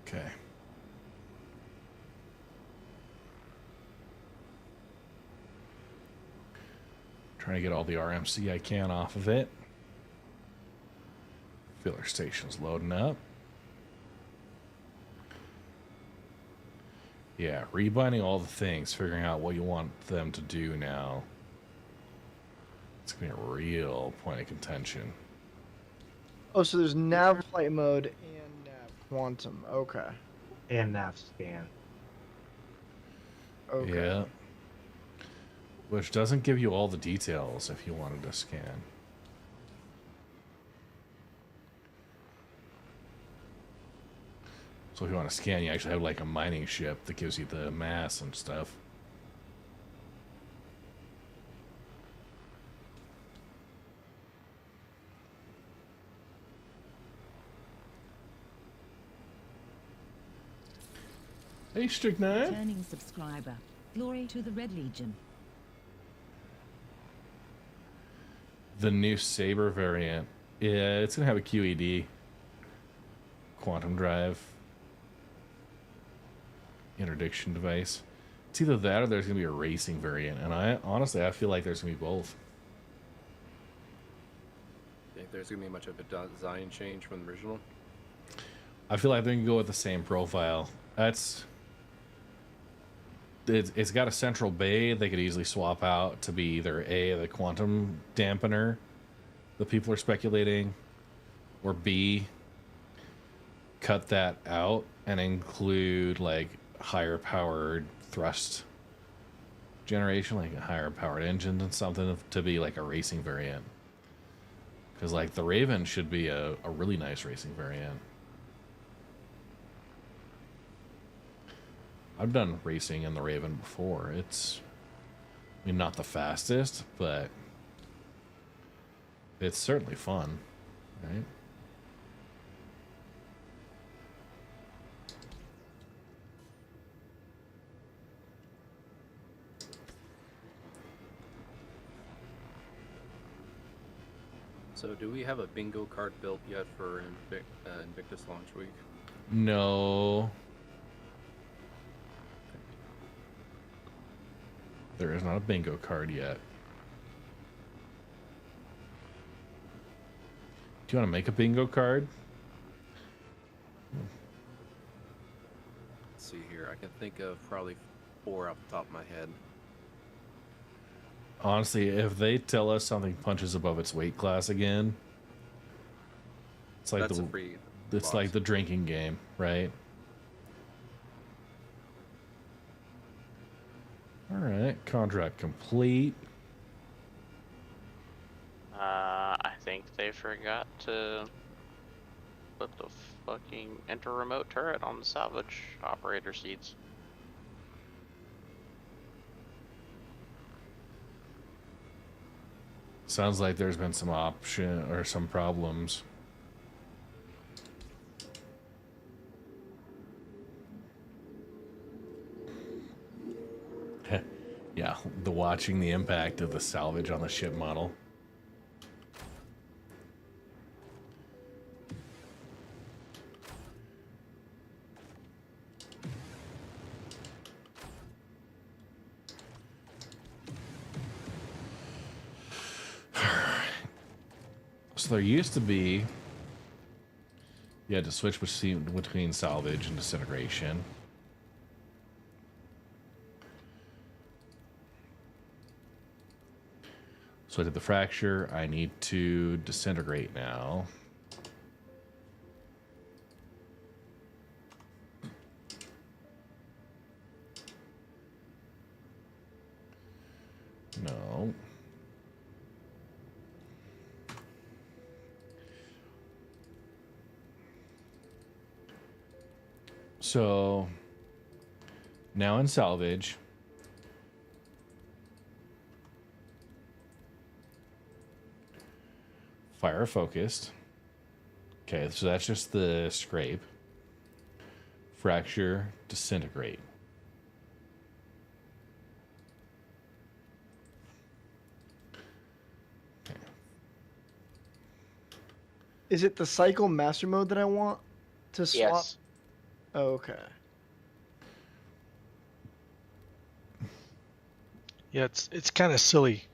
Okay. Trying to get all the RMC I can off of it. Filler station's loading up. Yeah, rebinding all the things, figuring out what you want them to do now. It's gonna be a real point of contention. Oh, so there's nav flight mode and nav quantum. Okay. And nav scan. Okay. Yeah. Which doesn't give you all the details if you wanted to scan. So if you want to scan, you actually have like a mining ship that gives you the mass and stuff. Hey, Strychnine. Returning subscriber. Glory to the Red Legion. The new Saber variant. Yeah, it's gonna have a QED. Quantum drive. Interdiction device. It's either that or there's gonna be a racing variant, and I feel like there's gonna be both. Think there's gonna be much of a design change from the original? I feel like they can go with the same profile. It's got a central bay they could easily swap out to be either A, the quantum dampener that people are speculating, or B, cut that out and include like higher powered thrust generation, like a higher powered engine and something to be like a racing variant. Because like the Raven should be a really nice racing variant. I've done racing in the Raven before. It's, I mean, not the fastest, but it's certainly fun, right? So do we have a bingo card built yet for Invictus launch week? No. There is not a bingo card yet. Do you want to make a bingo card? Let's see here. I can think of probably 4 off the top of my head. Honestly, if they tell us something punches above its weight class again, it's like That's a free it's box. like the drinking game, right? All right, contract complete. I think they forgot to put the fucking enter remote turret on the salvage operator seats. Sounds like there's been some option or some problems. Yeah, watching the impact of the salvage on the ship model. So there used to be, you had to switch between salvage and disintegration. So I did the fracture. I need to disintegrate now. No. So now in salvage, Fire focused. Okay, so that's just the scrape. Fracture, disintegrate. Is it the cycle master mode that I want to swap? Yes. Oh, okay. Yeah, it's kind of silly.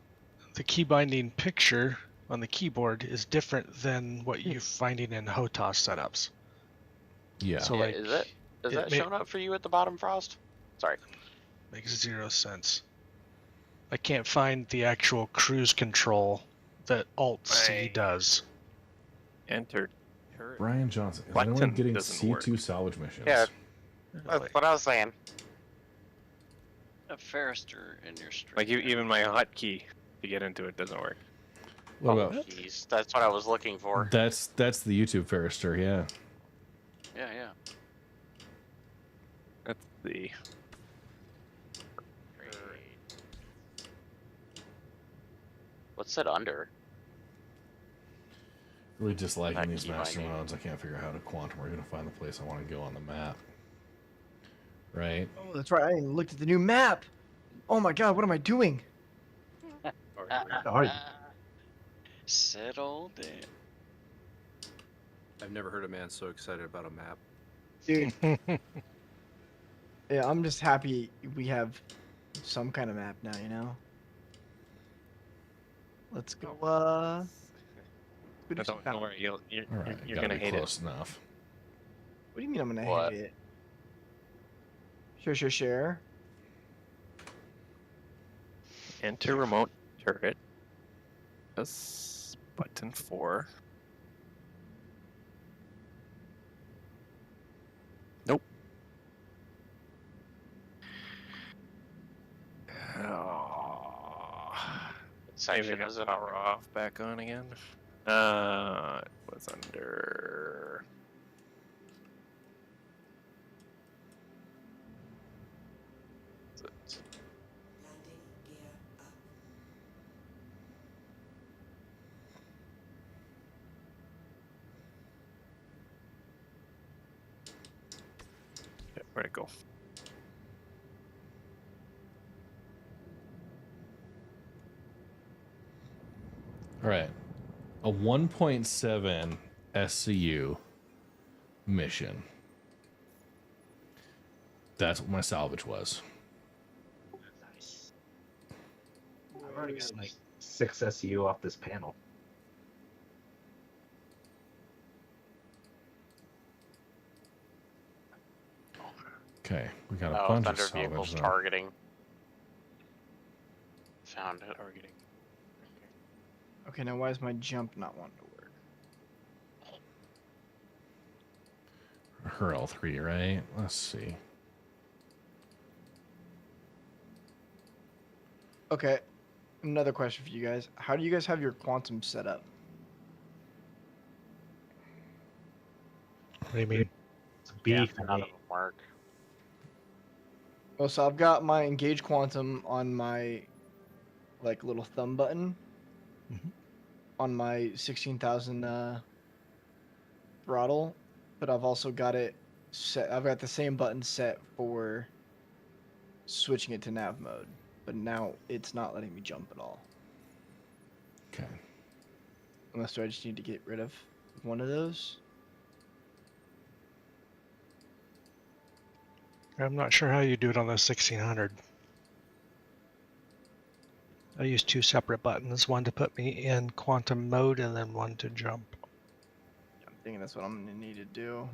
The key binding picture on the keyboard is different than what you're finding in HOTAS setups. Yeah. So Yeah, like, is that showing up for you at the bottom, Frost? Sorry. makes 0 sense. I can't find the actual cruise control that Alt C does. Enter. Brian Johnson. Is Button anyone getting doesn't C2 work. salvage missions? Yeah. That's what I was saying. A Ferrister in your stream. Like even my hotkey to get into it doesn't work. What about? Jeez, that's what I was looking for. That's the YouTube Ferrister, yeah. Yeah. That's the. What's it under? Really disliking That these key master binding. modes. I can't figure out how to quantum. We're gonna find the place I want to go on the map. Right? Oh, that's right. I even looked at the new map. Oh my god, what am I doing? Settle down. I've never heard a man so excited about a map. Dude. Yeah, I'm just happy we have some kind of map now, you know? Let's go, Don't worry, you're Alright, you're gotta gonna be hate close it. enough. What do you mean I'm gonna What? hate it? Share. Enter remote turret. That's button 4. Nope. Oh. Section Maybe is it? power off back on again. It was under. Where'd it go? All right. A 1.7 SCU mission. That's what my salvage was. I've already got like 6 SU off this panel. Okay, we got a Oh, bunch of Thunder vehicles salvage now. targeting. Found it. Targeting. Okay, now why is my jump not wanting to work? Her L3, right? Let's see. Okay, another question for you guys. How do you guys have your quantum set up? What do you mean? It's a B Yeah, for none me. of them work. Oh, so I've got my engage quantum on my like little thumb button on my 16,000 throttle, but I've also got it set. I've got the same button set for switching it to nav mode, but now it's not letting me jump at all. Okay. Unless do I just need to get rid of one of those? I'm not sure how you do it on the 1600. I use 2 separate buttons, one to put me in quantum mode and then one to jump. I'm thinking that's what I'm gonna need to do.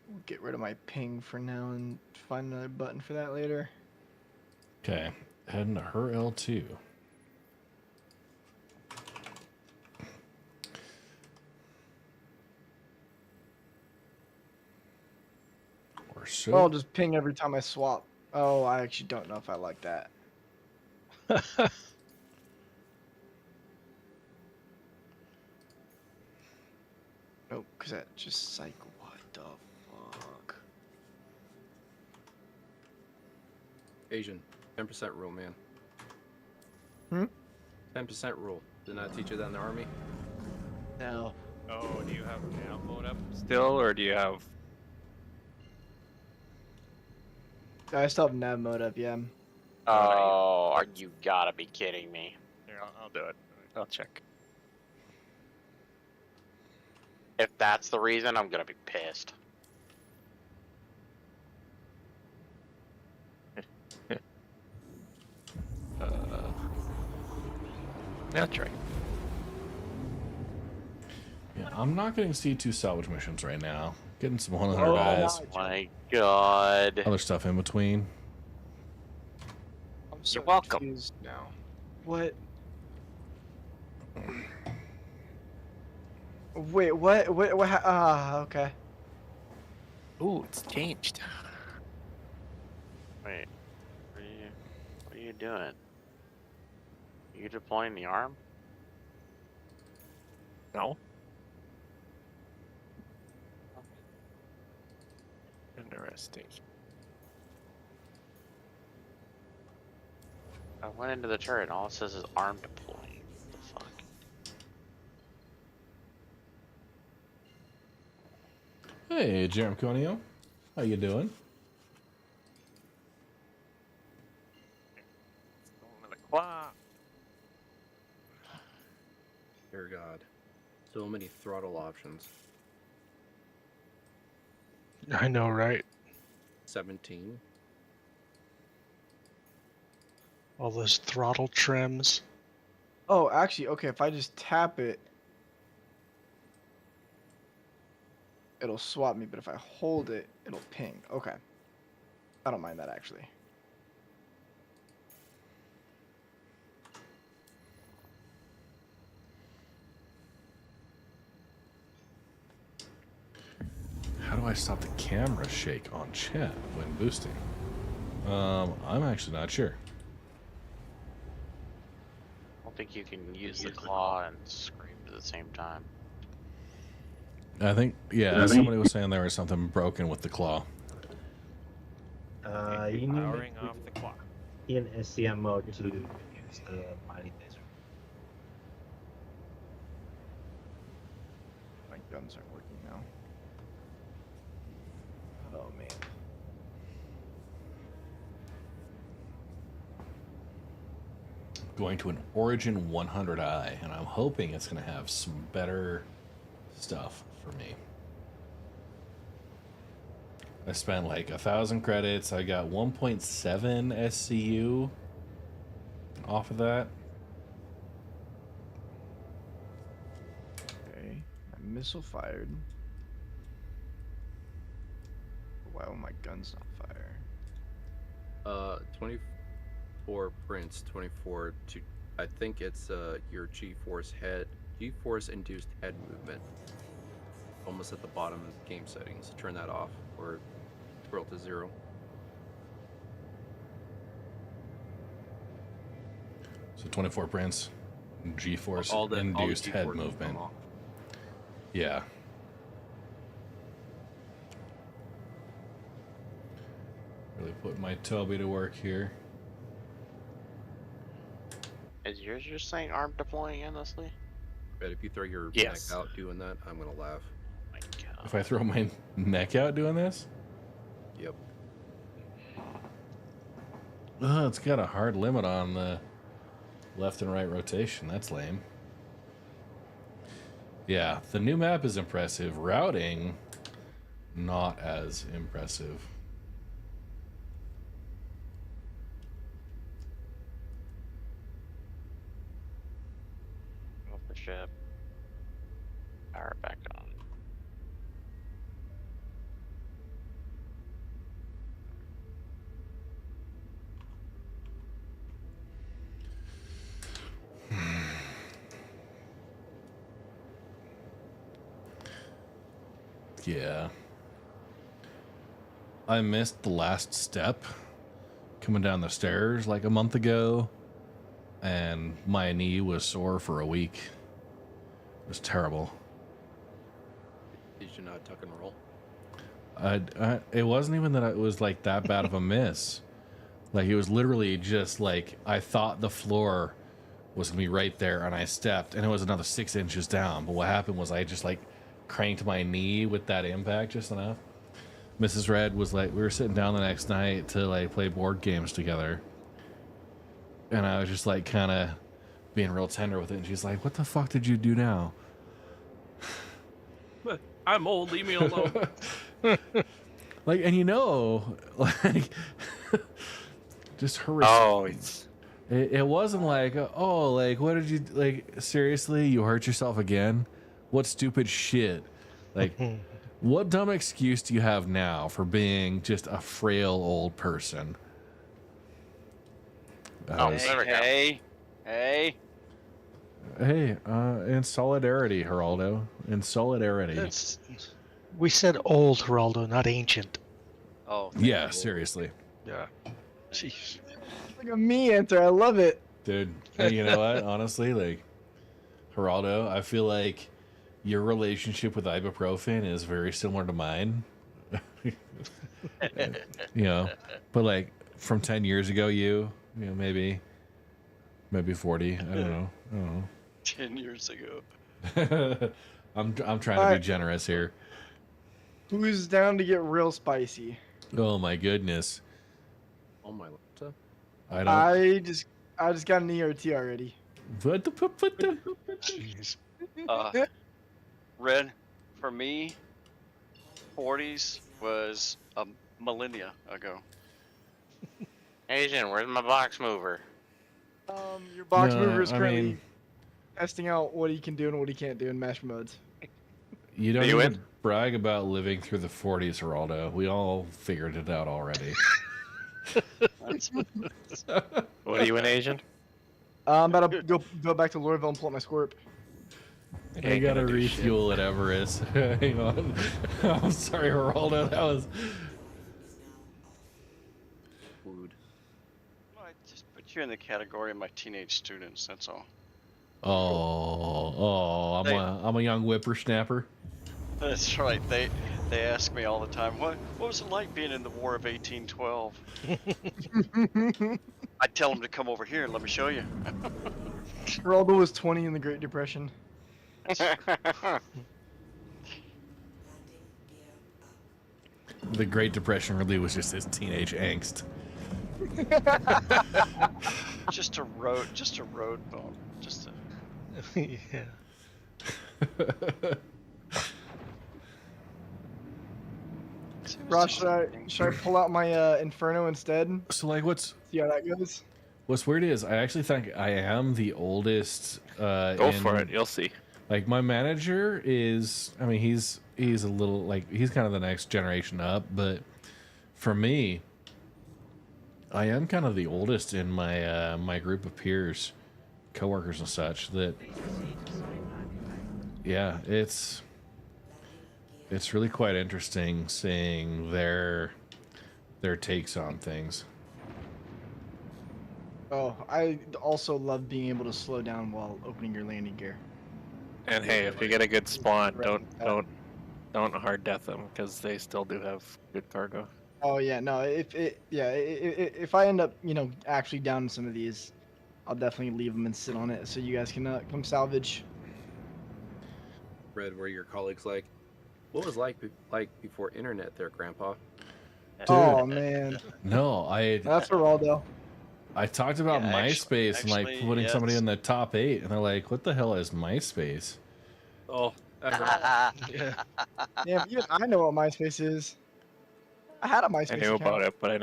We'll get rid of my ping for now and find another button for that later. Okay, heading to her L2. Or so. Well, I'll just ping every time I swap. Oh, I actually don't know if I like that. Nope, because that just cycle. What the fuck? Asian, 10% rule, man. Hmm? 10% rule. Did not teach you that in the army? No. Oh, do you have nav mode up still, or do you have? I still have nav mode up, yeah. Oh, you gotta be kidding me. Here, I'll do it. I'll check. If that's the reason, I'm gonna be pissed. That's right. Yeah, I'm not getting C2 salvage missions right now. Getting some 100 Oh eyes. my god. Other stuff in between. I'm so You're welcome. confused now. What? Wait, what? What? Okay. Ooh, it's changed. Wait, what are you doing? You deploying the arm? No. Interesting. I went into the turret and all it says is arm deploying. What the fuck? Hey, Jerem Conio. How you doing? Dear God. So many throttle options. I know, right? 17. All those throttle trims. Oh, actually, okay. If I just tap it, it'll swap me. But if I hold it, it'll ping. Okay. I don't mind that actually. How do I stop the camera shake on chat when boosting? I'm actually not sure. I don't think you can use the claw and scream at the same time. I think, yeah, somebody was saying there was something broken with the claw. You need Powering off the clock. in SCM mode to use the mighty laser. My guns aren't working now. Oh man. Going to an Origin 100i, and I'm hoping it's going to have some better stuff for me. I spent like 1,000 credits. I got 1.7 SCU off of that. Okay. My missile fired. Why will my guns not fire? 24 prints, 24 to, I think it's your G-force induced head movement. Almost at the bottom of the game settings. Turn that off or scroll to 0. So 24 prints, G-force All the induced G-force head will come movement. off. Yeah. Really putting my tobii to work here. Is yours just saying arm deploying endlessly? But if you throw your Yes. neck out doing that, I'm gonna laugh. Oh my god. If I throw my neck out doing this? Yep. It's got a hard limit on the left and right rotation. That's lame. Yeah, the new map is impressive. Routing, not as impressive. Off the ship. Power back on. Yeah. I missed the last step coming down the stairs like a month ago, and my knee was sore for a week. It was terrible. Did you not tuck and roll? It wasn't even that it was like that bad of a miss. Like it was literally just like I thought the floor was gonna be right there, and I stepped, and it was another 6 inches down. But what happened was I just like cranked my knee with that impact just enough. Mrs. Red was like, we were sitting down the next night to like play board games together, and I was just like kind of being real tender with it, and she's like, "What the fuck did you do now?" I'm old. Leave me alone. Like, and like, just her. Oh, it wasn't like, oh, like, what did you, like, seriously, you hurt yourself again? What stupid shit? Like, what dumb excuse do you have now for being just a frail old person? Hey. Hey, in solidarity, Geraldo. In solidarity. We said old, Geraldo, not ancient. Oh. Yeah, seriously. Yeah. Jeez. Like a me answer. I love it. Dude, hey, you know what? Honestly, like, Geraldo, I feel like your relationship with ibuprofen is very similar to mine. You know, but like from 10 years ago, you know, maybe 40. I don't know. 10 years ago. I'm trying to be generous here. Who's down to get real spicy? Oh my goodness. Oh my laptop. I just got an ERT already. What the? Jeez. Red, for me, 40s was a millennia ago. Asian, where's my box mover? Your box No, mover is I currently mean- testing out what he can do and what he can't do in master modes. You don't Are you even brag about living through the 40s, Geraldo. We all figured it out already. What are you in, Asian? I'm about to go back to Louisville and pull up my scorp. I gotta refuel at Everest. Hang on. I'm sorry, Geraldo. That was. Food. I just put you in the category of my teenage students. That's all. I'm a young whippersnapper. That's right. They ask me all the time, what was it like being in the War of 1812? I tell them to come over here and let me show you. Geraldo was 20 in the Great Depression. The Great Depression really was just his teenage angst. just a road bump. Just a... Yeah. Ross, should I pull out my Inferno instead? So, like, See how that goes? What's weird is I actually think I am the oldest. Go for it. You'll see. Like, my manager is, I mean, he's a little, like, he's kind of the next generation up, but for me, I am kind of the oldest in my my group of peers, coworkers and such. That, yeah, it's really quite interesting seeing their takes on things. Oh, I also love being able to slow down while opening your landing gear. And hey, if you get a good spawn, don't hard death them because they still do have good cargo. Oh yeah, no. If I end up, actually down some of these, I'll definitely leave them and sit on it so you guys can come salvage. Red, were your colleagues like, what was like before internet there, Grandpa? Oh man. No, That's Geraldo. I talked about MySpace and like putting somebody in the top 8, and they're like, "What the hell is MySpace?" Oh, Yeah, even I know what MySpace is. I had a MySpace I knew account. about it, but I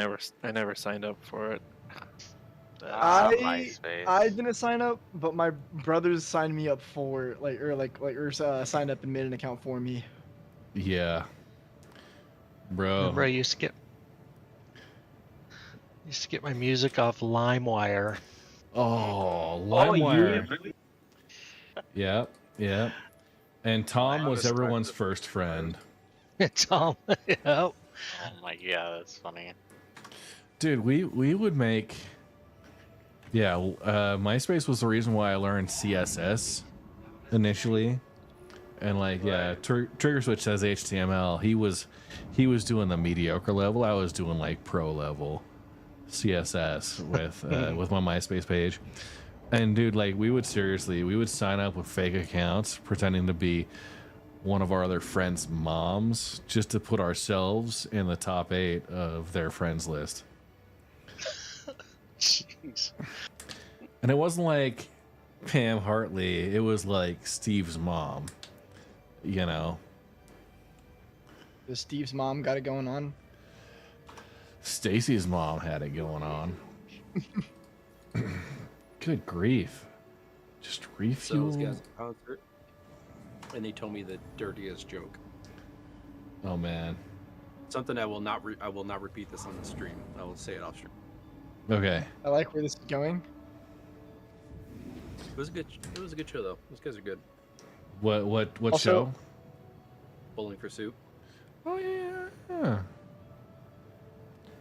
never signed up for it. I didn't sign up, but my brothers signed me up for signed up and made an account for me. Yeah, bro. Remember, I used to get my music off LimeWire. Oh, LimeWire. Yep. And Tom was everyone's first friend. Tom. Yep. Oh my god, that's funny. Dude, we would make. Yeah, MySpace was the reason why I learned CSS initially, and like Trigger Switch says HTML. He was doing the mediocre level. I was doing like pro level CSS with my MySpace page. And dude, like we would sign up with fake accounts pretending to be one of our other friends' moms just to put ourselves in the top 8 of their friends list. Jeez. And it wasn't like Pam Hartley, it was like Steve's mom, you know. Does Steve's mom got it going on? Stacy's mom had it going on. Good grief. Just So refuel. those guys at concert, and they told me the dirtiest joke. Oh man. Something I will not repeat this on the stream. I will say it off stream. Okay. I like where this is going. It was a good show though. Those guys are good. What Also- show? Bowling for Soup. Oh yeah.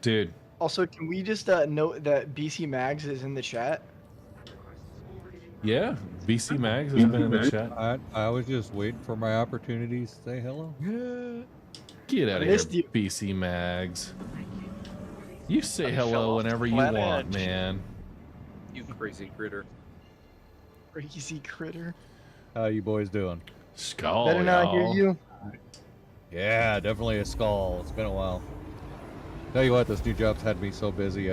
Dude. Also, can we just note that BC Mags is in the chat? Yeah, BC Mags has been in the chat. I was just waiting for my opportunity to say hello. Get out of here, Missed you. BC Mags. You say I fell hello off whenever the you planet. want, man. You crazy critter. Crazy critter. How you boys doing? Skull, Better not hear y'all. you. Yeah, definitely a skull. It's been a while. Tell you what, this new job's had me so busy.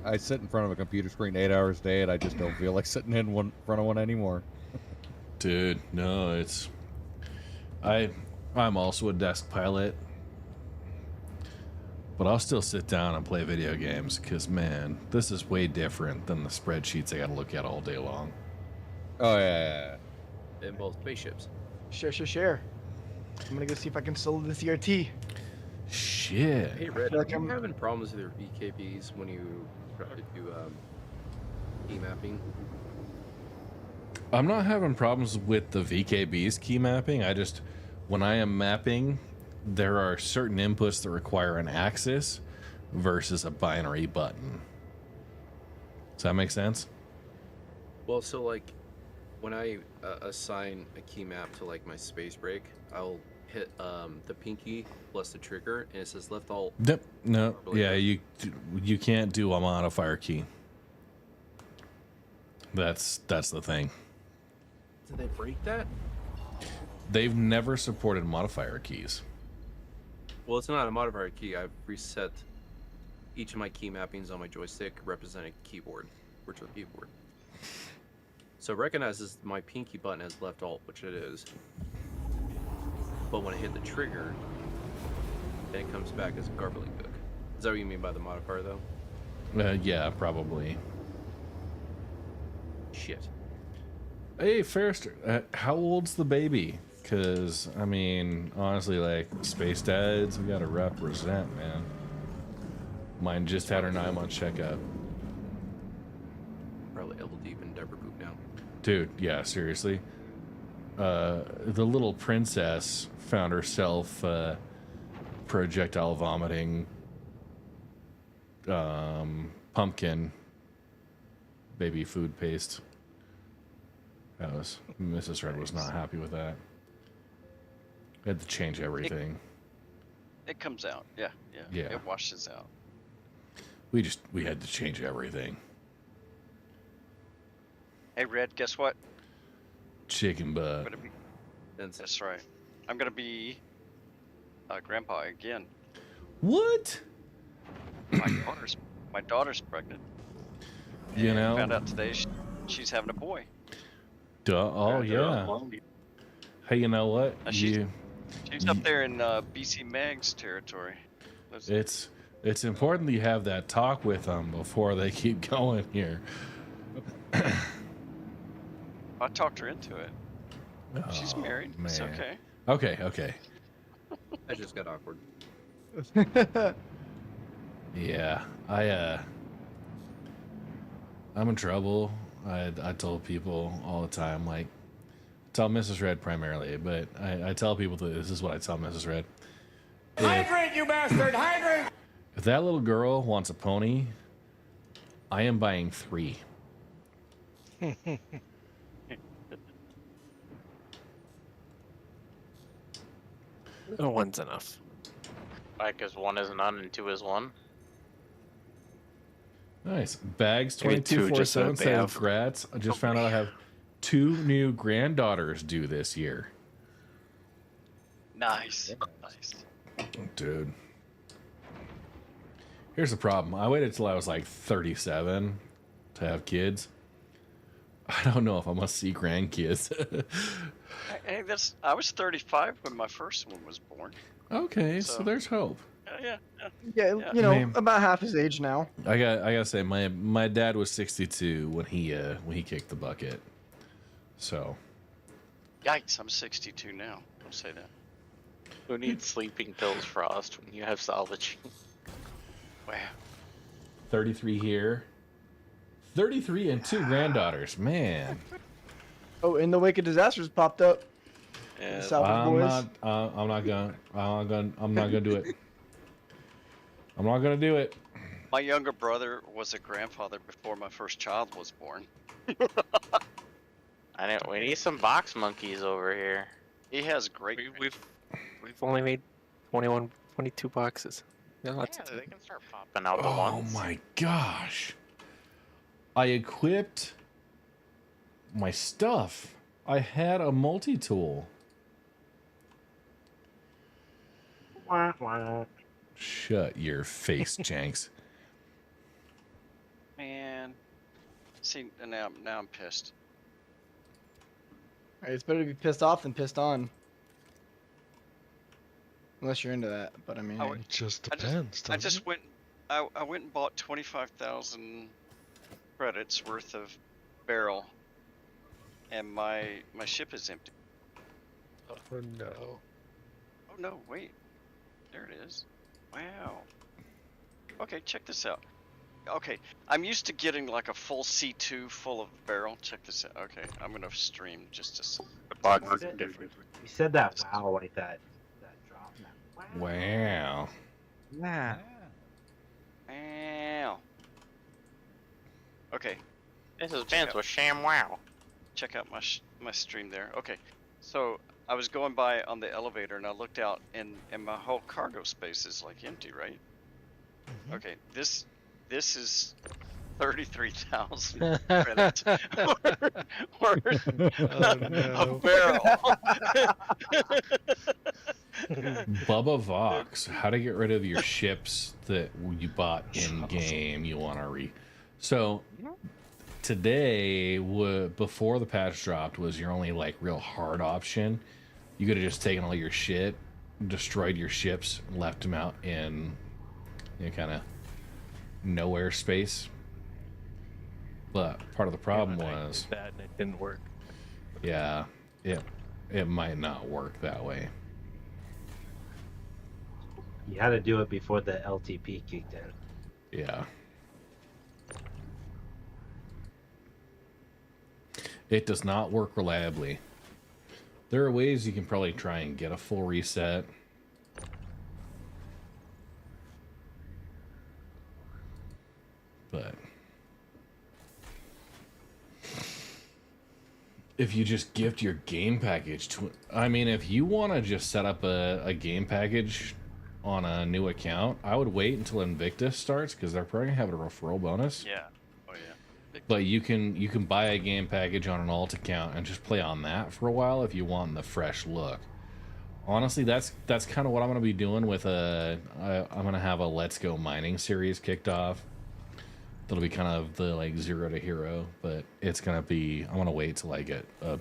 I sit in front of a computer screen 8 hours a day, and I just don't feel like sitting in front of one anymore. Dude, no, it's I'm also a desk pilot, but I'll still sit down and play video games because man, this is way different than the spreadsheets I got to look at all day long. Oh yeah. In both spaceships. Share. I'm gonna go see if I can solo the CRT. Shit. Hey Red, Like are you I'm- having problems with your VKBs when you try to do key mapping? I'm not having problems with the VKB's key mapping. When I am mapping, there are certain inputs that require an axis versus a binary button. Does that make sense? Well, so like when I assign a key map to like my space break, I'll hit the pinky plus the trigger, and it says left alt. Yep. No. Really Yeah, good. you can't do a modifier key. That's the thing. Did they break that? They've never supported modifier keys. Well, it's not a modifier key. I've reset each of my key mappings on my joystick representing keyboard, virtual keyboard. So it recognizes my pinky button as left alt, which it is. But when I hit the trigger, then it comes back as a garbling hook. Is that what you mean by the modifier, though? Yeah, probably. Shit. Hey, Fairster, how old's the baby? Because, I mean, honestly, like, Space Dads, we gotta represent, man. Mine just had her 9-month checkup. Probably elbow deep in diaper poop now. Dude, yeah, seriously. The little princess found herself projectile vomiting pumpkin baby food paste. Mrs. Red was not happy with that. Had to change everything. It comes out. Yeah. Yeah. It washes out. We had to change everything. Hey, Red, guess what? Chicken butt. That's right. I'm gonna be grandpa again. What? My daughter's pregnant. You And know? found out today she's having a boy. Duh. Oh yeah. Hey, you know what? She's up there in BC Mag's territory. It's important that you have that talk with them before they keep going here. I talked her into it. She's married. Man. It's okay. Okay. That just got awkward. Yeah, I'm in trouble. I told people all the time, like, tell Mrs. Red primarily, but I tell people that this is what I tell Mrs. Red. Hydrant, you bastard! Hydrant! If that little girl wants a pony, I am buying 3. One's enough. Like, is 1 is none and 2 is 1? Nice. Bags Maybe two, just so 2247 they says, have "Grats. I just found out I have 2 new granddaughters due this year." Nice. Nice. Dude. Here's the problem. I waited till I was like 37 to have kids. I don't know if I'm gonna see grandkids. Hey, I was 35 when my first one was born. Okay, so there's hope. Yeah. Yeah, you know, about half his age now. I gotta say, my dad was 62 when he kicked the bucket. So. Yikes! I'm 62 now. Don't say that. Who needs sleeping pills, Frost, when you have salvage? Wow. 33 here. 33 and 2 granddaughters, man. Oh, in the wake of disasters popped up. Yeah. Salvage boys. I'm not gonna do it. I'm not gonna do it. My younger brother was a grandfather before my first child was born. We need some box monkeys over here. He has great. We've only made 21, 22 boxes. Yeah, they can start popping out the ones. Oh my gosh. I equipped my stuff. I had a multi-tool. Shut your face, Jenks. Man. See, now I'm pissed. Hey, it's better to be pissed off than pissed on. Unless you're into that, but I mean, It just depends. I just went. I went and bought 25,000 credits worth of barrel, and my ship is empty. Oh no. Oh no! Wait, there it is. Wow. Okay, check this out. Okay, I'm used to getting like a full C2 full of barrel. Check this out. Okay, I'm gonna stream just a second. You said that wow like that. That drop. Wow. Wow. Wow. Okay. This is Vince with Sham Wow. Check out my stream there. Okay, so I was going by on the elevator and I looked out and my whole cargo space is like empty, right? Mm-hmm. Okay, this is 33,000 credits worth a barrel. Bubba Vox, how to get rid of your ships that you bought in game you want to So today, before the patch dropped, was your only like real hard option. You could have just taken all your shit, destroyed your ships, and left them out in kind of nowhere space. But part of the problem was that and it didn't work. Yeah, it might not work that way. You had to do it before the LTP kicked in. Yeah. It does not work reliably. There are ways you can probably try and get a full reset. But if you just gift your game package to... I mean, if you want to just set up a game package on a new account, I would wait until Invictus starts, because they're probably going to have a referral bonus. Yeah. Oh yeah. But you can buy a game package on an alt account and just play on that for a while if you want the fresh look. Honestly, that's kind of what I'm going to be doing with I'm going to have a Let's Go Mining series kicked off. That'll be kind of the like 0 to hero, but it's going to be, I'm going to wait till I get a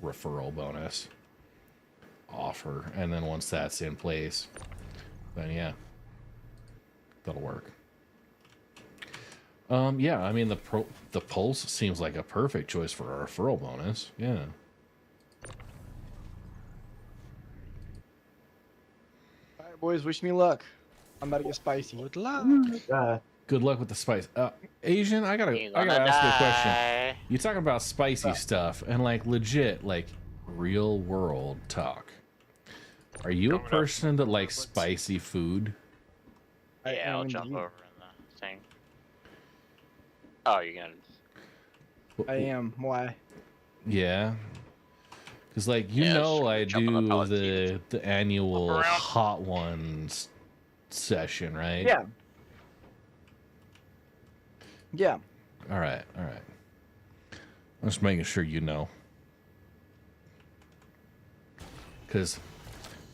referral bonus offer, and then once that's in place, then yeah, that'll work. Yeah, I mean the Pulse seems like a perfect choice for a referral bonus. Yeah. All right, boys, wish me luck. I'm about to get spicy. Good luck. Good luck with the spice. Asian, I gotta ask you a question. You talking about spicy stuff and like legit, like real world talk. Are you a person that likes spicy food? Yeah, I'll jump over in the thing. Oh, you're gonna... I am. Why? Yeah. Because, like, I do the annual Hot Ones session, right? Yeah. Yeah. All right. I'm just making sure you know. Because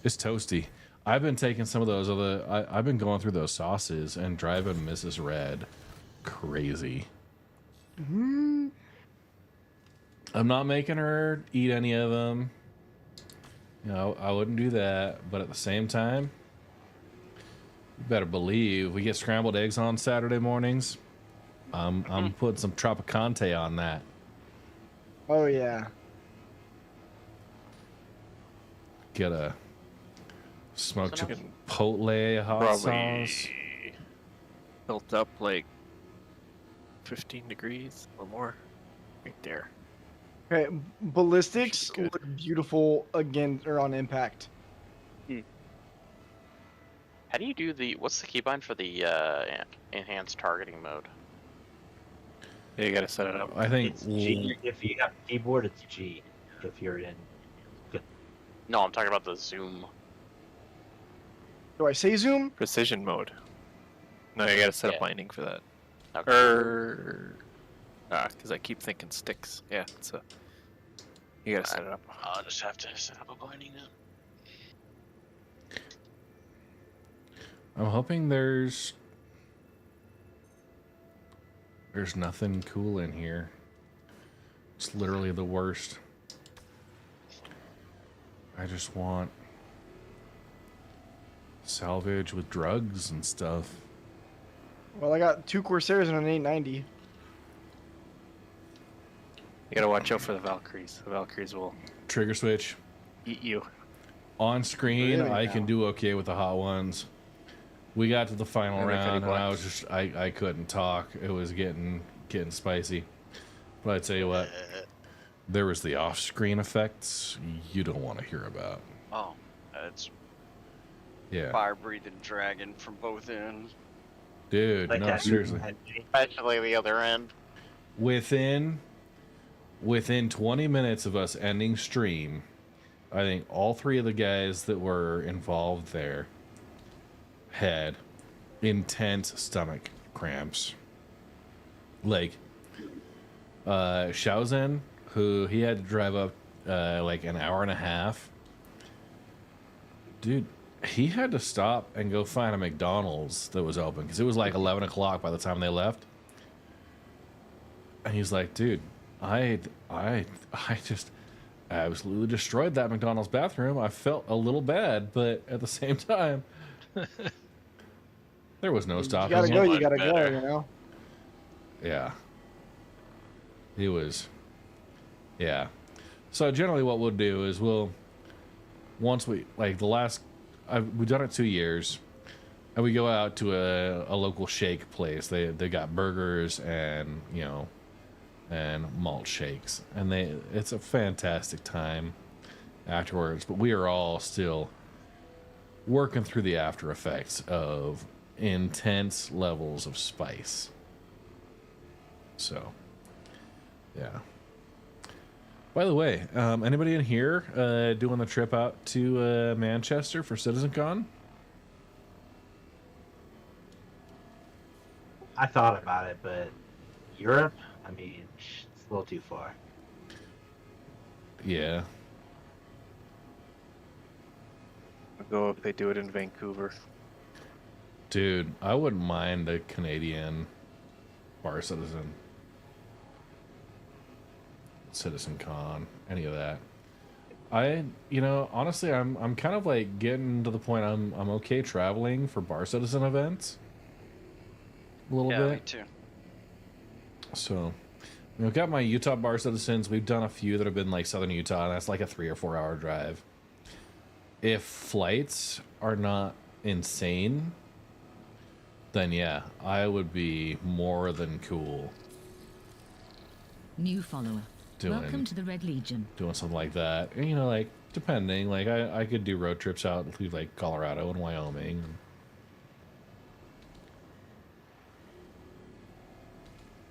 it's toasty. I've been taking some of those I've been going through those sauces and driving Mrs. Red crazy. Mm-hmm. I'm not making her eat any of them. You know, I wouldn't do that. But at the same time, you better believe we get scrambled eggs on Saturday mornings. I'm putting some Tropicante on that. Oh yeah. Get a smoked chipotle hot sauce. Built up like 15 degrees or more, right there. Okay, ballistics look beautiful again or on impact. How do you do what's the keybind for the enhanced targeting mode? Yeah, you gotta set it up. I think It's G. If you have keyboard, it's G. If you're in. No, I'm talking about the zoom. Do I say zoom? Precision mode. No, you gotta set up binding for that. Okay. Because I keep thinking sticks. Yeah, so you gotta set it up. I'll just have to set up a binding now. I'm hoping there's nothing cool in here. It's literally the worst. I just want salvage with drugs and stuff. Well, I got 2 Corsairs and an 890. You gotta watch out for the Valkyries. The Valkyries will Trigger switch. eat you. On screen, Really I now? can do okay with the hot ones. We got to the final And if any round, and I blacks. was just I couldn't talk. It was getting spicy. But I tell you what, there was the off-screen effects you don't want to hear about. Oh, that's Yeah, fire-breathing dragon from both ends. dude, Like no, that. seriously. Especially the other end. Within 20 minutes of us ending stream, I think all 3 of the guys that were involved there had intense stomach cramps. Like Shaozen, who he had to drive up like an hour and a half. Dude, he had to stop and go find a McDonald's that was open because it was like 11 o'clock by the time they left. And he's like, dude, I just absolutely destroyed that McDonald's bathroom. I felt a little bad, but at the same time, there was no stopping. You gotta go, him. you gotta go, you know? Yeah. He was. Yeah. So generally what we'll do is once we, like we've done it 2 years, and we go out to a local shake place. They got burgers and, you know, and malt shakes. And it's a fantastic time afterwards. But we are all still working through the after effects of intense levels of spice. So, yeah. By the way, anybody in here doing the trip out to Manchester for CitizenCon? I thought about it, but Europe, I mean, it's a little too far. Yeah. I'll go if they do it in Vancouver. Dude, I wouldn't mind a Canadian bar CitizenCon, any of that. Honestly, I'm kind of like getting to the point I'm okay traveling for bar citizen events. A little bit. Yeah, me too. So, we've got my Utah bar citizens. We've done a few that have been like Southern Utah, and that's like a 3 or 4 hour drive. If flights are not insane, then yeah, I would be more than cool New follower. Welcome to the Red Legion. doing something like that. And, like depending, like I could do road trips out to like Colorado and Wyoming.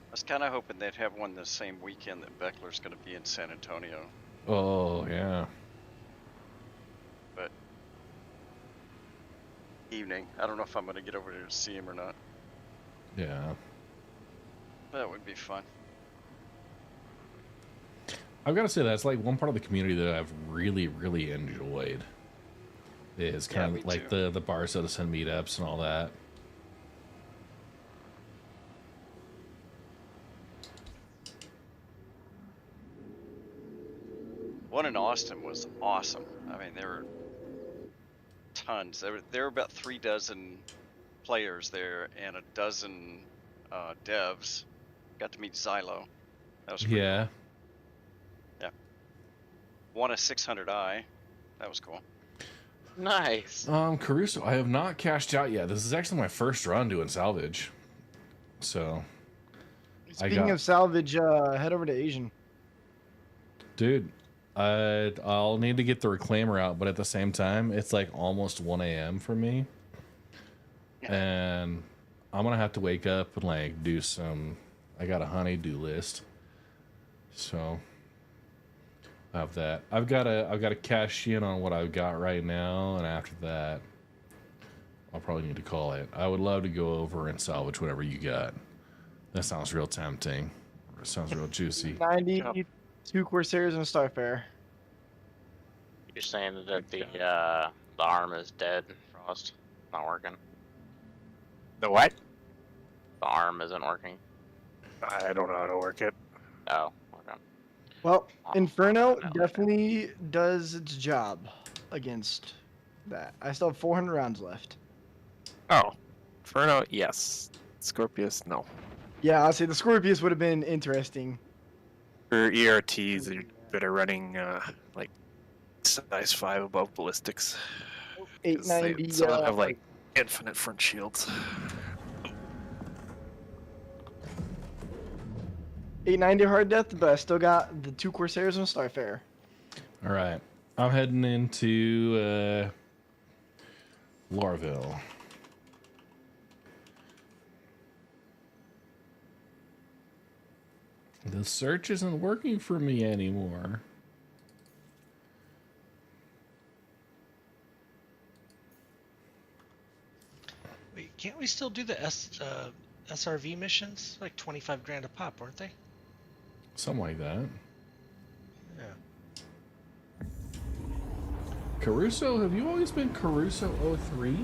I was kind of hoping they'd have one the same weekend that Beckler's going to be in San Antonio. Oh yeah. But evening, I don't know if I'm going to get over there to see him or not. Yeah. That would be fun. I've got to say that's like one part of the community that I've really, really enjoyed. Is kind of like the bar citizen meetups and all that. One in Austin was awesome. I mean, there were tons. There were about 3 dozen players there and a dozen devs. Got to meet Xylo. That was pretty cool. Yeah. Won a 600i. That was cool. Nice. Caruso, I have not cashed out yet. This is actually my first run doing salvage. So. Speaking of salvage, head over to Asian. Dude, I'll need to get the reclaimer out, but at the same time, it's like almost 1 a.m. for me. And I'm going to have to wake up and like do some, I got a honey-do list. So I have that. I've got to cash in on what I've got right now. And after that, I'll probably need to call it. I would love to go over and salvage whatever you got. That sounds real tempting. It sounds real juicy. 92 Corsairs and a Starfare. You're saying that the arm is dead, Frost? Not working. The what? The arm isn't working. I don't know how to work it. Oh, okay. Well, Inferno definitely does its job against that. I still have 400 rounds left. Oh, Inferno, yes. Scorpius, no. Yeah, I'll say the Scorpius would have been interesting. For ERTs that are running like size 5 above ballistics. 890. Some of them have like infinite front shields. 890 hard death, but I still got the 2 Corsairs and a Starfare. All right. I'm heading into Lorville. The search isn't working for me anymore. Wait, can't we still do the SRV missions? Like 25 grand a pop, weren't they? Something like that. Yeah. Caruso, have you always been Caruso 03?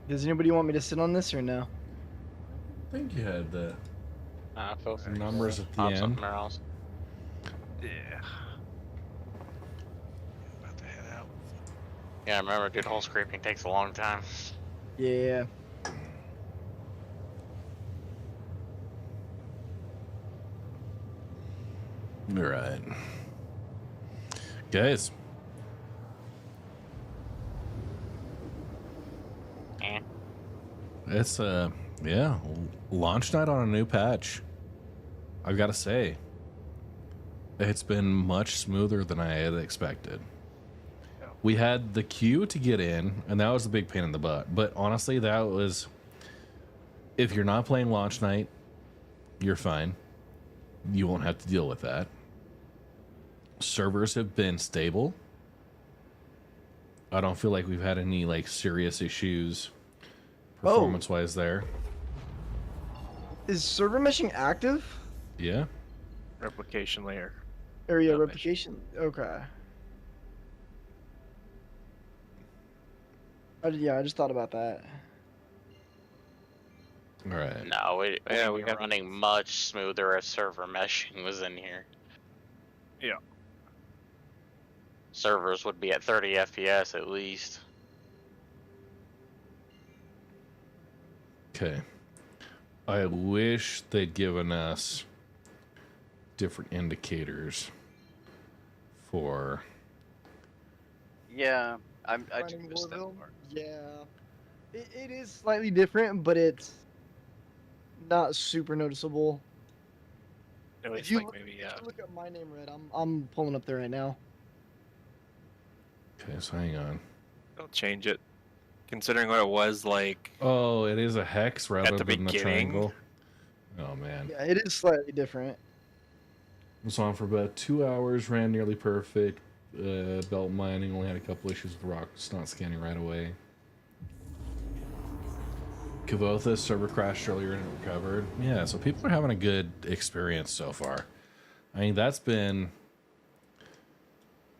Does anybody want me to sit on this or no? I think you had the Feel free numbers to at the pop end. something else. Yeah. About to head out. Yeah, remember, dude, hole scraping takes a long time. Yeah. All right. Guys. It's yeah, launch night on a new patch. I've got to say, it's been much smoother than I had expected. We had the queue to get in, and that was the big pain in the butt. But honestly, that was, if you're not playing launch night, you're fine. You won't have to deal with that. Servers have been stable. I don't feel like we've had any like serious issues performance-wise there. Is server meshing active? Yeah. Replication layer. Area replication? Okay. Yeah, I just thought about that. All right. No, we were running much smoother if server meshing was in here. Yeah. Servers would be at 30 FPS at least. Okay. I wish they'd given us different indicators for. Yeah, I do Running miss that Warville? part. Yeah. It is slightly different, but it's not super noticeable. No, If it's you like look, maybe if you look up my name, Red, I'm pulling up there right now. Okay, so hang on. Don't change it. Considering what it was like. Oh, it is a hex rather the than the beginning. triangle. Oh man. Yeah, it is slightly different. Was on for about 2 hours, ran nearly perfect. Belt mining only had a couple issues with rocks not scanning right away. Kavotha's server crashed earlier and recovered. Yeah, so people are having a good experience so far. I mean, that's been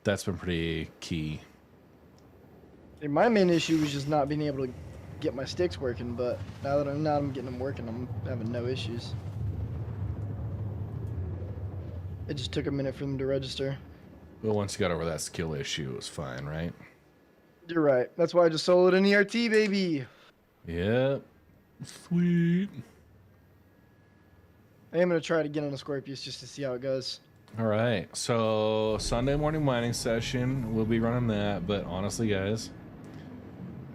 pretty key. And my main issue was just not being able to get my sticks working, but now that I'm getting them working, I'm having no issues. It just took a minute for them to register. Well, once you got over that skill issue, it was fine, right? You're right. That's why I just soloed an ERT, baby. Yep. Sweet. I am going to try it again on a Scorpius just to see how it goes. All right. So Sunday morning mining session, we'll be running that. But honestly, guys,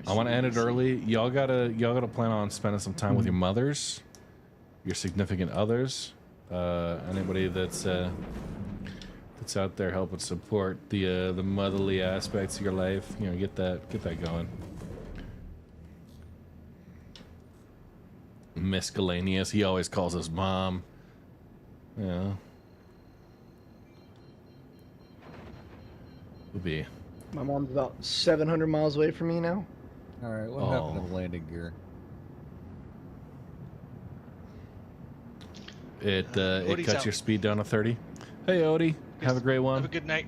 I want to end it early. Y'all gotta plan on spending some time with your mothers, your significant others, anybody that's out there helping support the motherly aspects of your life. You know, get that going. Miscellaneous. He always calls us mom. Yeah. Would be. My mom's about 700 miles away from me now. All right, what happened to the landing gear? It Odie's cuts out. your speed down to 30. Hey, Odie. Have a great one. Have a good night.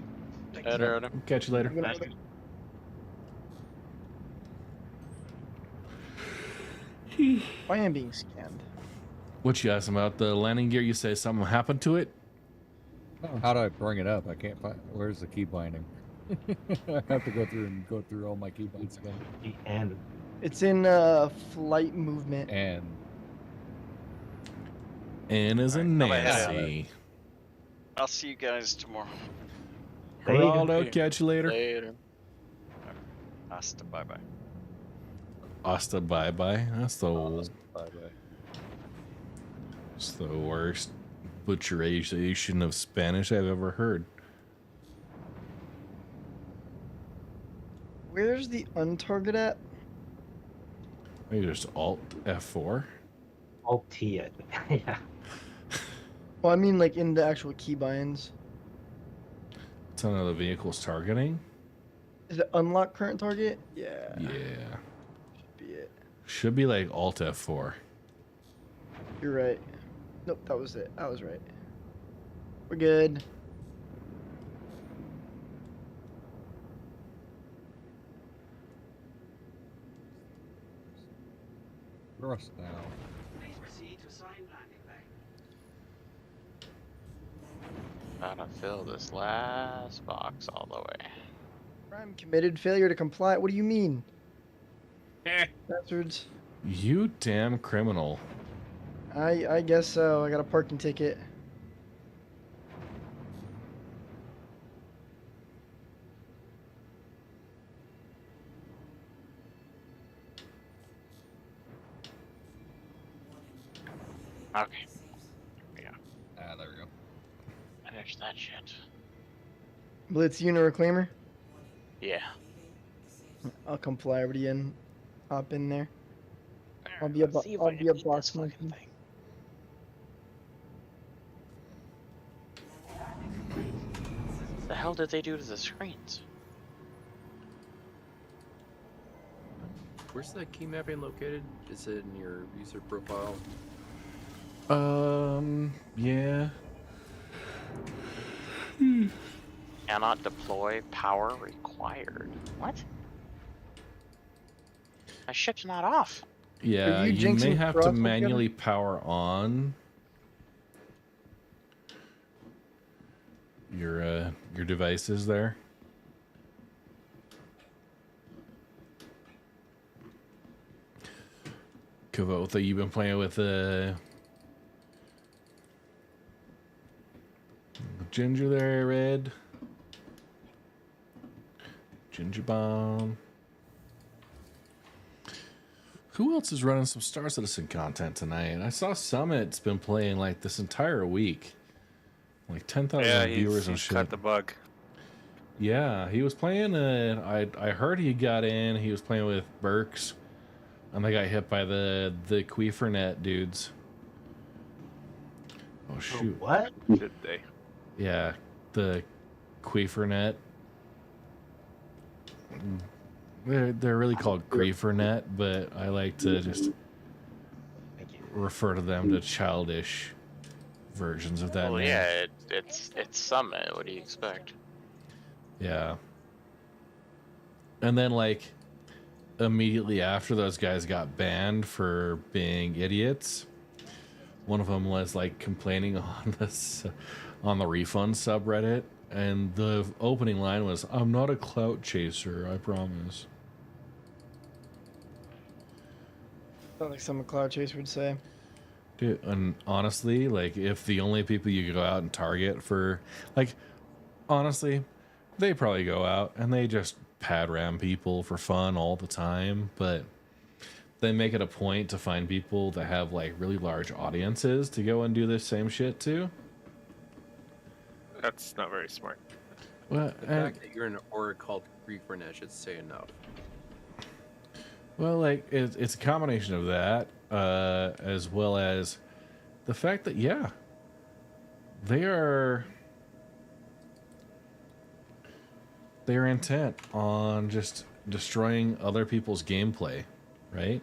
Thanks. We'll catch you later. I am being scanned. What you asking about? The landing gear? You say something happened to it? How do I bring it up? I can't find. Where's the key binding? I have to go through all my key bindings again. And It's in flight movement. And N is in Nancy. I'll see you guys tomorrow. Geraldo, catch you later. Later. Hasta, bye bye. Hasta bye bye. That's the bye-bye. It's the worst butcherization of Spanish I've ever heard. Where's the untarget at? Maybe just Alt F4. Alt T it. Yeah. Well, I mean, like in the actual keybinds. It's on the vehicle's targeting. Is it unlock current target? Yeah. Yeah. Should be it. Should be like Alt F4. You're right. Nope, that was it. I was right. We're good. Thrust now. Gotta fill this last box all the way. Crime committed. Failure to comply. What do you mean? Bastards. You damn criminal. I guess so. I got a parking ticket. Okay. Yeah. There we go. Finish that shit. Blitz, you know reclaimer? Yeah. I'll come fly over to you and hop in there. I'll be a box monkey. The hell did they do to the screens? Where's that key mapping located? Is it in your user profile? Yeah. Cannot deploy, power required. What? My ship's not off. Yeah, you may have to manually power on your devices there. Kavotha, you've been playing with Ginger there, Red. Ginger Bomb. Who else is running some Star Citizen content tonight? I saw Summit's been playing like this entire week. Like 10,000 viewers and shit. Cut the bug. Yeah, he was playing. I heard he got in. He was playing with Burks, and they got hit by the Queefernet dudes. Oh shoot! What? Did they? Yeah, the Queefernet. They're really called Griefernet, but I like to just refer to them to childish versions of that Well, name. yeah, it's Summit. What do you expect? Yeah. And then, like, immediately after those guys got banned for being idiots, one of them was like complaining on the refund subreddit, and the opening line was, "I'm not a clout chaser, I promise." Sounds like some Cloud Chase would say. Dude, and honestly, like, if the only people you go out and target for, like, honestly, they probably go out and they just pad ram people for fun all the time, but they make it a point to find people that have like really large audiences to go and do this same shit too. That's not very smart. Well, The fact that you're in an org called Reefernet should say enough. well, like, it's a combination of that, as well as the fact that, yeah, they're intent on just destroying other people's gameplay, right?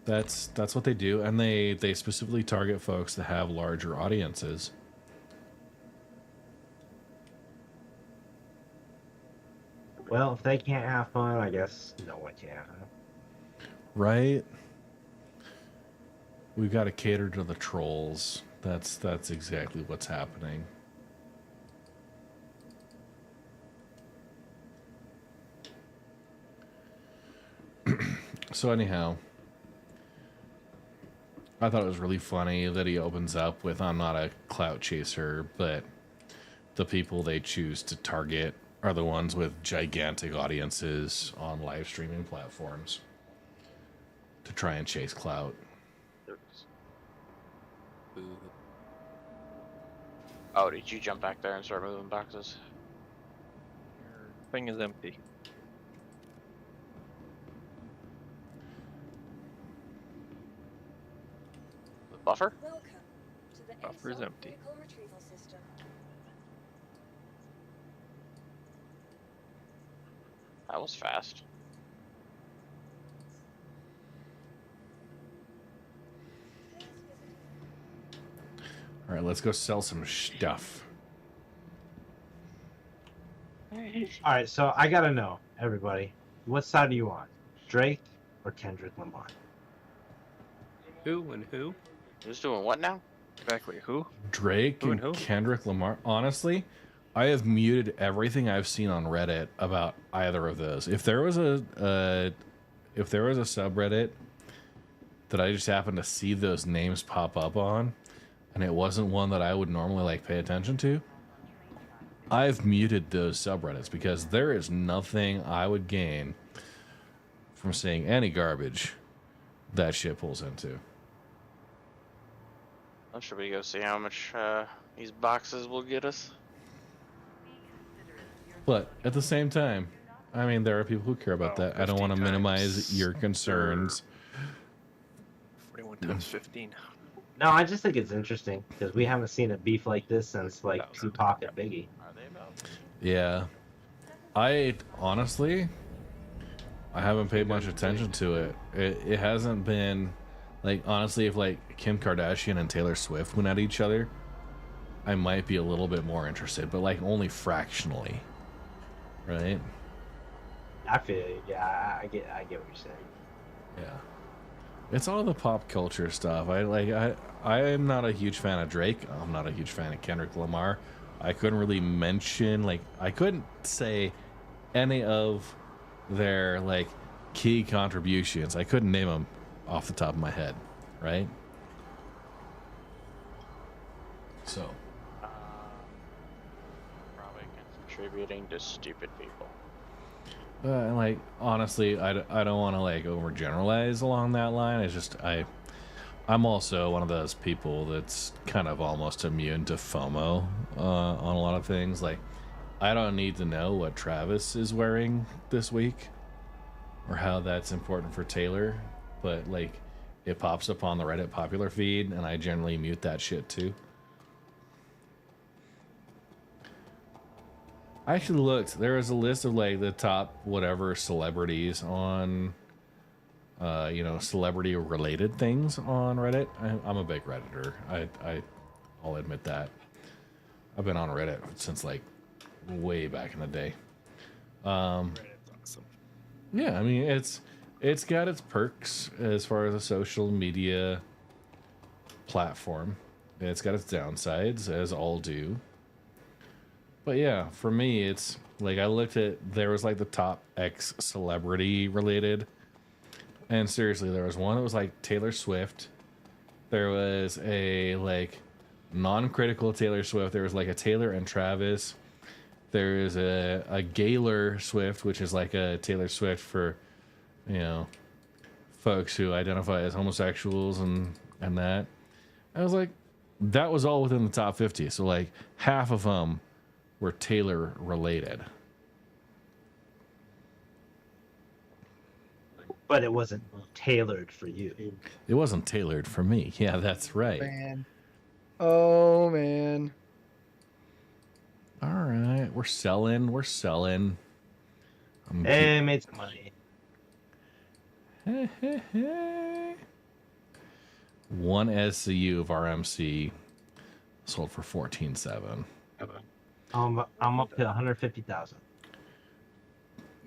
That's what they do, and they specifically target folks that have larger audiences. Well, if they can't have fun, I guess no one can. Right? We've got to cater to the trolls. That's exactly what's happening. So anyhow, I thought it was really funny that he opens up with, "I'm not a clout chaser," but the people they choose to target are the ones with gigantic audiences on live streaming platforms to try and chase clout. Oh, did you jump back there and start moving boxes? Your thing is empty. The buffer? Buffer's empty. That was fast. All right, let's go sell some stuff. All right, so I gotta know, everybody, what side are you on, Drake or Kendrick Lamar? Who and who? Who's doing what now? Exactly. Who? Drake Who and and who? Kendrick Lamar. Honestly, I have muted everything I've seen on Reddit about either of those. If there was a subreddit that I just happened to see those names pop up on, and it wasn't one that I would normally like pay attention to, I've muted those subreddits because there is nothing I would gain from seeing any garbage that shit pulls into. Well, should we go see how much these boxes will get us? But at the same time, I mean, there are people who care about that. I don't want to minimize your concerns. 41 times 15. No, I just think it's interesting because we haven't seen a beef like this since like Tupac and Biggie. Yeah. I honestly, I haven't paid much attention to it. It hasn't been, like, honestly, if like Kim Kardashian and Taylor Swift went at each other, I might be a little bit more interested, but like only fractionally, right? I feel it. Yeah, I get what you're saying. Yeah. It's all the pop culture stuff. I am not a huge fan of Drake. I'm not a huge fan of Kendrick Lamar. I couldn't really mention, like, I couldn't say any of their like key contributions. I couldn't name them off the top of my head, right? So Probably contributing to stupid people. and like, honestly, I don't want to like overgeneralize along that line. It's just I'm also one of those people that's kind of almost immune to FOMO on a lot of things. Like, I don't need to know what Travis is wearing this week or how that's important for Taylor, but like, it pops up on the Reddit popular feed, and I generally mute that shit too. I actually looked. There was a list of like the top whatever celebrities on celebrity related things on Reddit. I'm a big Redditor. I'll admit that. I've been on Reddit since like way back in the day. Reddit's awesome. Yeah, I mean it's got its perks as far as a social media platform. It's got its downsides, as all do. But yeah, for me, it's like I looked at there was like the top X celebrity related, and seriously, there was one that was like Taylor Swift. There was a like non-critical Taylor Swift. There was like a Taylor and Travis. There is a Gaylor Swift, which is like a Taylor Swift for, folks who identify as homosexuals and that. I was like, that was all within the top 50. So like half of them were Taylor related. But it wasn't tailored for you. It wasn't tailored for me. Yeah, that's right. Man. Oh, man. All right, we're selling. Hey, made some money. One SCU of RMC sold for 14.7. I'm up to 150,000.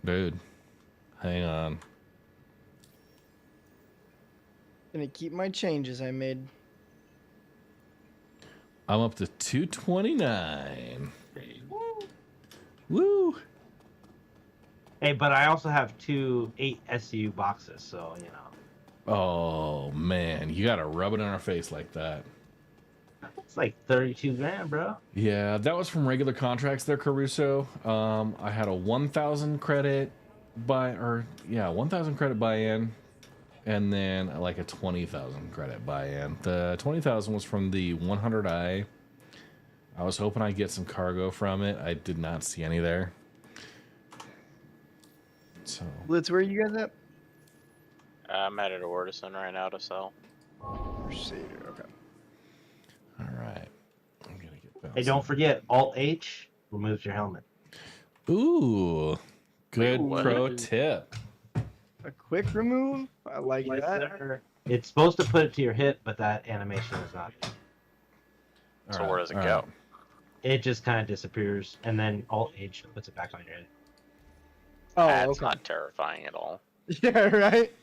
Dude, hang on. Gonna keep my changes I made. I'm up to 229. Woo! Hey, but I also have 2 8 SCU boxes, so Oh man, you gotta rub it in our face like that. It's like 32 grand, bro. Yeah, that was from regular contracts there, Caruso. I had a 1,000 credit 1,000 credit buy-in, and then like a 20,000 credit buy-in. The 20,000 was from the 100i. I was hoping I'd get some cargo from it. I did not see any there. So Blitz, where are you guys at? I'm at an Ordison right now to sell. Crusader, okay. All right. I'm gonna get Hey, don't forget, Alt-H removes your helmet. Ooh, good pro tip. A quick remove? I like Yes, that. sir. It's supposed to put it to your hip, but that animation is not. So where does it go? It just kind of disappears, and then Alt-H puts it back on your head. Oh, That's not terrifying at all. Yeah, right?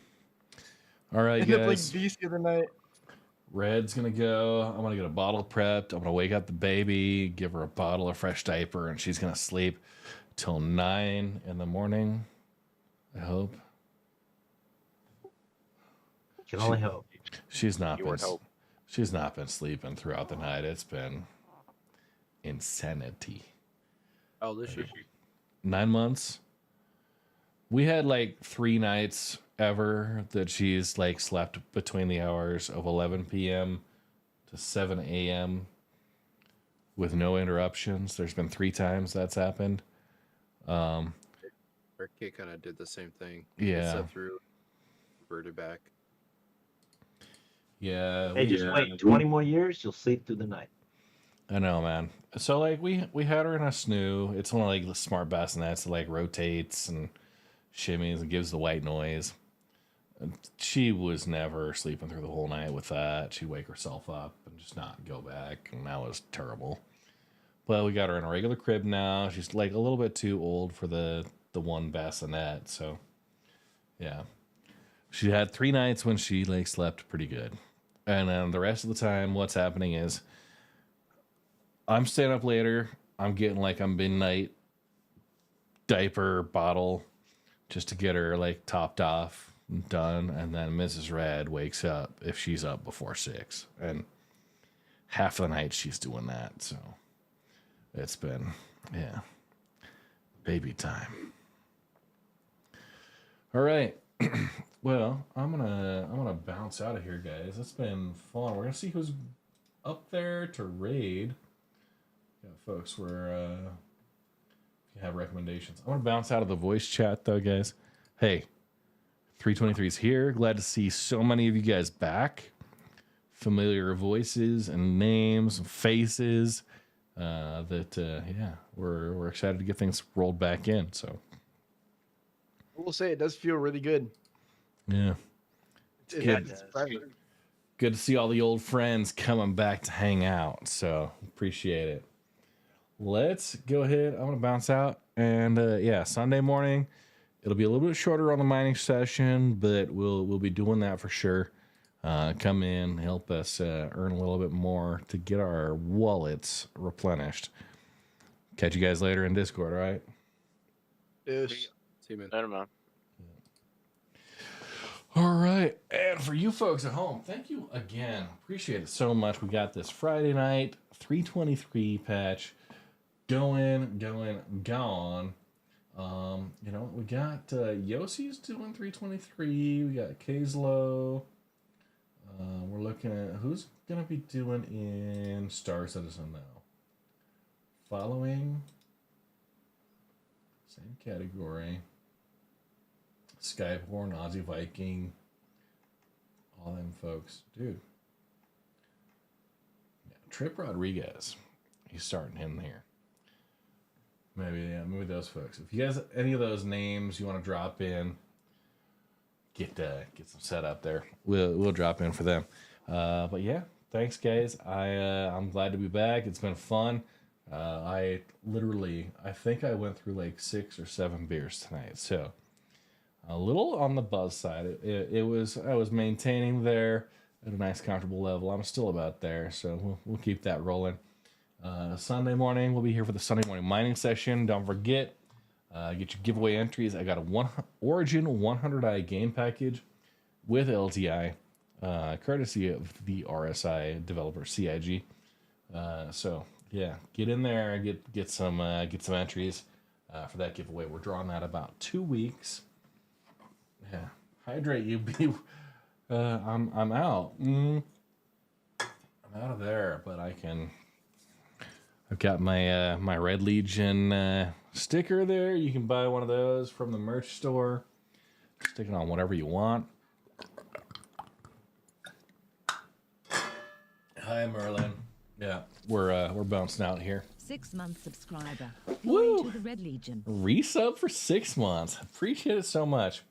All right, End up like guys. Beast the other night. Red's gonna go. I'm gonna get a bottle prepped. I'm gonna wake up the baby, give her a bottle of fresh diaper, and she's gonna sleep till 9 in the morning. I hope. Can only hope. She's not You been. would hope. She's not been sleeping throughout the night. It's been insanity. How old is she? 9 months. We had like 3 nights ever that she's like slept between the hours of 11 p.m. to 7 a.m. with no interruptions. There's been 3 times that's happened. Our kid kind of did the same thing. Yeah. Slept through, reverted back. Yeah. Hey, just wait 20 more years, you'll sleep through the night. I know, man. So like we had her in a snoo. It's one of like the smart bassinets that like rotates and shimmies and gives the white noise. And she was never sleeping through the whole night with that. She'd wake herself up and just not go back, and that was terrible. But we got her in a regular crib now. She's like a little bit too old for the one bassinet, so yeah. She had 3 nights when she like slept pretty good. And then the rest of the time, what's happening is I'm staying up later. I'm getting like a midnight diaper bottle just to get her like topped off and done. And then Mrs. Red wakes up if she's up before 6. And half the night she's doing that. So it's been, yeah, baby time. All right. Well, I'm gonna bounce out of here, guys. It's been fun. We're gonna see who's up there to raid. Yeah, folks, if you have recommendations. I'm gonna bounce out of the voice chat though, guys. Hey, 323's here. Glad to see so many of you guys back. Familiar voices and names and faces. We're excited to get things rolled back in. So I will say it does feel really good. yeah, Good to see all the old friends coming back to hang out. So appreciate it. Let's go ahead. I'm gonna bounce out, and yeah, Sunday morning. It'll be a little bit shorter on the mining session, but we'll be doing that for sure. Come in, help us earn a little bit more to get our wallets replenished. Catch you guys later in Discord, all right? Yes. See you, man. Later, man. All right, and for you folks at home, thank you again. Appreciate it so much. We got this Friday night 323 patch going, gone. You know, we got Yossi's doing 323. We got Kazlo. We're looking at who's gonna be doing in Star Citizen now. Following same category. Skyborn, Aussie Viking, all them folks, dude. Yeah, Trip Rodriguez, he's starting in here. Maybe those folks. If you guys any of those names you want to drop in, get some set up there. We'll drop in for them. But yeah, thanks guys. I'm glad to be back. It's been fun. I think I went through like 6 or 7 beers tonight, so a little on the buzz side. I was maintaining there at a nice comfortable level. I'm still about there, so we'll keep that rolling. Sunday morning, we'll be here for the Sunday morning mining session. Don't forget, get your giveaway entries. I got a Origin 100i game package with LTI, courtesy of the RSI developer CIG. So yeah, get in there, get some entries for that giveaway. We're drawing that about 2 weeks. Yeah, hydrate you, be. I'm out. I'm out of there, but I've got my Red Legion sticker there. You can buy one of those from the merch store. Stick it on whatever you want. Hi, Merlin. Yeah, we're bouncing out here. 6-month subscriber. Woo! To the Red Legion. Resub for 6 months. Appreciate it so much.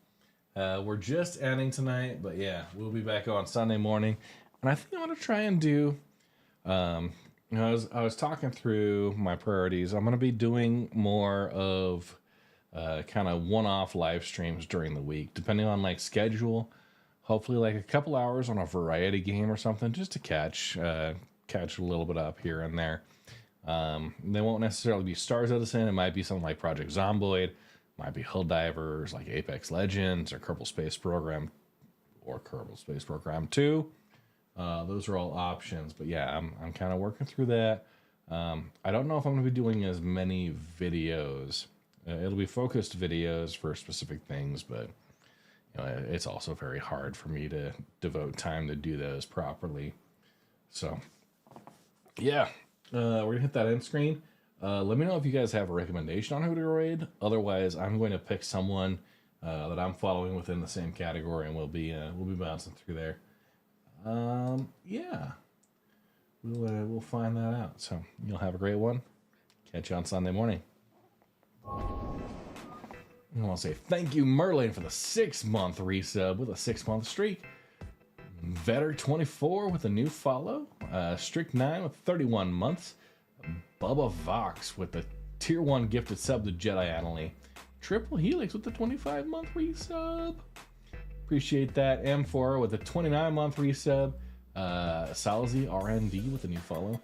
We're just ending tonight, but yeah, we'll be back on Sunday morning. And I think I'm gonna try and do. I was talking through my priorities. I'm gonna be doing more of kind of one-off live streams during the week, depending on like schedule. Hopefully, like a couple hours on a variety game or something, just to catch a little bit up here and there. They won't necessarily be Star Citizen. It might be something like Project Zomboid. Might be Helldivers, like Apex Legends, or Kerbal Space Program, or Kerbal Space Program 2. Those are all options. But yeah, I'm kind of working through that. I don't know if I'm going to be doing as many videos. It'll be focused videos for specific things, but you know, it's also very hard for me to devote time to do those properly. So yeah, we're going to hit that end screen. Let me know if you guys have a recommendation on who to raid. Otherwise, I'm going to pick someone that I'm following within the same category, and we'll be bouncing through there. Yeah, we'll find that out. So you'll have a great one. Catch you on Sunday morning. I want to say thank you, Merlin, for the 6-month resub with a 6-month streak. Vetter24 with a new follow. Strict9 with 31 months. Bubba Vox with the tier 1 gifted sub to Jedi Annalie. Triple Helix with the 25-month resub. Appreciate that. M4 with a 29-month resub. Salzy RND with a new follow.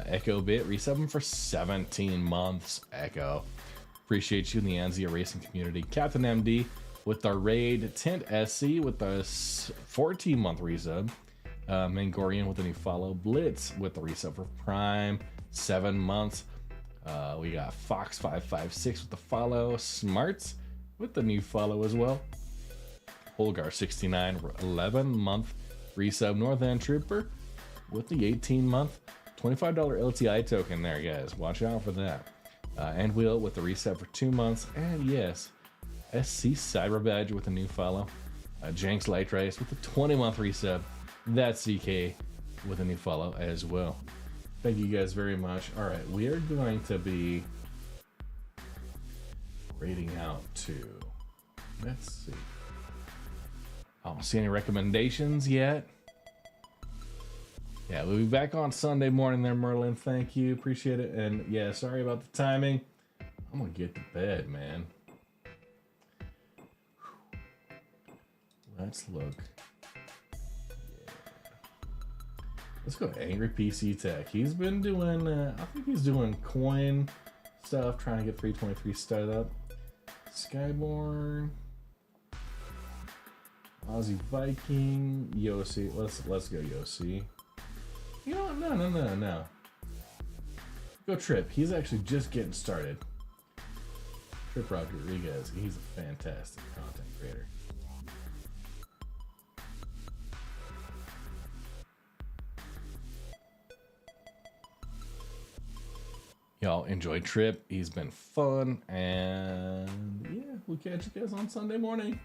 Echo Bit resubbing for 17 months. Echo. Appreciate you in the Anzia racing community. Captain MD with the raid. Tint SC with the 14-month resub. Mangorian with a new follow. Blitz with the resub for Prime. 7 months. We got Fox556 with the follow. Smarts with the new follow as well. Holgar69 11-month resub. North End Trooper with the 18-month $25 LTI token there, guys. Watch out for that. And Wheel with the resub for 2 months. And yes, SC Cyber Badge with a new follow. Jenks Light Race with the 20-month resub. That's CK with a new follow as well. Thank you guys very much. All right, we are going to be raiding out to, let's see. I don't see any recommendations yet. Yeah, we'll be back on Sunday morning there, Merlin. Thank you. Appreciate it. And yeah, sorry about the timing. I'm going to get to bed, man. Let's look. Yeah. Let's go to Angry PC Tech. He's been doing, I think he's doing coin stuff, trying to get 323 started up. Skyborn. Aussie Viking. Yossi. Let's go Yossi. You know what? No. Go Trip. He's actually just getting started. Trip Rodriguez. He's a fantastic content creator. Y'all enjoy Trip. He's been fun. And yeah, we'll catch you guys on Sunday morning.